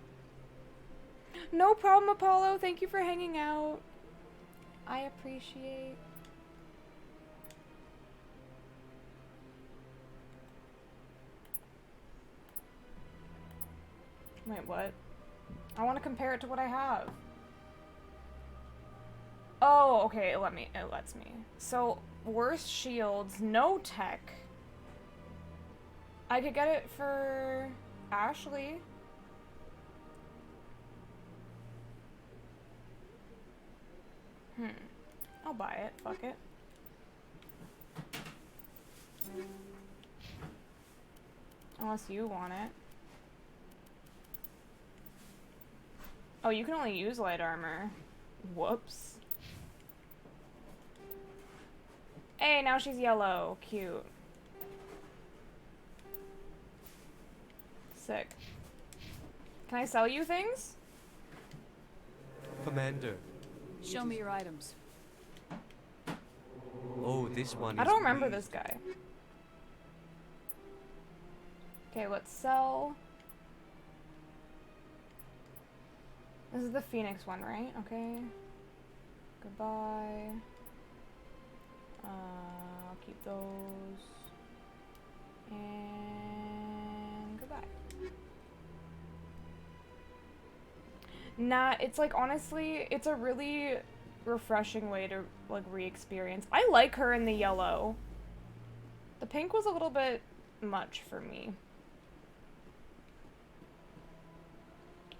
No problem, Apollo. Thank you for hanging out. I appreciate. Wait, what? I want to compare it to what I have. Oh, okay, it lets me. So, worst shields, no tech. I could get it for Ashley. I'll buy it, fuck it. Unless you want it. Oh, you can only use light armor. Whoops. Hey, now she's yellow. Cute. Sick. Can I sell you things? Commander. Show me your items. Oh, this one I is don't remember pleased. this guy. Okay, let's sell. This is the Phoenix one, right? Okay. Goodbye. I'll keep those. And goodbye. Nah, it's like, honestly, it's a really refreshing way to, like, re-experience. I like her in the yellow. The pink was a little bit much for me.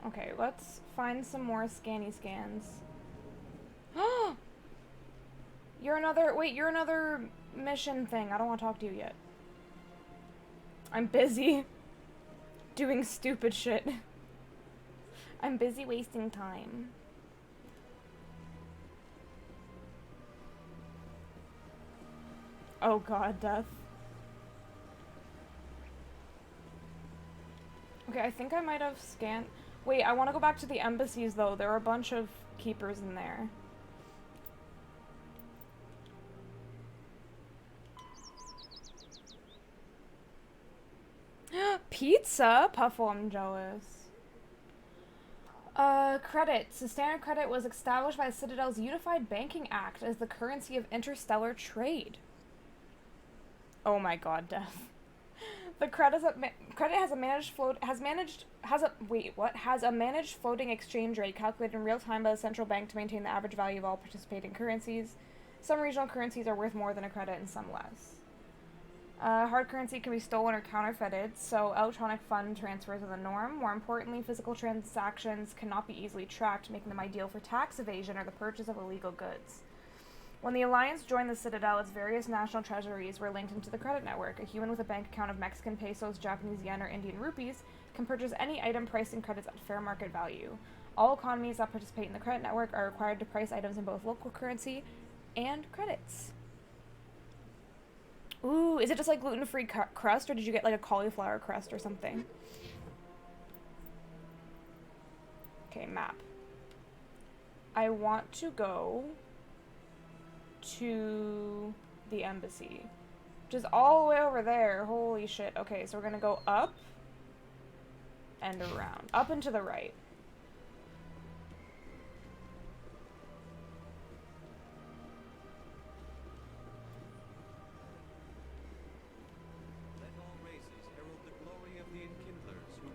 Okay, let's find some more scanny scans. You're another mission thing. I don't want to talk to you yet. I'm busy doing stupid shit. I'm busy wasting time. Oh god, death. Okay, I think I might have scanned... Wait, I want to go back to the embassies, though. There are a bunch of keepers in there. Pizza? Puffle, I'm jealous. Credits. The standard credit was established by the Citadel's Unified Banking Act as the currency of interstellar trade. Oh my god, Death. The credit has a managed floating exchange rate calculated in real time by the central bank to maintain the average value of all participating currencies. Some regional currencies are worth more than a credit and some less. Hard currency can be stolen or counterfeited, so electronic fund transfers are the norm. More importantly, physical transactions cannot be easily tracked, making them ideal for tax evasion or the purchase of illegal goods. When the Alliance joined the Citadel, its various national treasuries were linked into the credit network. A human with a bank account of Mexican pesos, Japanese yen, or Indian rupees can purchase any item priced in credits at fair market value. All economies that participate in the credit network are required to price items in both local currency and credits. Ooh, is it just like gluten-free crust, or did you get like a cauliflower crust or something? Okay, map. I want to go to the embassy, which is all the way over there. Holy shit. Okay, so we're gonna go up and around. Up and to the right.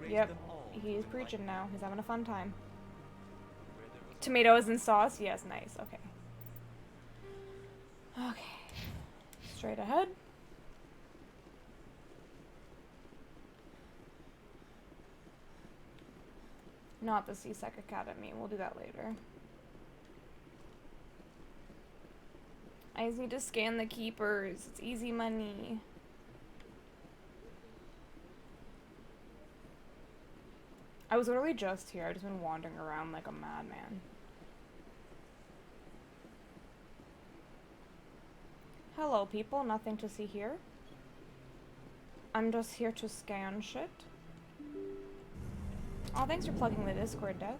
Yep, he's preaching now. He's having a fun time. Tomatoes and sauce? Yes, nice. Okay. Okay. Straight ahead. Not the CSEC Academy. We'll do that later. I just need to scan the keepers. It's easy money. I was literally just here. I've just been wandering around like a madman. Hello, people. Nothing to see here. I'm just here to scan shit. Oh, thanks for plugging the Discord, Dev.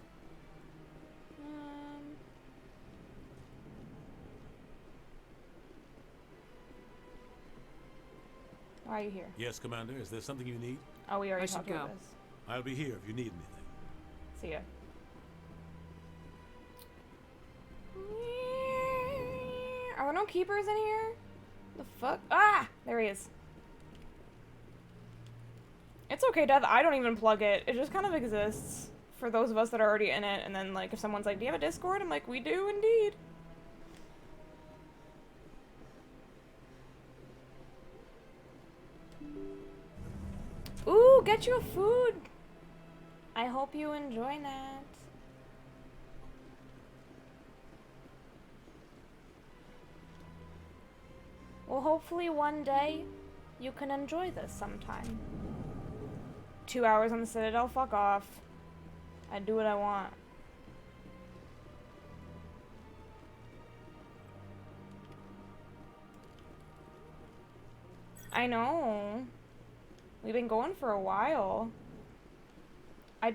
Why are you here? Yes, Commander. Is there something you need? Oh, we already talked about this. I'll be here if you need anything. See ya. Are there no keepers in here? The fuck? Ah! There he is. It's okay, Death. I don't even plug it. It just kind of exists for those of us that are already in it. And then, like, if someone's like, do you have a Discord? I'm like, we do indeed. Ooh, get you a food. I hope you enjoy that. Well, hopefully one day you can enjoy this sometime. 2 hours on the Citadel? Fuck off. I do what I want. I know. We've been going for a while. I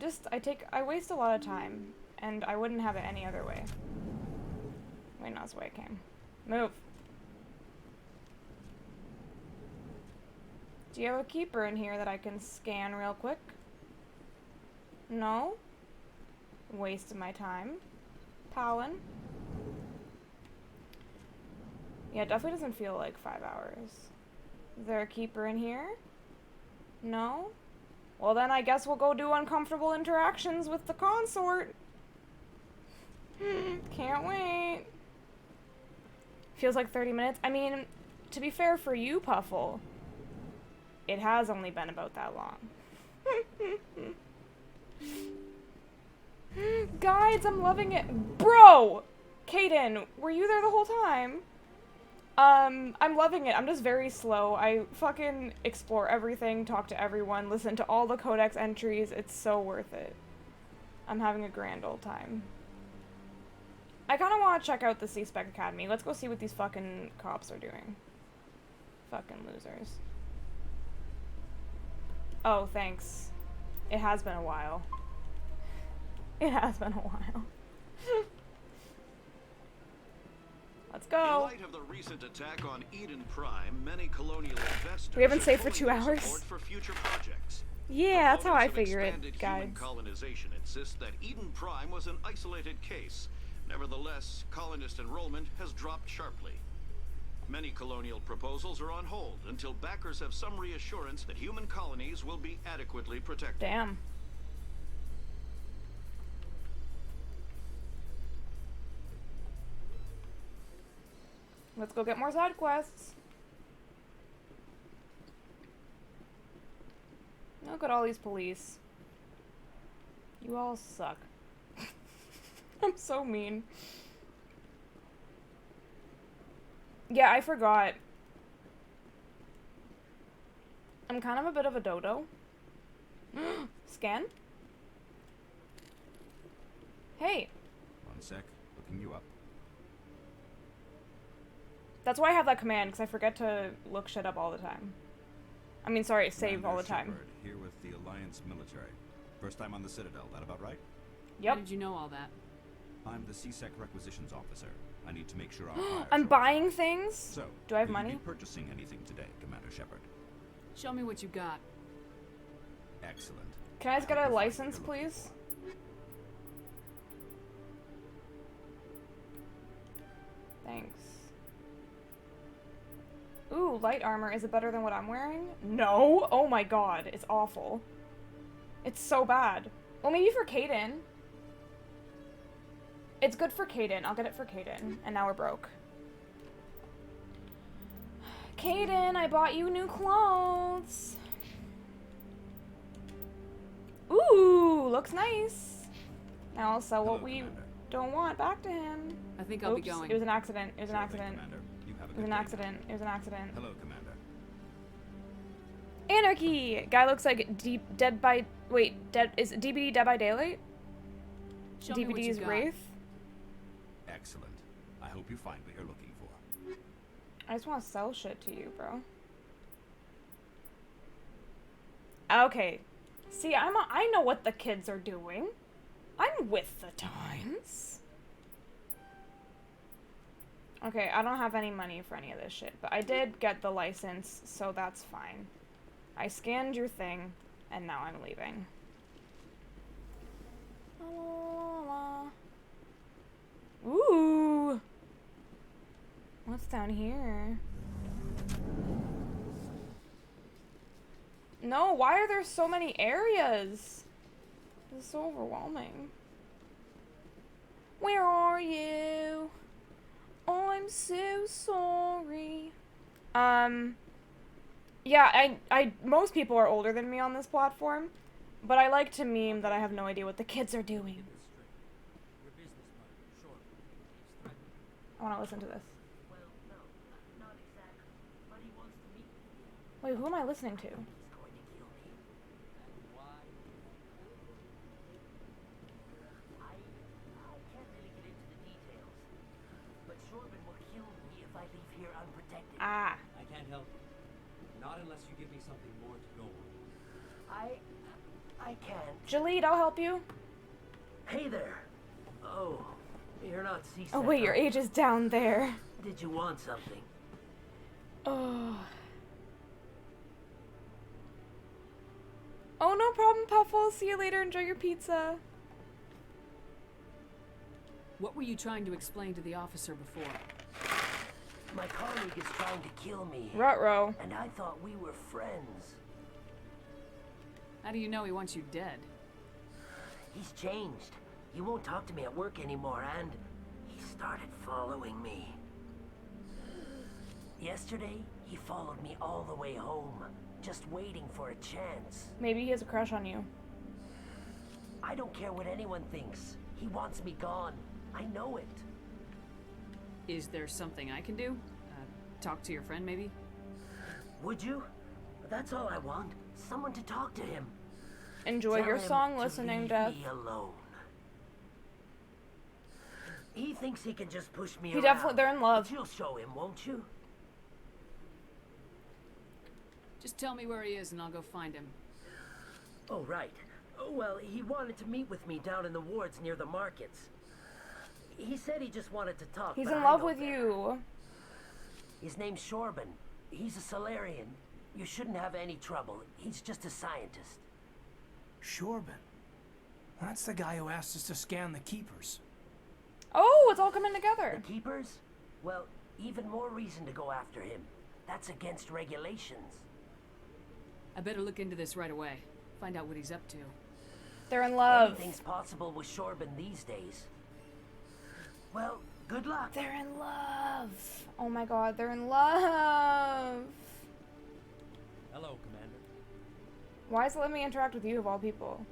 waste a lot of time, and I wouldn't have it any other way. Wait, no, that's the way I came. Move. Do you have a keeper in here that I can scan real quick? No? Wasted my time. Palin. Yeah, it definitely doesn't feel like 5 hours. Is there a keeper in here? No? Well, then I guess we'll go do uncomfortable interactions with the consort. Can't wait. Feels like 30 minutes. I mean, to be fair for you, Puffle, it has only been about that long. Guides, I'm loving it. Bro! Kaden, were you there the whole time? I'm loving it. I'm just very slow. I fucking explore everything, talk to everyone, listen to all the codex entries. It's so worth it. I'm having a grand old time. I kind of want to check out the C-Spec Academy. Let's go see what these fucking cops are doing. Fucking losers. Oh, thanks. It has been a while. It has been a while. Let's go. In light of the recent attack on Eden Prime, many colonial investors we haven't saved for 2 hours. For future projects. Yeah, that's how I figure it, Human guys. colonization insists that Eden Prime was an isolated case. Nevertheless, colonist enrollment has dropped sharply. Many colonial proposals are on hold until backers have some reassurance that human colonies will be adequately protected. Damn. Let's go get more side quests. Look at all these police. You all suck. I'm so mean. Yeah, I forgot. I'm kind of a bit of a dodo. Scan? Hey. One sec. Looking you up. That's why I have that command, because I forget to look shit up all the time. I mean, sorry, save Commander all the time. Shepard, here with the Alliance military. First time on the Citadel, that about right? Yep. How did you know all that? I'm the CSEC requisitions officer. I need to make sure our hires I'm are- buying things? So, do I have will you money? be purchasing anything today, Commander Shepard? Show me what you got. Excellent. Can I just get a license, please? Thanks. Ooh, light armor. Is it better than what I'm wearing? No! Oh my god, it's awful. It's so bad. Well, maybe for Kaden. It's good for Kaden. I'll get it for Kaden. And now we're broke. Kaden, I bought you new clothes. Ooh, looks nice. Now I'll sell what we don't want back to him. I think I'll be Oops, going. It was an accident. It was an Sure thing, accident. Commander. You have a It was good an day. accident. It was an accident. Hello, Commander. Anarchy! Guy looks like Dead by... Wait, Dead... Is DBD Dead by Daylight? Show me what you DBD's got. Wraith? Excellent. I hope you find what you're looking for. I just want to sell shit to you, bro. Okay. See, I know what the kids are doing. I'm with the times. Okay, I don't have any money for any of this shit, but I did get the license, so that's fine. I scanned your thing, and now I'm leaving. La, la, la. Ooh! What's down here? No, why are there so many areas? This is so overwhelming. Where are you? I'm so sorry. Yeah, most people are older than me on this platform, but I like to meme that I have no idea what the kids are doing. I want to listen to this. Wait, who am I listening to? Ah. I can't help you. Not unless you give me something more to go on. I can't. Jaleed, I'll help you. Hey there. Oh, you're not CSEC. Oh wait, your are you? age is down there. Did you want something? Oh. Oh, no problem, Puffle. See you later. Enjoy your pizza. What were you trying to explain to the officer before? My colleague is trying to kill me. Ruh-roh. And I thought we were friends. How do you know he wants you dead? He's changed. He won't talk to me at work anymore, and he started following me. Yesterday, he followed me all the way home, just waiting for a chance. Maybe he has a crush on you. I don't care what anyone thinks. He wants me gone. I know it. Is there something I can do? Talk to your friend, maybe? Would you? That's all I want. Someone to talk to him. Enjoy Tell your him song to listening, leave Death. me alone. He thinks he can just push me He around. definitely- they're in love. But you'll show him, won't you? Just tell me where he is and I'll go find him. Oh, right. Oh, well, he wanted to meet with me down in the wards near the markets. He said he just wanted to talk. He's but in I love know with better. you. His name's Shorban. He's a Solarian. You shouldn't have any trouble. He's just a scientist. Shorban. That's the guy who asked us to scan the keepers. Oh, it's all coming together. The keepers? Well, even more reason to go after him. That's against regulations. I better look into this right away. Find out what he's up to. They're in love. Anything's possible with Shorban these days. Well, good luck. They're in love. Oh my god, they're in love. Hello, Commander. Why does it let me interact with you of all people?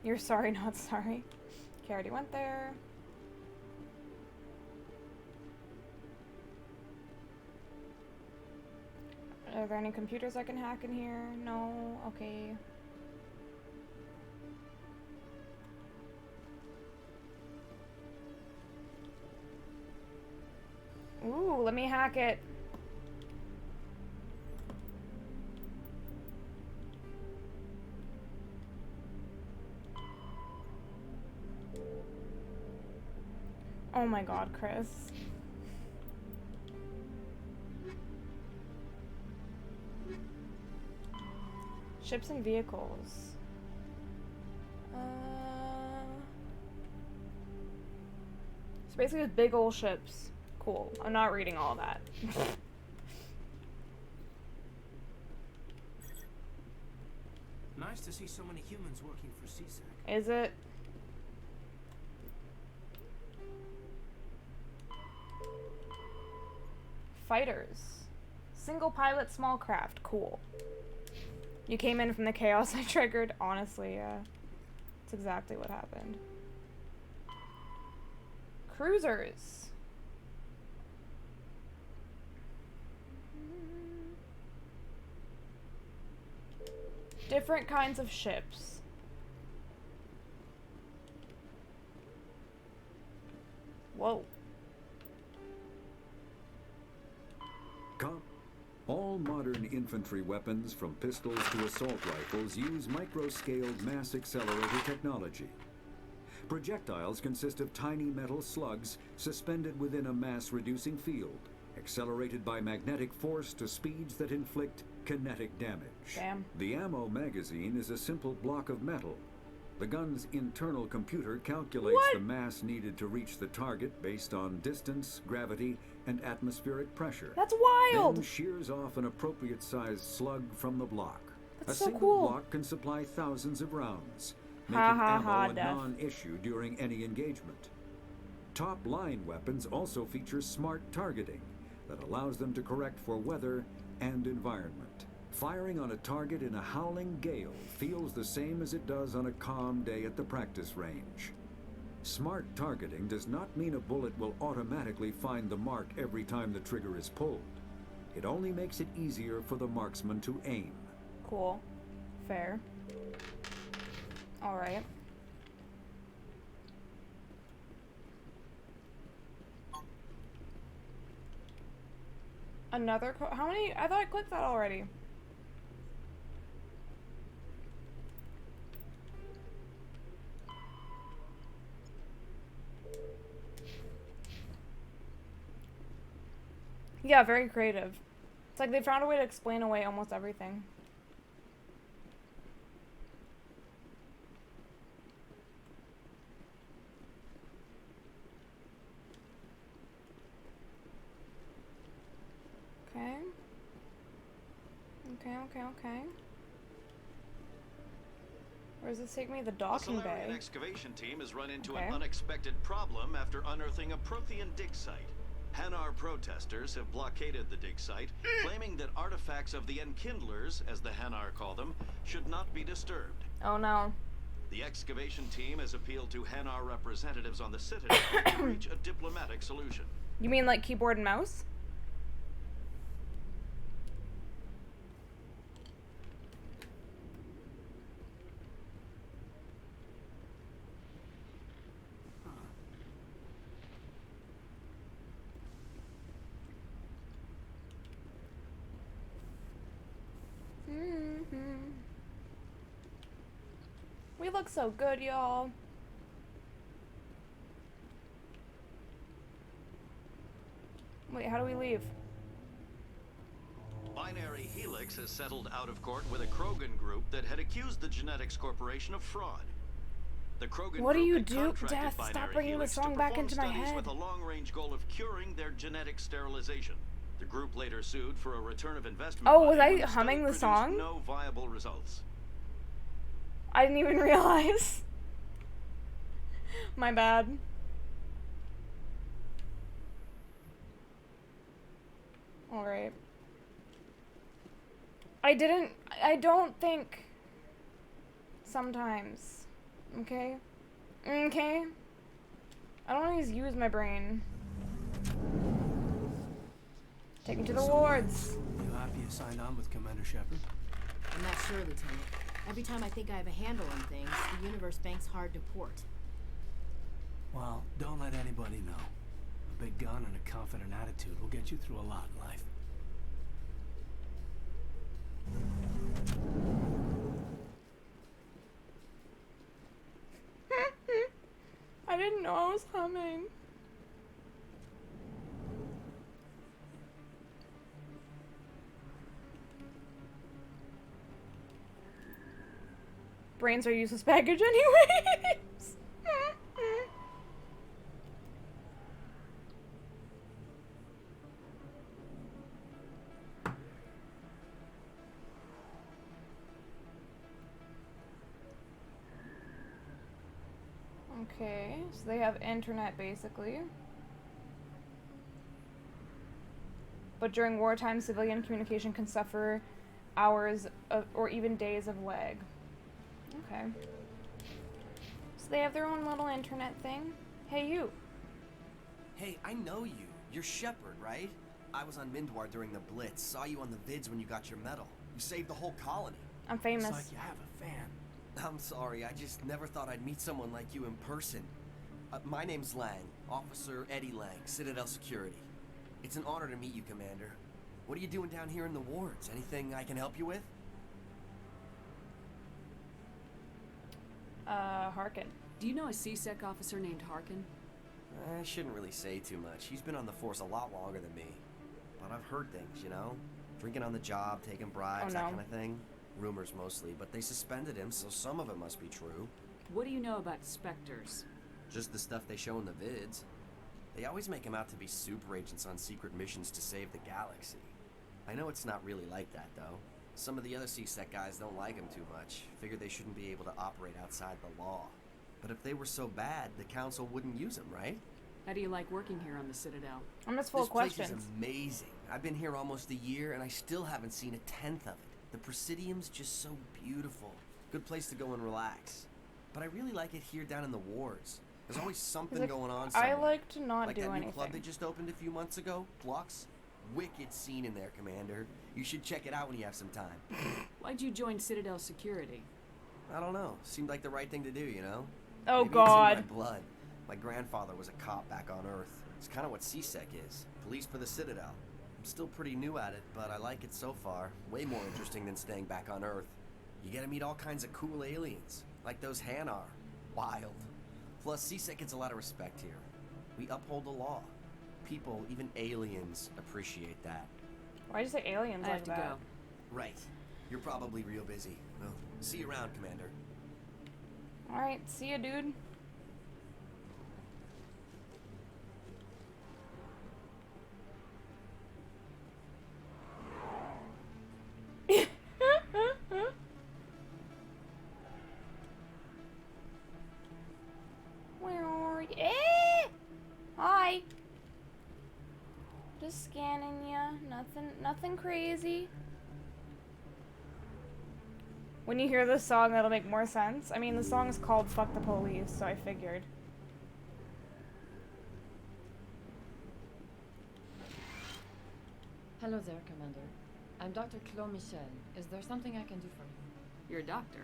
You're sorry, not sorry. Okay, I already went there. Are there any computers I can hack in here? No? Okay. Ooh, let me hack it. Oh my god, Chris. Ships and vehicles. So basically it's big old ships. Cool. I'm not reading all that. Nice to see so many humans working for CSAC. Is it? Fighters. Single pilot, small craft. Cool. You came in from the chaos I triggered. Honestly, yeah. That's exactly what happened. Cruisers. Different kinds of ships. Whoa. All modern infantry weapons, from pistols to assault rifles, use micro-scaled mass-accelerator technology. Projectiles consist of tiny metal slugs suspended within a mass-reducing field, accelerated by magnetic force to speeds that inflict kinetic damage. Damn. The ammo magazine is a simple block of metal. The gun's internal computer calculates the mass needed to reach the target based on distance, gravity, and atmospheric pressure. That's wild! Then shears off an appropriate-sized slug from the block. That's a so single cool. block can supply thousands of rounds, making Ha ha ammo ha, a Def. non-issue during any engagement. Top-line weapons also feature smart targeting that allows them to correct for weather and environment. Firing on a target in a howling gale feels the same as it does on a calm day at the practice range. Smart targeting does not mean a bullet will automatically find the mark every time the trigger is pulled. It only makes it easier for the marksman to aim. Cool. Fair. Alright. Another how many? I thought I clicked that already. Yeah, very creative. It's like they found a way to explain away almost everything. Okay. Okay. Where does this take me? The docking The Solarian bay. excavation team has run into Okay. an unexpected problem after unearthing a Prothean dig site. Hanar protesters have blockaded the dig site, claiming that artifacts of the Enkindlers, as the Hanar call them, should not be disturbed. Oh no. The excavation team has appealed to Hanar representatives on the Citadel to reach a diplomatic solution. You mean like keyboard and mouse? We look so good, y'all. Wait, how do we leave? Binary Helix has settled out of court with a Krogan group that had accused the Genetics Corporation of fraud. The Krogan What do group you had do, contracted Death? Binary Stop bringing Helix the song to back perform into my studies head. with a long-range goal of curing their genetic sterilization. The group later sued for a return of investment. Oh, was money I when the humming study the produced song? No viable results. I didn't even realize. My bad. Alright. I don't think sometimes. Okay? Okay? I don't always use my brain. Take me to the wards. You happy you signed on with Commander Shepard? I'm not sure, Lieutenant. Every time I think I have a handle on things, the universe banks hard to port. Well, don't let anybody know. A big gun and a confident attitude will get you through a lot in life. I didn't know I was humming. Brains are useless baggage anyways. Okay, so they have internet basically. But during wartime, civilian communication can suffer hours of, or even days of lag. Okay. So they have their own little internet thing. Hey, you. Hey, I know you. You're Shepard, right? I was on Mindwar during the Blitz. Saw you on the vids when you got your medal. You saved the whole colony. I'm famous. It's like you have a fan. I'm sorry, I just never thought I'd meet someone like you in person. My name's Lang, Officer Eddie Lang, Citadel Security. It's an honor to meet you, Commander. What are you doing down here in the wards? Anything I can help you with? Harkin. Do you know a CSEC officer named Harkin? I shouldn't really say too much. He's been on the force a lot longer than me. But I've heard things, you know? Drinking on the job, taking bribes, that kind of thing. Rumors mostly, but they suspended him, so some of it must be true. What do you know about Spectres? Just the stuff they show in the vids. They always make him out to be super agents on secret missions to save the galaxy. I know it's not really like that, though. Some of the other CSEC guys don't like him too much. Figure they shouldn't be able to operate outside the law. But if they were so bad, the Council wouldn't use him, right? How do you like working here on the Citadel? I'm just full of questions. This place is amazing. I've been here almost a year, and I still haven't seen a tenth of it. The Presidium's just so beautiful. Good place to go and relax. But I really like it here down in the wards. There's always something going on somewhere. I like to not do that anything. New club they just opened a few months ago, Flux. Wicked scene in there, Commander. You should check it out when you have some time. Why'd you join Citadel Security? I don't know. Seemed like the right thing to do, you know? Oh, Maybe God. It's in my blood. My grandfather was a cop back on Earth. It's kind of what CSEC is. Police for the Citadel. I'm still pretty new at it, but I like it so far. Way more interesting than staying back on Earth. You get to meet all kinds of cool aliens, like those Hanar. Wild. Plus, CSEC gets a lot of respect here. We uphold the law. People, even aliens, appreciate that. Why'd you say aliens I like have to that? go. Right. You're probably real busy. Well, see you around, Commander. Alright, see ya, dude. Where are you? Hi. Just scanning ya. Nothing crazy. When you hear this song, that'll make more sense. I mean, the song is called Fuck the Police, so I figured. Hello there, Commander. I'm Dr. Claude Michel. Is there something I can do for you? You're a doctor.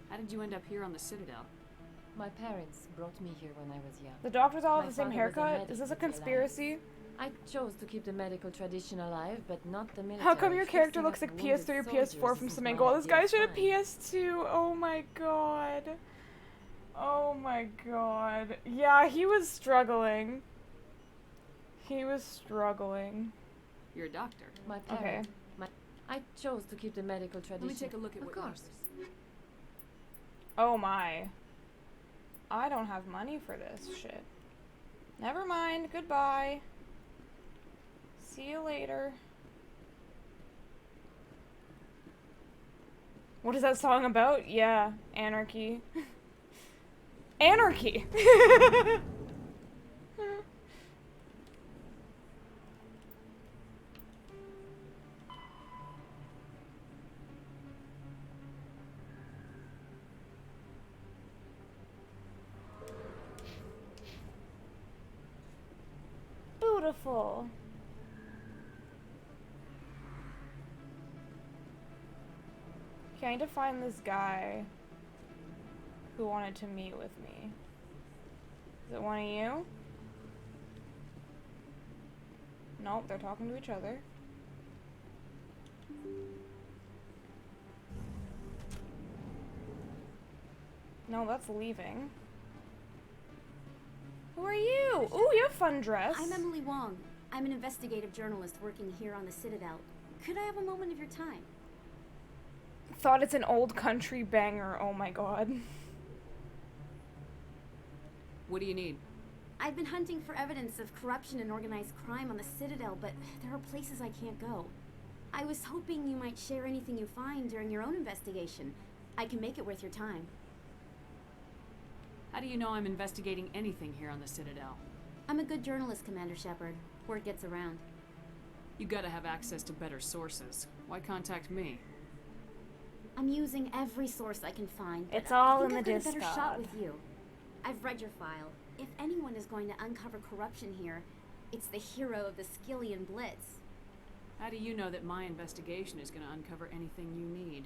How did you end up here on the Citadel? My parents brought me here when I was young. The doctors all have My the same father was a haircut? medic Is this a with the conspiracy? Alliance. I chose to keep the medical tradition alive, but not the military. How come your character Fixing looks up like wounded PS3 or soldiers PS4 from isn't some my angle? This idea guy of should have fun. PS2. Oh my god. Oh my god. Yeah, he was struggling. He was struggling. You're a doctor. My Okay. parents. I chose to keep the medical tradition. Let me take a look at Of what you course. Oh my. I don't have money for this shit. Never mind. Goodbye. See you later. What is that song about? Yeah, anarchy. Anarchy! beautiful. Okay, I need to find this guy who wanted to meet with me. Is it one of you? Nope, they're talking to each other. No, that's leaving. Who are you? Ooh, you have a fun dress. I'm Emily Wong. I'm an investigative journalist working here on the Citadel. Could I have a moment of your time? Thought it's an old country banger. Oh my god. What do you need? I've been hunting for evidence of corruption and organized crime on the Citadel, but there are places I can't go. I was hoping you might share anything you find during your own investigation. I can make it worth your time. How do you know I'm investigating anything here on the Citadel? I'm a good journalist, Commander Shepard. Word gets around. You gotta have access to better sources. Why contact me? I'm using every source I can find. It's all I in the think I've got a better shot Discard. with you. I've read your file. If anyone is going to uncover corruption here, it's the hero of the Skillian Blitz. How do you know that my investigation is gonna uncover anything you need?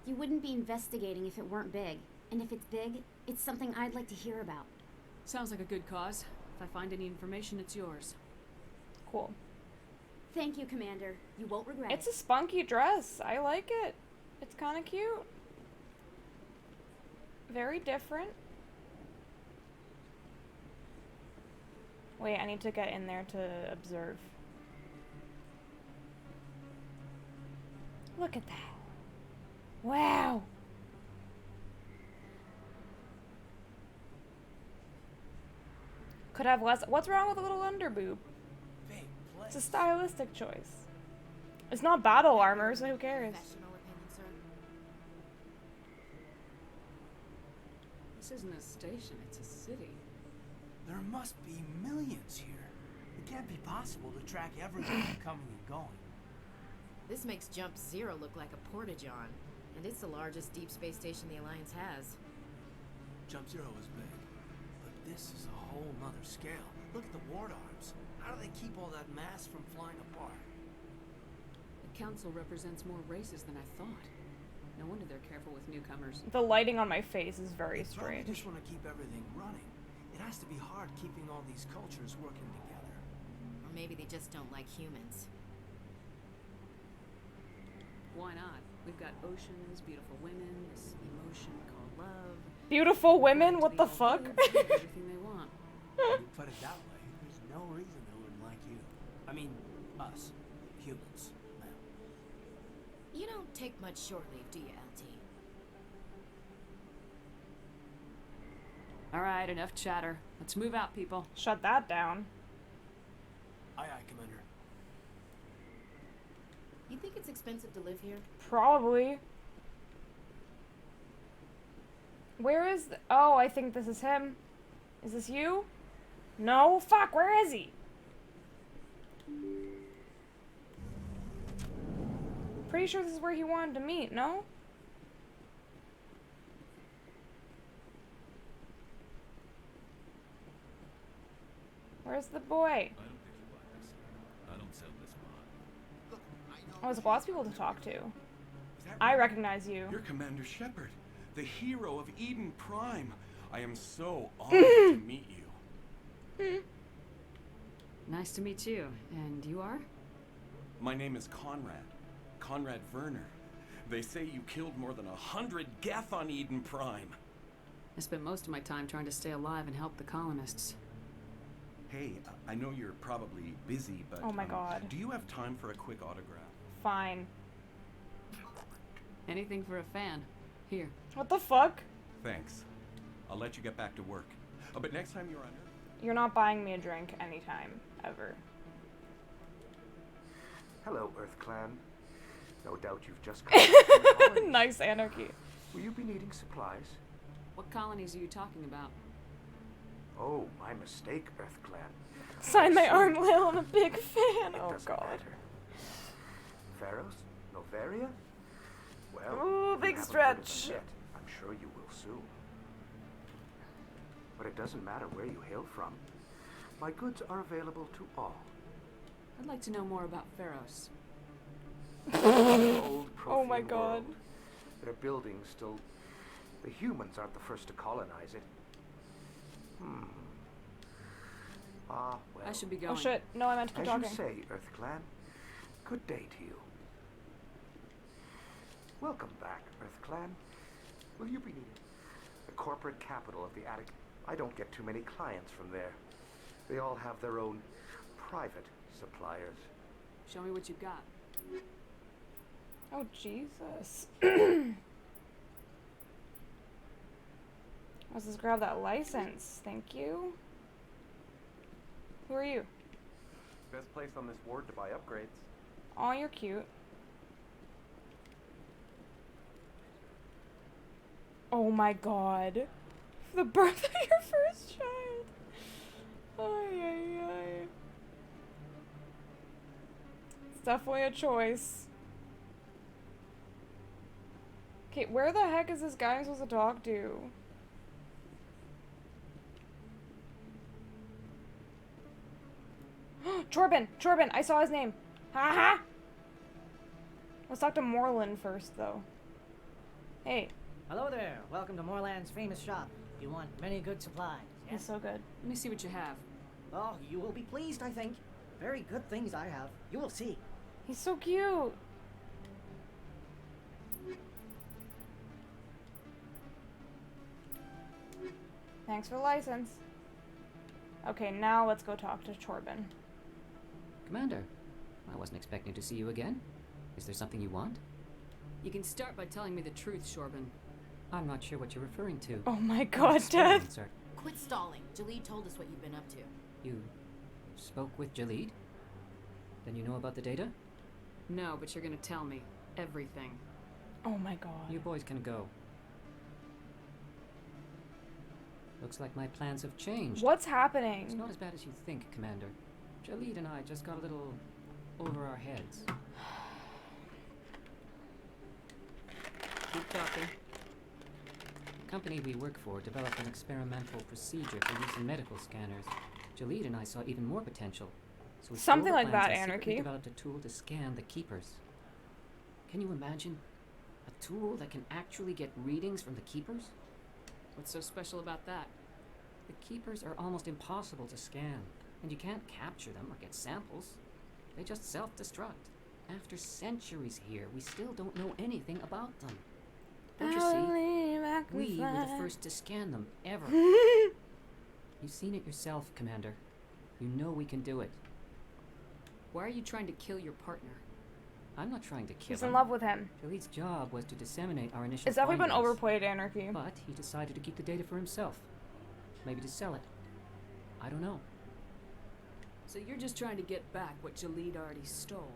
You wouldn't be investigating if it weren't big. And if it's big, it's something I'd like to hear about. Sounds like a good cause. If I find any information, it's yours. Cool. Thank you, Commander. You won't regret It's it. a spunky dress. I like it. It's kind of cute. Very different. Wait, I need to get in there to observe. Look at that. Wow. Could have less. What's wrong with a little underboob? It's a stylistic choice. It's not battle armor, so who cares? This isn't a station, it's a city. There must be millions here. It can't be possible to track everyone coming and going. This makes Jump Zero look like a porta-john, and it's the largest deep space station the Alliance has. Jump Zero is big, but this is a whole nother scale. Look at the ward arms. How do they keep all that mass from flying apart? The council represents more races than I thought. No wonder they're careful with newcomers. The lighting on my face is very They probably strange. just want to keep everything running. It has to be hard keeping all these cultures working together. Or maybe they just don't like humans. Why not? We've got oceans, beautiful women, this emotion called love. Beautiful women? What the fuck? Everything they want. You put it that way, there's no reason they wouldn't like you. I mean, us, humans. You don't take much short leave, do you, LT? Alright, enough chatter. Let's move out, people. Shut that down. Aye, aye, Commander. You think it's expensive to live here? Probably. Where is oh, I think this is him. Is this you? No? Fuck, where is he? Pretty sure this is where he wanted to meet, no? Where's the boy? I don't sell this wine. Oh, there's lots of people to talk to. I recognize you. You're Commander Shepard, the hero of Eden Prime. I am so honored to meet you. Nice to meet you. And you are? My name is Conrad Werner. They say you killed more than 100 Geth on Eden Prime. I spent most of my time trying to stay alive and help the colonists. Hey, I know you're probably busy, but Oh my God. do you have time for a quick autograph? Fine. Anything for a fan. Here. What the fuck? Thanks. I'll let you get back to work. But next time you're on Earth, You're not buying me a drink anytime, ever. Hello, Earth Clan. No doubt you've just come from the colonies. Nice anarchy. Will you be needing supplies? What colonies are you talking about? Oh, my mistake, Earth Clan. Sign my arm, Lil. I'm a big fan. Oh Doesn't God. matter. Pharos? Novaria? Well, Ooh, you big haven't heard of them stretch. yet. I'm sure you will soon. But it doesn't matter where you hail from. My goods are available to all. I'd like to know more about Pharos. Old Oh my Prothean god. world. Their buildings still... The humans aren't the first to colonize it. Ah, well. I should be going. Oh shit, no, I meant to keep As talking. you say, Earth Clan. Good day to you. Welcome back, Earth Clan. Will you be needed? The corporate capital of the Attic. I don't get too many clients from there. They all have their own private suppliers. Show me what you've got. Oh, Jesus. Let's just grab that license. Thank you. Who are you? Best place on this ward to buy upgrades. Oh, you're cute. Oh my god. The birth of your first child. Ay, ay, ay. It's definitely a choice. Okay, where the heck is this guy I'm supposed to talk to? Chorbin, I saw his name. Haha. Let's talk to Moreland first, though. Hey. Hello there. Welcome to Moreland's famous shop. You want many good supplies. He's so good. Let me see what you have. Oh, you will be pleased, I think. Very good things I have. You will see. He's so cute. Thanks for the license. Okay, now let's go talk to Chorbin. Commander, I wasn't expecting to see you again. Is there something you want? You can start by telling me the truth, Shorbin. I'm not sure what you're referring to. Oh my god, Death! Sir. Quit stalling. Jalid told us what you've been up to. You spoke with Jalid? Then you know about the data? No, but you're gonna tell me everything. Oh my god. You boys can go. Looks like my plans have changed. What's happening? It's not as bad as you think, Commander. Jalid and I just got a little over our heads. Keep talking. The company we work for developed an experimental procedure for use in medical scanners. Jalid and I saw even more potential. So we Something stole the like plans that, and secretly Anarchy. developed a tool to scan the Keepers. Can you imagine? A tool that can actually get readings from the Keepers? What's so special about that? The Keepers are almost impossible to scan, and you can't capture them or get samples. They just self-destruct. After centuries here, we still don't know anything about them. Don't you see? We were the first to scan them, ever. You've seen it yourself, Commander. You know we can do it. Why are you trying to kill your partner? I'm not trying to kill He's him. in love with him. Jalid's job was to disseminate our initial It's definitely been findings, overplayed, Anarchy. but he decided to keep the data for himself. Maybe to sell it. I don't know. So you're just trying to get back what Jalid already stole.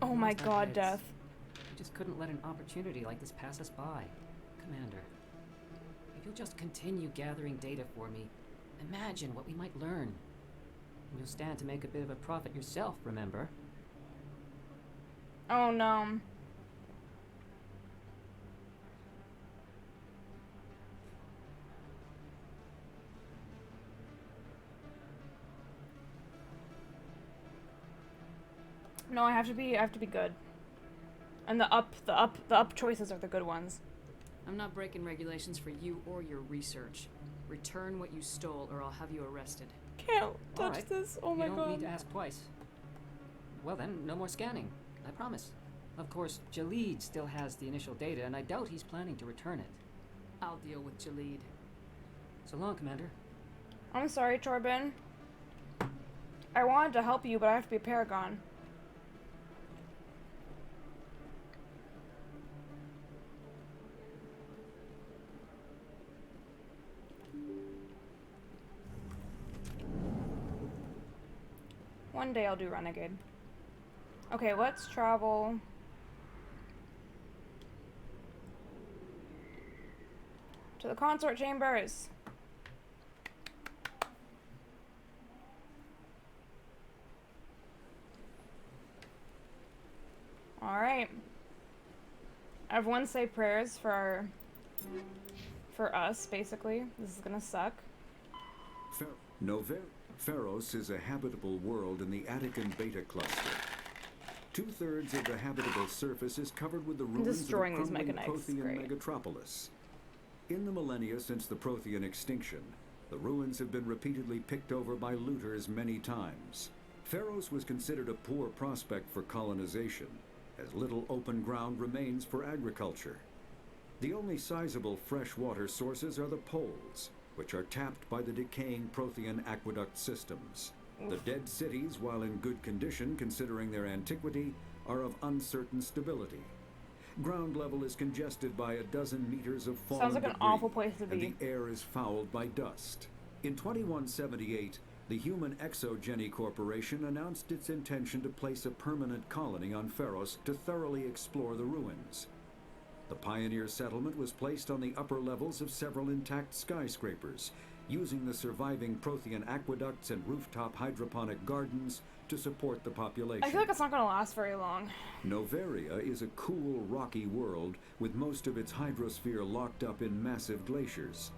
Oh my Lost our god, heads. Death. We just couldn't let an opportunity like this pass us by. Commander, if you'll just continue gathering data for me, imagine what we might learn. And you'll stand to make a bit of a profit yourself, remember? Oh no. No, I have to be good. And the up choices are the good ones. I'm not breaking regulations for you or your research. Return what you stole or I'll have you arrested. Can't touch Alright. this. Oh my you don't god. need to ask twice. Well then, no more scanning. I promise. Of course, Jalid still has the initial data, and I doubt he's planning to return it. I'll deal with Jalid. So long, Commander. I'm sorry, Chorbin. I wanted to help you, but I have to be a paragon. One day I'll do Renegade. Okay, let's travel. To the consort chambers. Alright. Everyone say prayers for us, basically. This is gonna suck. Pharos is a habitable world in the Attican Beta cluster. 2/3 of the habitable surface is covered with the ruins of the crumbling Prothean megatropolis. In the millennia since the Prothean extinction, the ruins have been repeatedly picked over by looters many times. Pharos was considered a poor prospect for colonization, as little open ground remains for agriculture. The only sizable freshwater sources are the poles, which are tapped by the decaying Prothean aqueduct systems. The dead cities, while in good condition considering their antiquity, are of uncertain stability. Ground level is congested by a dozen meters of fallen Sounds like an debris, awful place to be. and the air is fouled by dust. In 2178, the Human Exogeny Corporation announced its intention to place a permanent colony on Pharos to thoroughly explore the ruins. The pioneer settlement was placed on the upper levels of several intact skyscrapers, using the surviving Prothean aqueducts and rooftop hydroponic gardens to support the population. I feel like it's not going to last very long. Noveria is a cool, rocky world with most of its hydrosphere locked up in massive glaciers.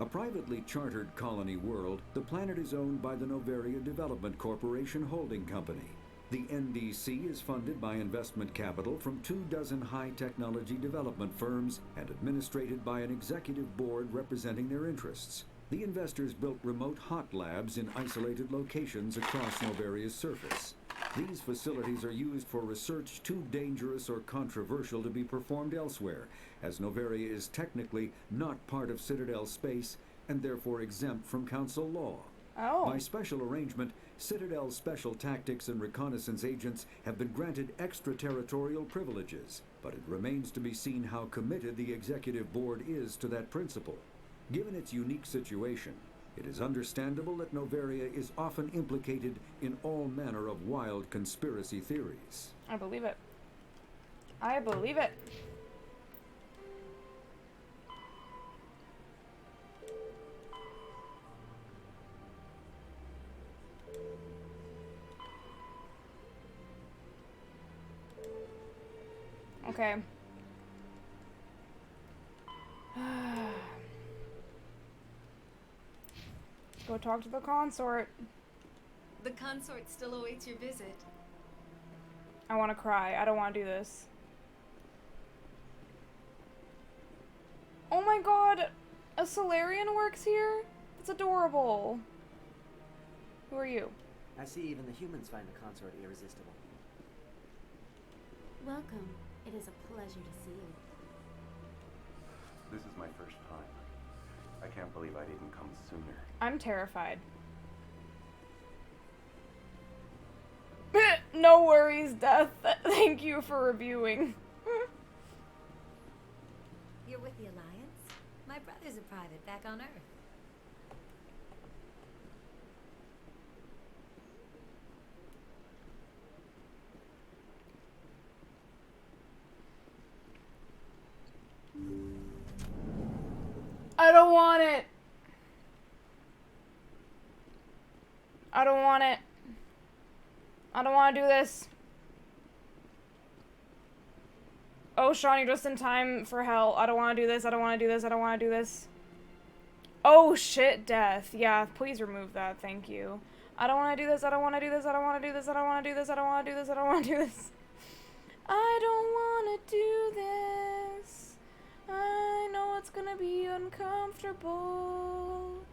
A privately chartered colony world, the planet is owned by the Noveria Development Corporation Holding Company. The NDC is funded by investment capital from 24 high-technology development firms and administrated by an executive board representing their interests. The investors built remote hot labs in isolated locations across Noveria's surface. These facilities are used for research too dangerous or controversial to be performed elsewhere, as Noveria is technically not part of Citadel space and therefore exempt from Council law. Oh. By special arrangement, Citadel's special tactics and reconnaissance agents have been granted extraterritorial privileges, but it remains to be seen how committed the executive board is to that principle. Given its unique situation, it is understandable that Noveria is often implicated in all manner of wild conspiracy theories. I believe it. I believe it. Okay. Go talk to the consort. The consort still awaits your visit. I want to cry. I don't want to do this. Oh my god! A Solarian works here? It's adorable. Who are you? I see even the humans find the consort irresistible. Welcome. It is a pleasure to see you. This is my first time. I can't believe I didn't come sooner. I'm terrified. No worries, Death. Thank you for reviewing. You're with the Alliance? My brother's a private back on Earth. I don't want it. I don't want it. I don't want to do this. Oh, Sean, you're just in time for hell. I don't want to do this. I don't want to do this. I don't want to do this. Oh, shit, Death. Yeah, please remove that. Thank you. I don't want to do this. I don't want to do this. I don't want to do this. I don't want to do this. I don't want to do this. I don't want to do this. I don't want to do this. I know it's gonna be uncomfortable.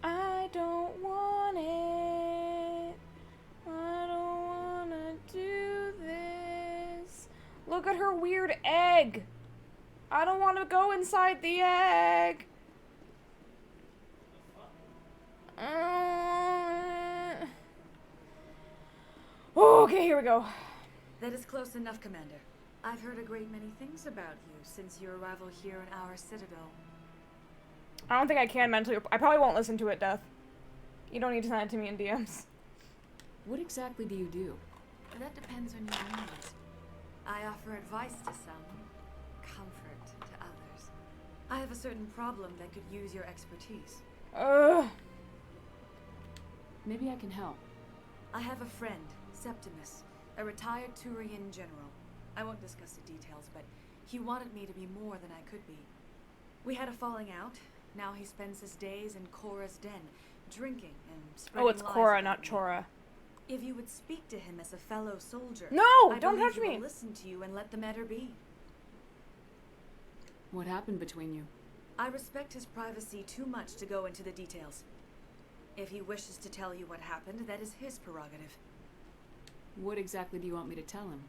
I don't want it. I don't wanna do this. Look at her weird egg. I don't want to go inside the egg. Okay, here we go. That is close enough, Commander. I've heard a great many things about you since your arrival here in our Citadel. I don't think I can mentally. I probably won't listen to it, Death. You don't need to send it to me in DMs. What exactly do you do? That depends on your needs. I offer advice to some, comfort to others. I have a certain problem that could use your expertise. Maybe I can help. I have a friend, Septimus, a retired Turian general. I won't discuss the details, but he wanted me to be more than I could be. We had a falling out. Now he spends his days in Korra's den, drinking and spreading Oh, it's lies Cora, about not me. Chora. If you would speak to him as a fellow soldier, No, I don't believe touch he me. will listen to you and let the matter be. What happened between you? I respect his privacy too much to go into the details. If he wishes to tell you what happened, that is his prerogative. What exactly do you want me to tell him?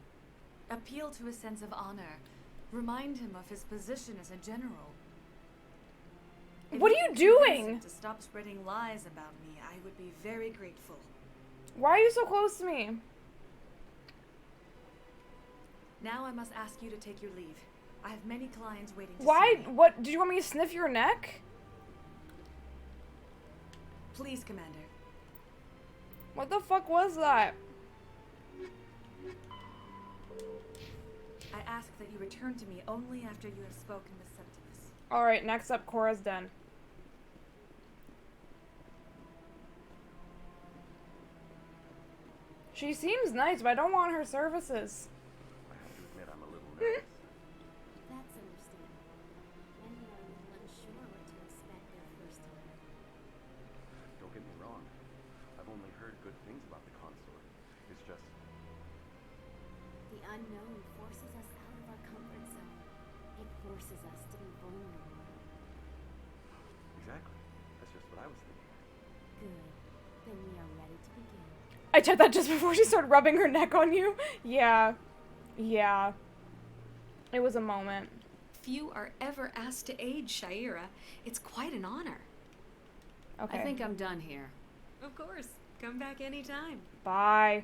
Appeal to his sense of honor. Remind him of his position as a general. If What are you you can convince him doing? to stop spreading lies about me, I would be very grateful. Why are you so close to me? Now I must ask you to take your leave. I have many clients waiting to Why? see me. What? Did you want me to sniff your neck? Please, Commander. What the fuck was that? I ask that you return to me only after you have spoken with Septimus. Alright, next up, Cora's den. She seems nice, but I don't want her services. I have to admit I'm a little nervous. That's understandable. Many are a little unsure what to expect their first time. Don't get me wrong. I've only heard good things about the consort. It's just... The unknown forces us out of our comfort zone. It forces us to be vulnerable. Exactly. That's just what I was thinking. Good. Then we are ready to begin. I did that just before she started rubbing her neck on you. Yeah. Yeah. It was a moment. Few are ever asked to aid Shaira. It's quite an honor. Okay. I think I'm done here. Of course. Come back anytime. Bye.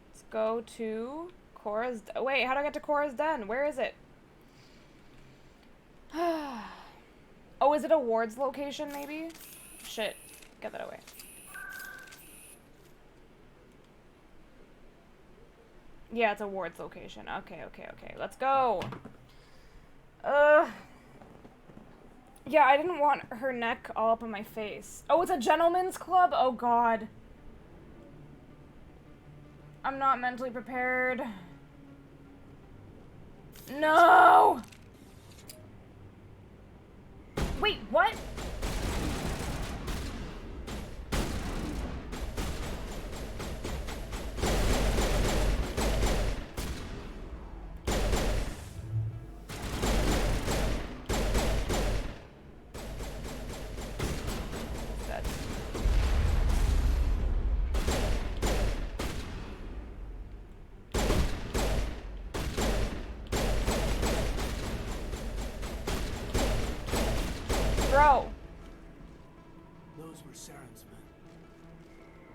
Let's go to Cora's... Wait, how do I get to Cora's den? Where is it? Oh, is it a Ward's location, maybe? Shit. Get that away. Yeah, it's a Ward's location. Okay. Let's go. Yeah, I didn't want her neck all up on my face. Oh, it's a gentleman's club? Oh, God. I'm not mentally prepared. No! Wait, what? Dead. Bro. Those were Saren's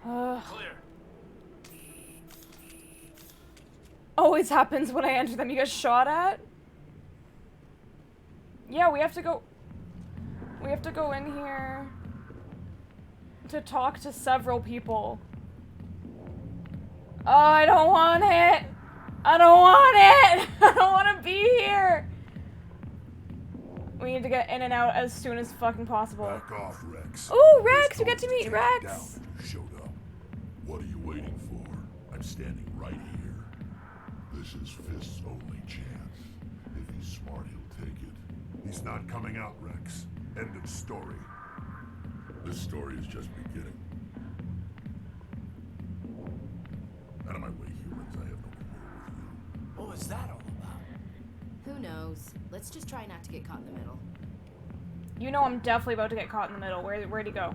men. Clear. Always happens when I enter them. You get shot at? Yeah, we have to go... We have to go in here to talk to several people. Oh, I don't want it! I don't want it! I don't want to be here! We need to get in and out as soon as fucking possible. Back off, Rex. Ooh, Rex! We get to meet Rex! Down. You showed up. What are you waiting for? I'm standing right here. This is Fist's only chance. If he's smart, he'll take it. He's not coming out, Rex. End of story. This story is just beginning. Out of my way, humans. I have no quarrel with you. What was that all about? Who knows? Let's just try not to get caught in the middle. You know I'm definitely about to get caught in the middle. Where'd he go?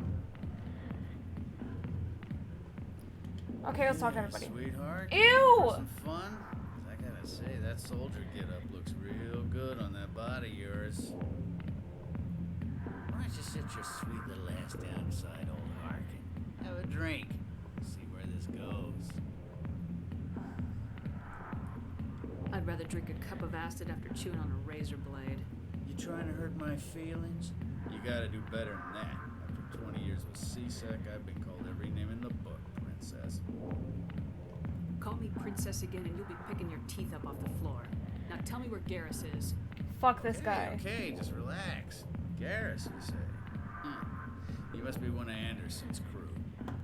Okay, let's talk to everybody. Sweetheart. Ew! For some fun? I gotta say, that soldier getup looks real good on that body of yours. Why don't you sit your sweet little ass down beside old Harkin? Have a drink. See where this goes. I'd rather drink a cup of acid after chewing on a razor blade. You trying to hurt my feelings? You gotta do better than that. After 20 years with C-Sec, I've been called every name in the book, Princess. Call me princess again and you'll be picking your teeth up off the floor. Now tell me where Garrus is. Fuck this guy. Okay, just relax. Garrus, you say? He must be one of Anderson's crew.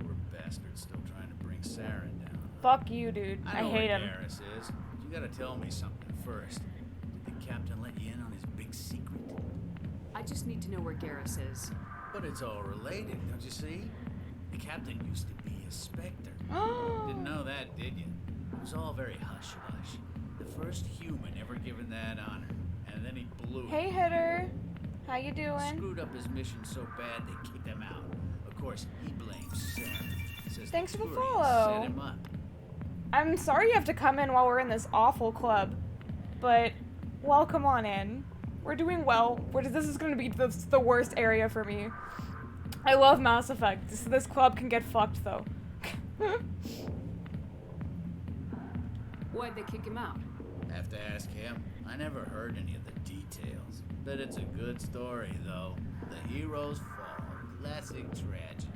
Poor bastard still trying to bring Saren down. Fuck you, dude. I know hate where him. Garrus is. You gotta tell me something first. Did the captain let you in on his big big secret? I just need to know where Garrus is. But it's all related, don't you see? The captain used to be a Spectre. Didn't know that, did you? It was all very hush-hush. The first human ever given that honor. And then he blew it. Hey, Hitter. How you doing? Screwed up his mission so bad they kicked him out. Of course, he blames Sam. Says Thanks for the Turians follow. set him up. I'm sorry you have to come in while we're in this awful club, but welcome on in. We're doing well. This is going to be the worst area for me. I love Mass Effect. This club can get fucked, though. Why'd they kick him out? Have to ask him. I never heard any of the details. Bet it's a good story, though. The hero's fall. Classic tragedy.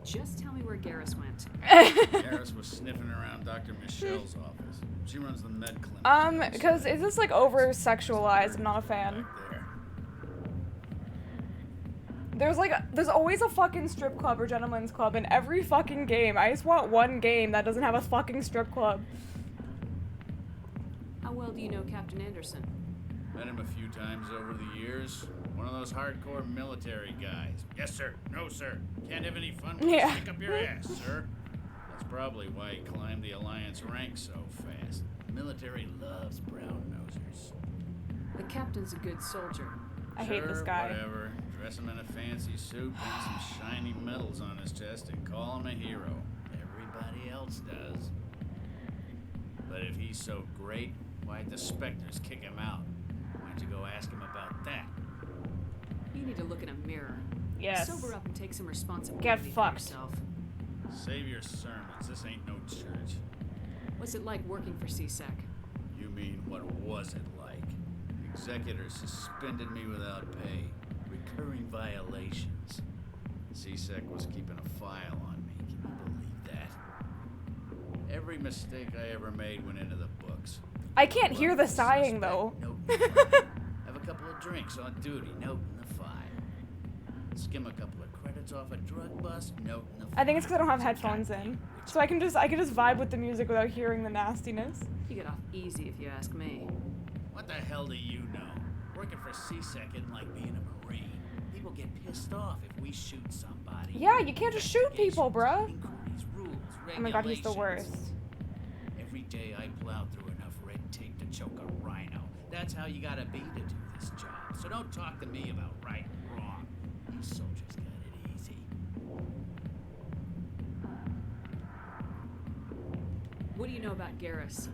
Just tell me where Garrus went. Garrus was sniffing around Dr. Michelle's office. She runs the med clinic. Because is this like over-sexualized? I'm not a fan. There's always a fucking strip club or gentleman's club in every fucking game. I just want one game that doesn't have a fucking strip club. How well do you know Captain Anderson? Met him a few times over the years. One of those hardcore military guys. Yes, sir. No, sir. Can't have any fun with Yeah. Stick up your ass, sir. That's probably why he climbed the Alliance ranks so fast. The military loves brown nosers. The captain's a good soldier. I hate this guy. Whatever. Dress him in a fancy suit, put some shiny medals on his chest, and call him a hero. Everybody else does. But if he's so great, why'd the Spectres kick him out? Why'd you go ask him about that? You need to look in a mirror. Yes. Sober up and take some responsibility Get for fucked. yourself. Save your sermons. This ain't no church. What's it like working for CSEC? You mean, what was it like? Executor suspended me without pay. Recurring violations. CSEC was keeping a file on me. Can you believe that? Every mistake I ever made went into the books. I can't hear the sighing, though. Have a couple of drinks on duty. Note in the file. Skim a couple of credits off a drug bust. Note in the file. I think it's because I don't have headphones in, so I can just vibe with the music without hearing the nastiness. You get off easy if you ask me. What the hell do you know? Working for CSEC isn't like being a Marine. People get pissed off if we shoot somebody. Yeah, you can't just shoot people, bruh. Inquiries, rules, Oh my god, he's the regulations. worst. Every day I plow through enough red tape to choke a rhino. That's how you gotta be to do this job. So don't talk to me about right and wrong. You soldiers got it easy. What do you know about Garrus?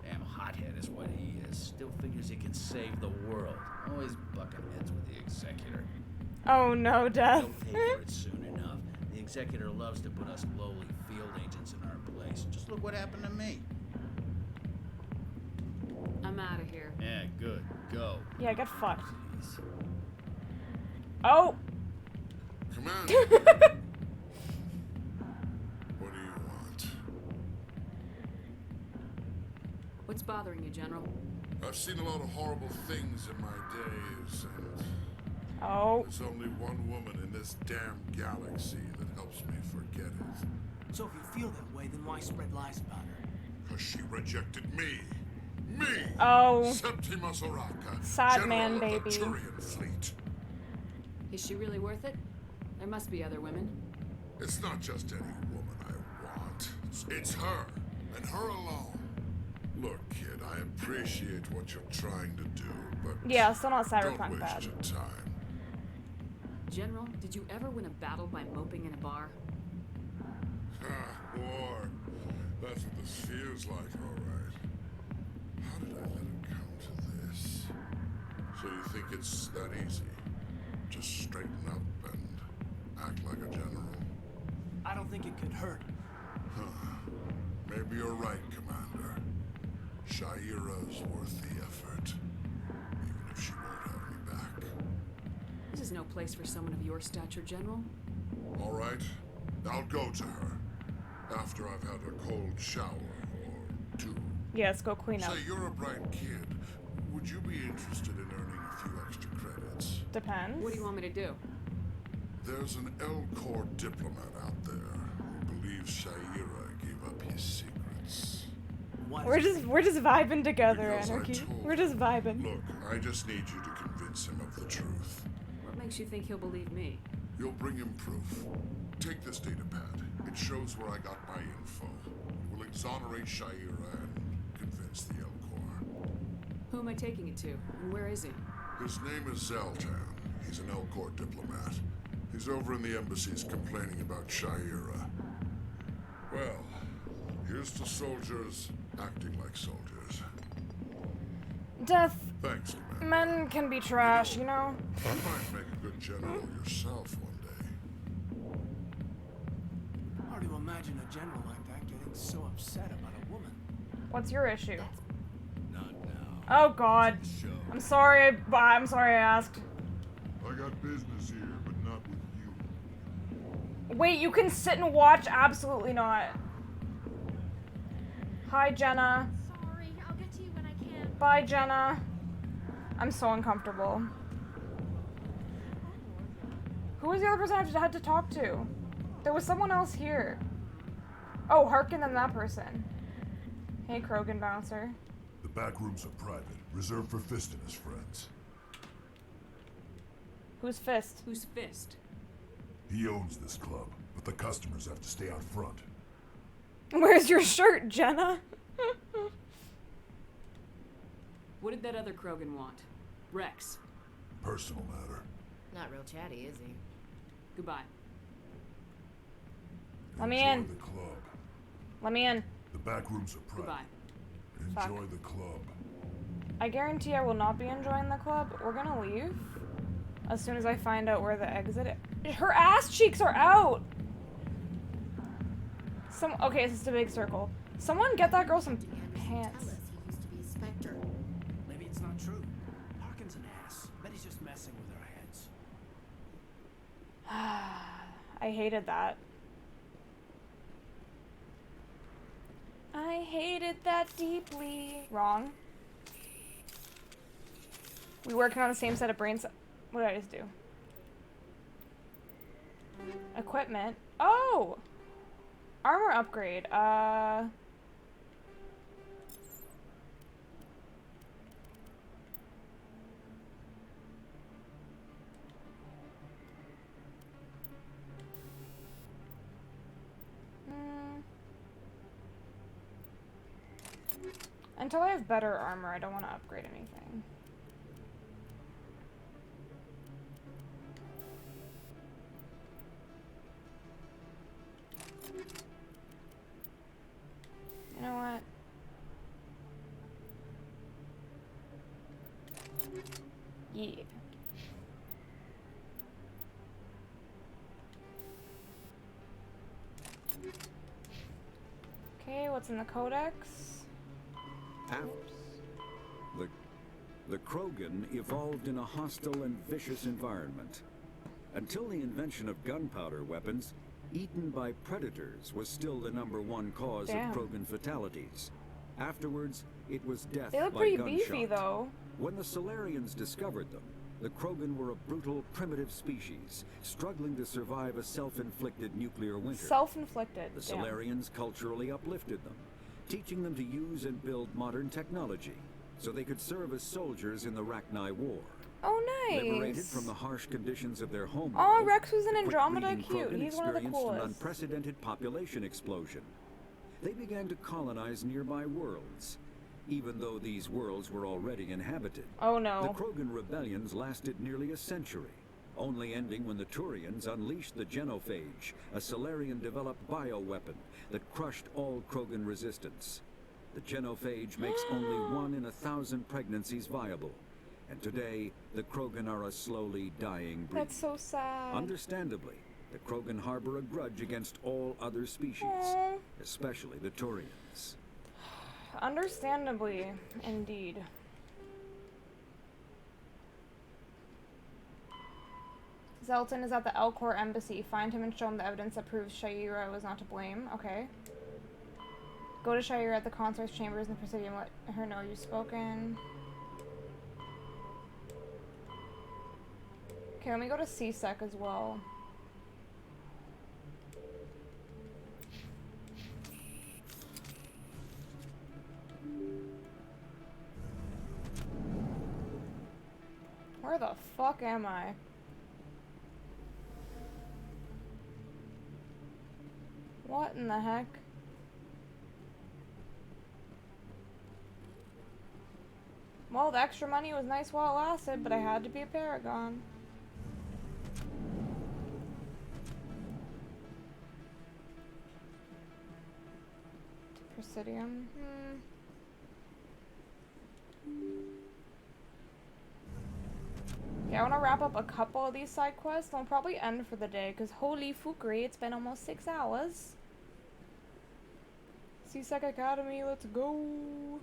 Damn hothead is what he is. Still figures he can save the world. Always bucking heads with the Executor. Oh no, Death. They'll pay for it soon enough. The Executor loves to put us lowly field agents in our place. Just look what happened to me. I'm out of here. Yeah, good. Go. Yeah, get fucked. Oh! Commander! What do you want? What's bothering you, General? I've seen a lot of horrible things in my days, and oh. There's only one woman in this damn galaxy that helps me forget it. So if you feel that way, then why spread lies about her? Because she rejected me. Me! Oh. Septimus Oraka, Sad General man, of the baby. Turian fleet. Is she really worth it? There must be other women. It's not just any woman I want. It's her, and her alone. Look, kid, I appreciate what you're trying to do, but Yeah, still not don't cyberpunk waste bad. your time. General, did you ever win a battle by moping in a bar? War. That's what this feels like, all right. How did I let it come to this? So you think it's that easy? Just straighten up and act like a general? I don't think it could hurt. Huh. Maybe you're right, Commander. Shaira's worth the effort. Even if she won't have me back. This is no place for someone of your stature, General. All right. I'll go to her. After I've had a cold shower or two. Yes, go clean up. Say, you're a bright kid. Would you be interested in earning a few extra credits? Depends. What do you want me to do? There's an L-Corps diplomat out there who believes Shaira gave up his secrets. what? We're just vibing together, Because I Anarchy. told We're just vibing. Look, I just need you to convince him of the truth. What makes you think he'll believe me? You'll bring him proof. Take this data pad. It shows where I got my info. It will exonerate Shaira and convince the Elcor. Who am I taking it to? And where is he? His name is Zoltan. He's an Elcor diplomat. He's over in the embassies complaining about Shaira. Well, here's to soldiers acting like soldiers. Death. Thanks, Commander. Men can be trash, you know? You might make a good general yourself one day. Hard to imagine a general like that getting so upset about a woman. What's your issue? Not now. Oh God. I'm sorry. I'm sorry I asked. I got business here, but not with you. Wait, you can sit and watch? Absolutely not. Hi, Jenna. Sorry, I'll get to you when I can. Bye, Jenna. I'm so uncomfortable. Who was the other person I had to talk to? There was someone else here. Oh, Harkin and that person. Hey, Krogan bouncer. The back rooms are private, reserved for Fist and his friends. Who's Fist? Who's Fist? He owns this club, but the customers have to stay out front. Where's your shirt, Jenna? What did that other Krogan want? Rex. Personal matter. Not real chatty, is he? Goodbye. Let me Enjoy in. the club. Let me in. The back rooms are private. Goodbye. Enjoy the club. I guarantee I will not be enjoying the club. We're gonna leave as soon as I find out where the exit is. Her ass cheeks are out! Okay, it's just a big circle. Someone get that girl some pants. Maybe it's not true. Harkin's an ass. Bet he's just messing with our heads. I hated that. I hated that deeply. Wrong. We working on the same set of brains. What did I just do? Equipment. Oh! Armor upgrade. Until I have better armor, I don't want to upgrade anything. You know what? Yeah. Okay, what's in the codex? The Krogan evolved in a hostile and vicious environment. Until the invention of gunpowder weapons, eaten by predators was still the #1 cause Damn. of Krogan fatalities. Afterwards, it was death They look by pretty gunshot. beefy, though. When the Solarians discovered them, the Krogan were a brutal, primitive species, struggling to survive a self-inflicted nuclear winter. Self-inflicted. The Damn. Solarians culturally uplifted them, teaching them to use and build modern technology, so they could serve as soldiers in the Rachni War. Oh, nice. Liberated from the harsh conditions of their home. Oh, Rex was in quick Andromeda. breeding Cute. Krogan He's one of the experienced an coolest. unprecedented population explosion. They began to colonize nearby worlds, even though these worlds were already inhabited. Oh, no. The Krogan rebellions lasted nearly a century, only ending when the Turians unleashed the Genophage, a Solarian-developed bioweapon that crushed all Krogan resistance. The Genophage makes only 1 in 1,000 pregnancies viable, and today the Krogan are a slowly dying breed. That's so sad. Understandably, the Krogan harbor a grudge against all other species, Aw. especially the Turians. Understandably, indeed. Zelton is at the Elcor embassy. Find him and show him the evidence that proves Shaira was not to blame. Okay. Go to Shaira at the consort's chambers in the Presidium. Let her know you've spoken. Okay, let me go to CSEC as well. Where the fuck am I? What in the heck? Well, the extra money was nice while it lasted, but I had to be a paragon. Presidium. Yeah, I want to wrap up a couple of these side quests, and we'll probably end for the day, because holy fuckery, it's been almost 6 hours. C-Sec Academy, let's go!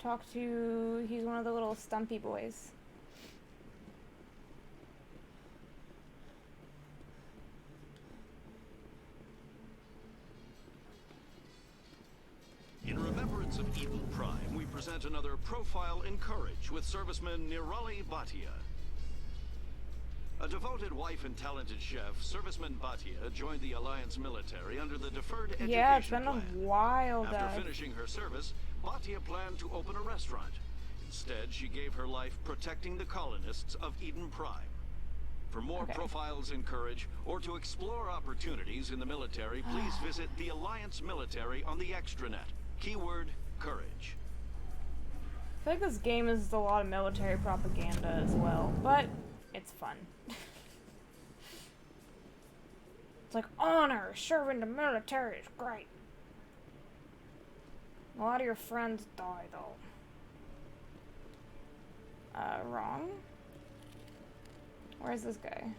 Talk to... he's one of the little stumpy boys. In remembrance of Eden Prime, we present another profile in courage with serviceman Nirali Bhatia. A devoted wife and talented chef, serviceman Bhatia joined the Alliance military under the Deferred Education Yeah, it's been Plan. a while, After Dad. finishing her service, Bhatia planned to open a restaurant. Instead, she gave her life protecting the colonists of Eden Prime. For more profiles in courage, or to explore opportunities in the military, please visit the Alliance military on the extranet. Keyword, courage. I feel like this game is a lot of military propaganda as well, but it's fun. It's like honor, serving the military is great. A lot of your friends die though. Wrong? Where's this guy?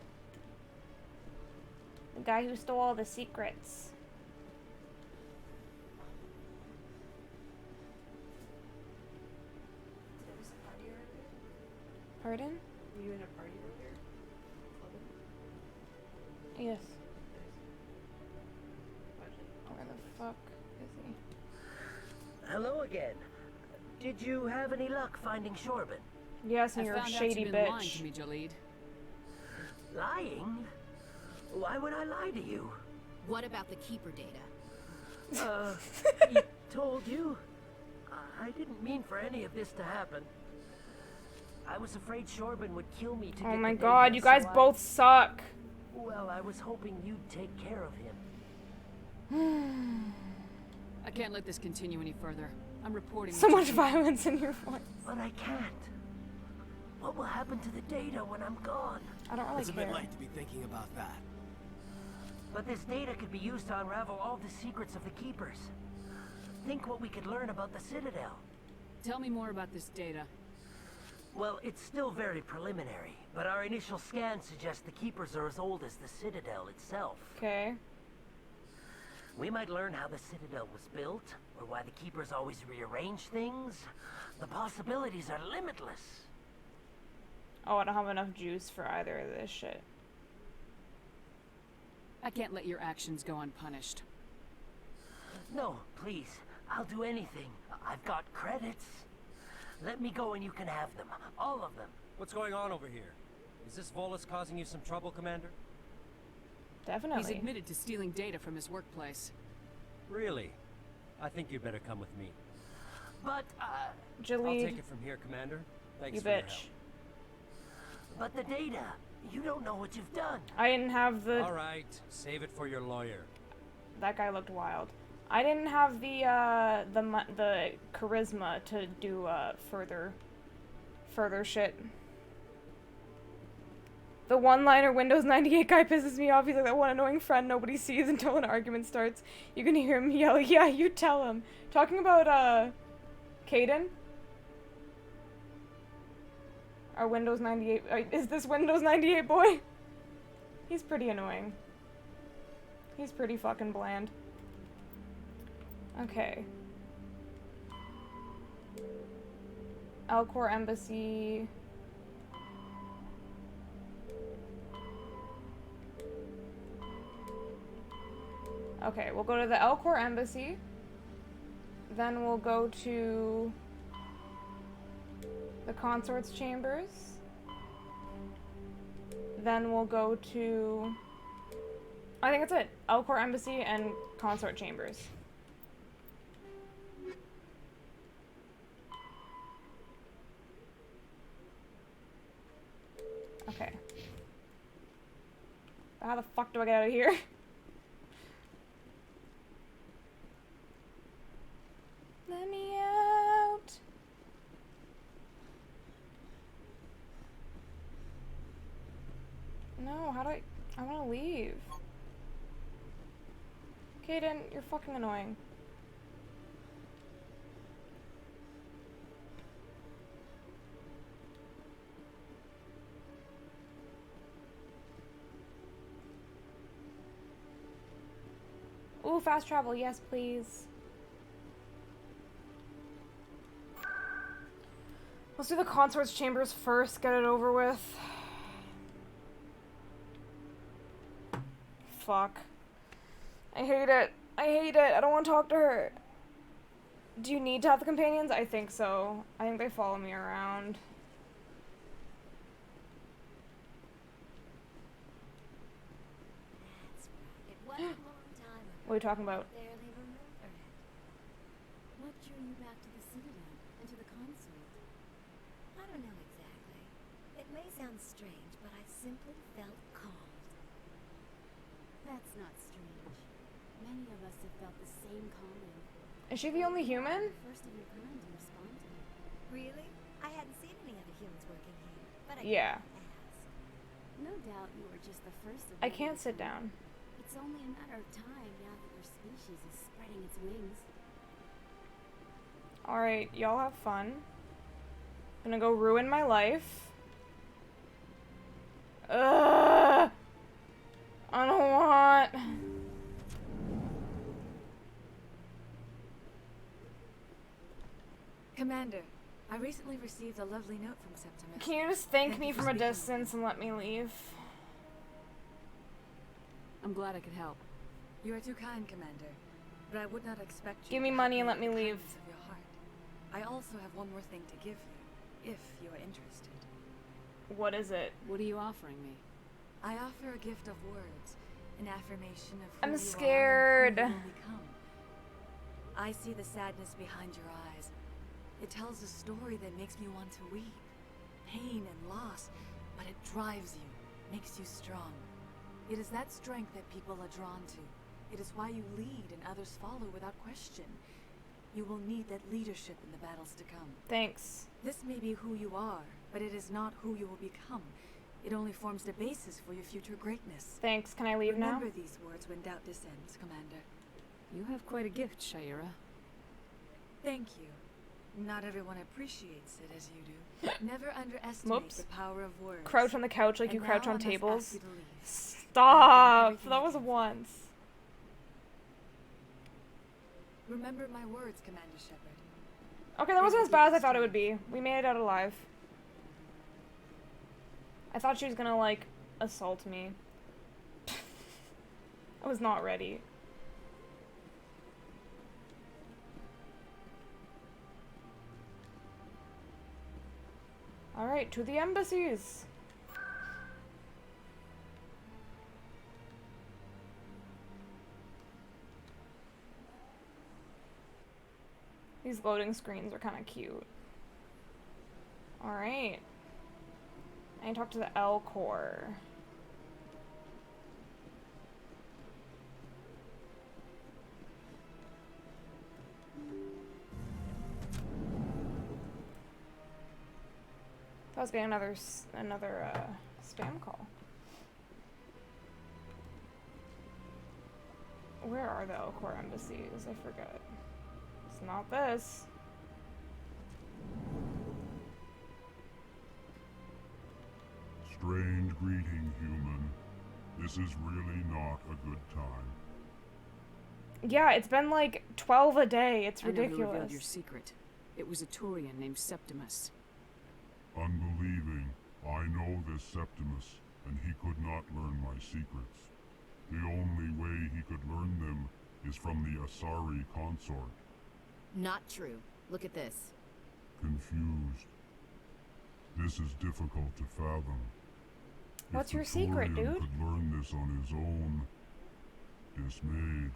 The guy who stole all the secrets. Pardon? Were you in a party earlier? Yes. Where the fuck is he? Hello again. Did you have any luck finding Shorban? Yes, and I you're a found out shady you've been lying bitch. to me, Jalid. Lying? Why would I lie to you? What about the Keeper data? He told you? I didn't mean for any of this to happen. I was afraid Shorban would kill me to Oh get my the god, data, you guys so both suck. Well, I was hoping you'd take care of him. I can't let this continue any further. I'm reporting. So what much you- violence in your voice. But I can't. What will happen to the data when I'm gone? I don't really It's a care. bit late to be thinking about that. But this data could be used to unravel all the secrets of the Keepers. Think what we could learn about the Citadel. Tell me more about this data. Well, it's still very preliminary, but our initial scans suggest the Keepers are as old as the Citadel itself. Okay. We might learn how the Citadel was built, or why the Keepers always rearrange things. The possibilities are limitless. Oh, I don't have enough juice for either of this shit. I can't let your actions go unpunished. No, please. I'll do anything. I've got credits. Let me go and you can have them. All of them. What's going on over here? Is this Volus causing you some trouble, Commander? Definitely. He's admitted to stealing data from his workplace. Really? I think you'd better come with me. But, I'll Jalid, take it from here, Commander. Thanks you for your bitch. help. but the data. You don't know what you've done. I didn't have the... All right, save it for your lawyer. That guy looked wild. I didn't have the charisma to do, further shit. The one-liner Windows 98 guy pisses me off. He's like that one annoying friend nobody sees until an argument starts. You can hear him yell, yeah, you tell him. Talking about, Caden? Our Windows 98, is this Windows 98 boy? He's pretty annoying. He's pretty fucking bland. Okay. Elcor Embassy. Okay, we'll go to the Elcor Embassy. Then we'll go to the Consort's Chambers. Then we'll go to... I think that's it. Elcor Embassy and Consort Chambers. Okay. How the fuck do I get out of here? Let me out. No, how do I want to leave. Kaidan, you're fucking annoying. Ooh, fast travel, yes please. Let's do the consort's chambers first, get it over with. Fuck. I hate it. I hate it. I don't want to talk to her. Do you need to have the companions? I think so. I think they follow me around. It was a long time ago. What are you talking about? Barely remember it. What drew you back to the Citadel and to the consort? I don't know exactly. It may sound strange, but I simply felt called. That's not strange. Many of us have felt the same calling. Is she the only human? First of your kind to respond to it. Really? I hadn't seen any other humans working here, but I Yeah. couldn't ask. No doubt you were just the first of I many can't to sit come. down. It's only a matter of time now that your species is spreading its wings. Alright, y'all have fun. Gonna go ruin my life. Ugh! I don't want... Commander, I recently received a lovely note from Septimus. Can you just thank Thank me you for from a speaking. distance and let me leave? I'm glad I could help. You are too kind, Commander, but I would not expect you Give me to money help and let me with the leave. kindness of your heart. I also have one more thing to give you, if you are interested. What is it? What are you offering me? I offer a gift of words, an affirmation of who I'm you scared. are and who you will become. I see the sadness behind your eyes. It tells a story that makes me want to weep. Pain and loss, but it drives you, makes you strong. It is that strength that people are drawn to. It is why you lead and others follow without question. You will need that leadership in the battles to come. Thanks. This may be who you are, but it is not who you will become. It only forms the basis for your future greatness. Thanks. Can I leave now? Remember these words when doubt descends, Commander. You have quite a gift, Shaira. Thank you. Not everyone appreciates it as you do. Never underestimate Whoops. the power of words. Crouch on the couch like And you crouch now on I must ask tables. you to leave. Stop! Everything That I was can. once. Remember my words, Commander Shepard. Okay, that wasn't as bad as I thought it would be. We made it out alive. I thought she was gonna, like, assault me. I was not ready. Alright, to the embassies! These loading screens are kind of cute. Alright. I need to talk to the L Corps. I was getting another spam call. Where are the L Corps embassies? I forget. It's not this. Strange greeting, human. This is really not a good time. Yeah, it's been like 12 a day. It's I know who revealed ridiculous. your secret. It was a Turian named Septimus. Unbelieving, I know this Septimus, and he could not learn my secrets. The only way he could learn them is from the Asari consort. Not true. Look at this. Confused. This is difficult to fathom. What's If your the secret, Turian dude? could learn this on his own, dismayed.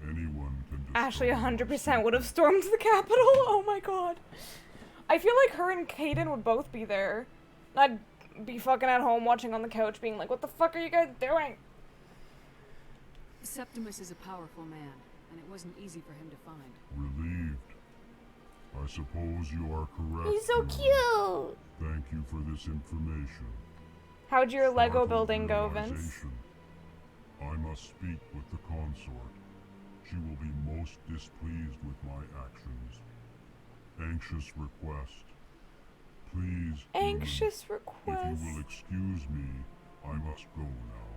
Anyone can Ashley destroy 100% would have stormed the Capitol. Oh my god. I feel like her and Kaidan would both be there. I'd be fucking at home watching on the couch being like, what the fuck are you guys doing? Septimus is a powerful man, and it wasn't easy for him to find. Relieved. I suppose you are correct. He's so cute! Thank you for this information. How'd your Lego Startled building go, Vince? realization. I must speak with the consort. She will be most displeased with my actions. Anxious request. Please, Anxious human, request. if you will excuse me, I must go now.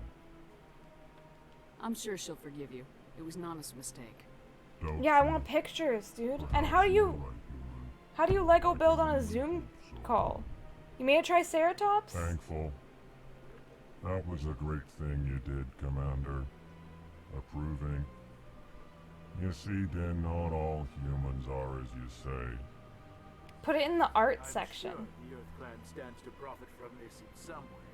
I'm sure she'll forgive you. It was Nana's mistake. Yeah, I want pictures, dude. And how do you Lego build on a Zoom call? You made a Triceratops? Thankful. That was a great thing you did, Commander. Approving. You see, then not all humans are as you say. Put it in the art section. Sure the Earth Clan stands to profit from this in some way.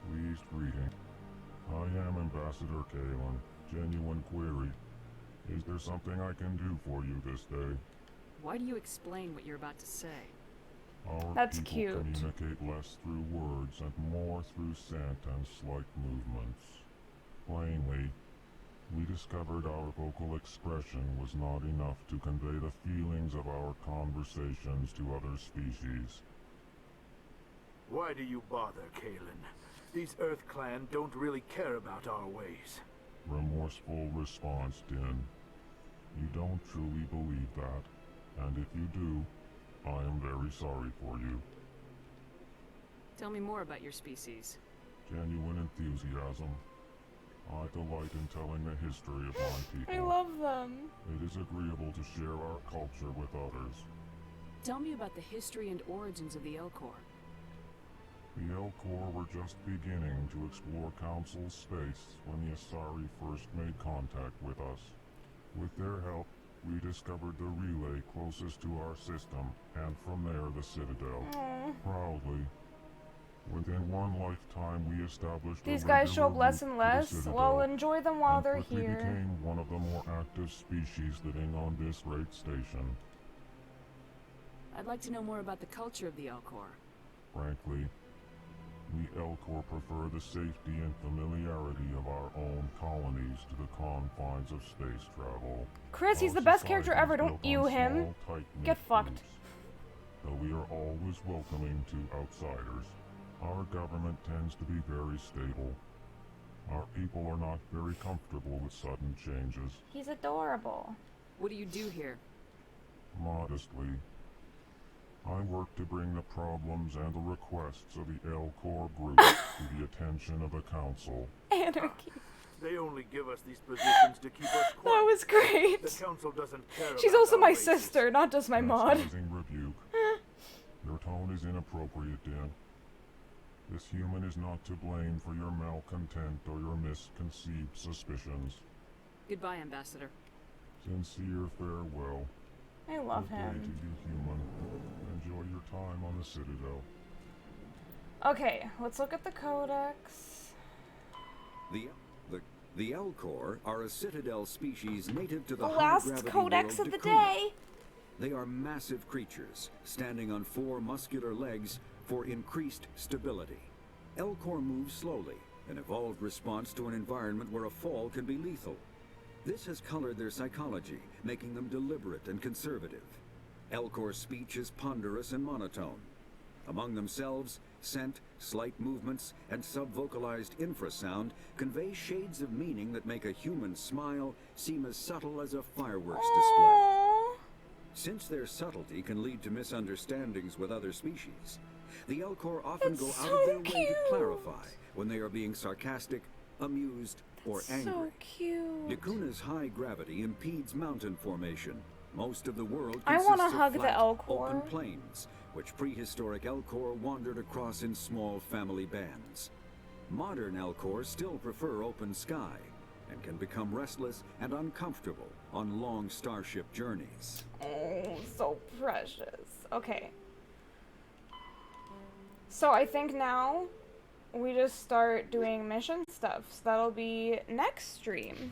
Pleased greeting. I am Ambassador Kalen. Genuine query. Is there something I can do for you this day? Why do you explain what you're about to say? Our That's people cute. communicate less through words and more through scent and slight movements. Plainly, we discovered our vocal expression was not enough to convey the feelings of our conversations to other species. Why do you bother, Kalen? These Earth Clan don't really care about our ways. Remorseful response, Din. You don't truly believe that, and if you do, I am very sorry for you. Tell me more about your species. Genuine enthusiasm. I delight in telling the history of my people. I love them. It is agreeable to share our culture with others. Tell me about the history and origins of the Elcor. The Elcor were just beginning to explore Council space when the Asari first made contact with us. With their help, we discovered the relay closest to our system, and from there the Citadel. Proudly. Within one lifetime, we established These a guys show up regular less route and to the less. Citadel, Well, enjoy them while and they're quickly here. became one of the more active species living on this great station. I'd like to know more about the culture of the Elcor. Frankly, we Elcor prefer the safety and familiarity of our own colonies to the confines of space travel. Chris, he's Our the best society character is ever. Don't built you on him. small, tight-knit Get fucked. groups. Though we are always welcoming to outsiders, our government tends to be very stable. Our people are not very comfortable with sudden changes. He's adorable. What do you do here? Modestly, I work to bring the problems and the requests of the Elcor group to the attention of the Council. Anarchy. They only give us these positions to keep us quiet. That was great. The Council doesn't care She's about also our my races. sister, not just my mod. Chastising rebuke. Your tone is inappropriate, Din. This human is not to blame for your malcontent or your misconceived suspicions. Goodbye, Ambassador. Sincere farewell. I love Good day him. to you, human. Enjoy your time on the Citadel. Okay, let's look at the codex. The Elcor are a Citadel species native to the The last high-gravity codex world of the Dakuna. day. They are massive creatures, standing on 4 muscular legs for increased stability. Elcor move slowly, an evolved response to an environment where a fall can be lethal. This has colored their psychology, making them deliberate and conservative. Elcor's speech is ponderous and monotone. Among themselves, scent, slight movements, and subvocalized infrasound convey shades of meaning that make a human smile seem as subtle as a fireworks display. Since their subtlety can lead to misunderstandings with other species, the Elcor often go out of their way to clarify when they are being sarcastic, amused, or angry. So cute. Dakuna's high gravity impedes mountain formation. Most of the world I consists wanna of hug the flat, Elcor. open plains, which prehistoric Elcor wandered across in small family bands. Modern Elcor still prefer open sky, and can become restless and uncomfortable on long starship journeys. Oh, so precious. Okay. So I think now we just start doing mission stuff. So that'll be next stream.